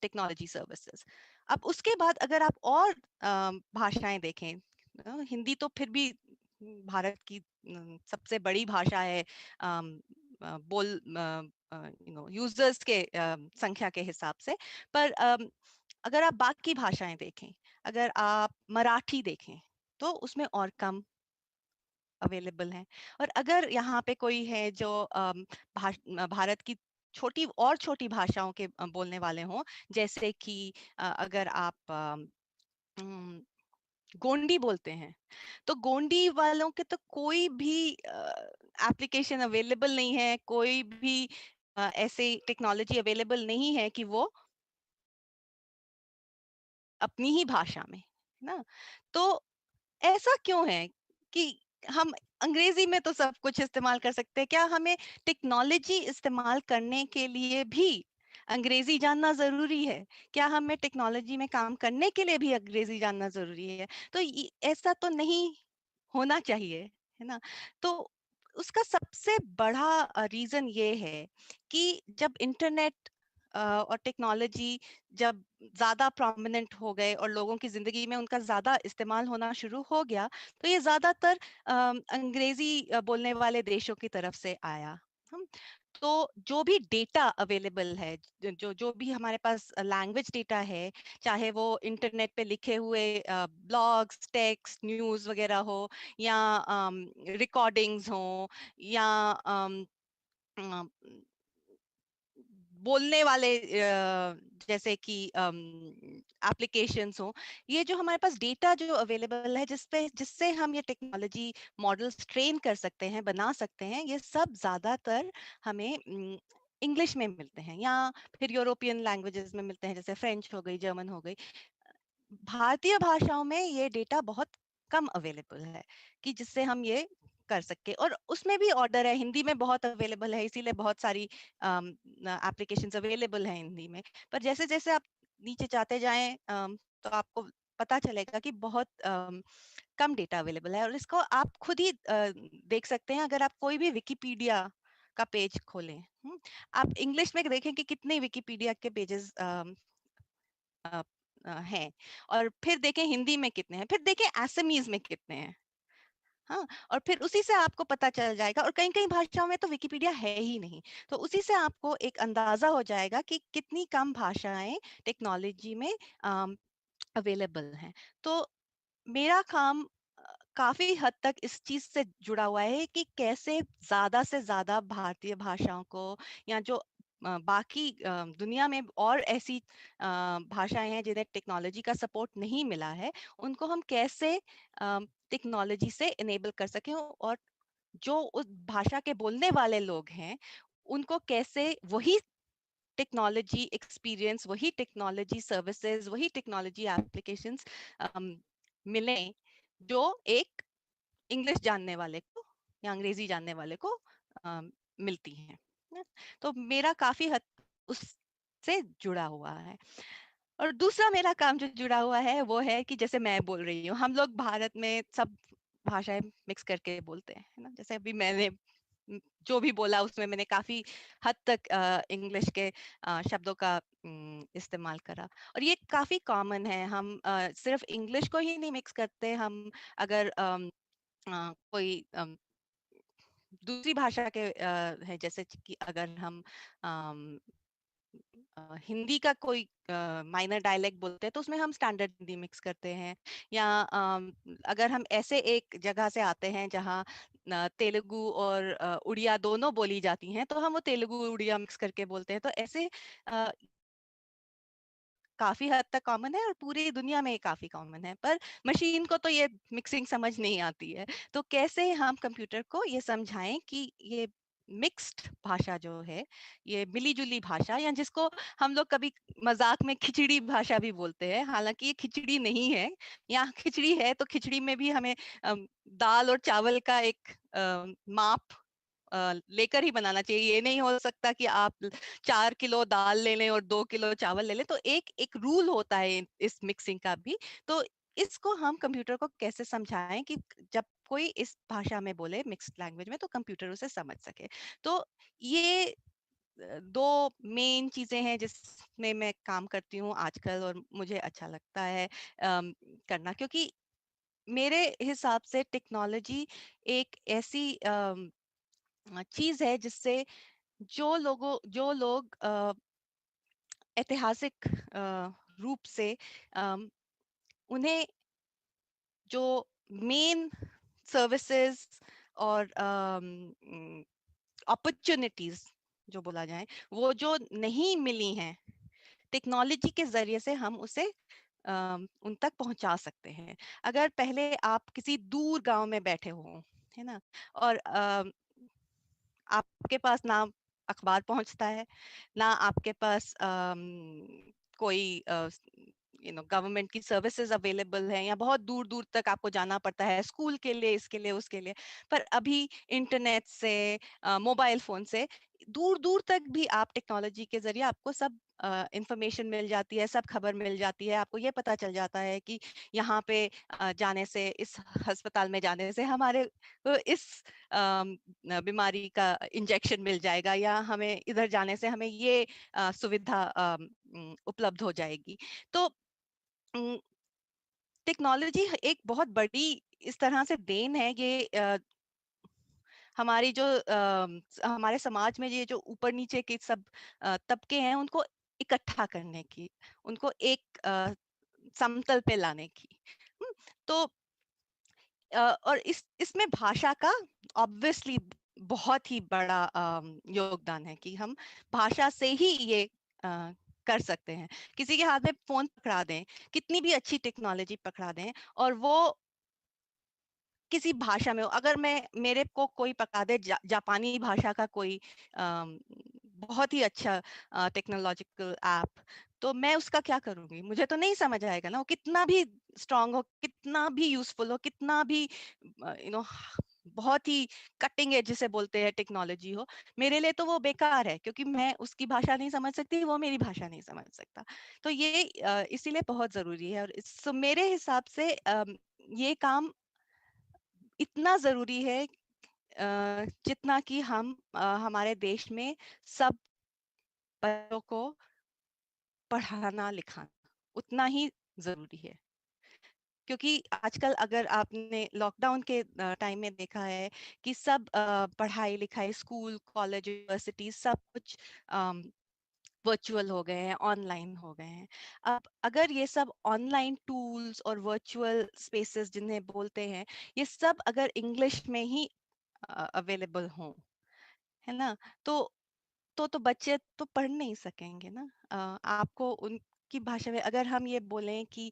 टेक्नोलॉजी सर्विसेज। अब उसके बाद अगर आप और भाषाएं देखें, हिंदी तो फिर भी भारत की सबसे बड़ी भाषा है बोल यूजर्स के संख्या के हिसाब से। पर अगर आप बाकी भाषाएं देखें, अगर आप मराठी देखें तो उसमें और कम अवेलेबल हैं। और अगर यहाँ पे कोई है जो भारत की छोटी भाषाओं के बोलने वाले हों, जैसे कि अगर आप गोंडी बोलते हैं, तो गोंडी वालों के तो कोई भी एप्लीकेशन अवेलेबल नहीं है, कोई भी ऐसे टेक्नोलॉजी अवेलेबल नहीं है कि वो अपनी ही भाषा में, है ना? तो ऐसा क्यों है कि हम अंग्रेजी में तो सब कुछ इस्तेमाल कर सकते हैं, क्या हमें टेक्नोलॉजी इस्तेमाल करने के लिए भी अंग्रेजी जानना जरूरी है? क्या हमें टेक्नोलॉजी में काम करने के लिए भी अंग्रेजी जानना जरूरी है? तो ऐसा तो नहीं होना चाहिए, है ना? तो उसका सबसे बड़ा रीजन ये है कि जब इंटरनेट और टेक्नोलॉजी जब ज्यादा प्रोमिनेंट हो गए और लोगों की जिंदगी में उनका ज्यादा इस्तेमाल होना शुरू हो गया, तो ये ज्यादातर अंग्रेजी बोलने वाले देशों की तरफ से आया। हम तो जो भी डेटा अवेलेबल है, जो जो भी हमारे पास लैंग्वेज डेटा है, चाहे वो इंटरनेट पे लिखे हुए ब्लॉग्स, टेक्स्ट, न्यूज़ वगैरह हो, या रिकॉर्डिंग्स हो, या अम, बोलने वाले जैसे कि एप्लीकेशंस हो, ये जो हमारे पास डेटा जो अवेलेबल है जिससे हम ये टेक्नोलॉजी मॉडल्स ट्रेन कर सकते हैं, बना सकते हैं, ये सब ज्यादातर हमें इंग्लिश में मिलते हैं, या फिर यूरोपियन लैंग्वेजेस में मिलते हैं, जैसे फ्रेंच हो गई, जर्मन हो गई। भारतीय भाषाओं में ये डेटा बहुत कम अवेलेबल है कि जिससे हम ये कर सके, और उसमें भी ऑर्डर है, हिंदी में बहुत अवेलेबल है, इसीलिए बहुत सारी एप्लीकेशंस अवेलेबल है हिंदी में। पर जैसे जैसे आप नीचे जाते जाएं तो आपको पता चलेगा कि बहुत कम डेटा अवेलेबल है, और इसको आप खुद ही देख सकते हैं अगर आप कोई भी विकिपीडिया का पेज खोलें। आप इंग्लिश में देखें कि कितने विकिपीडिया के पेजेस हैं, और फिर देखें हिंदी में कितने हैं, फिर देखें असमीज में कितने हैं। हाँ, और फिर उसी से आपको पता चल जाएगा, और कई कई भाषाओं में तो विकिपीडिया है ही नहीं, तो उसी से आपको एक अंदाजा हो जाएगा कि कितनी कम भाषाएं टेक्नोलॉजी में अवेलेबल हैं। तो मेरा काम काफी हद तक इस चीज से जुड़ा हुआ है कि कैसे ज्यादा से ज्यादा भारतीय भाषाओं को, या जो बाकी दुनिया में और ऐसी भाषाएं हैं जिन्हें टेक्नोलॉजी का सपोर्ट नहीं मिला है, उनको हम कैसे टेक्नोलॉजी से इनेबल कर सकें, और जो उस भाषा के बोलने वाले लोग हैं उनको कैसे वही टेक्नोलॉजी एक्सपीरियंस, वही टेक्नोलॉजी सर्विसेज, वही टेक्नोलॉजी एप्लीकेशंस मिले जो एक इंग्लिश जानने वाले को या अंग्रेजी जानने वाले को मिलती हैं। तो मेरा काफी हद उससे जुड़ा हुआ है। और दूसरा मेरा काम जो जुड़ा हुआ है वो है कि जैसे मैं बोल रही हूँ, हम लोग भारत में सब भाषाएं मिक्स करके बोलते हैं, है ना? जैसे अभी मैंने जो भी बोला उसमें मैंने काफी हद तक इंग्लिश के शब्दों का इस्तेमाल करा, और ये काफी कॉमन है। हम सिर्फ इंग्लिश को ही नहीं मिक्स करते, हम अगर कोई दूसरी भाषा के है, जैसे कि अगर हम हिंदी का कोई माइनर डायलेक्ट बोलते हैं तो उसमें हम स्टैंडर्ड हिंदी मिक्स करते हैं, या अगर हम ऐसे एक जगह से आते हैं जहाँ तेलुगु और उड़िया दोनों बोली जाती हैं, तो हम वो तेलुगु उड़िया मिक्स करके बोलते हैं। तो ऐसे काफी हद तक कॉमन है, और पूरी दुनिया में ये काफी कॉमन है, पर मशीन को तो ये मिक्सिंग समझ नहीं आती है। तो कैसे हम कंप्यूटर को ये समझाएं कि ये मिक्स्ड भाषा जो है, ये मिली जुली भाषा, या जिसको हम लोग कभी मजाक में खिचड़ी भाषा भी बोलते हैं, हालांकि ये खिचड़ी नहीं है, या खिचड़ी है तो खिचड़ी में भी हमें दाल और चावल का एक माप लेकर ही बनाना चाहिए। ये नहीं हो सकता कि आप 4 किलो दाल ले लें और 2 किलो चावल ले लें, तो एक एक रूल होता है इस मिक्सिंग का भी। तो इसको हम कंप्यूटर को कैसे समझाएं कि जब कोई इस भाषा में बोले, मिक्स्ड लैंग्वेज में, तो कंप्यूटर उसे समझ सके। तो ये दो मेन चीजें हैं जिसमें मैं काम करती हूँ आजकल, और मुझे अच्छा लगता है करना, क्योंकि मेरे हिसाब से टेक्नोलॉजी एक ऐसी चीज है जिससे जो लोग ऐतिहासिक रूप से उन्हें जो मेन सर्विसेज और अपॉर्चुनिटीज जो बोला जाए, वो जो नहीं मिली हैं, टेक्नोलॉजी के जरिए से हम उसे उन तक पहुंचा सकते हैं। अगर पहले आप किसी दूर गांव में बैठे हो, है ना, और आपके पास ना अखबार पहुंचता है, ना आपके पास कोई गवर्नमेंट की सर्विसेज अवेलेबल हैं, या बहुत दूर दूर तक आपको जाना पड़ता है स्कूल के लिए, इसके लिए, उसके लिए। पर अभी इंटरनेट से, मोबाइल फोन से दूर दूर तक भी आप टेक्नोलॉजी के जरिए आपको सब इंफॉर्मेशन मिल जाती है, सब खबर मिल जाती है। आपको ये पता चल जाता है कि यहाँ पे जाने से, इस अस्पताल में जाने से हमारे इस बीमारी का इंजेक्शन मिल जाएगा, या हमें इधर जाने से हमें ये सुविधा उपलब्ध हो जाएगी। तो टेक्नोलॉजी एक बहुत बड़ी इस तरह से देन है ये, हमारी जो हमारे समाज में ये जो ऊपर नीचे के सब तबके हैं उनको इकट्ठा करने की, उनको एक समतल पे लाने की। तो और इसमें भाषा का ऑब्वियसली बहुत ही बड़ा योगदान है कि हम भाषा से ही ये कर सकते हैं। किसी के हाथ में फोन पकड़ा दें, कितनी भी अच्छी टेक्नोलॉजी पकड़ा दें, और वो किसी भाषा में हो, अगर मेरे को कोई पकड़ा दे जापानी भाषा का कोई बहुत ही अच्छा टेक्नोलॉजिकल ऐप, तो मैं उसका क्या करूंगी? मुझे तो नहीं समझ आएगा ना। वो कितना भी स्ट्रांग हो, कितना भी यूजफुल हो, कितना भी बहुत ही कटिंग एज जिसे बोलते हैं टेक्नोलॉजी हो, मेरे लिए तो वो बेकार है, क्योंकि मैं उसकी भाषा नहीं समझ सकती, वो मेरी भाषा नहीं समझ सकता। तो ये इसीलिए बहुत जरूरी है। और मेरे हिसाब से ये काम इतना जरूरी है जितना कि हम हमारे देश में सब बच्चों को पढ़ाना लिखाना उतना ही जरूरी है। क्योंकि आजकल अगर आपने लॉकडाउन के टाइम में देखा है कि सब पढ़ाई लिखाई, स्कूल, कॉलेज, यूनिवर्सिटी सब कुछ वर्चुअल हो गए हैं, ऑनलाइन हो गए हैं। अब अगर ये सब ऑनलाइन टूल्स और वर्चुअल स्पेसेस जिन्हें बोलते हैं, ये सब अगर इंग्लिश में ही अवेलेबल हों, है ना, तो बच्चे तो पढ़ नहीं सकेंगे ना। आपको उनकी भाषा में अगर हम ये बोलें कि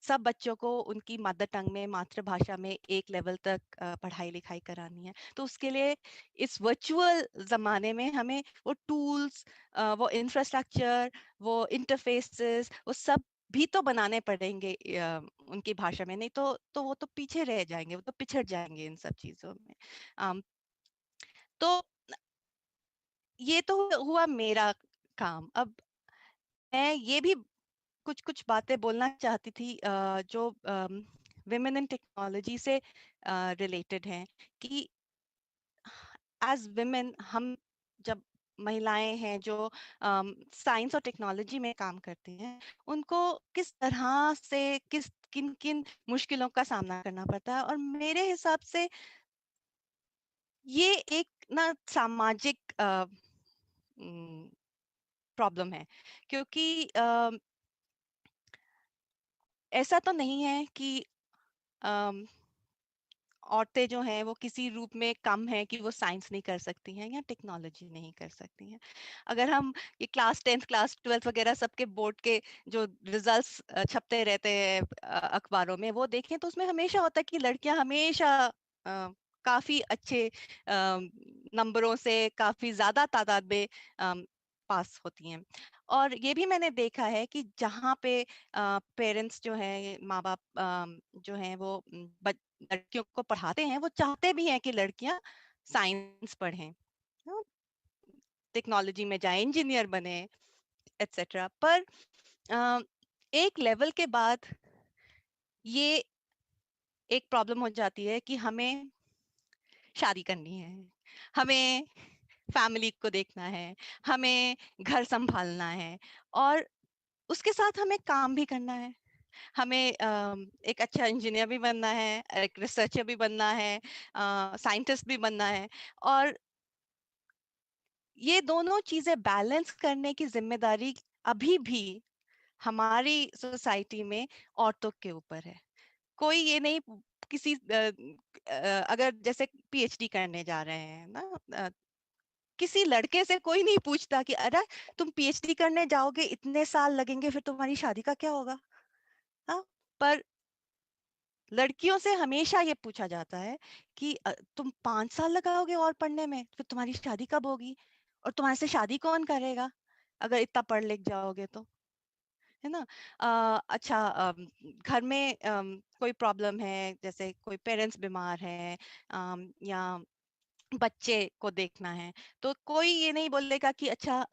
सब बच्चों को उनकी मदर टंग में, मातृभाषा में एक लेवल तक पढ़ाई लिखाई करानी है, तो उसके लिए इस वर्चुअल जमाने में हमें वो टूल्स, वो इंफ्रास्ट्रक्चर, वो इंटरफेसेस, वो सब भी तो बनाने पड़ेंगे उनकी भाषा में। नहीं तो वो तो पीछे रह जाएंगे, वो तो पिछड़ जाएंगे इन सब चीजों में। तो ये तो हुआ मेरा काम। अब मैं ये भी कुछ कुछ बातें बोलना चाहती थी जो विमेन इन टेक्नोलॉजी से रिलेटेड हैं, कि एज विमेन हम जब महिलाएं हैं जो साइंस और टेक्नोलॉजी में काम करती हैं, उनको किस तरह से किस किन किन मुश्किलों का सामना करना पड़ता है। और मेरे हिसाब से ये एक ना सामाजिक प्रॉब्लम है, क्योंकि ऐसा तो नहीं है कि औरतें जो हैं वो किसी रूप में कम है कि वो साइंस नहीं कर सकती हैं या टेक्नोलॉजी नहीं कर सकती हैं। अगर हम ये क्लास 10th क्लास 12th वगैरह सबके बोर्ड के जो रिजल्ट्स छपते रहते हैं अखबारों में, वो देखें तो उसमें हमेशा होता है कि लड़कियां हमेशा काफी अच्छे नंबरों से, काफी ज्यादा तादाद में पास होती हैं। और ये भी मैंने देखा है कि जहाँ पे पेरेंट्स जो हैं, माँ बाप जो हैं, वो लड़कियों को पढ़ाते हैं, वो चाहते भी हैं कि लड़कियां साइंस पढ़ें, टेक्नोलॉजी में जाएं, इंजीनियर बने, एटसेट्रा। पर एक लेवल के बाद ये एक प्रॉब्लम हो जाती है कि हमें शादी करनी है, हमें फैमिली को देखना है, हमें घर संभालना है, और उसके साथ हमें काम भी करना है। हमें एक अच्छा इंजीनियर भी बनना है, एक रिसर्चर भी बनना है, साइंटिस्ट भी बनना है। और ये दोनों चीजें बैलेंस करने की जिम्मेदारी अभी भी हमारी सोसाइटी में औरतों के ऊपर है। कोई ये नहीं, किसी अगर जैसे पीएचडी करने जा रहे हैं ना, किसी लड़के से कोई नहीं पूछता कि अरे तुम पीएचडी करने जाओगे, इतने साल लगेंगे, फिर तुम्हारी शादी का क्या होगा। हाँ, पर लड़कियों से हमेशा ये पूछा जाता है कि तुम 5 साल लगाओगे और पढ़ने में, फिर तुम्हारी शादी कब होगी, और तुम्हारे से शादी कौन करेगा अगर इतना पढ़ लिख जाओगे तो। है ना। अच्छा, घर में कोई प्रॉब्लम है, जैसे कोई पेरेंट्स बीमार है, या बच्चे को देखना है, तो कोई ये नहीं बोलेगा कि अच्छा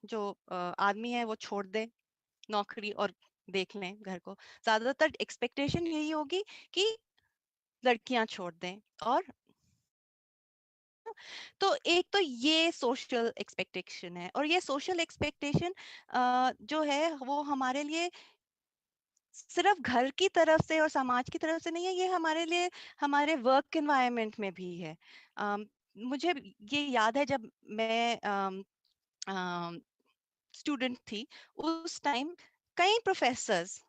जो आदमी है वो छोड़ दे नौकरी और देख लें घर को। ज्यादातर एक्सपेक्टेशन यही होगी कि लड़कियां छोड़ दें। और तो एक तो ये सोशल एक्सपेक्टेशन है, और ये सोशल एक्सपेक्टेशन जो है वो हमारे लिए सिर्फ घर की तरफ से और समाज की तरफ से नहीं है, ये हमारे लिए हमारे वर्क एनवायरनमेंट में भी है। मुझे ये याद है जब मैं स्टूडेंट थी, उस टाइम कई प्रोफेसर्स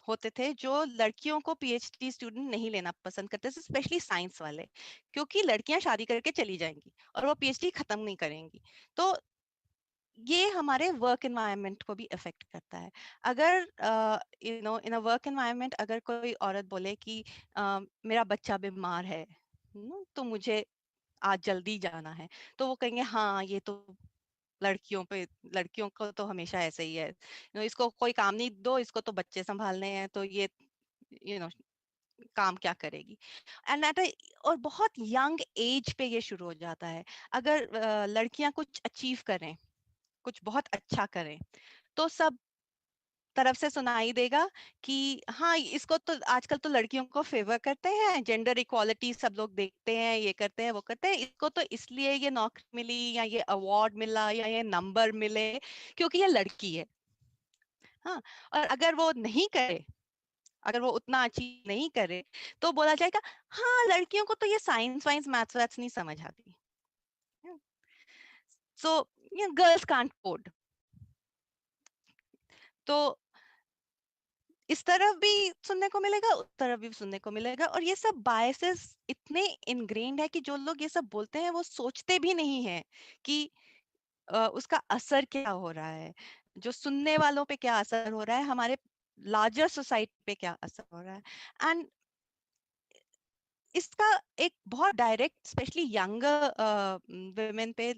होते थे जो लड़कियों को पीएचडी स्टूडेंट नहीं लेना पसंद करते थे, स्पेशली साइंस वाले, क्योंकि लड़कियां शादी करके चली जाएंगी और वो पीएचडी खत्म नहीं करेंगी। तो ये हमारे वर्क एनवायरनमेंट को भी अफेक्ट करता है। अगर इन अ वर्क एनवायरनमेंट अगर कोई औरत बोले कि मेरा बच्चा बीमार है, तो मुझे आज जल्दी जाना है, तो वो कहेंगे हाँ ये तो लड़कियों को तो हमेशा ऐसे ही है, इसको कोई काम नहीं दो, इसको तो बच्चे संभालने हैं, तो ये यू नो काम क्या करेगी। एंड और बहुत यंग एज पे ये शुरू हो जाता है। अगर लड़कियां कुछ अचीव करें, कुछ बहुत अच्छा करें, तो सब तरफ से सुनाई देगा कि हाँ इसको तो आजकल तो लड़कियों को फेवर करते हैं, जेंडर इक्वालिटी सब लोग देखते हैं, ये करते हैं वो करते हैं, इसको तो इसलिए ये नौकरी मिली या ये अवार्ड मिला या ये नंबर मिले क्योंकि ये लड़की है। हाँ, और अगर वो नहीं करे, अगर वो उतना अचीव नहीं करे, तो बोला जाएगा हाँ लड़कियों को तो ये साइंस वाइंस मैथ्स वैथ्स नहीं समझ आती, सो गर्ल्स कांट कोड। तो इस तरफ भी सुनने को मिलेगा, उस तरफ भी सुनने को मिलेगा, और ये सब बायसेस इतने इनग्रेन्ड है कि जो लोग ये सब बोलते हैं वो सोचते भी नहीं है कि उसका असर क्या हो रहा है, जो सुनने वालों पे क्या असर हो रहा है, हमारे लार्जर सोसाइटी पे क्या असर हो रहा है। एंड इसका एक बहुत डायरेक्ट स्पेशली यंगर वुमेन पे,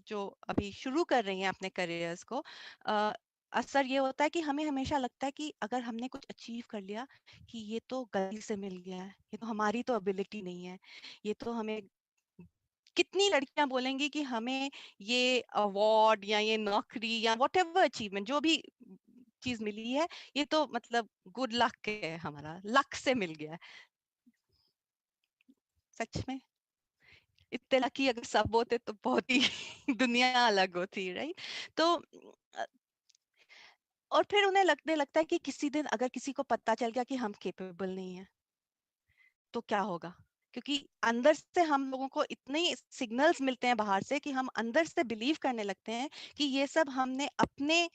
जो अभी शुरू कर रही हैं अपने करियर्स को, असर ये होता है कि हमें हमेशा लगता है कि अगर हमने कुछ अचीव कर लिया कि ये तो गलती से मिल गया है, ये तो हमारी तो एबिलिटी नहीं है, ये तो हमें, कितनी लड़कियां बोलेंगी कि हमें ये अवार्ड या ये नौकरी या वॉट एवर अचीवमेंट जो भी चीज मिली है, ये तो मतलब गुड लक है, हमारा लक से मिल गया है। सच में इतने लकी अगर सब होते तो बहुत ही दुनिया अलग होती, राइट। तो अ, और फिर उन्हें लगने लगता है कि किसी दिन अगर किसी को पता चल गया कि हम केपेबल नहीं है तो क्या होगा, क्योंकि अंदर से हम लोगों को इतने सिग्नल्स मिलते हैं बाहर से कि हम अंदर से बिलीव करने लगते हैं कि ये सब हमने अपने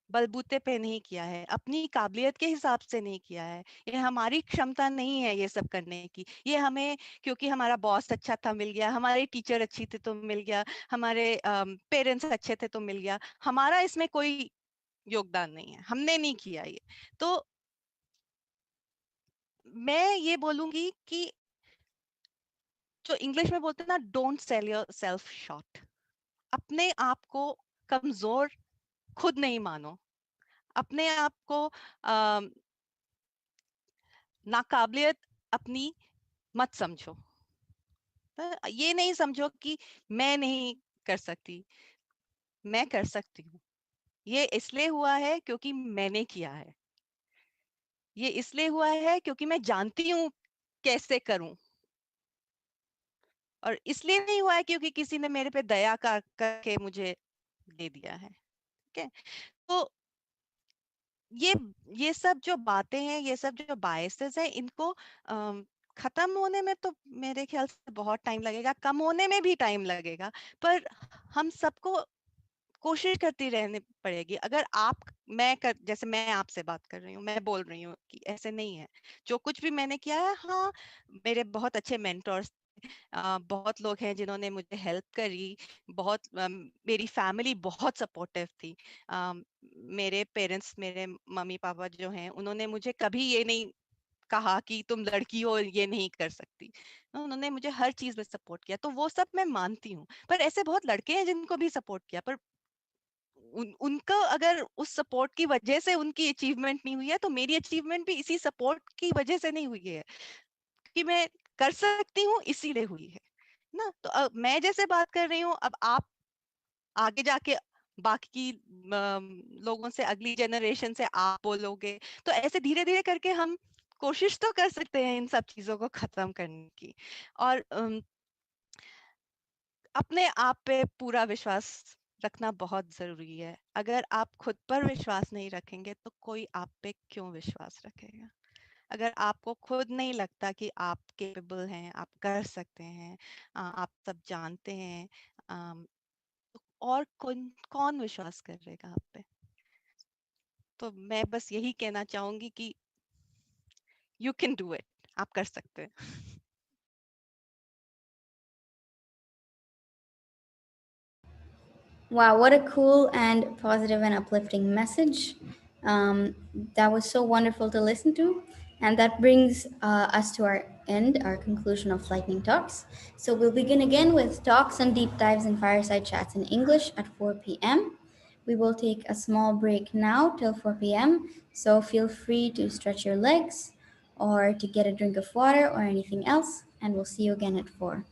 बलबूते पे नहीं किया है, अपनी काबिलियत के हिसाब से नहीं किया है, ये हमारी क्षमता नहीं है ये सब करने की, ये हमें क्योंकि हमारा बॉस अच्छा था मिल गया, हमारे टीचर अच्छी थे तो मिल गया, हमारे पेरेंट्स अच्छे थे तो मिल गया, हमारा इसमें कोई योगदान नहीं है, हमने नहीं किया ये। तो मैं ये बोलूंगी कि जो इंग्लिश में बोलते हैं ना, don't sell your self short. अपने आप को कमजोर खुद नहीं मानो, अपने आप को नाकाबिलियत अपनी मत समझो। तो ये नहीं समझो कि मैं नहीं कर सकती, मैं कर सकती हूँ, ये इसलिए हुआ है क्योंकि मैंने किया है, ये इसलिए हुआ है क्योंकि मैं जानती हूँ कैसे करूं, और इसलिए नहीं हुआ है क्योंकि किसी ने मेरे पे दया करके मुझे दे दिया है। ठीक है। तो ये ये सब जो बातें हैं, ये सब जो बायसेस हैं, इनको खत्म होने में तो मेरे ख्याल से बहुत टाइम लगेगा, कम होने में भी टाइम लगेगा, पर हम सबको कोशिश करती रहनी पड़ेगी। अगर आप जैसे मैं आपसे बात कर रही हूँ, मैं बोल रही हूँ कि ऐसे नहीं है, जो कुछ भी मैंने किया है, हाँ मेरे बहुत अच्छे मेंटर्स, बहुत लोग हैं जिन्होंने मुझे हेल्प करी, बहुत मेरी फैमिली बहुत सपोर्टिव थी। मेरे पेरेंट्स, मेरे मम्मी पापा जो हैं, उन्होंने मुझे कभी ये नहीं कहा कि तुम लड़की हो ये नहीं कर सकती, उन्होंने मुझे हर चीज में सपोर्ट किया, तो वो सब मैं मानती हूँ। पर ऐसे बहुत लड़के हैं जिनको भी सपोर्ट किया, पर उनका अगर उस सपोर्ट की वजह से उनकी अचीवमेंट नहीं हुई है, तो मेरी अचीवमेंट भी इसी सपोर्ट की वजह से नहीं हुई है, कि मैं कर सकती हूँ इसीलिए हुई है ना। तो मैं जैसे बात कर रही हूँ, अब आप आगे जाके बाकी लोगों से, अगली जनरेशन से आप बोलोगे, तो ऐसे धीरे धीरे करके हम कोशिश तो कर सकते हैं इन सब चीजों को खत्म करने की। और अपने आप पे पूरा विश्वास रखना बहुत जरूरी है। अगर आप खुद पर विश्वास नहीं रखेंगे तो कोई आप पे क्यों विश्वास रखेगा। अगर आपको खुद नहीं लगता कि आप केपेबल हैं, आप कर सकते हैं, आप सब जानते हैं, तो और कौन कौन विश्वास करेगा आप पे। तो मैं बस यही कहना चाहूंगी कि यू कैन डू इट, आप कर सकते हैं। Wow, what a cool and positive and uplifting message. Um, that was so wonderful to listen to. And that brings us to our end, our conclusion of Lightning Talks. So we'll begin again with talks and deep dives and fireside chats in English at 4 p.m. We will take a small break now till 4 p.m. So feel free to stretch your legs or to get a drink of water or anything else. And we'll see you again at 4.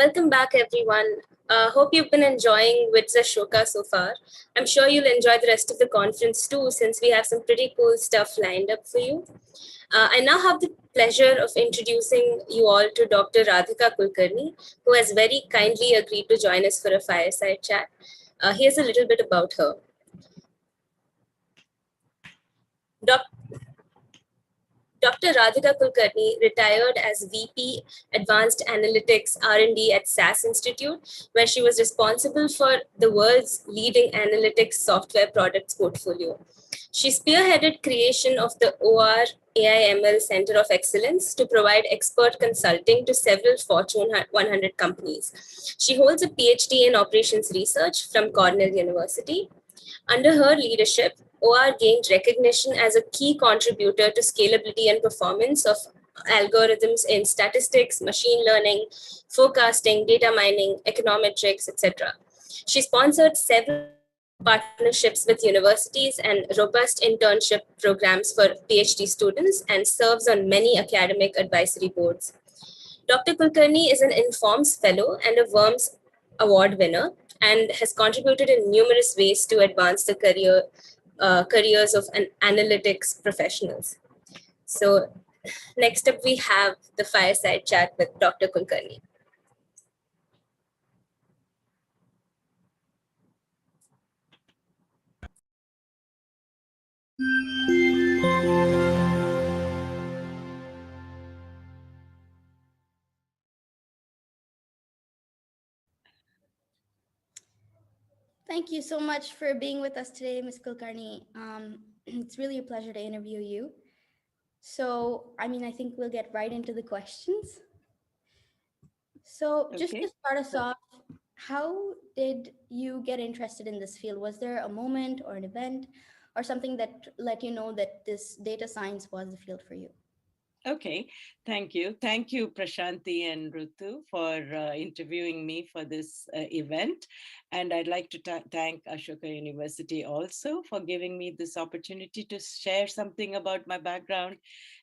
Welcome back, everyone. Hope you've been enjoying WiDS Ashoka so far. I'm sure you'll enjoy the rest of the conference too, since we have some pretty cool stuff lined up for you. I now have the pleasure of introducing you all to Dr. Radhika Kulkarni, who has very kindly agreed to join us for a fireside chat. Here's a little bit about her. Dr. Radhika Kulkarni retired as VP Advanced Analytics R&D at SAS Institute, where she was responsible for the world's leading analytics software products portfolio. She spearheaded creation of the OR AIML Center of Excellence to provide expert consulting to several Fortune 100 companies. She holds a PhD in operations research from Cornell University. Under her leadership, OR gained recognition as a key contributor to scalability and performance of algorithms in statistics, machine learning, forecasting, data mining, econometrics, etc. She sponsored several partnerships with universities and robust internship programs for PhD students and serves on many academic advisory boards. Dr. Kulkarni is an Informs Fellow and a Worms Award winner and has contributed in numerous ways to advance the careers of analytics professionals. So next up, we have the fireside chat with Dr. Kulkarni. Thank you so much for being with us today, Ms. Kulkarni. It's really a pleasure to interview you. So, I think we'll get right into the questions. So, just to start us off, how did you get interested in this field? Was there a moment or an event or something that let you know that this data science was the field for you? Okay, thank you. Thank you, Prashanti and Rutu, for interviewing me for this event. And I'd like to thank Ashoka University also for giving me this opportunity to share something about my background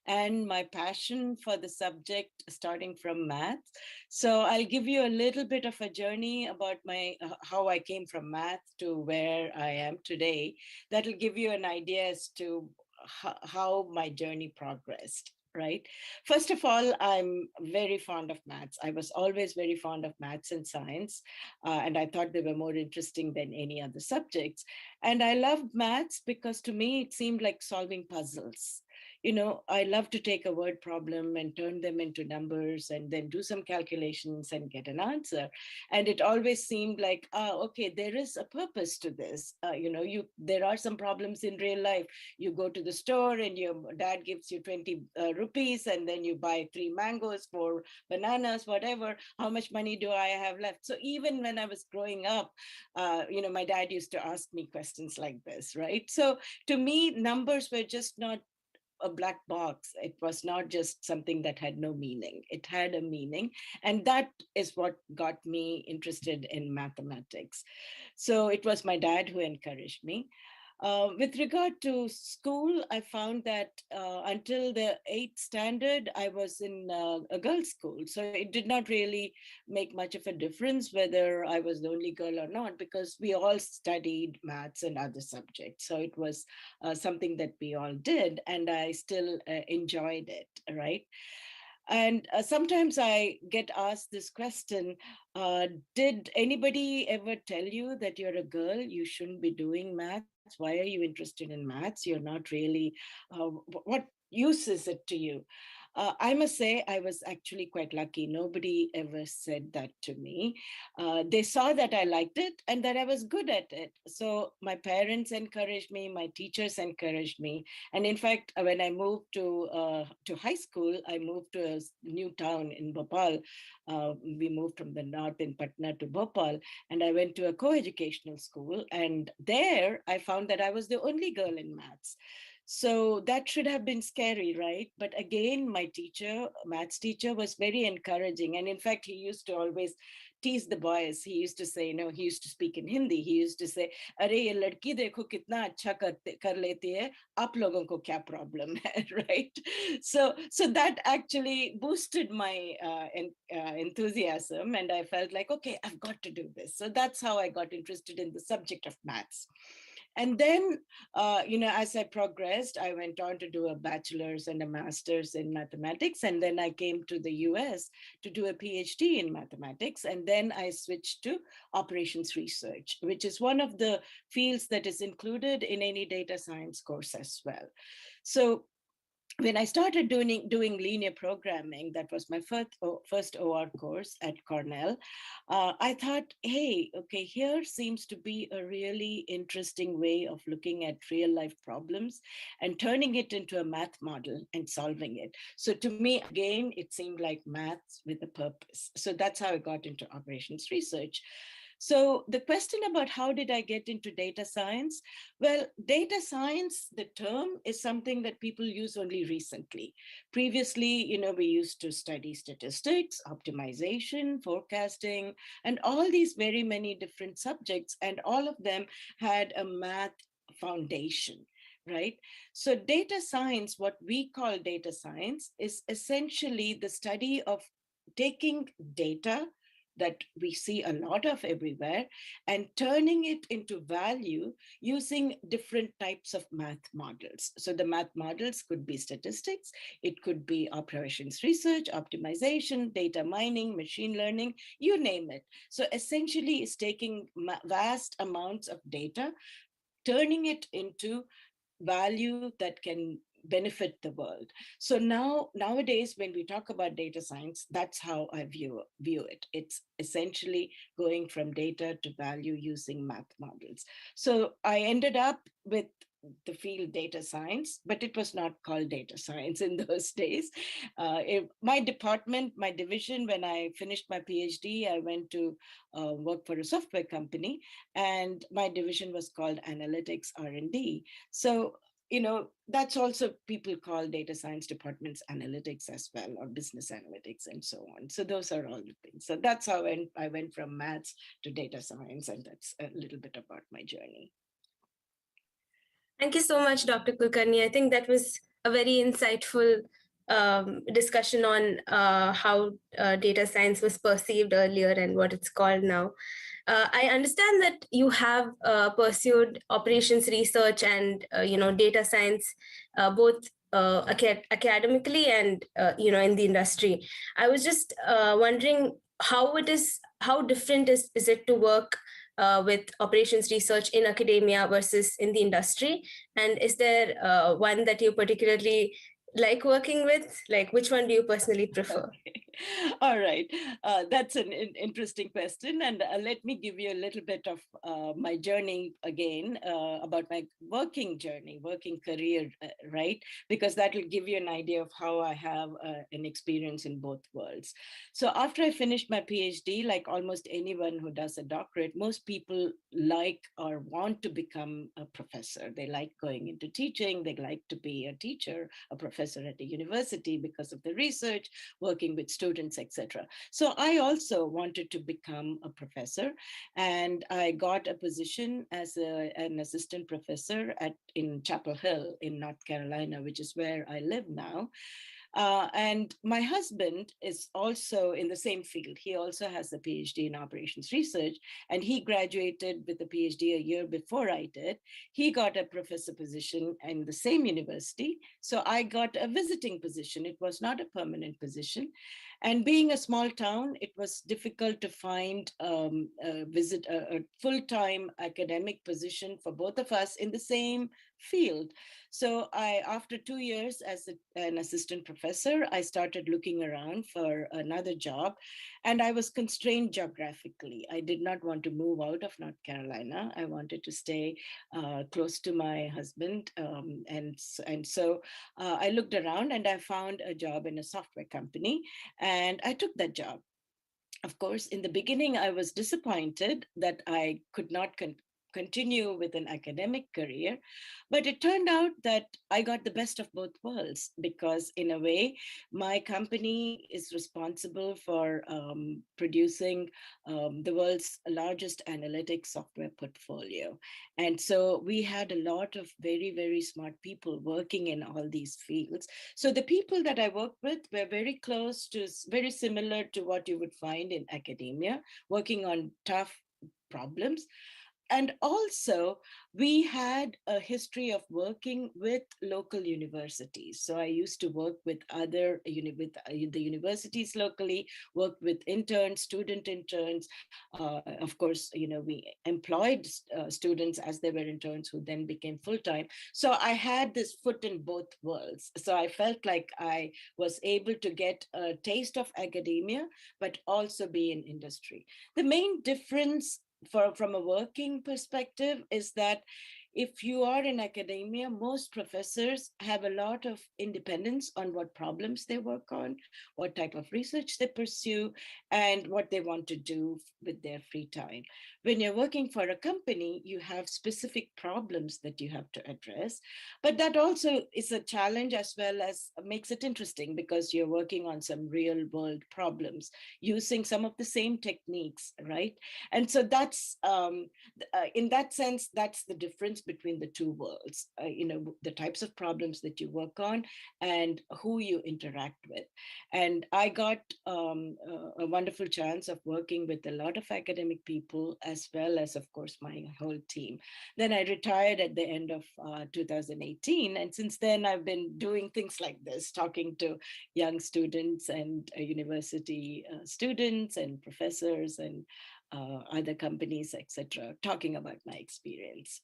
and my passion for the subject, starting from math. So I'll give you a little bit of a journey about my how I came from math to where I am today. That'll give you an idea as to how my journey progressed. Right. First of all, I'm very fond of maths. I was always very fond of maths and science, and I thought they were more interesting than any other subjects. And I loved maths because to me, it seemed like solving puzzles. You know, I love to take a word problem and turn them into numbers and then do some calculations and get an answer. And it always seemed like, okay, there is a purpose to this. There are some problems in real life. You go to the store and your dad gives you 20 rupees and then you buy 3 mangoes, 4 bananas, whatever. How much money do I have left? So even when I was growing up, my dad used to ask me questions like this, right? So to me, numbers were just not a black box. It was not just something that had no meaning. It had a meaning. And that is what got me interested in mathematics. So it was my dad who encouraged me. With regard to school, I found that until the 8th standard, I was in a girls' school. So it did not really make much of a difference whether I was the only girl or not, because we all studied maths and other subjects. So it was something that we all did, and I still enjoyed it, right? And sometimes I get asked this question, did anybody ever tell you that you're a girl, you shouldn't be doing maths? Why are you interested in maths? You're not really, what use is it to you? I must say I was actually quite lucky. Nobody ever said that to me. They saw that I liked it and that I was good at it. So my parents encouraged me, my teachers encouraged me. And in fact, when I moved to high school, I moved to a new town in Bhopal. We moved from the north in Patna to Bhopal, and I went to a co-educational school. And there I found that I was the only girl in maths. So that should have been scary, right? But again, my teacher, maths teacher, was very encouraging. And in fact, he used to always tease the boys. He used to say, he used to speak in Hindi. He used to say, "Arey ye ladki dekho kitna acha kar leti hai, aap logon ko kya problem hai," right? So that actually boosted my enthusiasm, and I felt like, okay, I've got to do this. So that's how I got interested in the subject of maths. And then, as I progressed, I went on to do a bachelor's and a master's in mathematics. And then I came to the US to do a PhD in mathematics. And then I switched to operations research, which is one of the fields that is included in any data science course as well. So when I started doing linear programming, that was my first OR course at Cornell, I thought, hey, okay, here seems to be a really interesting way of looking at real life problems and turning it into a math model and solving it. So to me, again, it seemed like maths with a purpose. So that's how I got into operations research. So the question about how did I get into data science? Well, data science, the term, is something that people use only recently. Previously, we used to study statistics, optimization, forecasting, and all these very many different subjects, and all of them had a math foundation, right? So data science, what we call data science, is essentially the study of taking data that we see a lot of everywhere and turning it into value using different types of math models. So the math models could be statistics, it could be operations research, optimization, data mining, machine learning, you name it. So essentially it's taking vast amounts of data, turning it into value that can benefit the world. So nowadays, when we talk about data science, that's how I view it. It's essentially going from data to value using math models. So I ended up with the field data science, but it was not called data science in those days. My department, my division, when I finished my PhD, I went to work for a software company, and my division was called analytics R&D. So that's also people call data science departments analytics as well, or business analytics and so on. So those are all the things. So that's how I went from maths to data science, and that's a little bit about my journey. Thank you so much, Dr. Kulkarni. I think that was a very insightful discussion on how data science was perceived earlier and what it's called now. I understand that you have pursued operations research and data science both academically and in the industry. I was just wondering how different is it to work with operations research in academia versus in the industry? And is there one that you particularly like working with? Like, which one do you personally prefer? Okay. All right. That's an interesting question. And let me give you a little bit of my journey again, about my working career, right? Because that will give you an idea of how I have an experience in both worlds. So after I finished my PhD, like almost anyone who does a doctorate, most people like or want to become a professor. They like going into teaching. They like to be a teacher, a professor at a university because of the research, working with students, etc. So I also wanted to become a professor, and I got a position as an assistant professor in Chapel Hill in North Carolina, which is where I live now. And my husband is also in the same field. He also has a PhD in operations research, and he graduated with a PhD a year before I did. He got a professor position in the same university. So I got a visiting position. It was not a permanent position. And being a small town, it was difficult to find a full-time academic position for both of us in the same field. So after 2 years as an assistant professor, I started looking around for another job, and I was constrained geographically. I did not want to move out of North Carolina. I wanted to stay close to my husband. And so I looked around and I found a job in a software company, and I took that job. Of course, in the beginning, I was disappointed that I could not continue with an academic career. But it turned out that I got the best of both worlds, because in a way, my company is responsible for producing the world's largest analytics software portfolio. And so we had a lot of very, very smart people working in all these fields. So the people that I worked with were very close to, very similar to what you would find in academia, working on tough problems. And also, we had a history of working with local universities. So I used to work with the universities locally, work with interns, student interns. Of course, we employed students as they were interns who then became full-time. So I had this foot in both worlds. So I felt like I was able to get a taste of academia, but also be in industry. The main difference from a working perspective is that if you are in academia, most professors have a lot of independence on what problems they work on, what type of research they pursue, and what they want to do with their free time. When you're working for a company, you have specific problems that you have to address. But that also is a challenge, as well as makes it interesting, because you're working on some real world problems using some of the same techniques, right? And so that's, in that sense, that's the difference between the two worlds, the types of problems that you work on and who you interact with. And I got a wonderful chance of working with a lot of academic people, as well as, of course, my whole team. Then I retired at the end of 2018. And since then, I've been doing things like this, talking to young students and university students and professors and other companies, etc., talking about my experience.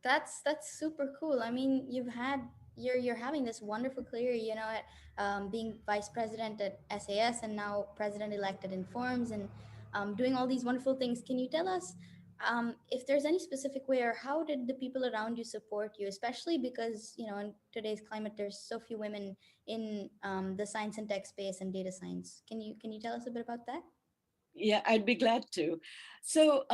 That's super cool. I mean, you're having this wonderful career, at being vice president at SAS and now president elect at Informs, and doing all these wonderful things. Can you tell us if there's any specific way, or how did the people around you support you, especially because in today's climate there's so few women in the science and tech space and data science. Can you tell us a bit about that? Yeah, I'd be glad to. So,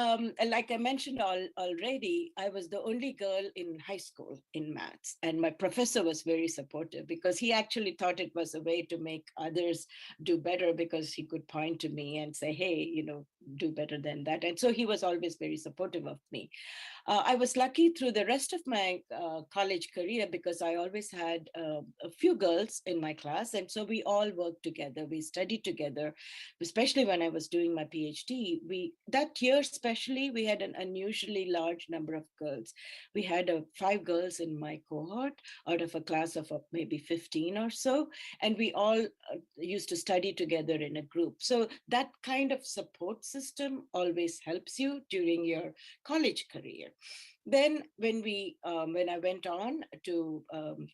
like I mentioned already, I was the only girl in high school in maths, and my professor was very supportive, because he actually thought it was a way to make others do better, because he could point to me and say, hey, do better than that. And so he was always very supportive of me. I was lucky through the rest of my college career, because I always had a few girls in my class. And so we all worked together, we studied together, especially when I was doing my PhD. That year especially, we had an unusually large number of girls. We had 5 girls in my cohort out of a class of maybe 15 or so. And we all used to study together in a group. So that kind of support system always helps you during your college career. Then when I went on to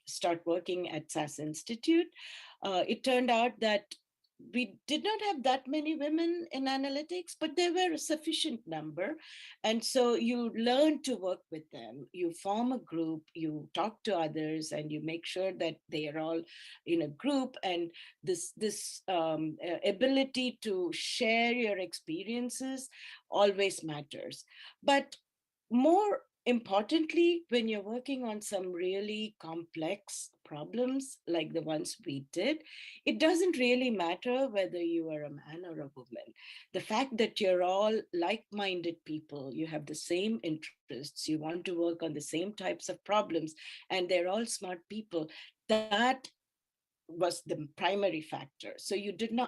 start working at SAS Institute, it turned out that we did not have that many women in analytics, but there were a sufficient number. And so you learn to work with them. You form a group, you talk to others, and you make sure that they are all in a group. And this ability to share your experiences always matters. But more importantly, when you're working on some really complex problems like the ones we did, it doesn't really matter whether you are a man or a woman. The fact that you're all like-minded people, you have the same interests, you want to work on the same types of problems, and they're all smart people, that was the primary factor. So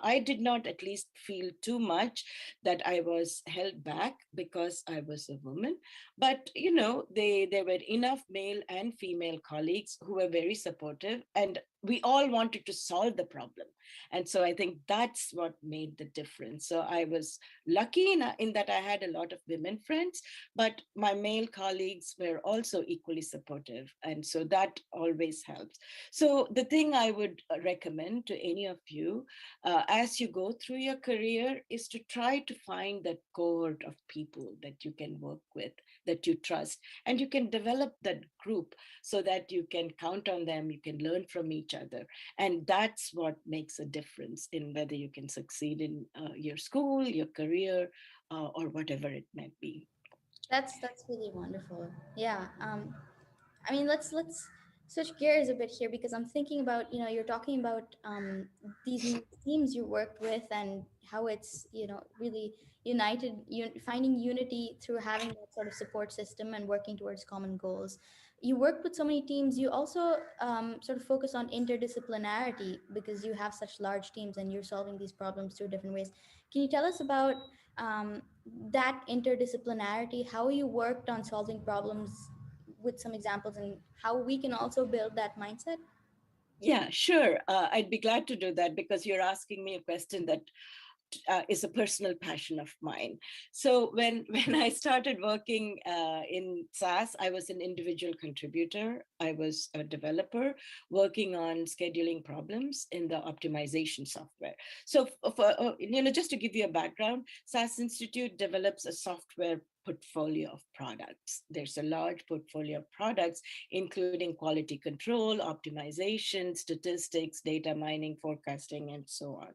I did not at least feel too much that I was held back because I was a woman. But there were enough male and female colleagues who were very supportive, and we all wanted to solve the problem. And so I think that's what made the difference. So I was lucky in that I had a lot of women friends, but my male colleagues were also equally supportive. And so that always helps. So the thing I would recommend to any of you as you go through your career is to try to find that cohort of people that you can work with, that you trust, and you can develop that group so that you can count on them, you can learn from each other. And that's what makes a difference in whether you can succeed in your school, your career, or whatever it might be. That's really wonderful. Yeah. I mean, let's switch gears a bit here because I'm thinking about, you're talking about these new teams you worked with and how it's, really finding unity through having that sort of support system and working towards common goals. You worked with so many teams. You also sort of focus on interdisciplinarity because you have such large teams and you're solving these problems through different ways. Can you tell us about that interdisciplinarity, how you worked on solving problems with some examples and how we can also build that mindset? Yeah, sure. I'd be glad to do that because you're asking me a question that is a personal passion of mine. So when I started working in SaaS, I was an individual contributor. I was a developer working on scheduling problems in the optimization software. So just to give you a background, SaaS Institute develops a software portfolio of products. There's a large portfolio of products, including quality control, optimization, statistics, data mining, forecasting, and so on.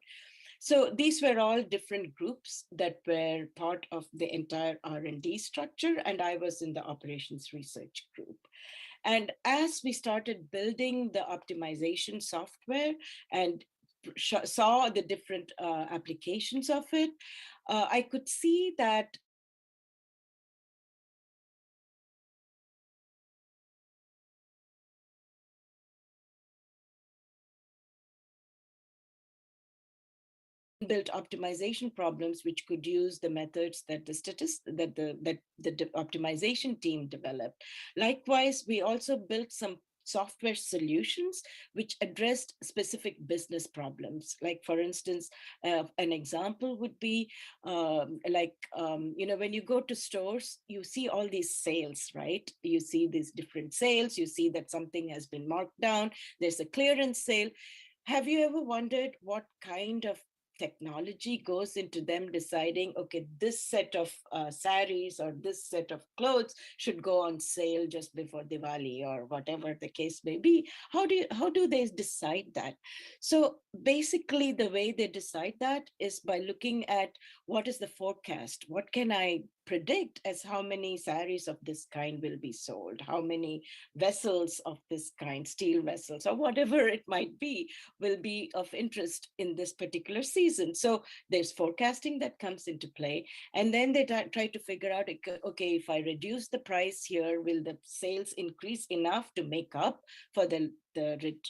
So these were all different groups that were part of the entire R&D structure, and I was in the operations research group. And as we started building the optimization software and saw the different applications of it, I could see that built optimization problems which could use the methods that the optimization team developed. Likewise, we also built some software solutions which addressed specific business problems. Like, for instance, an example would be when you go to stores, you see all these sales, right? You see these different sales, you see that something has been marked down, there's a clearance sale. Have you ever wondered what kind of technology goes into them deciding, okay, this set of saris or this set of clothes should go on sale just before Diwali or whatever the case may be? How do they decide that? So basically, the way they decide that is by looking at what is the forecast, what can I predict as how many saris of this kind will be sold, how many vessels of this kind, steel vessels or whatever it might be, will be of interest in this particular season. So there's forecasting that comes into play. And then they try to figure out, okay, if I reduce the price here, will the sales increase enough to make up for the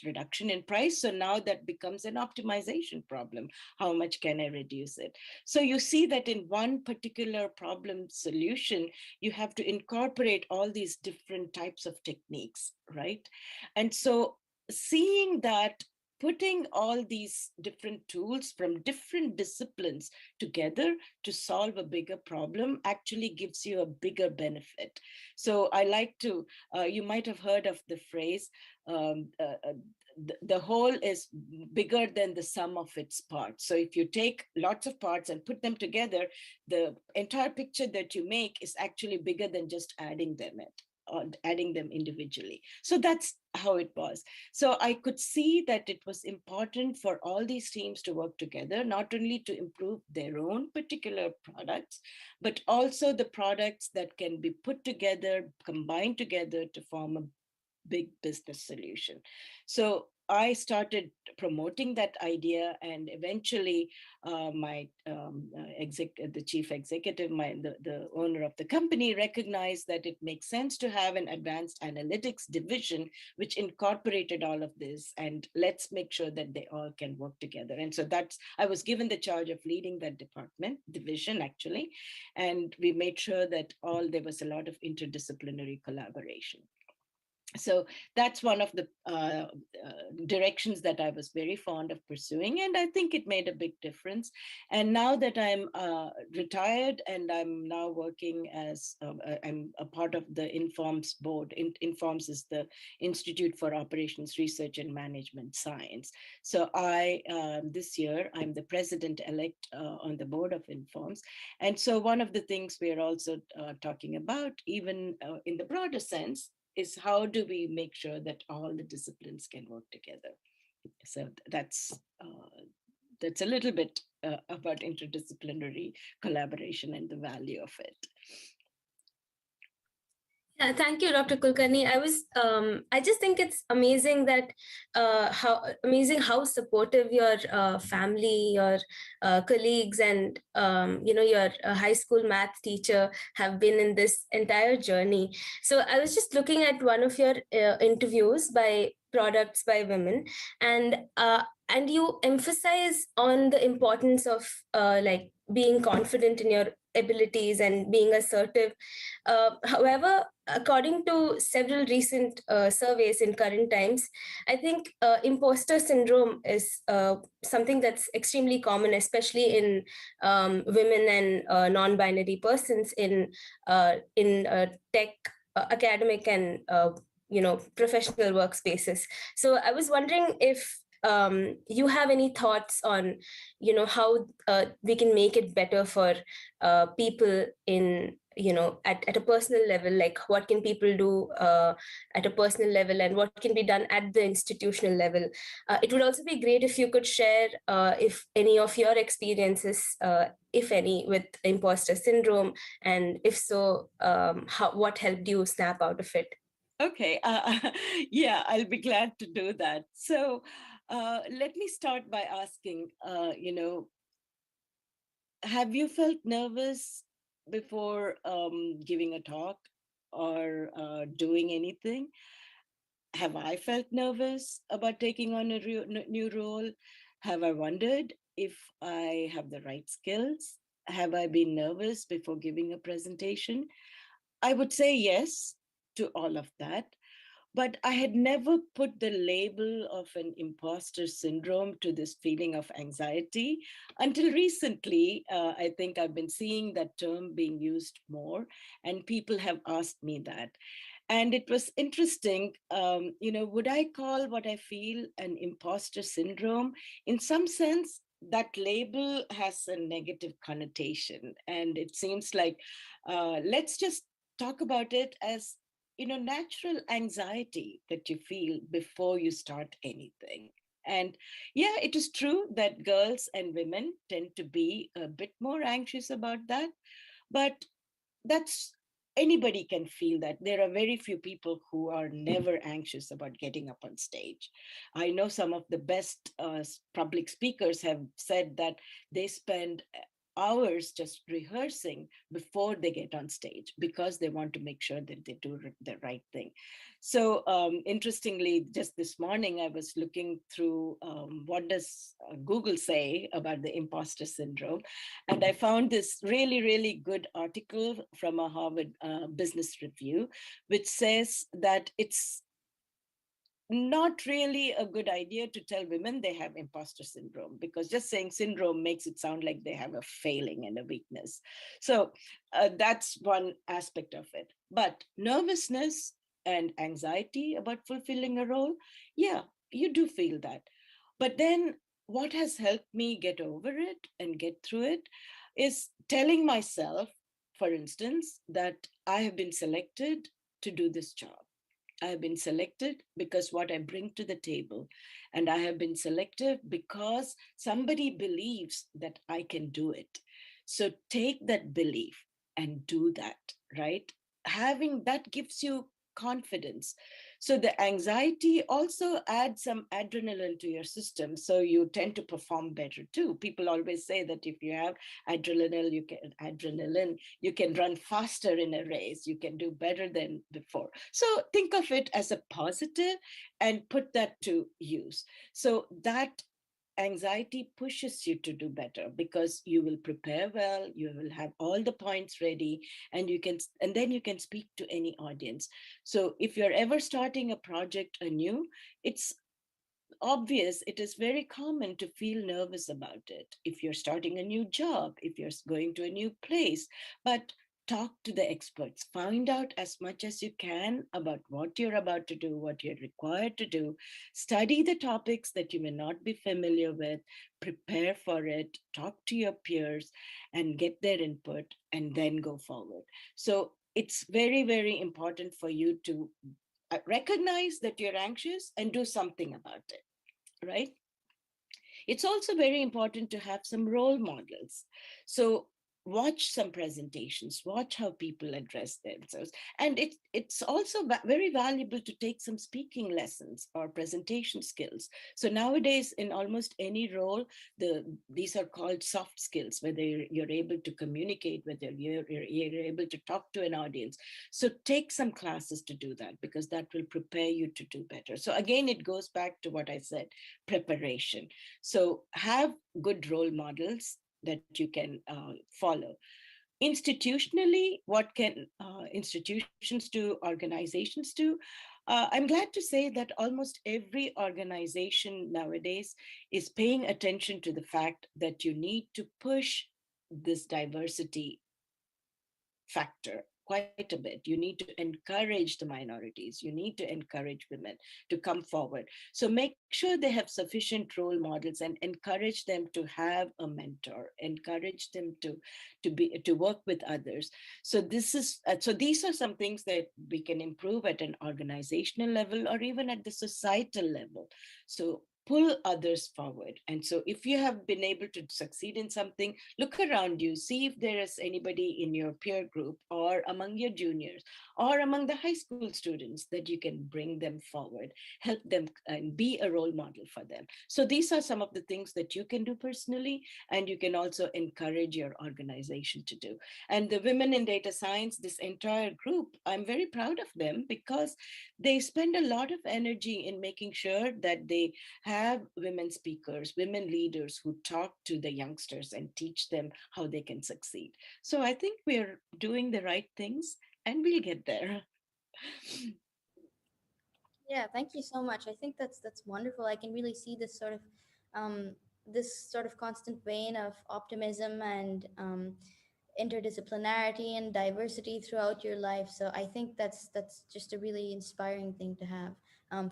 reduction in price? So now that becomes an optimization problem. How much can I reduce it? So you see that in one particular problem solution, you have to incorporate all these different types of techniques, right? And so seeing that putting all these different tools from different disciplines together to solve a bigger problem actually gives you a bigger benefit. So I like to, you might have heard of the phrase, the whole is bigger than the sum of its parts. So if you take lots of parts and put them together, the entire picture that you make is actually bigger than just adding them individually. So that's how it was. So I could see that it was important for all these teams to work together, not only to improve their own particular products, but also the products that can be put together, combined together to form a big business solution. So I started promoting that idea, and eventually the chief executive, the owner of the company, recognized that it makes sense to have an advanced analytics division which incorporated all of this, and let's make sure that they all can work together. And so I was given the charge of leading that division actually, and we made sure that there was a lot of interdisciplinary collaboration. So that's one of the directions that I was very fond of pursuing, and I think it made a big difference. And now that I'm retired and I'm now working as I'm a part of the Informs board. Informs is the Institute for Operations Research and Management Science. So this year I'm the president-elect on the board of Informs, and so one of the things we are also talking about, even in the broader sense, is how do we make sure that all the disciplines can work together? So that's that's a little bit about interdisciplinary collaboration and the value of it. Yeah, thank you, Dr. Kulkarni. I just think it's amazing that how supportive your family, your colleagues, and your high school math teacher have been in this entire journey. So I was just looking at one of your interviews by Products by Women, and you emphasize on the importance of like being confident in your abilities and being assertive. However, according to several recent surveys in current times, I think imposter syndrome is something that's extremely common, especially in women and non-binary persons in tech, academic, and professional workspaces. So I was wondering if you have any thoughts on how we can make it better for people in at a personal level, like what can people do at a personal level and what can be done at the institutional level. It would also be great if you could share if any of your experiences, if any, with imposter syndrome, and if so, what helped you snap out of it. Okay, yeah, I'll be glad to do that. So let me start by asking, have you felt nervous before giving a talk or doing anything? Have I felt nervous about taking on a new role? Have I wondered if I have the right skills? Have I been nervous before giving a presentation? I would say yes to all of that. But I had never put the label of an imposter syndrome to this feeling of anxiety until recently. I think I've been seeing that term being used more, and people have asked me that. And it was interesting, would I call what I feel an imposter syndrome? In some sense, that label has a negative connotation. And it seems like, let's just talk about it as natural anxiety that you feel before you start anything. And yeah, it is true that girls and women tend to be a bit more anxious about that, but that's anybody can feel that. There are very few people who are never anxious about getting up on stage. I know some of the best public speakers have said that they spend hours just rehearsing before they get on stage because they want to make sure that they do the right thing. So interestingly, just this morning, I was looking through what does Google say about the imposter syndrome. And I found this really, really good article from a Harvard Business Review, which says that it's not really a good idea to tell women they have imposter syndrome, because just saying syndrome makes it sound like they have a failing and a weakness. So that's one aspect of it. But nervousness and anxiety about fulfilling a role, yeah, you do feel that. But then what has helped me get over it and get through it is telling myself, for instance, that I have been selected to do this job. I have been selected because what I bring to the table. And I have been selected because somebody believes that I can do it. So take that belief and do that, right? Having that gives you confidence. So the anxiety also adds some adrenaline to your system. So you tend to perform better too. People always say that if you have adrenaline, you can run faster in a race. You can do better than before. So think of it as a positive and put that to use. So that anxiety pushes you to do better because you will prepare well, you will have all the points ready, and then you can speak to any audience. So if you're ever starting a project anew, it's obvious, it is very common to feel nervous about it. If you're starting a new job, if you're going to a new place, but talk to the experts, find out as much as you can about what you're about to do, what you're required to do, study the topics that you may not be familiar with, prepare for it, talk to your peers and get their input, and then go forward. So it's very, very important for you to recognize that you're anxious and do something about it, right? It's also very important to have some role models. So watch some presentations, watch how people address themselves. And it's also very valuable to take some speaking lessons or presentation skills. So nowadays, in almost any role, these are called soft skills, whether you're able to communicate, whether you're able to talk to an audience. So take some classes to do that, because that will prepare you to do better. So again, it goes back to what I said, preparation. So have good role models that you can follow. Institutionally, what can institutions do, organizations do? I'm glad to say that almost every organization nowadays is paying attention to the fact that you need to push this diversity factor quite a bit. You need to encourage the minorities. You need to encourage women to come forward. So make sure they have sufficient role models and encourage them to have a mentor, encourage them to work with others. So these are some things that we can improve at an organizational level or even at the societal level. So pull others forward. And so if you have been able to succeed in something, look around you, see if there is anybody in your peer group or among your juniors or among the high school students that you can bring them forward, help them and be a role model for them. So these are some of the things that you can do personally, and you can also encourage your organization to do. And the women in data science, this entire group, I'm very proud of them because they spend a lot of energy in making sure that they have women speakers, women leaders who talk to the youngsters and teach them how they can succeed. So I think we're doing the right things and we'll get there. Yeah, thank you so much. I think that's wonderful. I can really see this sort of constant vein of optimism and interdisciplinarity and diversity throughout your life. So I think that's just a really inspiring thing to have,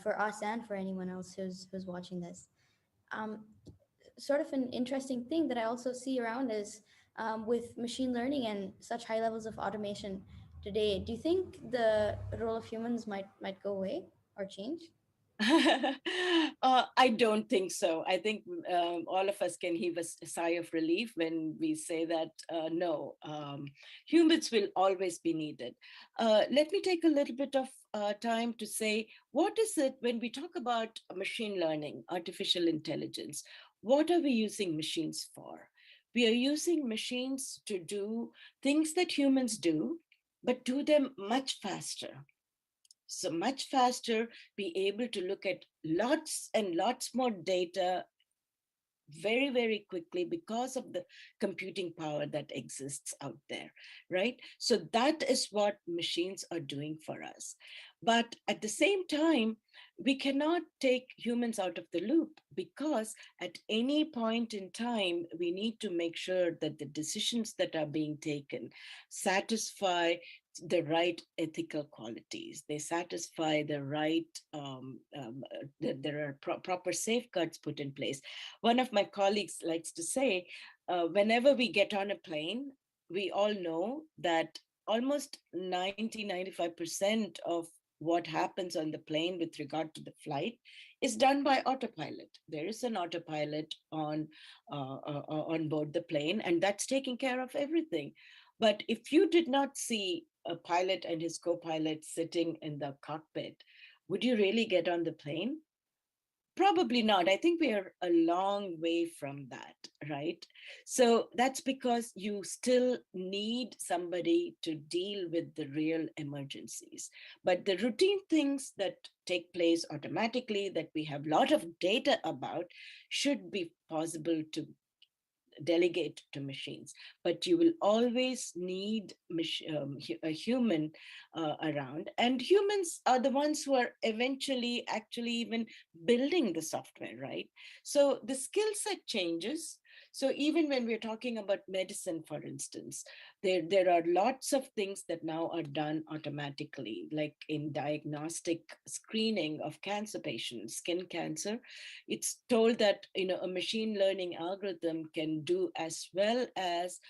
for us and for anyone else who's watching this. Um, Sort of an interesting thing that I also see around is, with machine learning and such high levels of automation today. Do you think the role of humans might go away or change? I don't think so. I think all of us can heave a sigh of relief when we say that no, humans will always be needed. Let me take a little bit of time to say, what is it when we talk about machine learning, artificial intelligence? What are we using machines for? We are using machines to do things that humans do, but do them much faster. So much faster, be able to look at lots and lots more data very, very quickly because of the computing power that exists out there, right? So that is what machines are doing for us. But at the same time, we cannot take humans out of the loop, because at any point in time, we need to make sure that the decisions that are being taken satisfy the right ethical qualities. They satisfy the right, there are proper safeguards put in place. One of my colleagues likes to say, whenever we get on a plane, we all know that almost 95% of what happens on the plane with regard to the flight is done by autopilot. There is an autopilot on board the plane, and that's taking care of everything. But if you did not see a pilot and his co-pilot sitting in the cockpit, would you really get on the plane? Probably not. I think we are a long way from that, right? So that's because you still need somebody to deal with the real emergencies. But the routine things that take place automatically, that we have a lot of data about, should be possible to delegate to machines. But you will always need a human around, and humans are the ones who are eventually actually even building the software, right? So the skill set changes. So even when we're talking about medicine, for instance, there are lots of things that now are done automatically, like in diagnostic screening of cancer patients, skin cancer. It's told that a machine learning algorithm can do as well as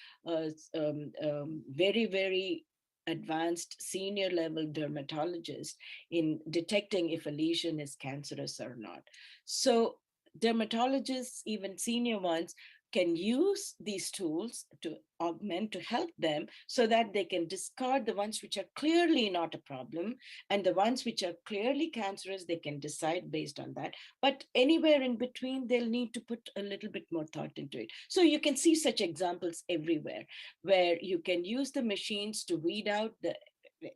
very, very advanced senior level dermatologist in detecting if a lesion is cancerous or not. So dermatologists, even senior ones, can use these tools to augment, to help them so that they can discard the ones which are clearly not a problem, and the ones which are clearly cancerous, they can decide based on that. But anywhere in between, they'll need to put a little bit more thought into it. So you can see such examples everywhere where you can use the machines to weed out the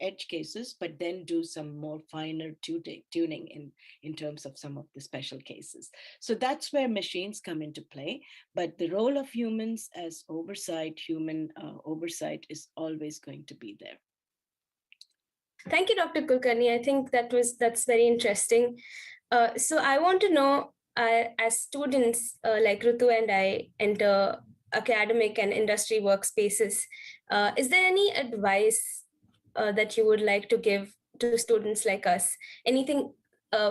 edge cases, but then do some more finer tuning in terms of some of the special cases. So that's where machines come into play. But the role of humans as oversight, human oversight, is always going to be there. Thank you, Dr. Kulkarni. I think that's very interesting. So I want to know, as students like Rutu and I enter academic and industry workspaces, is there any advice that you would like to give to students like us? Anything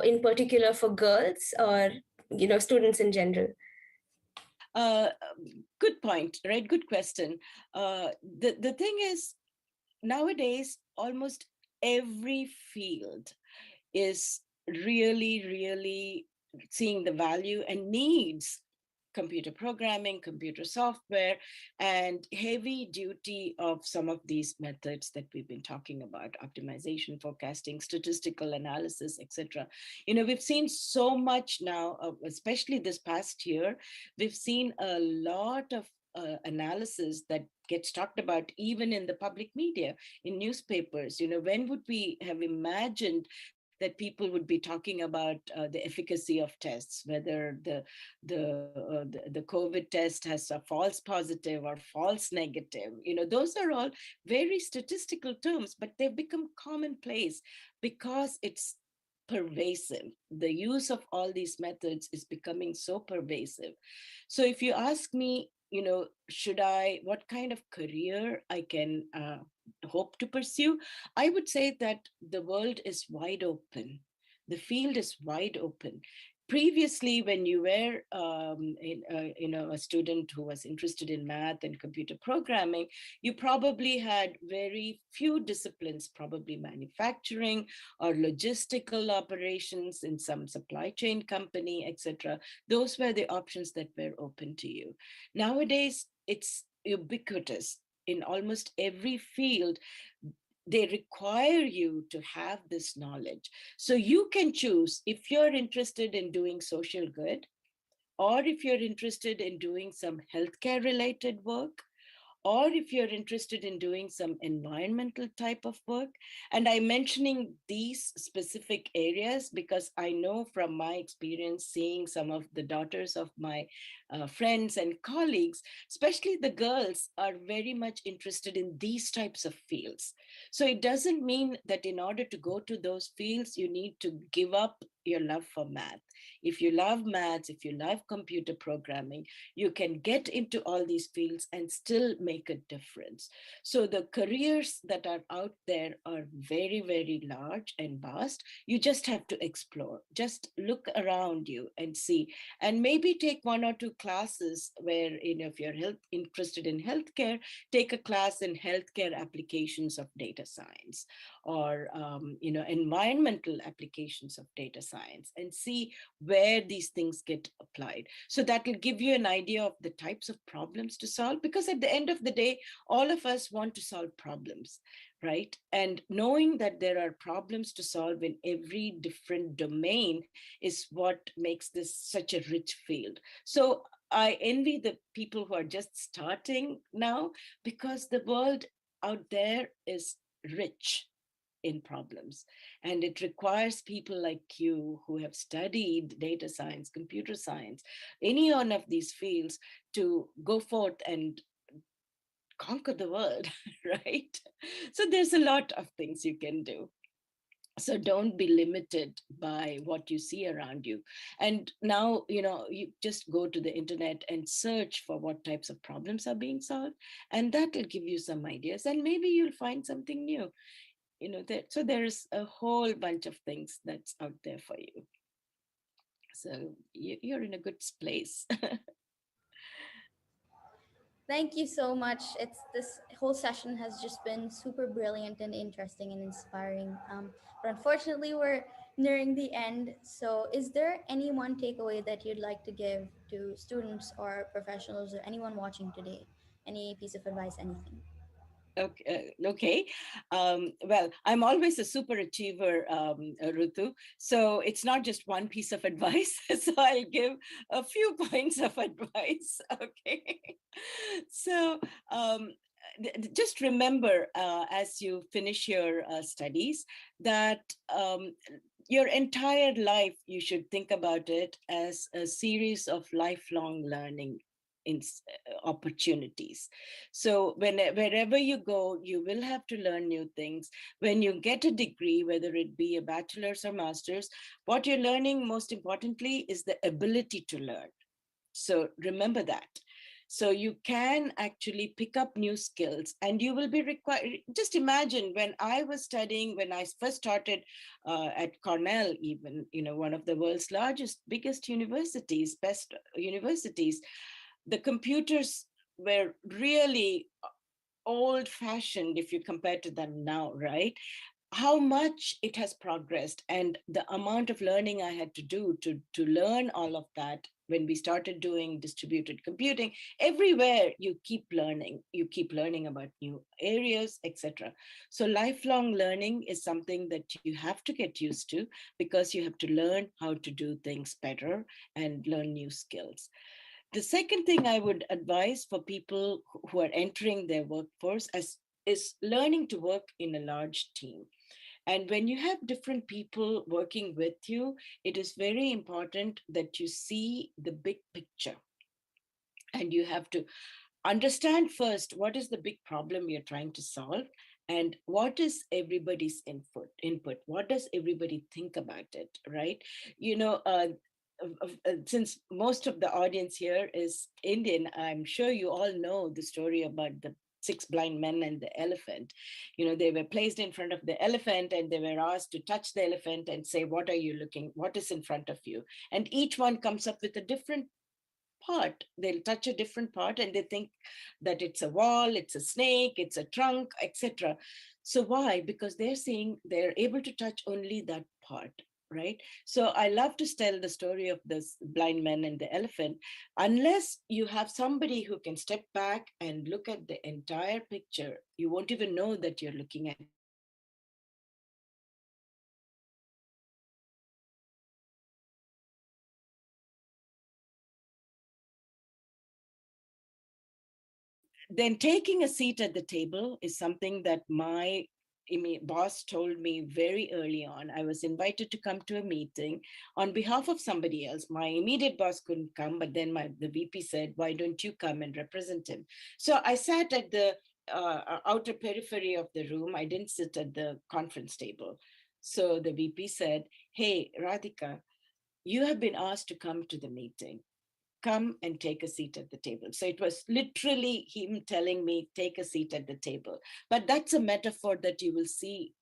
in particular for girls, or students in general? Good point, right? Good question. The thing is, nowadays, almost every field is really seeing the value and needs computer programming, computer software, and heavy duty of some of these methods that we've been talking about: optimization, forecasting, statistical analysis, etc. We've seen so much now, especially this past year. We've seen a lot of analysis that gets talked about even in the public media, in newspapers. When would we have imagined that people would be talking about the efficacy of tests, whether the COVID test has a false positive or false negative? Those are all very statistical terms, but they've become commonplace because it's pervasive. The use of all these methods is becoming so pervasive. So if you ask me, what kind of career I can hope to pursue, I would say that the world is wide open. The field is wide open. Previously, when you were a student who was interested in math and computer programming, you probably had very few disciplines, probably manufacturing or logistical operations in some supply chain company, etc. Those were the options that were open to you. Nowadays, it's ubiquitous. In almost every field, they require you to have this knowledge. So you can choose if you're interested in doing social good, or if you're interested in doing some healthcare related work, or if you're interested in doing some environmental type of work. And I'm mentioning these specific areas because I know from my experience seeing some of the daughters of my friends and colleagues, especially the girls, are very much interested in these types of fields. So it doesn't mean that in order to go to those fields, you need to give up your love for math. If you love maths, if you love computer programming, you can get into all these fields and still make a difference. So the careers that are out there are very large and vast. You just have to explore. Just look around you and see, and maybe take one or two classes where, if you're interested in healthcare, take a class in healthcare applications of data science, or environmental applications of data science, and see where these things get applied. So that will give you an idea of the types of problems to solve, because at the end of the day, all of us want to solve problems, right? And knowing that there are problems to solve in every different domain is what makes this such a rich field. So I envy the people who are just starting now, because the world out there is rich in problems. And it requires people like you who have studied data science, computer science, any one of these fields, to go forth and conquer the world, right? So there's a lot of things you can do. So don't be limited by what you see around you. And now, you just go to the internet and search for what types of problems are being solved, and that will give you some ideas, and maybe you'll find something new. So there's a whole bunch of things that's out there for you. So you're in a good place. Thank you so much. This whole session has just been super brilliant and interesting and inspiring. But unfortunately, we're nearing the end. So, is there any one takeaway that you'd like to give to students or professionals or anyone watching today? Any piece of advice, anything? Okay. Well, I'm always a super achiever, Rutu. So it's not just one piece of advice. So I'll give a few points of advice. Okay. So just remember as you finish your studies that your entire life, you should think about it as a series of lifelong learning in opportunities. So wherever you go, you will have to learn new things. When you get a degree, whether it be a bachelor's or master's, what you're learning most importantly is the ability to learn. So remember that. So you can actually pick up new skills, and you will be required. Just imagine when I was studying, when I first started at Cornell, even, one of the world's largest, biggest universities, best universities, the computers were really old fashioned if you compare to them now, right? How much it has progressed, and the amount of learning I had to do to learn all of that. When we started doing distributed computing, everywhere you keep learning about new areas, etc. So lifelong learning is something that you have to get used to, because you have to learn how to do things better and learn new skills. The second thing I would advise for people who are entering their workforce is learning to work in a large team. And when you have different people working with you, it is very important that you see the big picture. And you have to understand first what is the big problem you're trying to solve, and what is everybody's input, what does everybody think about it, right? Since most of the audience here is Indian, I'm sure you all know the story about the six blind men and the elephant. They were placed in front of the elephant, and they were asked to touch the elephant and say, what are you looking, what is in front of you? And each one comes up with a different part. They'll touch a different part, and they think that it's a wall, it's a snake, it's a trunk, etc. So why? Because they're able to touch only that part, right? So I love to tell the story of this blind man and the elephant. Unless you have somebody who can step back and look at the entire picture, you won't even know that you're looking at it. Then taking a seat at the table is something that my boss told me very early on. I was invited to come to a meeting on behalf of somebody else. My immediate boss couldn't come, but then the VP said, why don't you come and represent him? So I sat at the outer periphery of the room. I didn't sit at the conference table. So the VP said, hey, Radhika, you have been asked to come to the meeting. Come and take a seat at the table. So it was literally him telling me, take a seat at the table. But that's a metaphor that you will see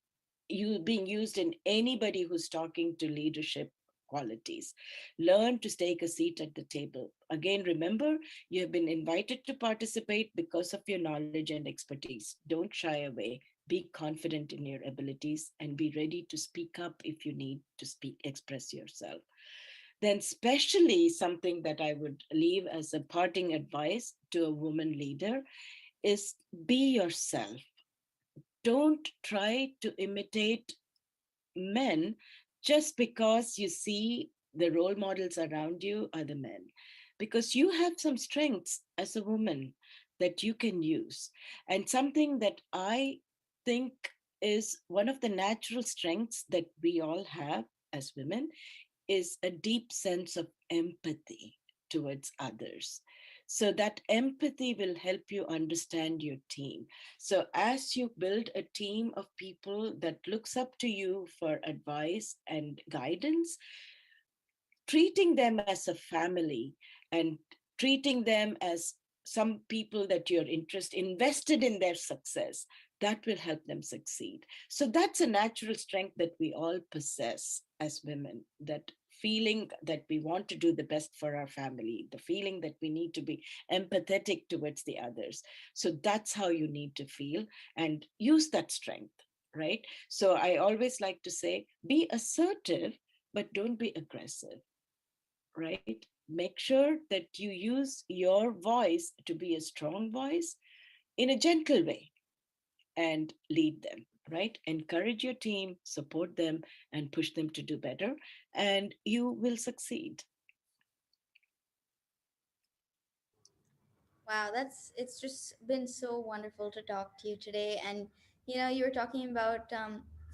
being used in anybody who's talking to leadership qualities. Learn to take a seat at the table. Again, remember, you have been invited to participate because of your knowledge and expertise. Don't shy away. Be confident in your abilities, and be ready to speak up if you need to express yourself. Then especially something that I would leave as a parting advice to a woman leader is be yourself. Don't try to imitate men just because you see the role models around you are the men, because you have some strengths as a woman that you can use. And something that I think is one of the natural strengths that we all have as women is a deep sense of empathy towards others. So that empathy will help you understand your team. So as you build a team of people that looks up to you for advice and guidance, treating them as a family and treating them as some people that you're invested in their success, that will help them succeed. So that's a natural strength that we all possess as women, that feeling that we want to do the best for our family, the feeling that we need to be empathetic towards the others. So that's how you need to feel, and use that strength. right? So I always like to say, be assertive, but don't be aggressive, right? Make sure that you use your voice to be a strong voice in a gentle way and lead them, right? Encourage your team, support them, and push them to do better, and you will succeed. Wow, it's just been so wonderful to talk to you today. And you were talking about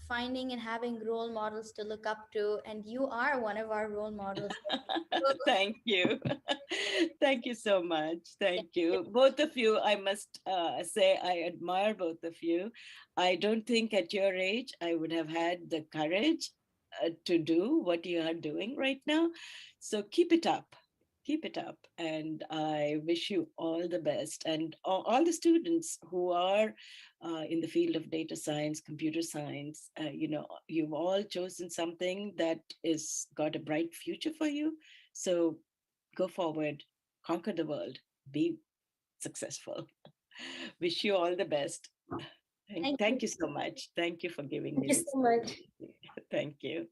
finding and having role models to look up to, and you are one of our role models. Thank you. Thank you so much. Thank you. Both of you, I must say, I admire both of you. I don't think at your age I would have had the courage to do what you are doing right now. So keep it up. Keep it up. And I wish you all the best. And all the students who are in the field of data science, computer science, you've all chosen something that is got a bright future for you. So go forward, conquer the world, be successful. Wish you all the best. Thank you so much. Thank you for giving Thank me you this so much. opportunity. Thank you.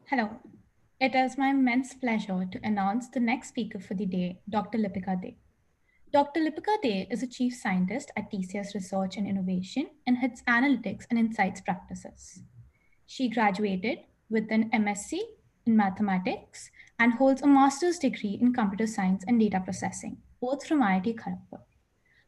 Hello. It is my immense pleasure to announce the next speaker for the day, Dr. Lipika De. Dr. Lipika De is a chief scientist at TCS Research and Innovation and heads analytics and insights practices. She graduated with an MSc in mathematics and holds a master's degree in computer science and data processing, both from IIT Kharagpur.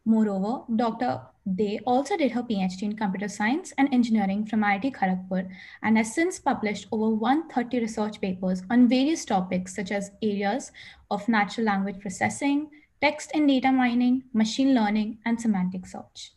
Moreover, Dr. De also did her PhD in computer science and engineering from IIT Kharagpur and has since published over 130 research papers on various topics such as areas of natural language processing, text and data mining, machine learning, and semantic search.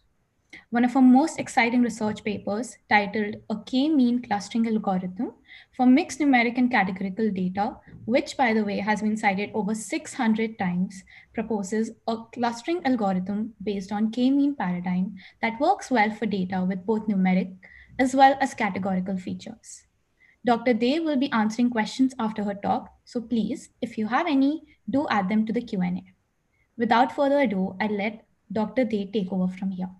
One of her most exciting research papers, titled A K-mean clustering algorithm for mixed numeric and categorical data, which by the way has been cited over 600 times, proposes a clustering algorithm based on K-mean paradigm that works well for data with both numeric as well as categorical features. Dr. Day will be answering questions after her talk, so please, if you have any, do add them to the Q&A. Without further ado, I'll let Dr. Day take over from here.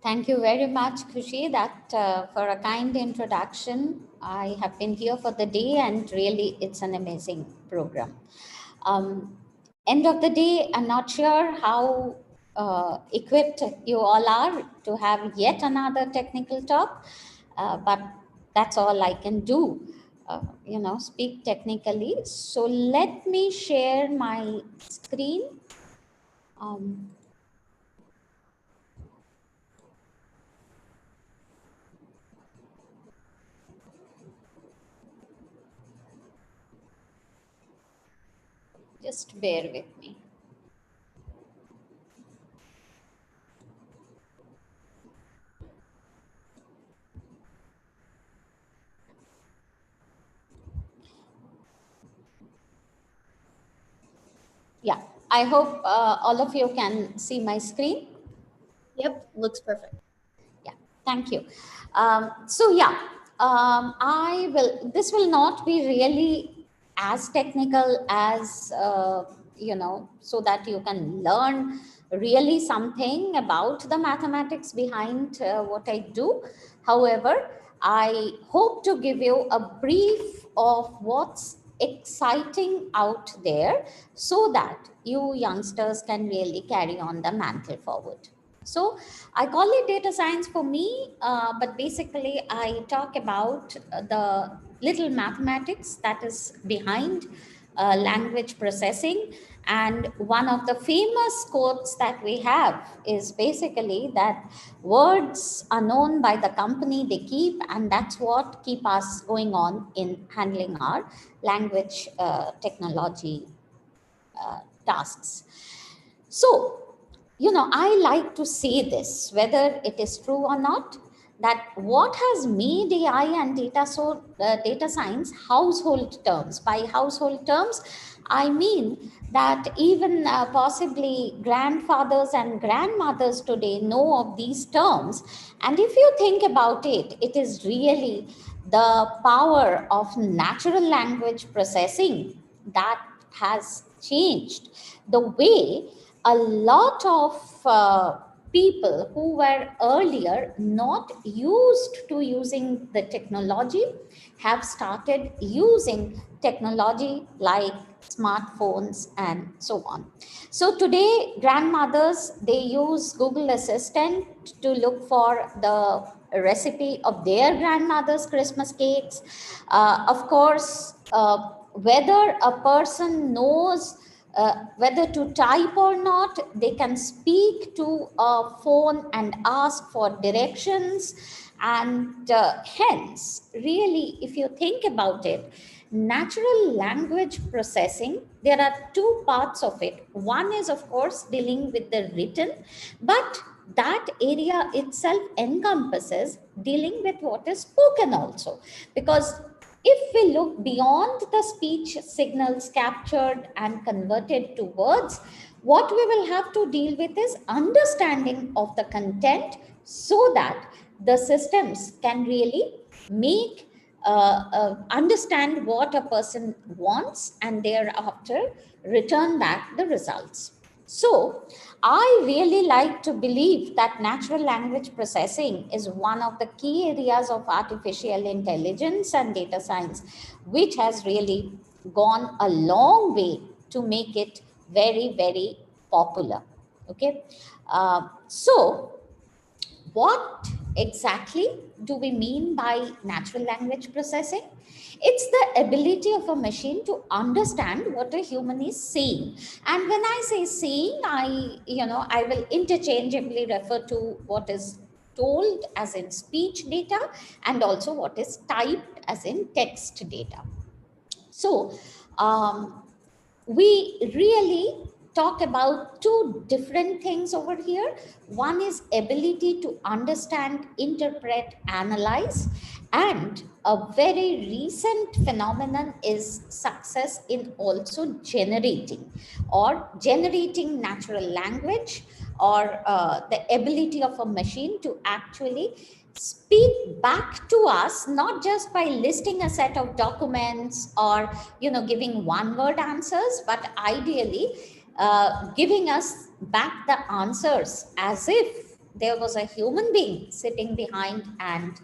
Thank you very much, Khushi, that for a kind introduction. I have been here for the day, and really, it's an amazing program. End of the day, I'm not sure how equipped you all are to have yet another technical talk, but that's all I can do. Speak technically. So let me share my screen. Just bear with me. Yeah, I hope all of you can see my screen. Yep, looks perfect. Yeah, thank you. This will not be really as technical as, so that you can learn really something about the mathematics behind what I do. However, I hope to give you a brief of what's exciting out there so that you youngsters can really carry on the mantle forward. So I call it data science for me, but basically I talk about the little mathematics that is behind language processing. And one of the famous quotes that we have is basically that words are known by the company they keep, and that's what keep us going on in handling our language technology tasks. So, I like to say this, whether it is true or not, that what has made AI and data science household terms. By household terms, I mean that even possibly grandfathers and grandmothers today know of these terms. And if you think about it, it is really the power of natural language processing that has changed the way a lot of people who were earlier not used to using the technology have started using technology like smartphones and so on. So today, grandmothers, they use Google Assistant to look for the recipe of their grandmother's Christmas cakes. Of course, whether a person knows whether to type or not, they can speak to a phone and ask for directions. And hence, really, if you think about it, natural language processing, there are two parts of it. One is, of course, dealing with the written, but that area itself encompasses dealing with what is spoken also. Because if we look beyond the speech signals captured and converted to words, what we will have to deal with is understanding of the content so that the systems can really make understand what a person wants and thereafter return back the results. So, I really like to believe that natural language processing is one of the key areas of artificial intelligence and data science, which has really gone a long way to make it very, very popular. Okay. So, what exactly do we mean by natural language processing? It's the ability of a machine to understand what a human is saying. And when I say saying, I will interchangeably refer to what is told as in speech data and also what is typed as in text data. So, we really talk about two different things over here. One is ability to understand, interpret, analyze, and a very recent phenomenon is success in also generating natural language, or the ability of a machine to actually speak back to us, not just by listing a set of documents or giving one word answers, but ideally giving us back the answers as if there was a human being sitting behind and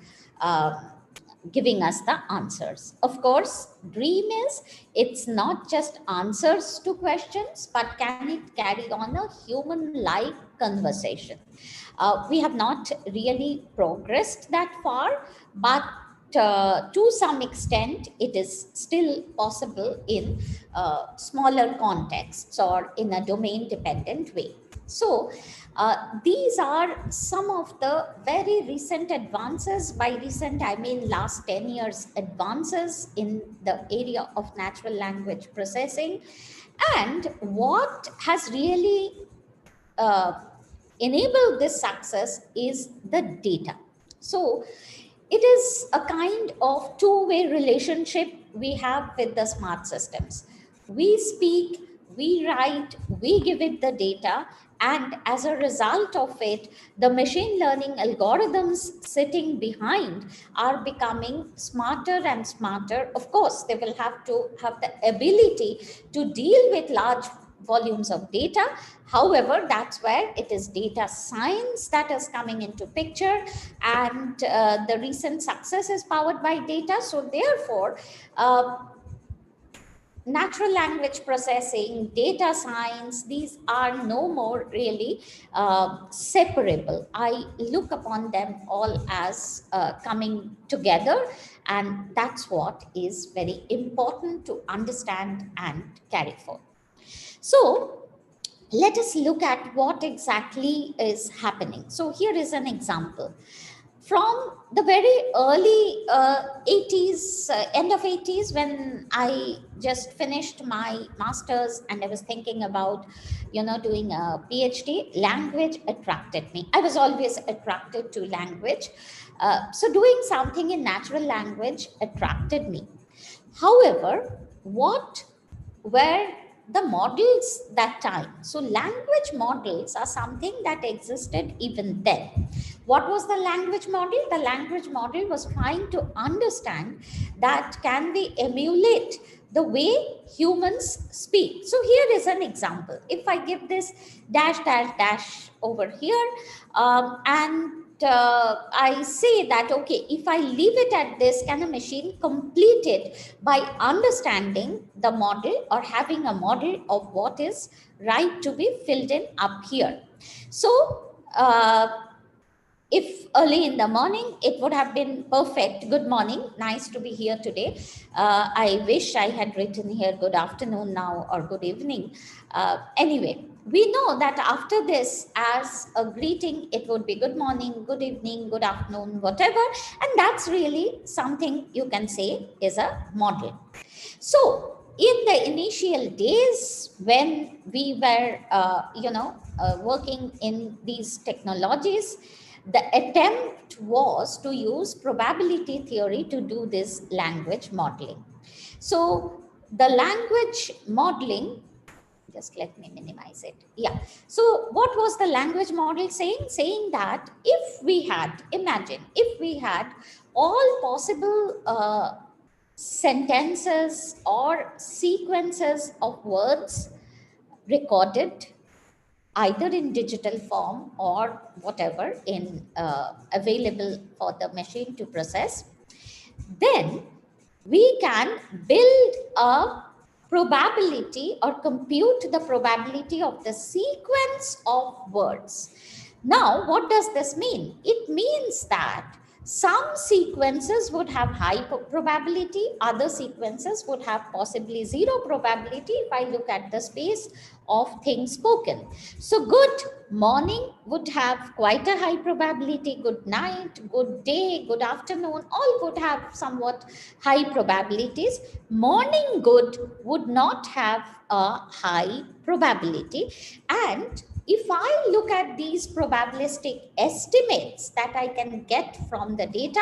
giving us the answers. Of course, dream is it's not just answers to questions, but can it carry on a human-like conversation? We have not really progressed that far, but to some extent, it is still possible in smaller contexts or in a domain-dependent way. So, these are some of the very recent advances. By recent, I mean last 10 years advances in the area of natural language processing. And what has really enable this success is the data. So it is a kind of two-way relationship we have with the smart systems. We speak, we write, we give it the data, and as a result of it, the machine learning algorithms sitting behind are becoming smarter and smarter. Of course, they will have to have the ability to deal with large volumes of data. However, that's where it is data science that is coming into picture, and the recent success is powered by data. So therefore, natural language processing, data science, these are no more really separable. I look upon them all as coming together, and that's what is very important to understand and carry forward. So let us look at what exactly is happening. So here is an example. From the very early 80s, end of 80s, when I just finished my master's and I was thinking about doing a PhD, language attracted me. I was always attracted to language. So doing something in natural language attracted me. However, what were the models that time? So language models are something that existed even then. What was the language model? The language model was trying to understand that can we emulate the way humans speak. So here is an example. If I give this dash dash dash over here, and I say that, okay, if I leave it at this, can a machine complete it by understanding the model or having a model of what is right to be filled in up here? So, if early in the morning, it would have been perfect. Good morning, nice to be here today. I wish I had written here good afternoon now or good evening. Anyway, we know that after this, as a greeting, it would be good morning, good evening, good afternoon, whatever. And that's really something you can say is a model. So, in the initial days when we were, working in these technologies, the attempt was to use probability theory to do this language modeling. So, the language modeling, just let me minimize it. Yeah. So, what was the language model saying? Saying that if we had, imagine, if we had all possible sentences or sequences of words recorded either in digital form or whatever in available for the machine to process, then we can build a probability or compute the probability of the sequence of words. Now, what does this mean? It means that some sequences would have high probability, other sequences would have possibly zero probability if I look at the space of things spoken. So, good morning would have quite a high probability, good night, good day, good afternoon, all would have somewhat high probabilities. Morning good would not have a high probability. And if I look at these probabilistic estimates that I can get from the data,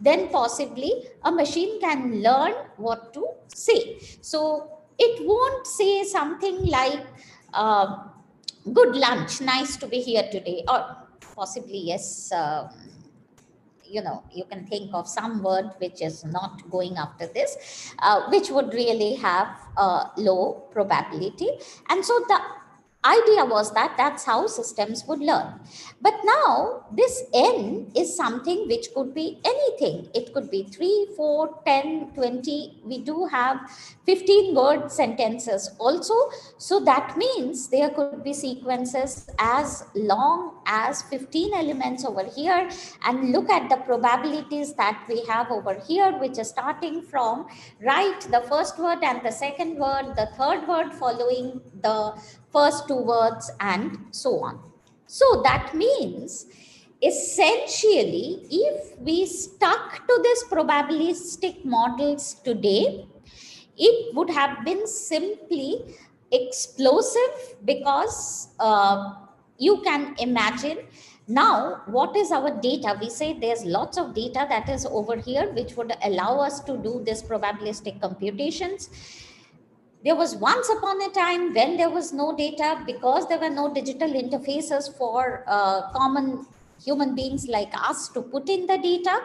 then possibly a machine can learn what to say. So it won't say something like, good lunch, nice to be here today, or possibly, yes. You can think of some word which is not going after this, which would really have a low probability. And so the idea was that that's how systems would learn. But now this n is something which could be anything. It could be 3, 4, 10, 20. We do have 15 word sentences also. So that means there could be sequences as long as 15 elements over here. And look at the probabilities that we have over here, which is starting from right the first word and the second word, the third word following the first two words, and so on. So that means essentially, if we stuck to this probabilistic models today, it would have been simply explosive, because you can imagine now what is our data. We say there's lots of data that is over here which would allow us to do this probabilistic computations. There was once upon a time when there was no data, because there were no digital interfaces for common human beings like us to put in the data,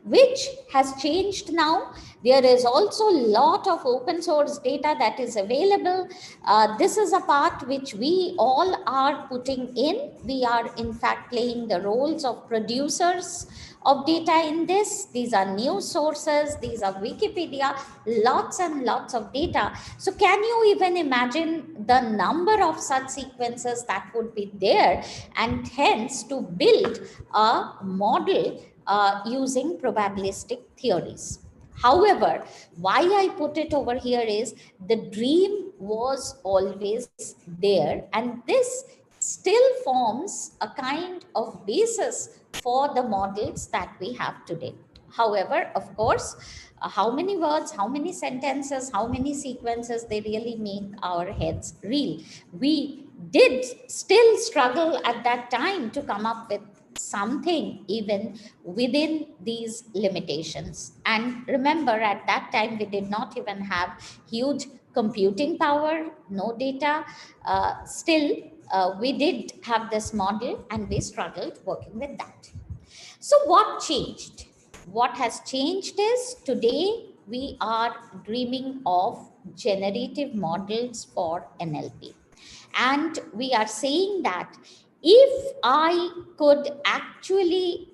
which has changed now. There is also a lot of open source data that is available. This is a part which we all are putting in. We are in fact playing the roles of producers of data in this. These are news sources, these are Wikipedia, lots and lots of data. So can you even imagine the number of such sequences that would be there, and hence to build a model using probabilistic theories. However, why I put it over here is the dream was always there, and this still forms a kind of basis for the models that we have today. However, of course, how many words, how many sentences, how many sequences, they really make our heads reel. We did still struggle at that time to come up with something even within these limitations. And remember, at that time, we did not even have huge computing power, no data. Still, we did have this model and we struggled working with that. So, what changed? What has changed is today we are dreaming of generative models for NLP. And we are saying that if I could actually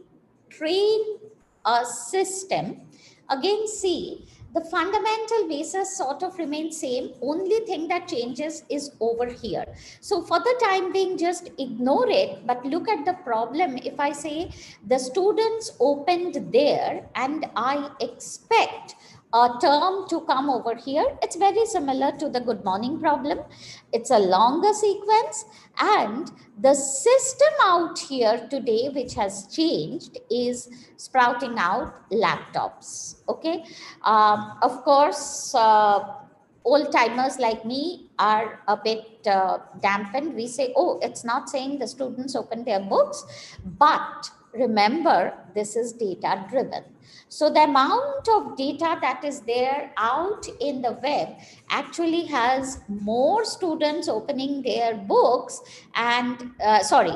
train a system, again, see, the fundamental basis sort of remains same. Only thing that changes is over here. So for the time being, just ignore it, but look at the problem. If I say the students opened there and I expect a term to come over here, it's very similar to the good morning problem. It's a longer sequence, and the system out here today, which has changed, is sprouting out laptops. Okay, of course, old timers like me are a bit dampened. We say, oh, it's not saying the students open their books, but remember, this is data driven. So the amount of data that is there out in the web actually has more students opening their books and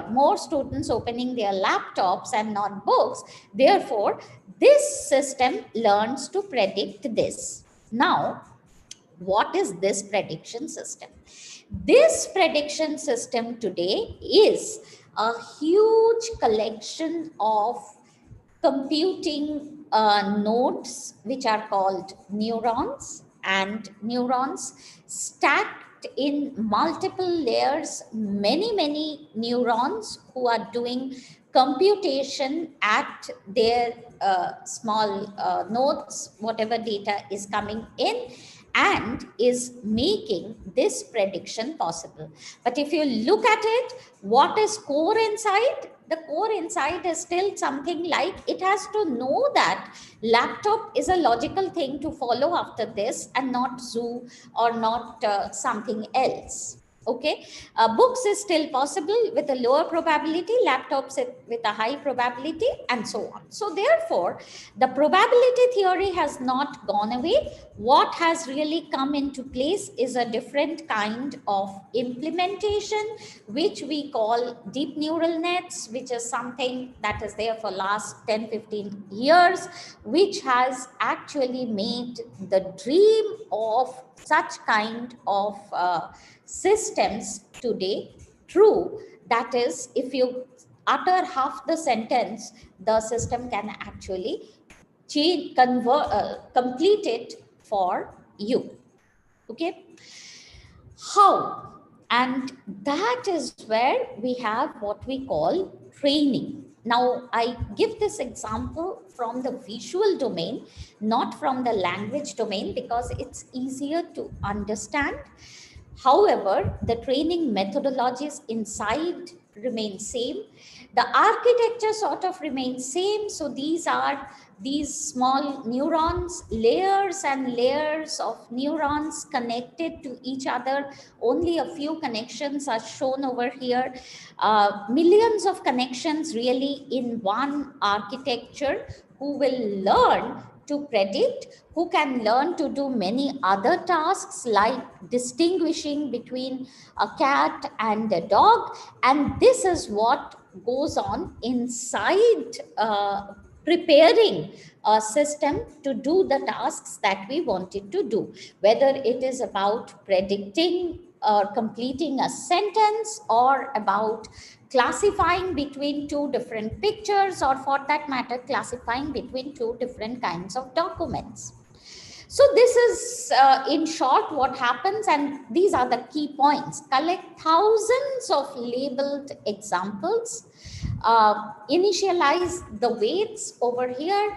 more students opening their laptops and not books. Therefore, this system learns to predict this. Now, what is this prediction system? This prediction system today is a huge collection of computing nodes, which are called neurons, and neurons stacked in multiple layers, many neurons who are doing computation at their small nodes, whatever data is coming in, and is making this prediction possible. But if you look at it, what is core inside? The core inside is still something like it has to know that laptop is a logical thing to follow after this and not zoo or not something else. Okay, books is still possible with a lower probability, laptops with a high probability, and so on. So therefore, the probability theory has not gone away. What has really come into place is a different kind of implementation, which we call deep neural nets, which is something that is there for last 10-15 years, which has actually made the dream of such kind of systems today true. That is, if you utter half the sentence, the system can actually complete it for you. Okay, how? And that is where we have what we call training. Now, I give this example from the visual domain, not from the language domain, because it's easier to understand. However, the training methodologies inside remain same. The architecture sort of remains same. So these are these small neurons, layers and layers of neurons connected to each other. Only a few connections are shown over here. Millions of connections really in one architecture, who will learn to predict, who can learn to do many other tasks like distinguishing between a cat and a dog. And this is what goes on inside preparing a system to do the tasks that we want it to do, whether it is about predicting or completing a sentence, or about classifying between two different pictures, or for that matter, classifying between two different kinds of documents. So this is in short what happens, and these are the key points. Collect thousands of labeled examples, initialize the weights over here,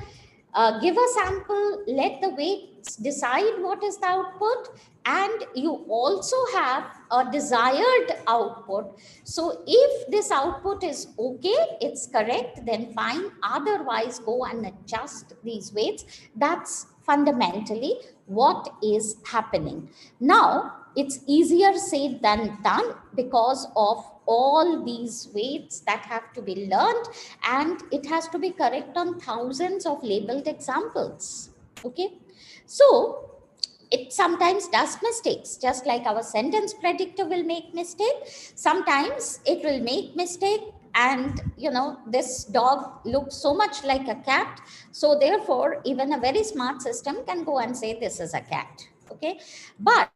give a sample, let the weights decide what is the output, and you also have a desired output. So if this output is okay, it's correct, then fine. Otherwise, go and adjust these weights. That's fundamentally what is happening. Now, it's easier said than done because of all these weights that have to be learned, and it has to be correct on thousands of labeled examples. Okay, so it sometimes does mistakes, just like our sentence predictor will make mistake. Sometimes it will make mistake, and this dog looks so much like a cat, so therefore even a very smart system can go and say this is a cat. Okay, but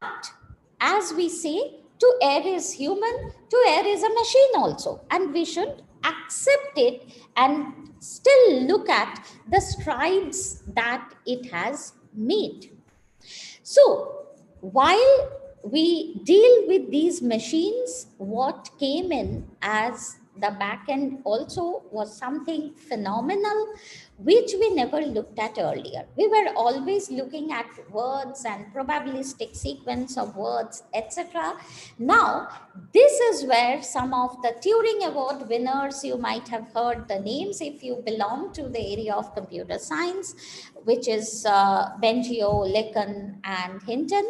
as we say, to err is human, to err is a machine also, and we should accept it and still look at the strides that it has made. So, while we deal with these machines, what came in as the backend also was something phenomenal, which we never looked at earlier. We were always looking at words and probabilistic sequence of words, etc. Now, this is where some of the Turing Award winners, you might have heard the names if you belong to the area of computer science, which is Bengio, Lekan, and Hinton,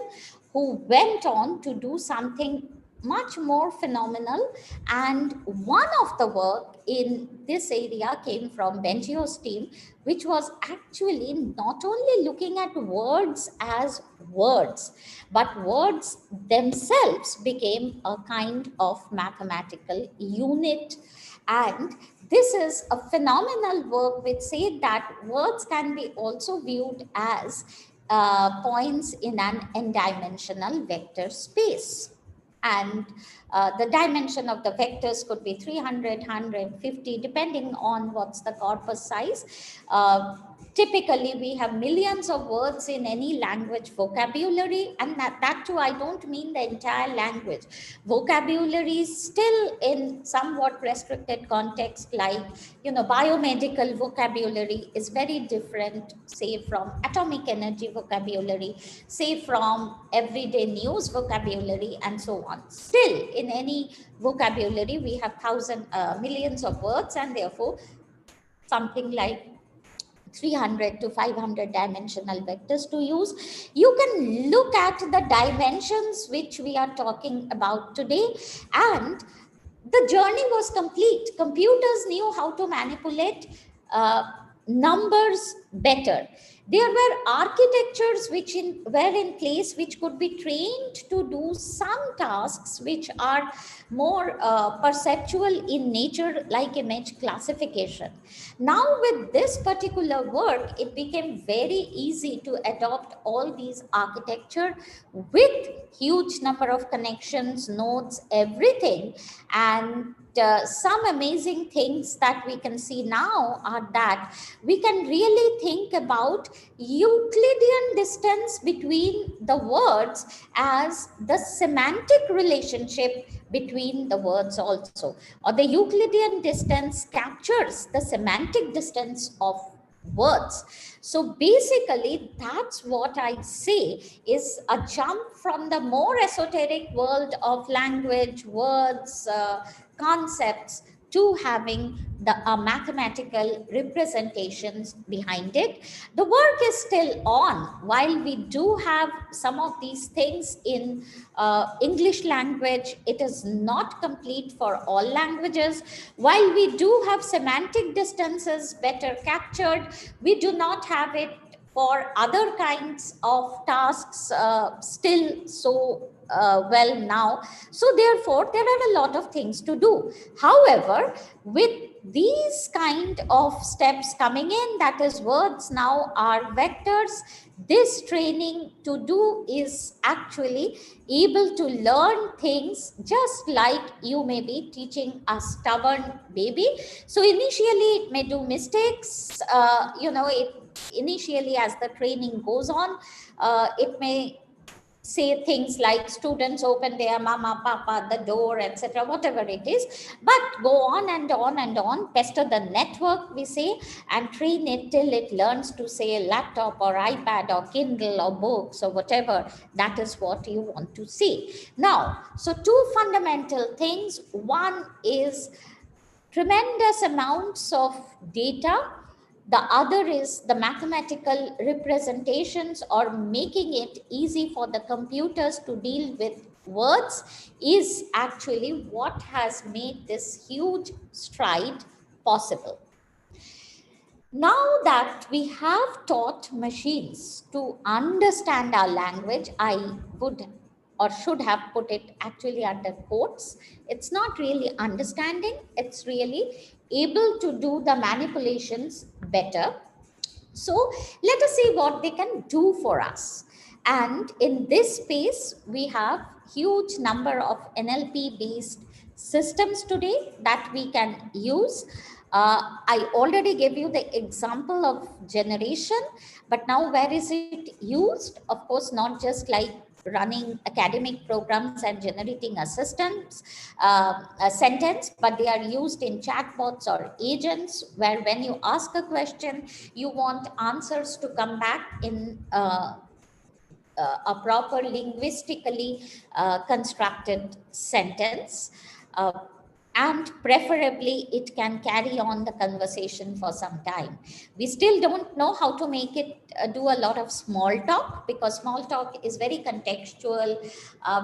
who went on to do something much more phenomenal. And one of the work in this area came from Bengio's team, which was actually not only looking at words as words, but words themselves became a kind of mathematical unit. And this is a phenomenal work which said that words can be also viewed as points in an n-dimensional vector space. And the dimension of the vectors could be 300, 150, depending on what's the corpus size. Typically, we have millions of words in any language vocabulary, and that too, I don't mean the entire language. Vocabulary is still in somewhat restricted context, like, biomedical vocabulary is very different, say, from atomic energy vocabulary, say, from everyday news vocabulary, and so on. Still, in any vocabulary, we have millions of words, and therefore, something like 300 to 500 dimensional vectors to use. You can look at the dimensions which we are talking about today, and the journey was complete. Computers knew how to manipulate numbers better. There were architectures which were in place which could be trained to do some tasks which are more perceptual in nature, like image classification. Now, with this particular work, it became very easy to adopt all these architecture with huge number of connections, nodes, everything. And some amazing things that we can see now are that we can really think about Euclidean distance between the words as the semantic relationship between the words also, or the Euclidean distance captures the semantic distance of words. So basically, that's what I say is a jump from the more esoteric world of language, words, concepts, to having the mathematical representations behind it. The work is still on. While we do have some of these things in English language, it is not complete for all languages. While we do have semantic distances better captured, we do not have it for other kinds of tasks still so well now. So therefore, there are a lot of things to do. However, with these kind of steps coming in, that is, words now are vectors, this training to do is actually able to learn things just like you may be teaching a stubborn baby. So initially it may do mistakes, initially as the training goes on, it may say things like students open their mama, papa, the door, etc., whatever it is, but go on and on and on, pester the network, we say, and train it till it learns to say laptop or iPad or Kindle or books or whatever. That is what you want to see. Now, so two fundamental things. One is tremendous amounts of data The other is the mathematical representations or making it easy for the computers to deal with words is actually what has made this huge stride possible. Now that we have taught machines to understand our language, I would or should have put it actually under quotes. It's not really understanding, it's really able to do the manipulations better. So let us see what they can do for us. And in this space, we have huge number of NLP based systems today that we can use. I already gave you the example of generation, but now where is it used? Of course, not just like running academic programs and generating a sentence, but they are used in chatbots or agents where when you ask a question, you want answers to come back in a proper linguistically constructed sentence. And preferably it can carry on the conversation for some time. We still don't know how to make it do a lot of small talk, because small talk is very contextual,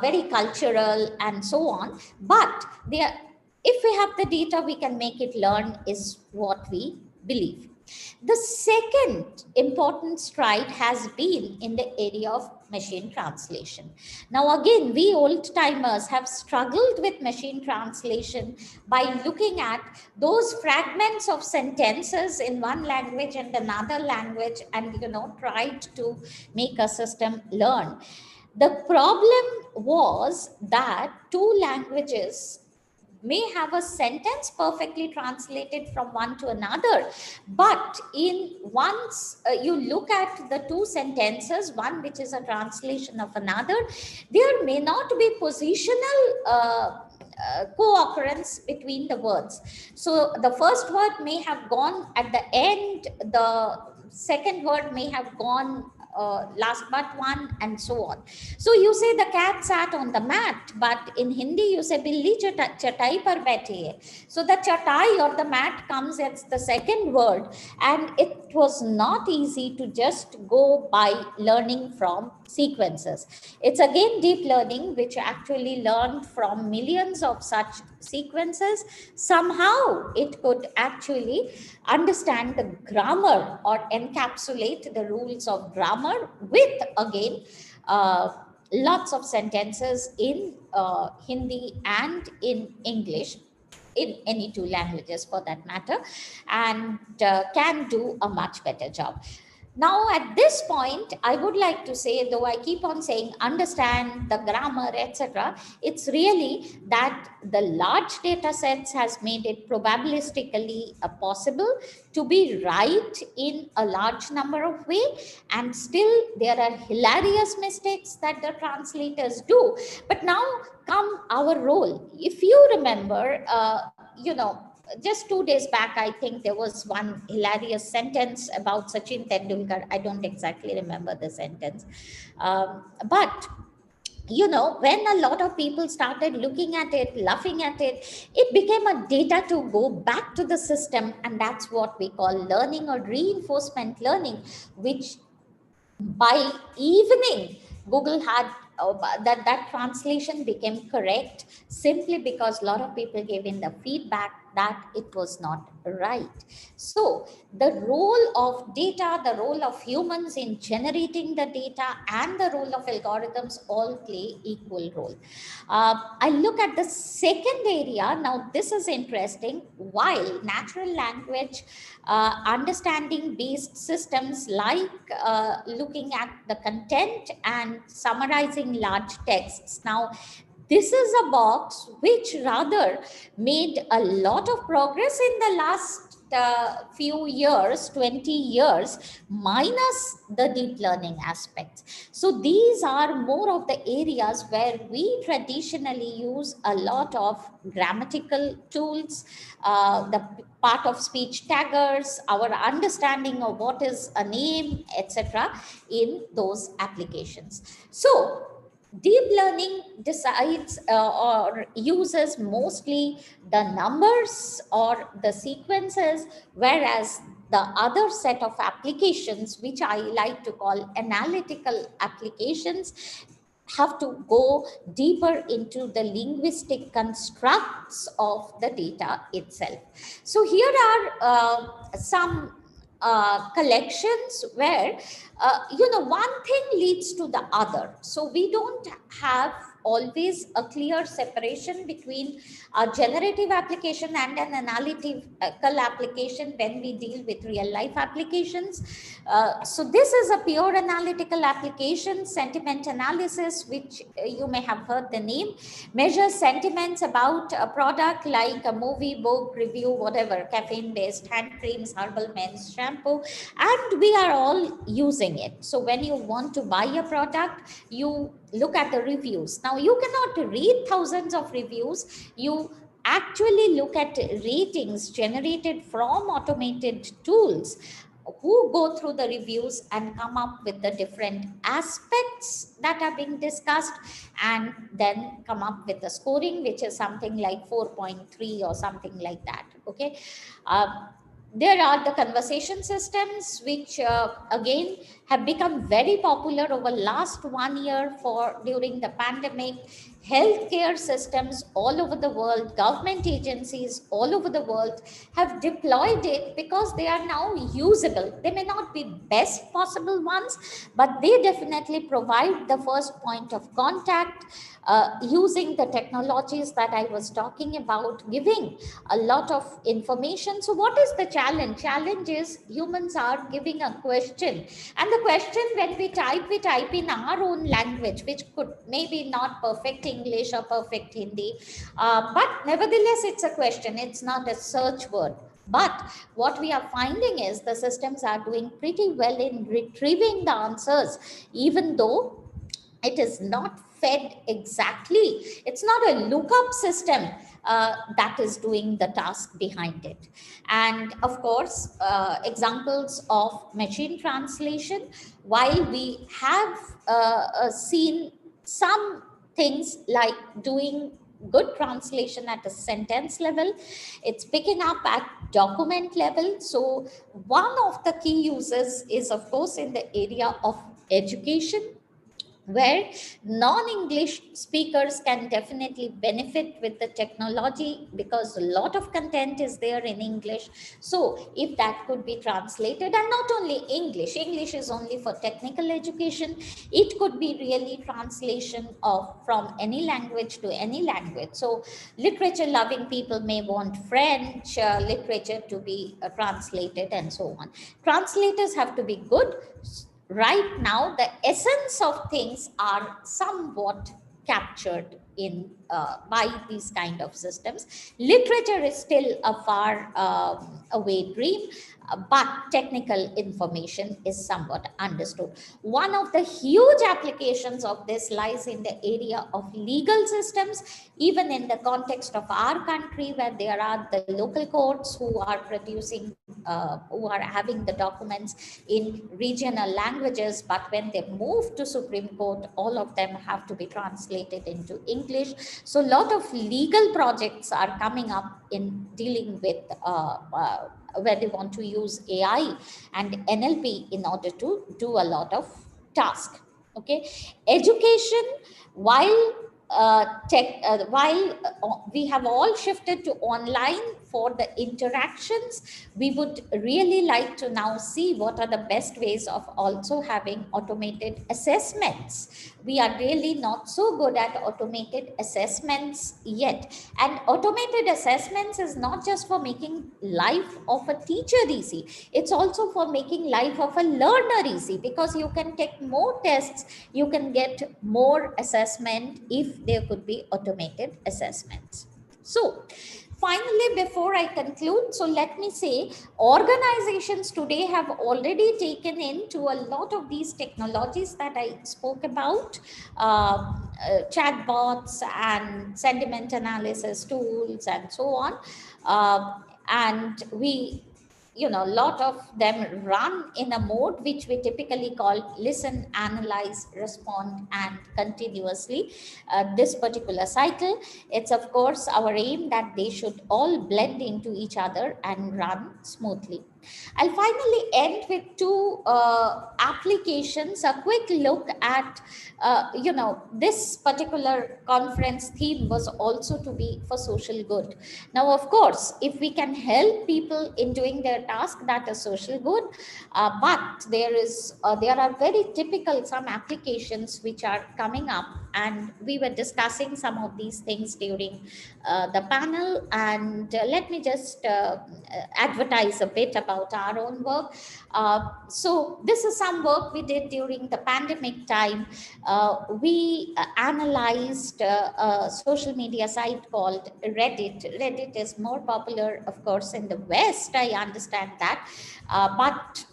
very cultural and so on. But if we have the data, we can make it learn, is what we believe. The second important stride has been in the area of machine translation. Now, again, we old timers have struggled with machine translation by looking at those fragments of sentences in one language and another language and, tried to make a system learn. The problem was that two languages may have a sentence perfectly translated from one to another, but in once you look at the two sentences, one which is a translation of another, there may not be positional co-occurrence between the words. So the first word may have gone at the end, the second word may have gone last but one, and so on. So you say the cat sat on the mat, but in Hindi you say billi chatai par baiti hai. So the chatai or the mat comes as the second word, and it was not easy to just go by learning from sequences. It's again deep learning, which actually learned from millions of such sequences. Somehow it could actually understand the grammar or encapsulate the rules of grammar with, again, lots of sentences in Hindi and in English, in any two languages for that matter, and can do a much better job. Now, at this point, I would like to say, though I keep on saying understand the grammar, etc., it's really that the large data sets has made it probabilistically possible to be right in a large number of ways, and still there are hilarious mistakes that the translators do. But now come our role. If you remember, just 2 days back, I think there was one hilarious sentence about Sachin Tendulkar. I don't exactly remember the sentence. But when a lot of people started looking at it, laughing at it, it became a data to go back to the system. And that's what we call learning or reinforcement learning, which by evening, Google had that translation became correct simply because a lot of people gave in the feedback that it was not right. So the role of data, the role of humans in generating the data, and the role of algorithms all play equal role. I look at the second area. Now, this is interesting. While natural language understanding based systems like looking at the content and summarizing large texts. Now, this is a box which rather made a lot of progress in the last few years, 20 years, minus the deep learning aspects. So these are more of the areas where we traditionally use a lot of grammatical tools, the part of speech taggers, our understanding of what is a name, etc., in those applications. So deep learning decides or uses mostly the numbers or the sequences, whereas the the other set of applications, which I like to call analytical applications, have to go deeper into the linguistic constructs of the data itself. So here are some collections where, one thing leads to the other. So we don't have always a clear separation between a generative application and an analytical application when we deal with real life applications. So this is a pure analytical application, sentiment analysis, which you may have heard the name, measures sentiments about a product like a movie, book, review, whatever, caffeine based hand creams, herbal men's shampoo, and we are all using it. So when you want to buy a product, you look at the reviews. Now you cannot read thousands of reviews. You actually look at ratings generated from automated tools who go through the reviews and come up with the different aspects that are being discussed, and then come up with the scoring, which is something like 4.3 or something like that. Okay. There are the conversation systems, which again have become very popular over last 1 year for during the pandemic. Healthcare systems all over the world, government agencies all over the world have deployed it because they are now usable. They may not be best possible ones, but they definitely provide the first point of contact, using the technologies that I was talking about, giving a lot of information. So what is the challenge? Challenge is humans are giving a question, and the question, when we type in our own language, which could maybe not perfect English or perfect Hindi, but nevertheless it's a question, it's not a search word. But what we are finding is the systems are doing pretty well in retrieving the answers, even though it is not fed exactly. It's not a lookup system that is doing the task behind it. And of course, examples of machine translation, while we have seen some things like doing good translation at a sentence level, it's picking up at document level. So one of the key uses is, of course, in the area of education, where non-English speakers can definitely benefit with the technology, because a lot of content is there in English. So if that could be translated, and not only English is only for technical education, it could be really translation of from any language to any language. So literature loving people may want French literature to be translated, and so on. Translators have to be good. Right now the essence of things are somewhat captured in by these kind of systems. Literature is still a far away dream, but technical information is somewhat understood. One of the huge applications of this lies in the area of legal systems, even in the context of our country, where there are the local courts who are producing, who are having the documents in regional languages, but when they move to Supreme Court, all of them have to be translated into English. So a lot of legal projects are coming up in dealing with where they want to use AI and NLP in order to do a lot of tasks. Okay, education, while we have all shifted to online for the interactions, we would really like to now see what are the best ways of also having automated assessments. We are really not so good at automated assessments yet. And automated assessments is not just for making life of a teacher easy, it's also for making life of a learner easy, because you can take more tests, you can get more assessment if there could be automated assessments. So finally, before I conclude, so let me say, organizations today have already taken into a lot of these technologies that I spoke about, chatbots and sentiment analysis tools and so on. And we a lot of them run in a mode which we typically call listen, analyze, respond, and continuously. This particular cycle, it's of course our aim that they should all blend into each other and run smoothly. I'll finally end with two applications, a quick look at, this particular conference theme was also to be for social good. Now, of course, if we can help people in doing their task, that is social good. But there are very typical some applications which are coming up, and we were discussing some of these things during the panel. And let me just advertise a bit about our own work. So this is some work we did during the pandemic time. We analyzed a social media site called Reddit. Reddit is more popular, of course, in the West. I understand that. But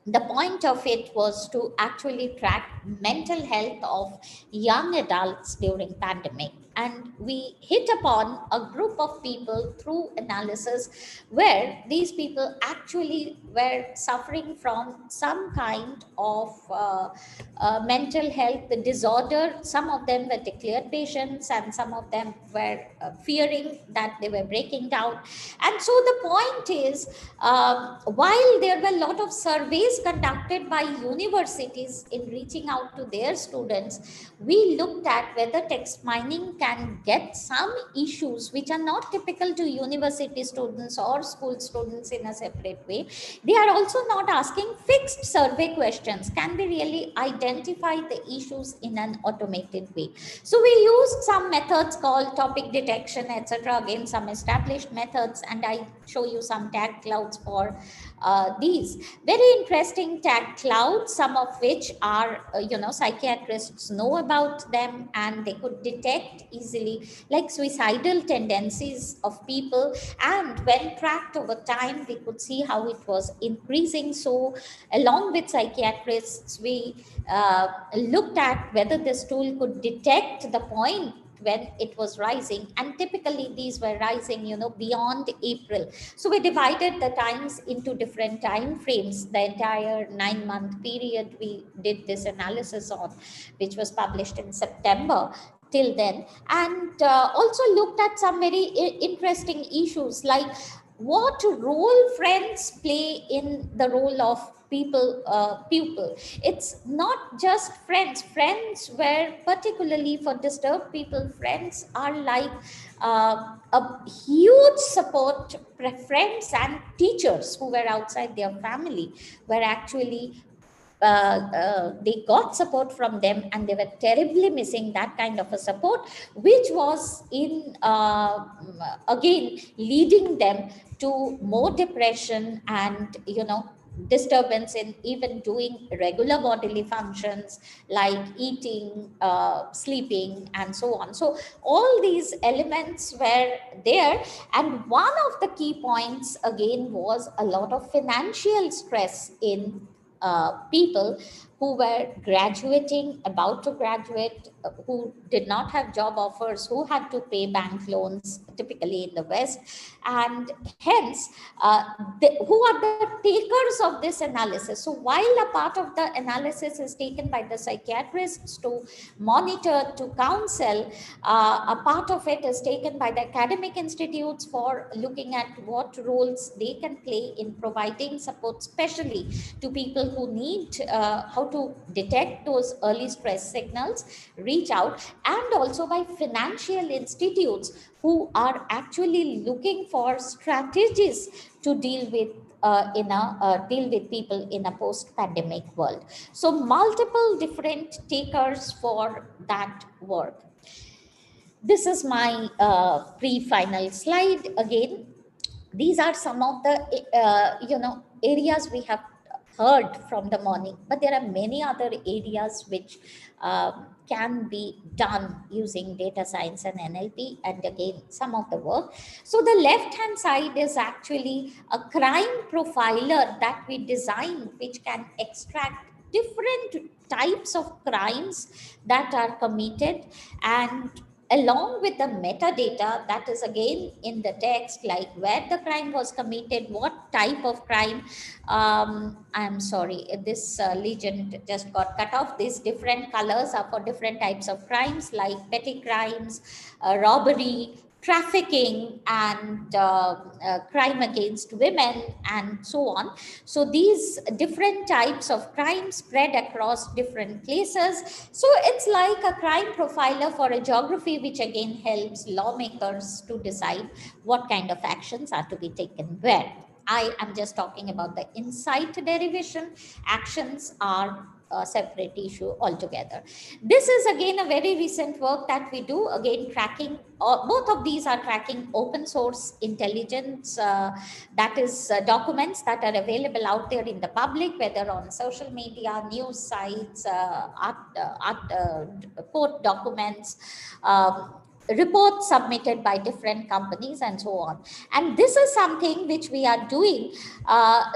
the point of it was to actually track mental health of young adults during pandemic, and we hit upon a group of people through analysis where these people actually were suffering from some kind of mental health disorder. Some of them were declared patients, and some of them were fearing that they were breaking down. And so the point is, while there were a lot of surveys conducted by universities in reaching out to their students, we looked at whether text mining can get some issues which are not typical to university students or school students in a separate way. They are also not asking fixed survey questions. Can they really identify the issues in an automated way? So we used some methods called topic detection, etc. Again, some established methods, and I show you some tag clouds for these very interesting tag clouds, some of which are psychiatrists know about them, and they could detect easily, like suicidal tendencies of people, and when tracked over time we could see how it was increasing. So along with psychiatrists, we looked at whether this tool could detect the point when it was rising, and typically these were rising beyond April. So we divided the times into different time frames. The entire 9-month period we did this analysis on, which was published in September till then, and also looked at some very interesting issues, like what role friends play in the role of pupil. It's not just friends where particularly for disturbed people, friends are like a huge support. Friends and teachers who were outside their family were actually they got support from them, and they were terribly missing that kind of a support, which was in again leading them to more depression and disturbance in even doing regular bodily functions like eating, sleeping, and so on. So all these elements were there, and one of the key points again was a lot of financial stress in people who were graduating, about to graduate, who did not have job offers, who had to pay bank loans, typically in the West. And hence, who are the takers of this analysis? So while a part of the analysis is taken by the psychiatrists to monitor, to counsel, a part of it is taken by the academic institutes for looking at what roles they can play in providing support, especially to people who need how to detect those early stress signals, reach out, and also by financial institutes who are actually looking for strategies to deal with deal with people in a post-pandemic world. So multiple different takers for that work. This is my pre-final slide. Again, these are some of the areas we have heard from the morning, but there are many other areas which can be done using data science and NLP, and again some of the work. So the left hand side is actually a crime profiler that we designed, which can extract different types of crimes that are committed, and along with the metadata that is again in the text, like where the crime was committed, what type of crime. I'm sorry, this legend just got cut off. These different colors are for different types of crimes, like petty crimes, robbery, trafficking, and crime against women, and so on. So these different types of crime spread across different places. So it's like a crime profiler for a geography, which again helps lawmakers to decide what kind of actions are to be taken where. I am just talking about the insight derivation. Actions are a separate issue altogether. This is again a very recent work that we do, again tracking, both of these are tracking open source intelligence, that is documents that are available out there in the public, whether on social media, news sites, court documents, reports submitted by different companies, and so on. And this is something which we are doing,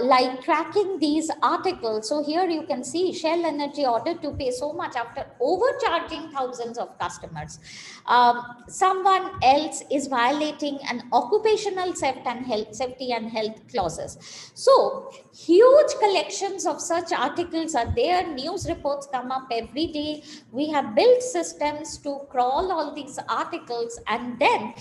like tracking these articles. So here you can see Shell Energy ordered to pay so much after overcharging thousands of customers. Someone else is violating an occupational safety and health clauses. So huge collections of such articles are there. News reports come up every day. We have built systems to crawl all these articles, and then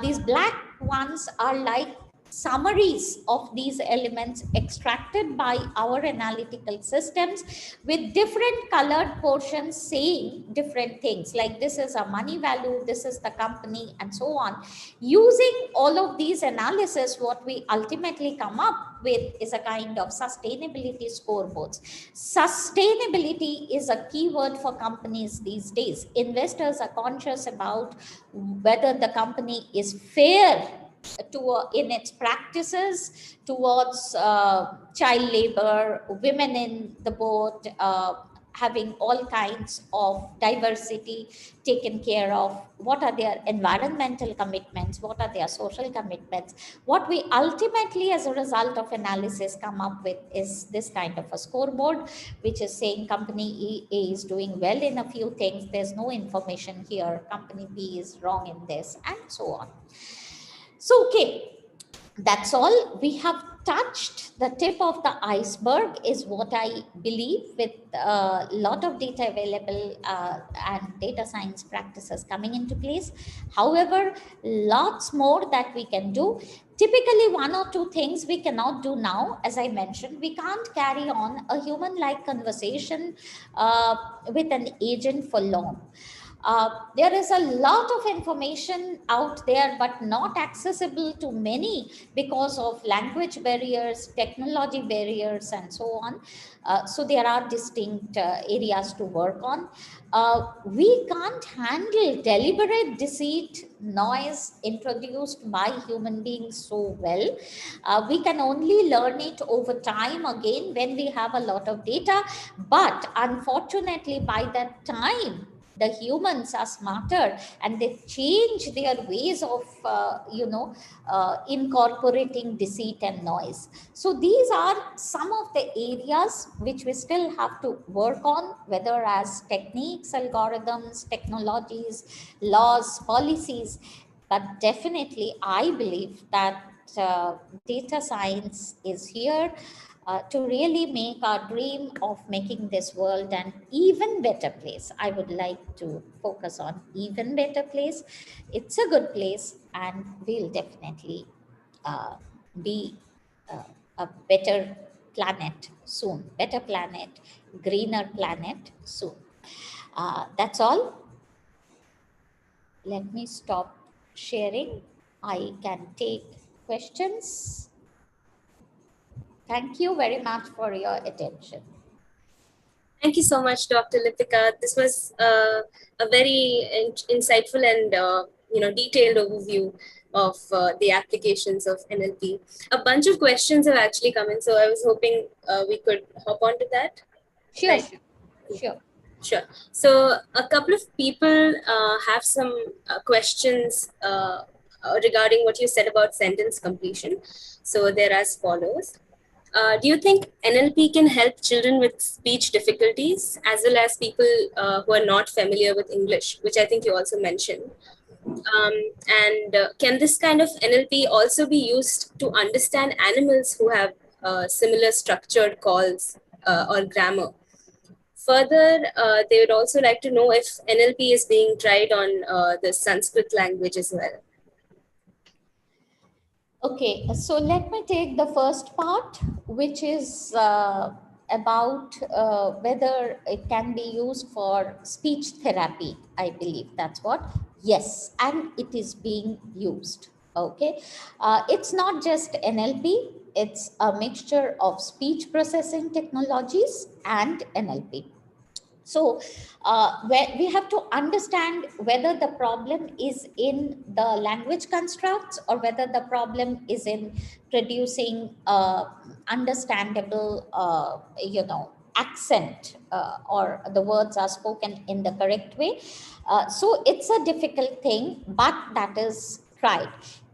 these black ones are like summaries of these elements extracted by our analytical systems, with different colored portions saying different things, like this is a money value, this is the company, and so on. Using all of these analysis, what we ultimately come up with is a kind of sustainability scoreboards. Sustainability is a keyword for companies these days. Investors are conscious about whether the company is fair in its practices towards child labor, women in the boat, having all kinds of diversity taken care of, what are their environmental commitments, what are their social commitments. What we ultimately, as a result of analysis, come up with is this kind of a scoreboard, which is saying company A is doing well in a few things, there's no information here, company B is wrong in this, and so on. So, okay, that's all. We have touched the tip of the iceberg, is what I believe, with a lot of data available and data science practices coming into place. However, lots more that we can do. Typically, one or two things we cannot do now. As I mentioned, we can't carry on a human-like conversation with an agent for long. There is a lot of information out there, but not accessible to many because of language barriers, technology barriers, and so on. So there are distinct areas to work on. We can't handle deliberate deceit, noise introduced by human beings so well. We can only learn it over time, again, when we have a lot of data. But unfortunately, by that time, the humans are smarter, and they change their ways of incorporating deceit and noise. So these are some of the areas which we still have to work on, whether as techniques, algorithms, technologies, laws, policies. But definitely I believe that data science is here to really make our dream of making this world an even better place. I would like to focus on even better place. It's a good place, and we'll definitely be a better planet soon. Better planet, greener planet soon. That's all. Let me stop sharing. I can take questions. Thank you very much for your attention. Thank you so much, Dr. Lipika. This was a very insightful and detailed overview of the applications of NLP. A bunch of questions have actually come in, so I was hoping we could hop onto that. Sure. Right. Sure. Sure. So a couple of people have some questions regarding what you said about sentence completion. So they're as follows. Do you think NLP can help children with speech difficulties as well as people who are not familiar with English, which I think you also mentioned? And can this kind of NLP also be used to understand animals who have similar structured calls or grammar? Further, they would also like to know if NLP is being tried on the Sanskrit language as well. Okay, so let me take the first part, which is about whether it can be used for speech therapy. I believe that's what. Yes, and it is being used. Okay, it's not just NLP, it's a mixture of speech processing technologies and NLP. So we have to understand whether the problem is in the language constructs or whether the problem is in producing understandable, accent, or the words are spoken in the correct way. So it's a difficult thing, but that is tried.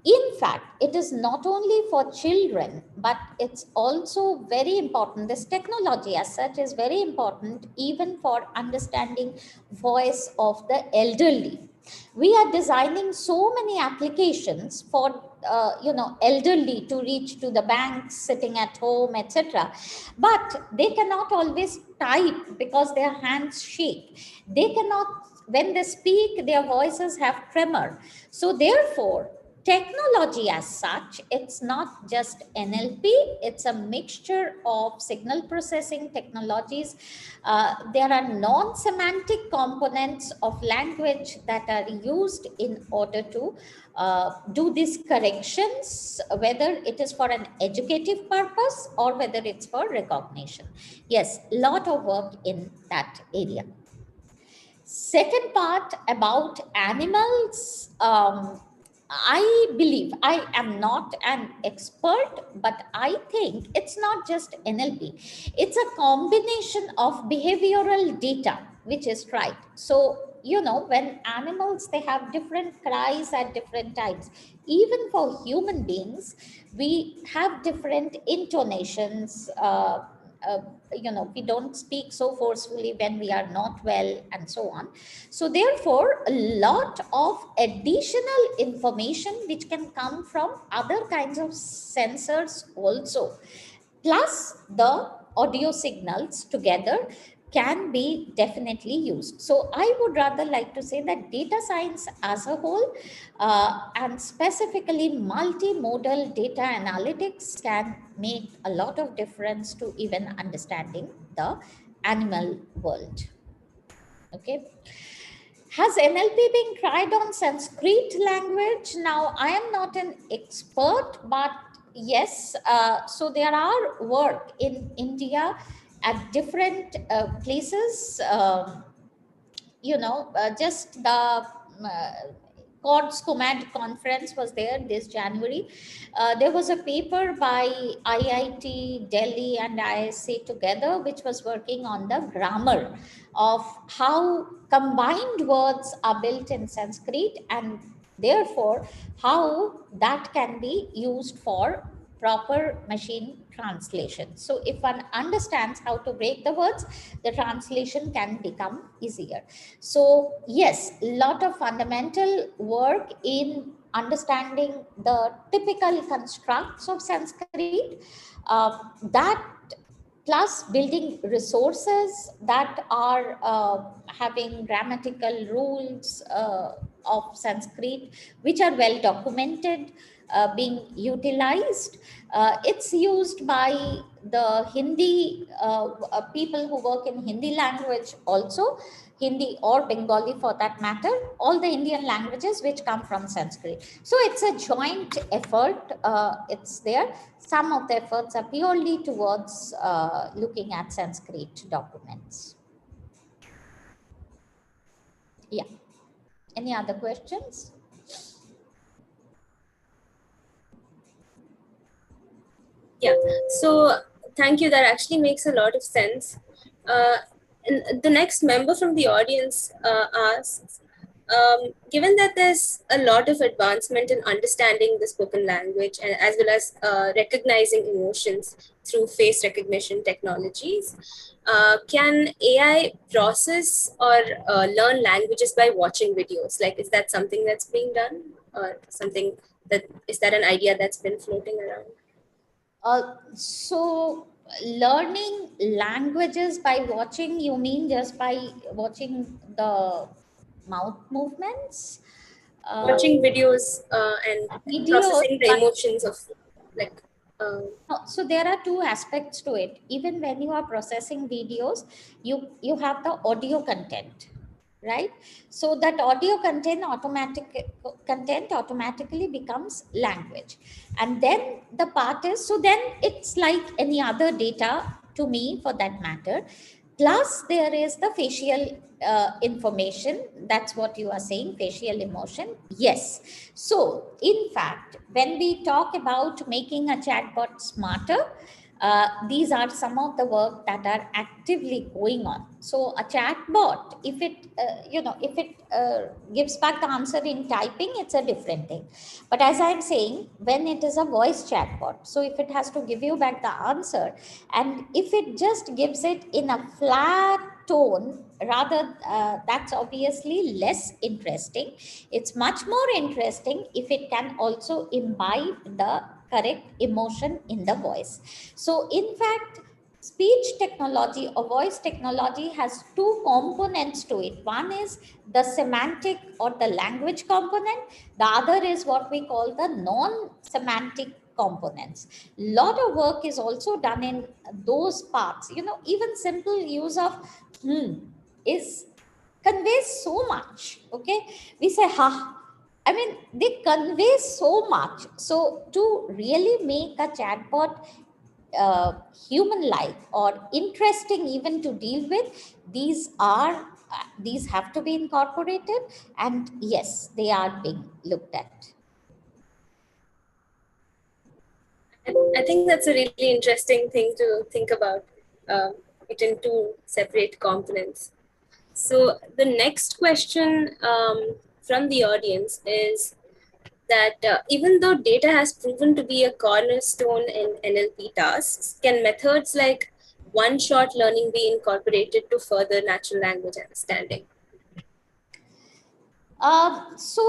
In fact, it is not only for children, but it's also very important. This technology as such is very important even for understanding voice of the elderly. We are designing so many applications for elderly to reach to the banks sitting at home, etc. But they cannot always type because their hands shake. They cannot, when they speak, their voices have tremor. So therefore, technology as such, it's not just NLP, it's a mixture of signal processing technologies. There are non-semantic components of language that are used in order to do these corrections, whether it is for an educative purpose or whether it's for recognition. Yes, lot of work in that area. Second part about animals, I believe, I am not an expert, but I think it's not just NLP. It's a combination of behavioral data, which is right. So, when animals, they have different cries at different times. Even for human beings, we have different intonations, uh, we don't speak so forcefully when we are not well, and so on. So therefore, a lot of additional information which can come from other kinds of sensors also, plus the audio signals together, can be definitely used. So I would rather like to say that data science as a whole, and specifically multimodal data analytics, can make a lot of difference to even understanding the animal world. Okay. Has NLP been tried on Sanskrit language? Now, I am not an expert, but yes, so there are work in India at different places. Just the CORDS Command conference was there this January. There was a paper by IIT Delhi and ISA together, which was working on the grammar of how combined words are built in Sanskrit, and therefore how that can be used for proper machine translation. So if one understands how to break the words, the translation can become easier. So yes, lot of fundamental work in understanding the typical constructs of Sanskrit, that plus building resources that are having grammatical rules of Sanskrit, which are well documented, being utilized. It's used by the Hindi people who work in Hindi language also, Hindi or Bengali for that matter, all the Indian languages which come from Sanskrit. So it's a joint effort. It's there. Some of the efforts are purely towards looking at Sanskrit documents. Yeah. Any other questions? Yeah, so thank you. That actually makes a lot of sense. And the next member from the audience asks, Given that there's a lot of advancement in understanding the spoken language and as well as recognizing emotions through face recognition technologies, can AI process or learn languages by watching videos? Like, is that something that's being done, or something that is that an idea that's been floating around? So learning languages by watching, you mean just by watching the mouth movements? Watching videos and Videos, processing the but emotions of, like, so there are two aspects to it. Even when you are processing videos, you have the audio content, right? So that audio content automatically becomes language. And then the part is, so then it's like any other data to me, for that matter. Plus there is the facial information. That's what you are saying, facial emotion. Yes. So in fact, when we talk about making a chatbot smarter, these are some of the work that are actively going on. So a chatbot, if it if it gives back the answer in typing, it's a different thing. But as I'm saying, when it is a voice chatbot, so if it has to give you back the answer, and if it just gives it in a flat tone, rather, that's obviously less interesting. It's much more interesting if it can also imbibe the correct emotion in the voice. So in fact, speech technology or voice technology has two components to it. One is the semantic or the language component. The other is what we call the non-semantic components. Lot of work is also done in those parts. Even simple use of is conveys so much. Okay, we say ha. I mean, they convey so much. So to really make a chatbot human-like or interesting even to deal with, these have to be incorporated, and yes, they are being looked at. I think that's a really interesting thing to think about, it in two separate components. So the next question from the audience is that even though data has proven to be a cornerstone in NLP tasks, can methods like one-shot learning be incorporated to further natural language understanding? So,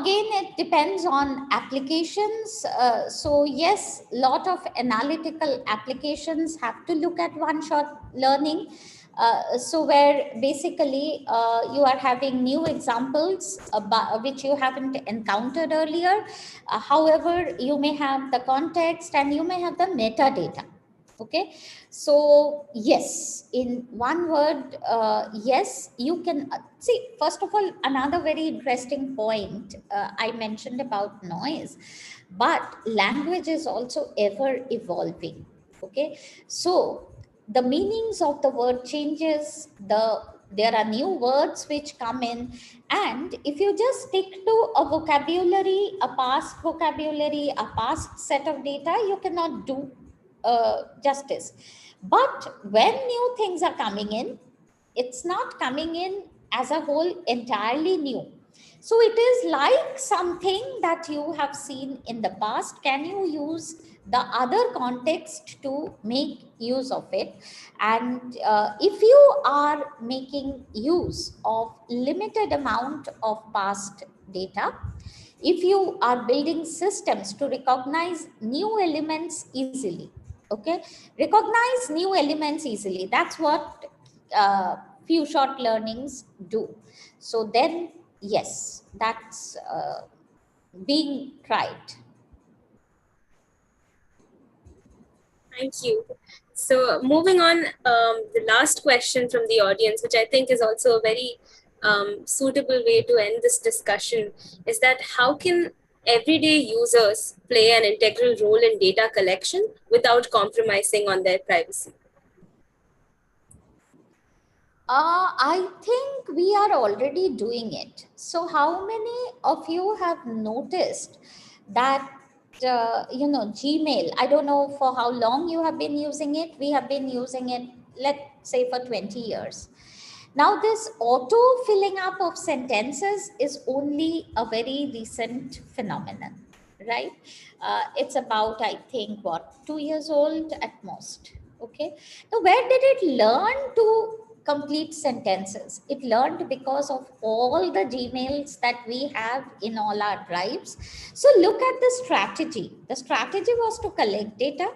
again, it depends on applications. So, yes, lot of analytical applications have to look at one-shot learning. So, where basically you are having new examples which you haven't encountered earlier. However, you may have the context and you may have the metadata. Okay, so yes, in one word, yes, you can see. First of all, another very interesting point I mentioned about noise, but language is also ever evolving. Okay, so the meanings of the word changes. There are new words which come in, and if you just stick to a vocabulary, a past vocabulary, a past set of data, you cannot do justice. But when new things are coming in, it's not coming in as a whole entirely new. So it is like something that you have seen in the past. Can you use the other context to make use of it? And if you are making use of limited amount of past data, if you are building systems to recognize new elements easily, okay, recognize new elements easily, that's what few short learnings do. So then yes, that's being tried. Thank you. So moving on, the last question from the audience, which I think is also a very suitable way to end this discussion, is that how can everyday users play an integral role in data collection without compromising on their privacy? I think we are already doing it. So, how many of you have noticed that, Gmail? I don't know for how long you have been using it. We have been using it, let's say, for 20 years. Now, this auto filling up of sentences is only a very recent phenomenon, right? It's about, I think, what, 2 years old at most. Okay. Now, where did it learn to complete sentences? It learned because of all the Gmails that we have in all our drives. So look at the strategy. The strategy was to collect data.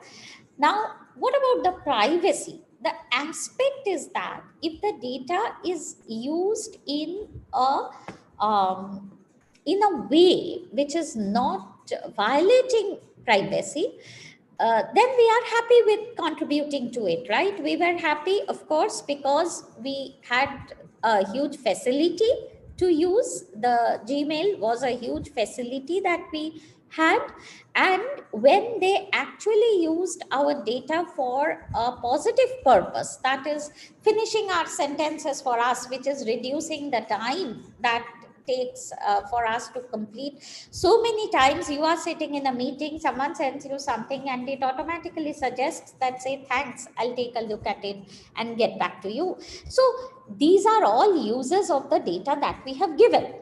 Now, what about the privacy? The aspect is that if the data is used um, in a way which is not violating privacy, then we are happy with contributing to it, right? We were happy, of course, because we had a huge facility to use. The Gmail was a huge facility that we had. And when they actually used our data for a positive purpose, that is finishing our sentences for us, which is reducing the time that takes for us to complete. So many times you are sitting in a meeting, someone sends you something and it automatically suggests that, say, thanks, I'll take a look at it and get back to you. So these are all uses of the data that we have given.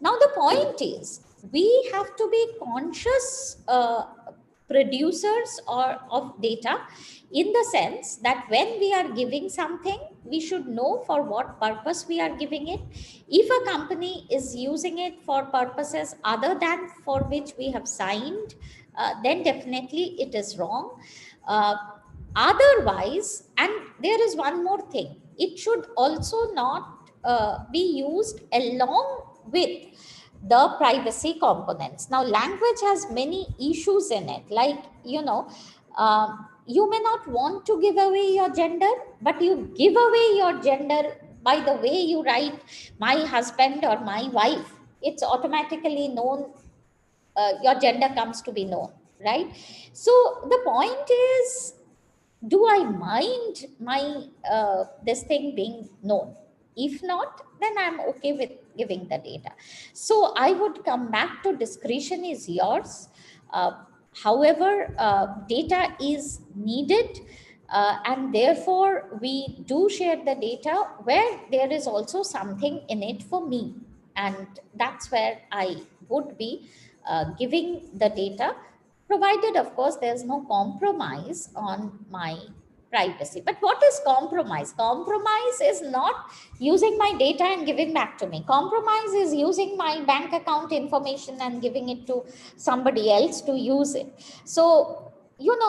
Now the point is, we have to be conscious producers of data, in the sense that when we are giving something, we should know for what purpose we are giving it. If a company is using it for purposes other than for which we have signed, then definitely it is wrong. Otherwise, and there is one more thing, it should also not be used along with the privacy components. Now, language has many issues in it, like, you may not want to give away your gender, but you give away your gender by the way you write my husband or my wife. It's automatically known, your gender comes to be known, right? So the point is, do I mind my this thing being known? If not, then I'm okay with giving the data. So I would come back to discretion is yours. uh, However, data is needed, and therefore we do share the data where there is also something in it for me, and that's where I would be giving the data, provided, of course, there's no compromise on my privacy. But what is compromise? Compromise is not using my data and giving back to me. Compromise is using my bank account information and giving it to somebody else to use it. So,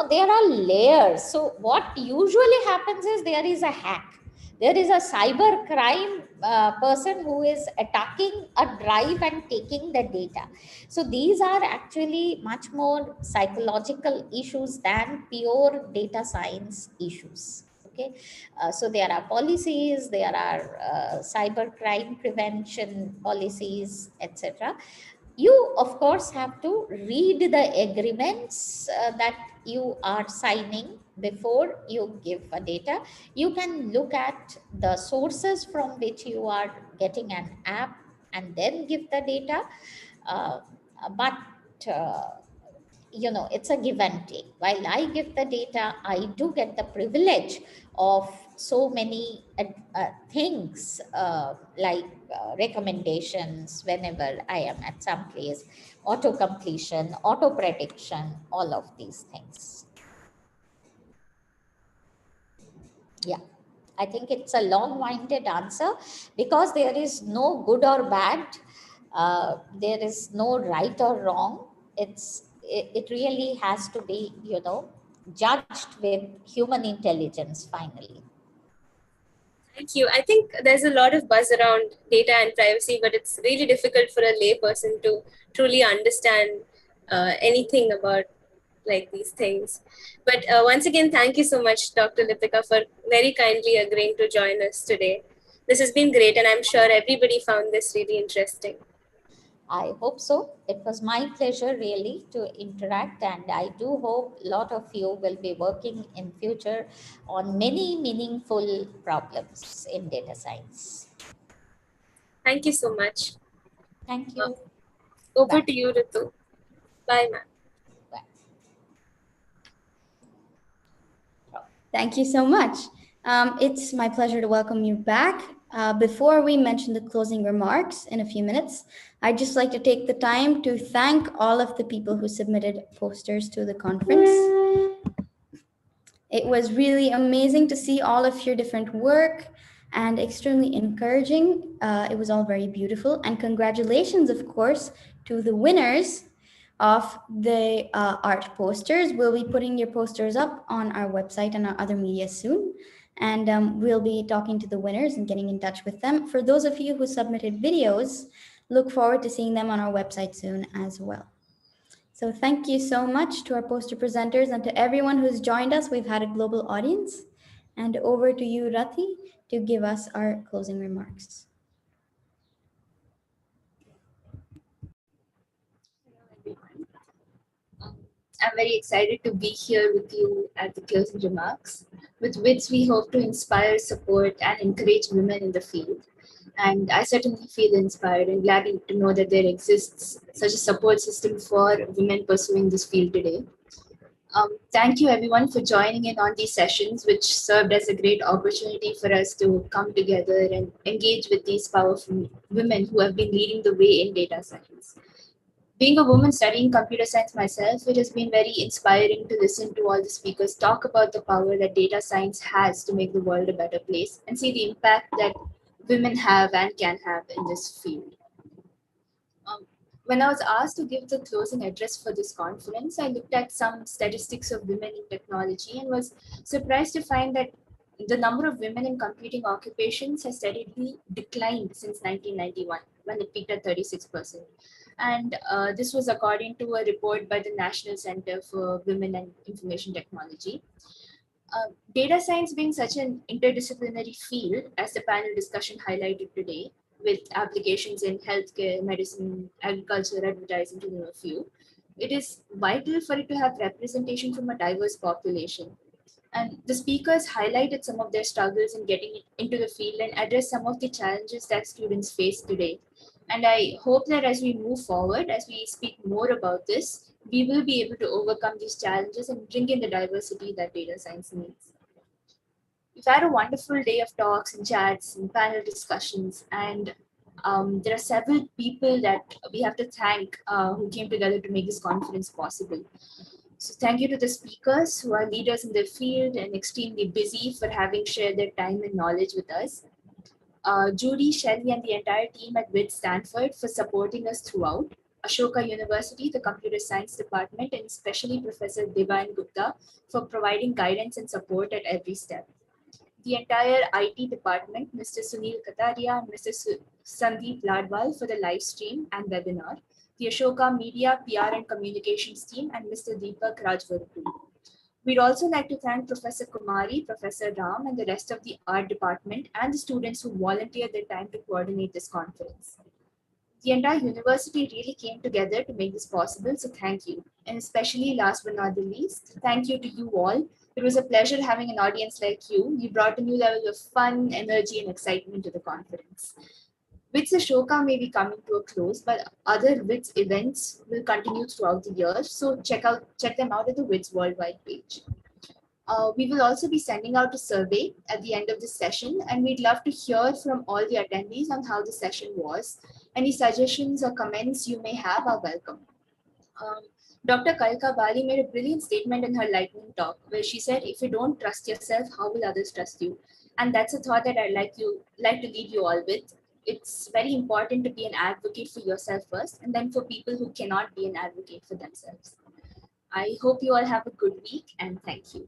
there are layers. So what usually happens is there is a hack. There is a cyber crime person who is attacking a drive and taking the data. So these are actually much more psychological issues than pure data science issues. Okay, so there are policies, there are cyber crime prevention policies, etc. You, of course, have to read the agreements that you are signing before you give a data. You can look at the sources from which you are getting an app and then give the data. Uh, but uh, it's a give and take. While I give the data, I do get the privilege of so many things, like recommendations whenever I am at some place, auto completion, auto prediction, all of these things. Yeah, I think it's a long-winded answer, because there is no good or bad. There is no right or wrong. It really has to be, judged with human intelligence finally. Thank you. I think there's a lot of buzz around data and privacy, but it's really difficult for a layperson to truly understand anything about like these things. But once again, thank you so much, Dr. Lipika, for very kindly agreeing to join us today. This has been great, and I'm sure everybody found this really interesting. I hope so. It was my pleasure really to interact, and I do hope a lot of you will be working in future on many meaningful problems in data science. Thank you so much. Thank you. Over to you, Ritu. Bye, ma'am. Thank you so much. It's my pleasure to welcome you back. Before we mention the closing remarks in a few minutes, I'd just like to take the time to thank all of the people who submitted posters to the conference. It was really amazing to see all of your different work and extremely encouraging. It was all very beautiful. And congratulations, of course, to the winners of the art posters. We'll be putting your posters up on our website and our other media soon. And we'll be talking to the winners and getting in touch with them. For those of you who submitted videos, look forward to seeing them on our website soon as well. So thank you so much to our poster presenters and to everyone who's joined us. We've had a global audience. And over to you, Rati, to give us our closing remarks. I'm very excited to be here with you at the closing remarks, with which we hope to inspire, support, and encourage women in the field. And I certainly feel inspired and glad to know that there exists such a support system for women pursuing this field today. Thank you everyone for joining in on these sessions, which served as a great opportunity for us to come together and engage with these powerful women who have been leading the way in data science. Being a woman studying computer science myself, it has been very inspiring to listen to all the speakers talk about the power that data science has to make the world a better place and see the impact that women have and can have in this field. When I was asked to give the closing address for this conference, I looked at some statistics of women in technology and was surprised to find that the number of women in computing occupations has steadily declined since 1991, when it peaked at 36%. And this was according to a report by the National Center for Women and Information Technology. Data science being such an interdisciplinary field, as the panel discussion highlighted today, with applications in healthcare, medicine, agriculture, advertising, to name a few, it is vital for it to have representation from a diverse population. And the speakers highlighted some of their struggles in getting into the field and addressed some of the challenges that students face today. And I hope that as we move forward, as we speak more about this, we will be able to overcome these challenges and bring in the diversity that data science needs. We've had a wonderful day of talks and chats and panel discussions, and there are several people that we have to thank who came together to make this conference possible. So thank you to the speakers who are leaders in their field and extremely busy for having shared their time and knowledge with us. Judy, Shelley, and the entire team at WiDS Stanford for supporting us throughout. Ashoka University, the Computer Science Department, and especially Professor Devan Gupta for providing guidance and support at every step. The entire IT department, Mr. Sunil Kataria and Mr. Sandeep Ladwal for the live stream and webinar, the Ashoka Media, PR and Communications team, and Mr. Deepak Rajvarku. We'd also like to thank Professor Kumari, Professor Ram, and the rest of the art department and the students who volunteered their time to coordinate this conference. The entire university really came together to make this possible, so thank you. And especially last but not the least, thank you to you all. It was a pleasure having an audience like you. You brought a new level of fun, energy, and excitement to the conference. WiDS Ashoka may be coming to a close, but other WiDS events will continue throughout the year, so check them out at the WiDS Worldwide page. We will also be sending out a survey at the end of the session, and we'd love to hear from all the attendees on how the session was. Any suggestions or comments you may have are welcome. Dr. Kalka Bali made a brilliant statement in her lightning talk, where she said, if you don't trust yourself, how will others trust you? And that's a thought that I'd like to leave you all with. It's very important to be an advocate for yourself first, and then for people who cannot be an advocate for themselves. I hope you all have a good week, and thank you.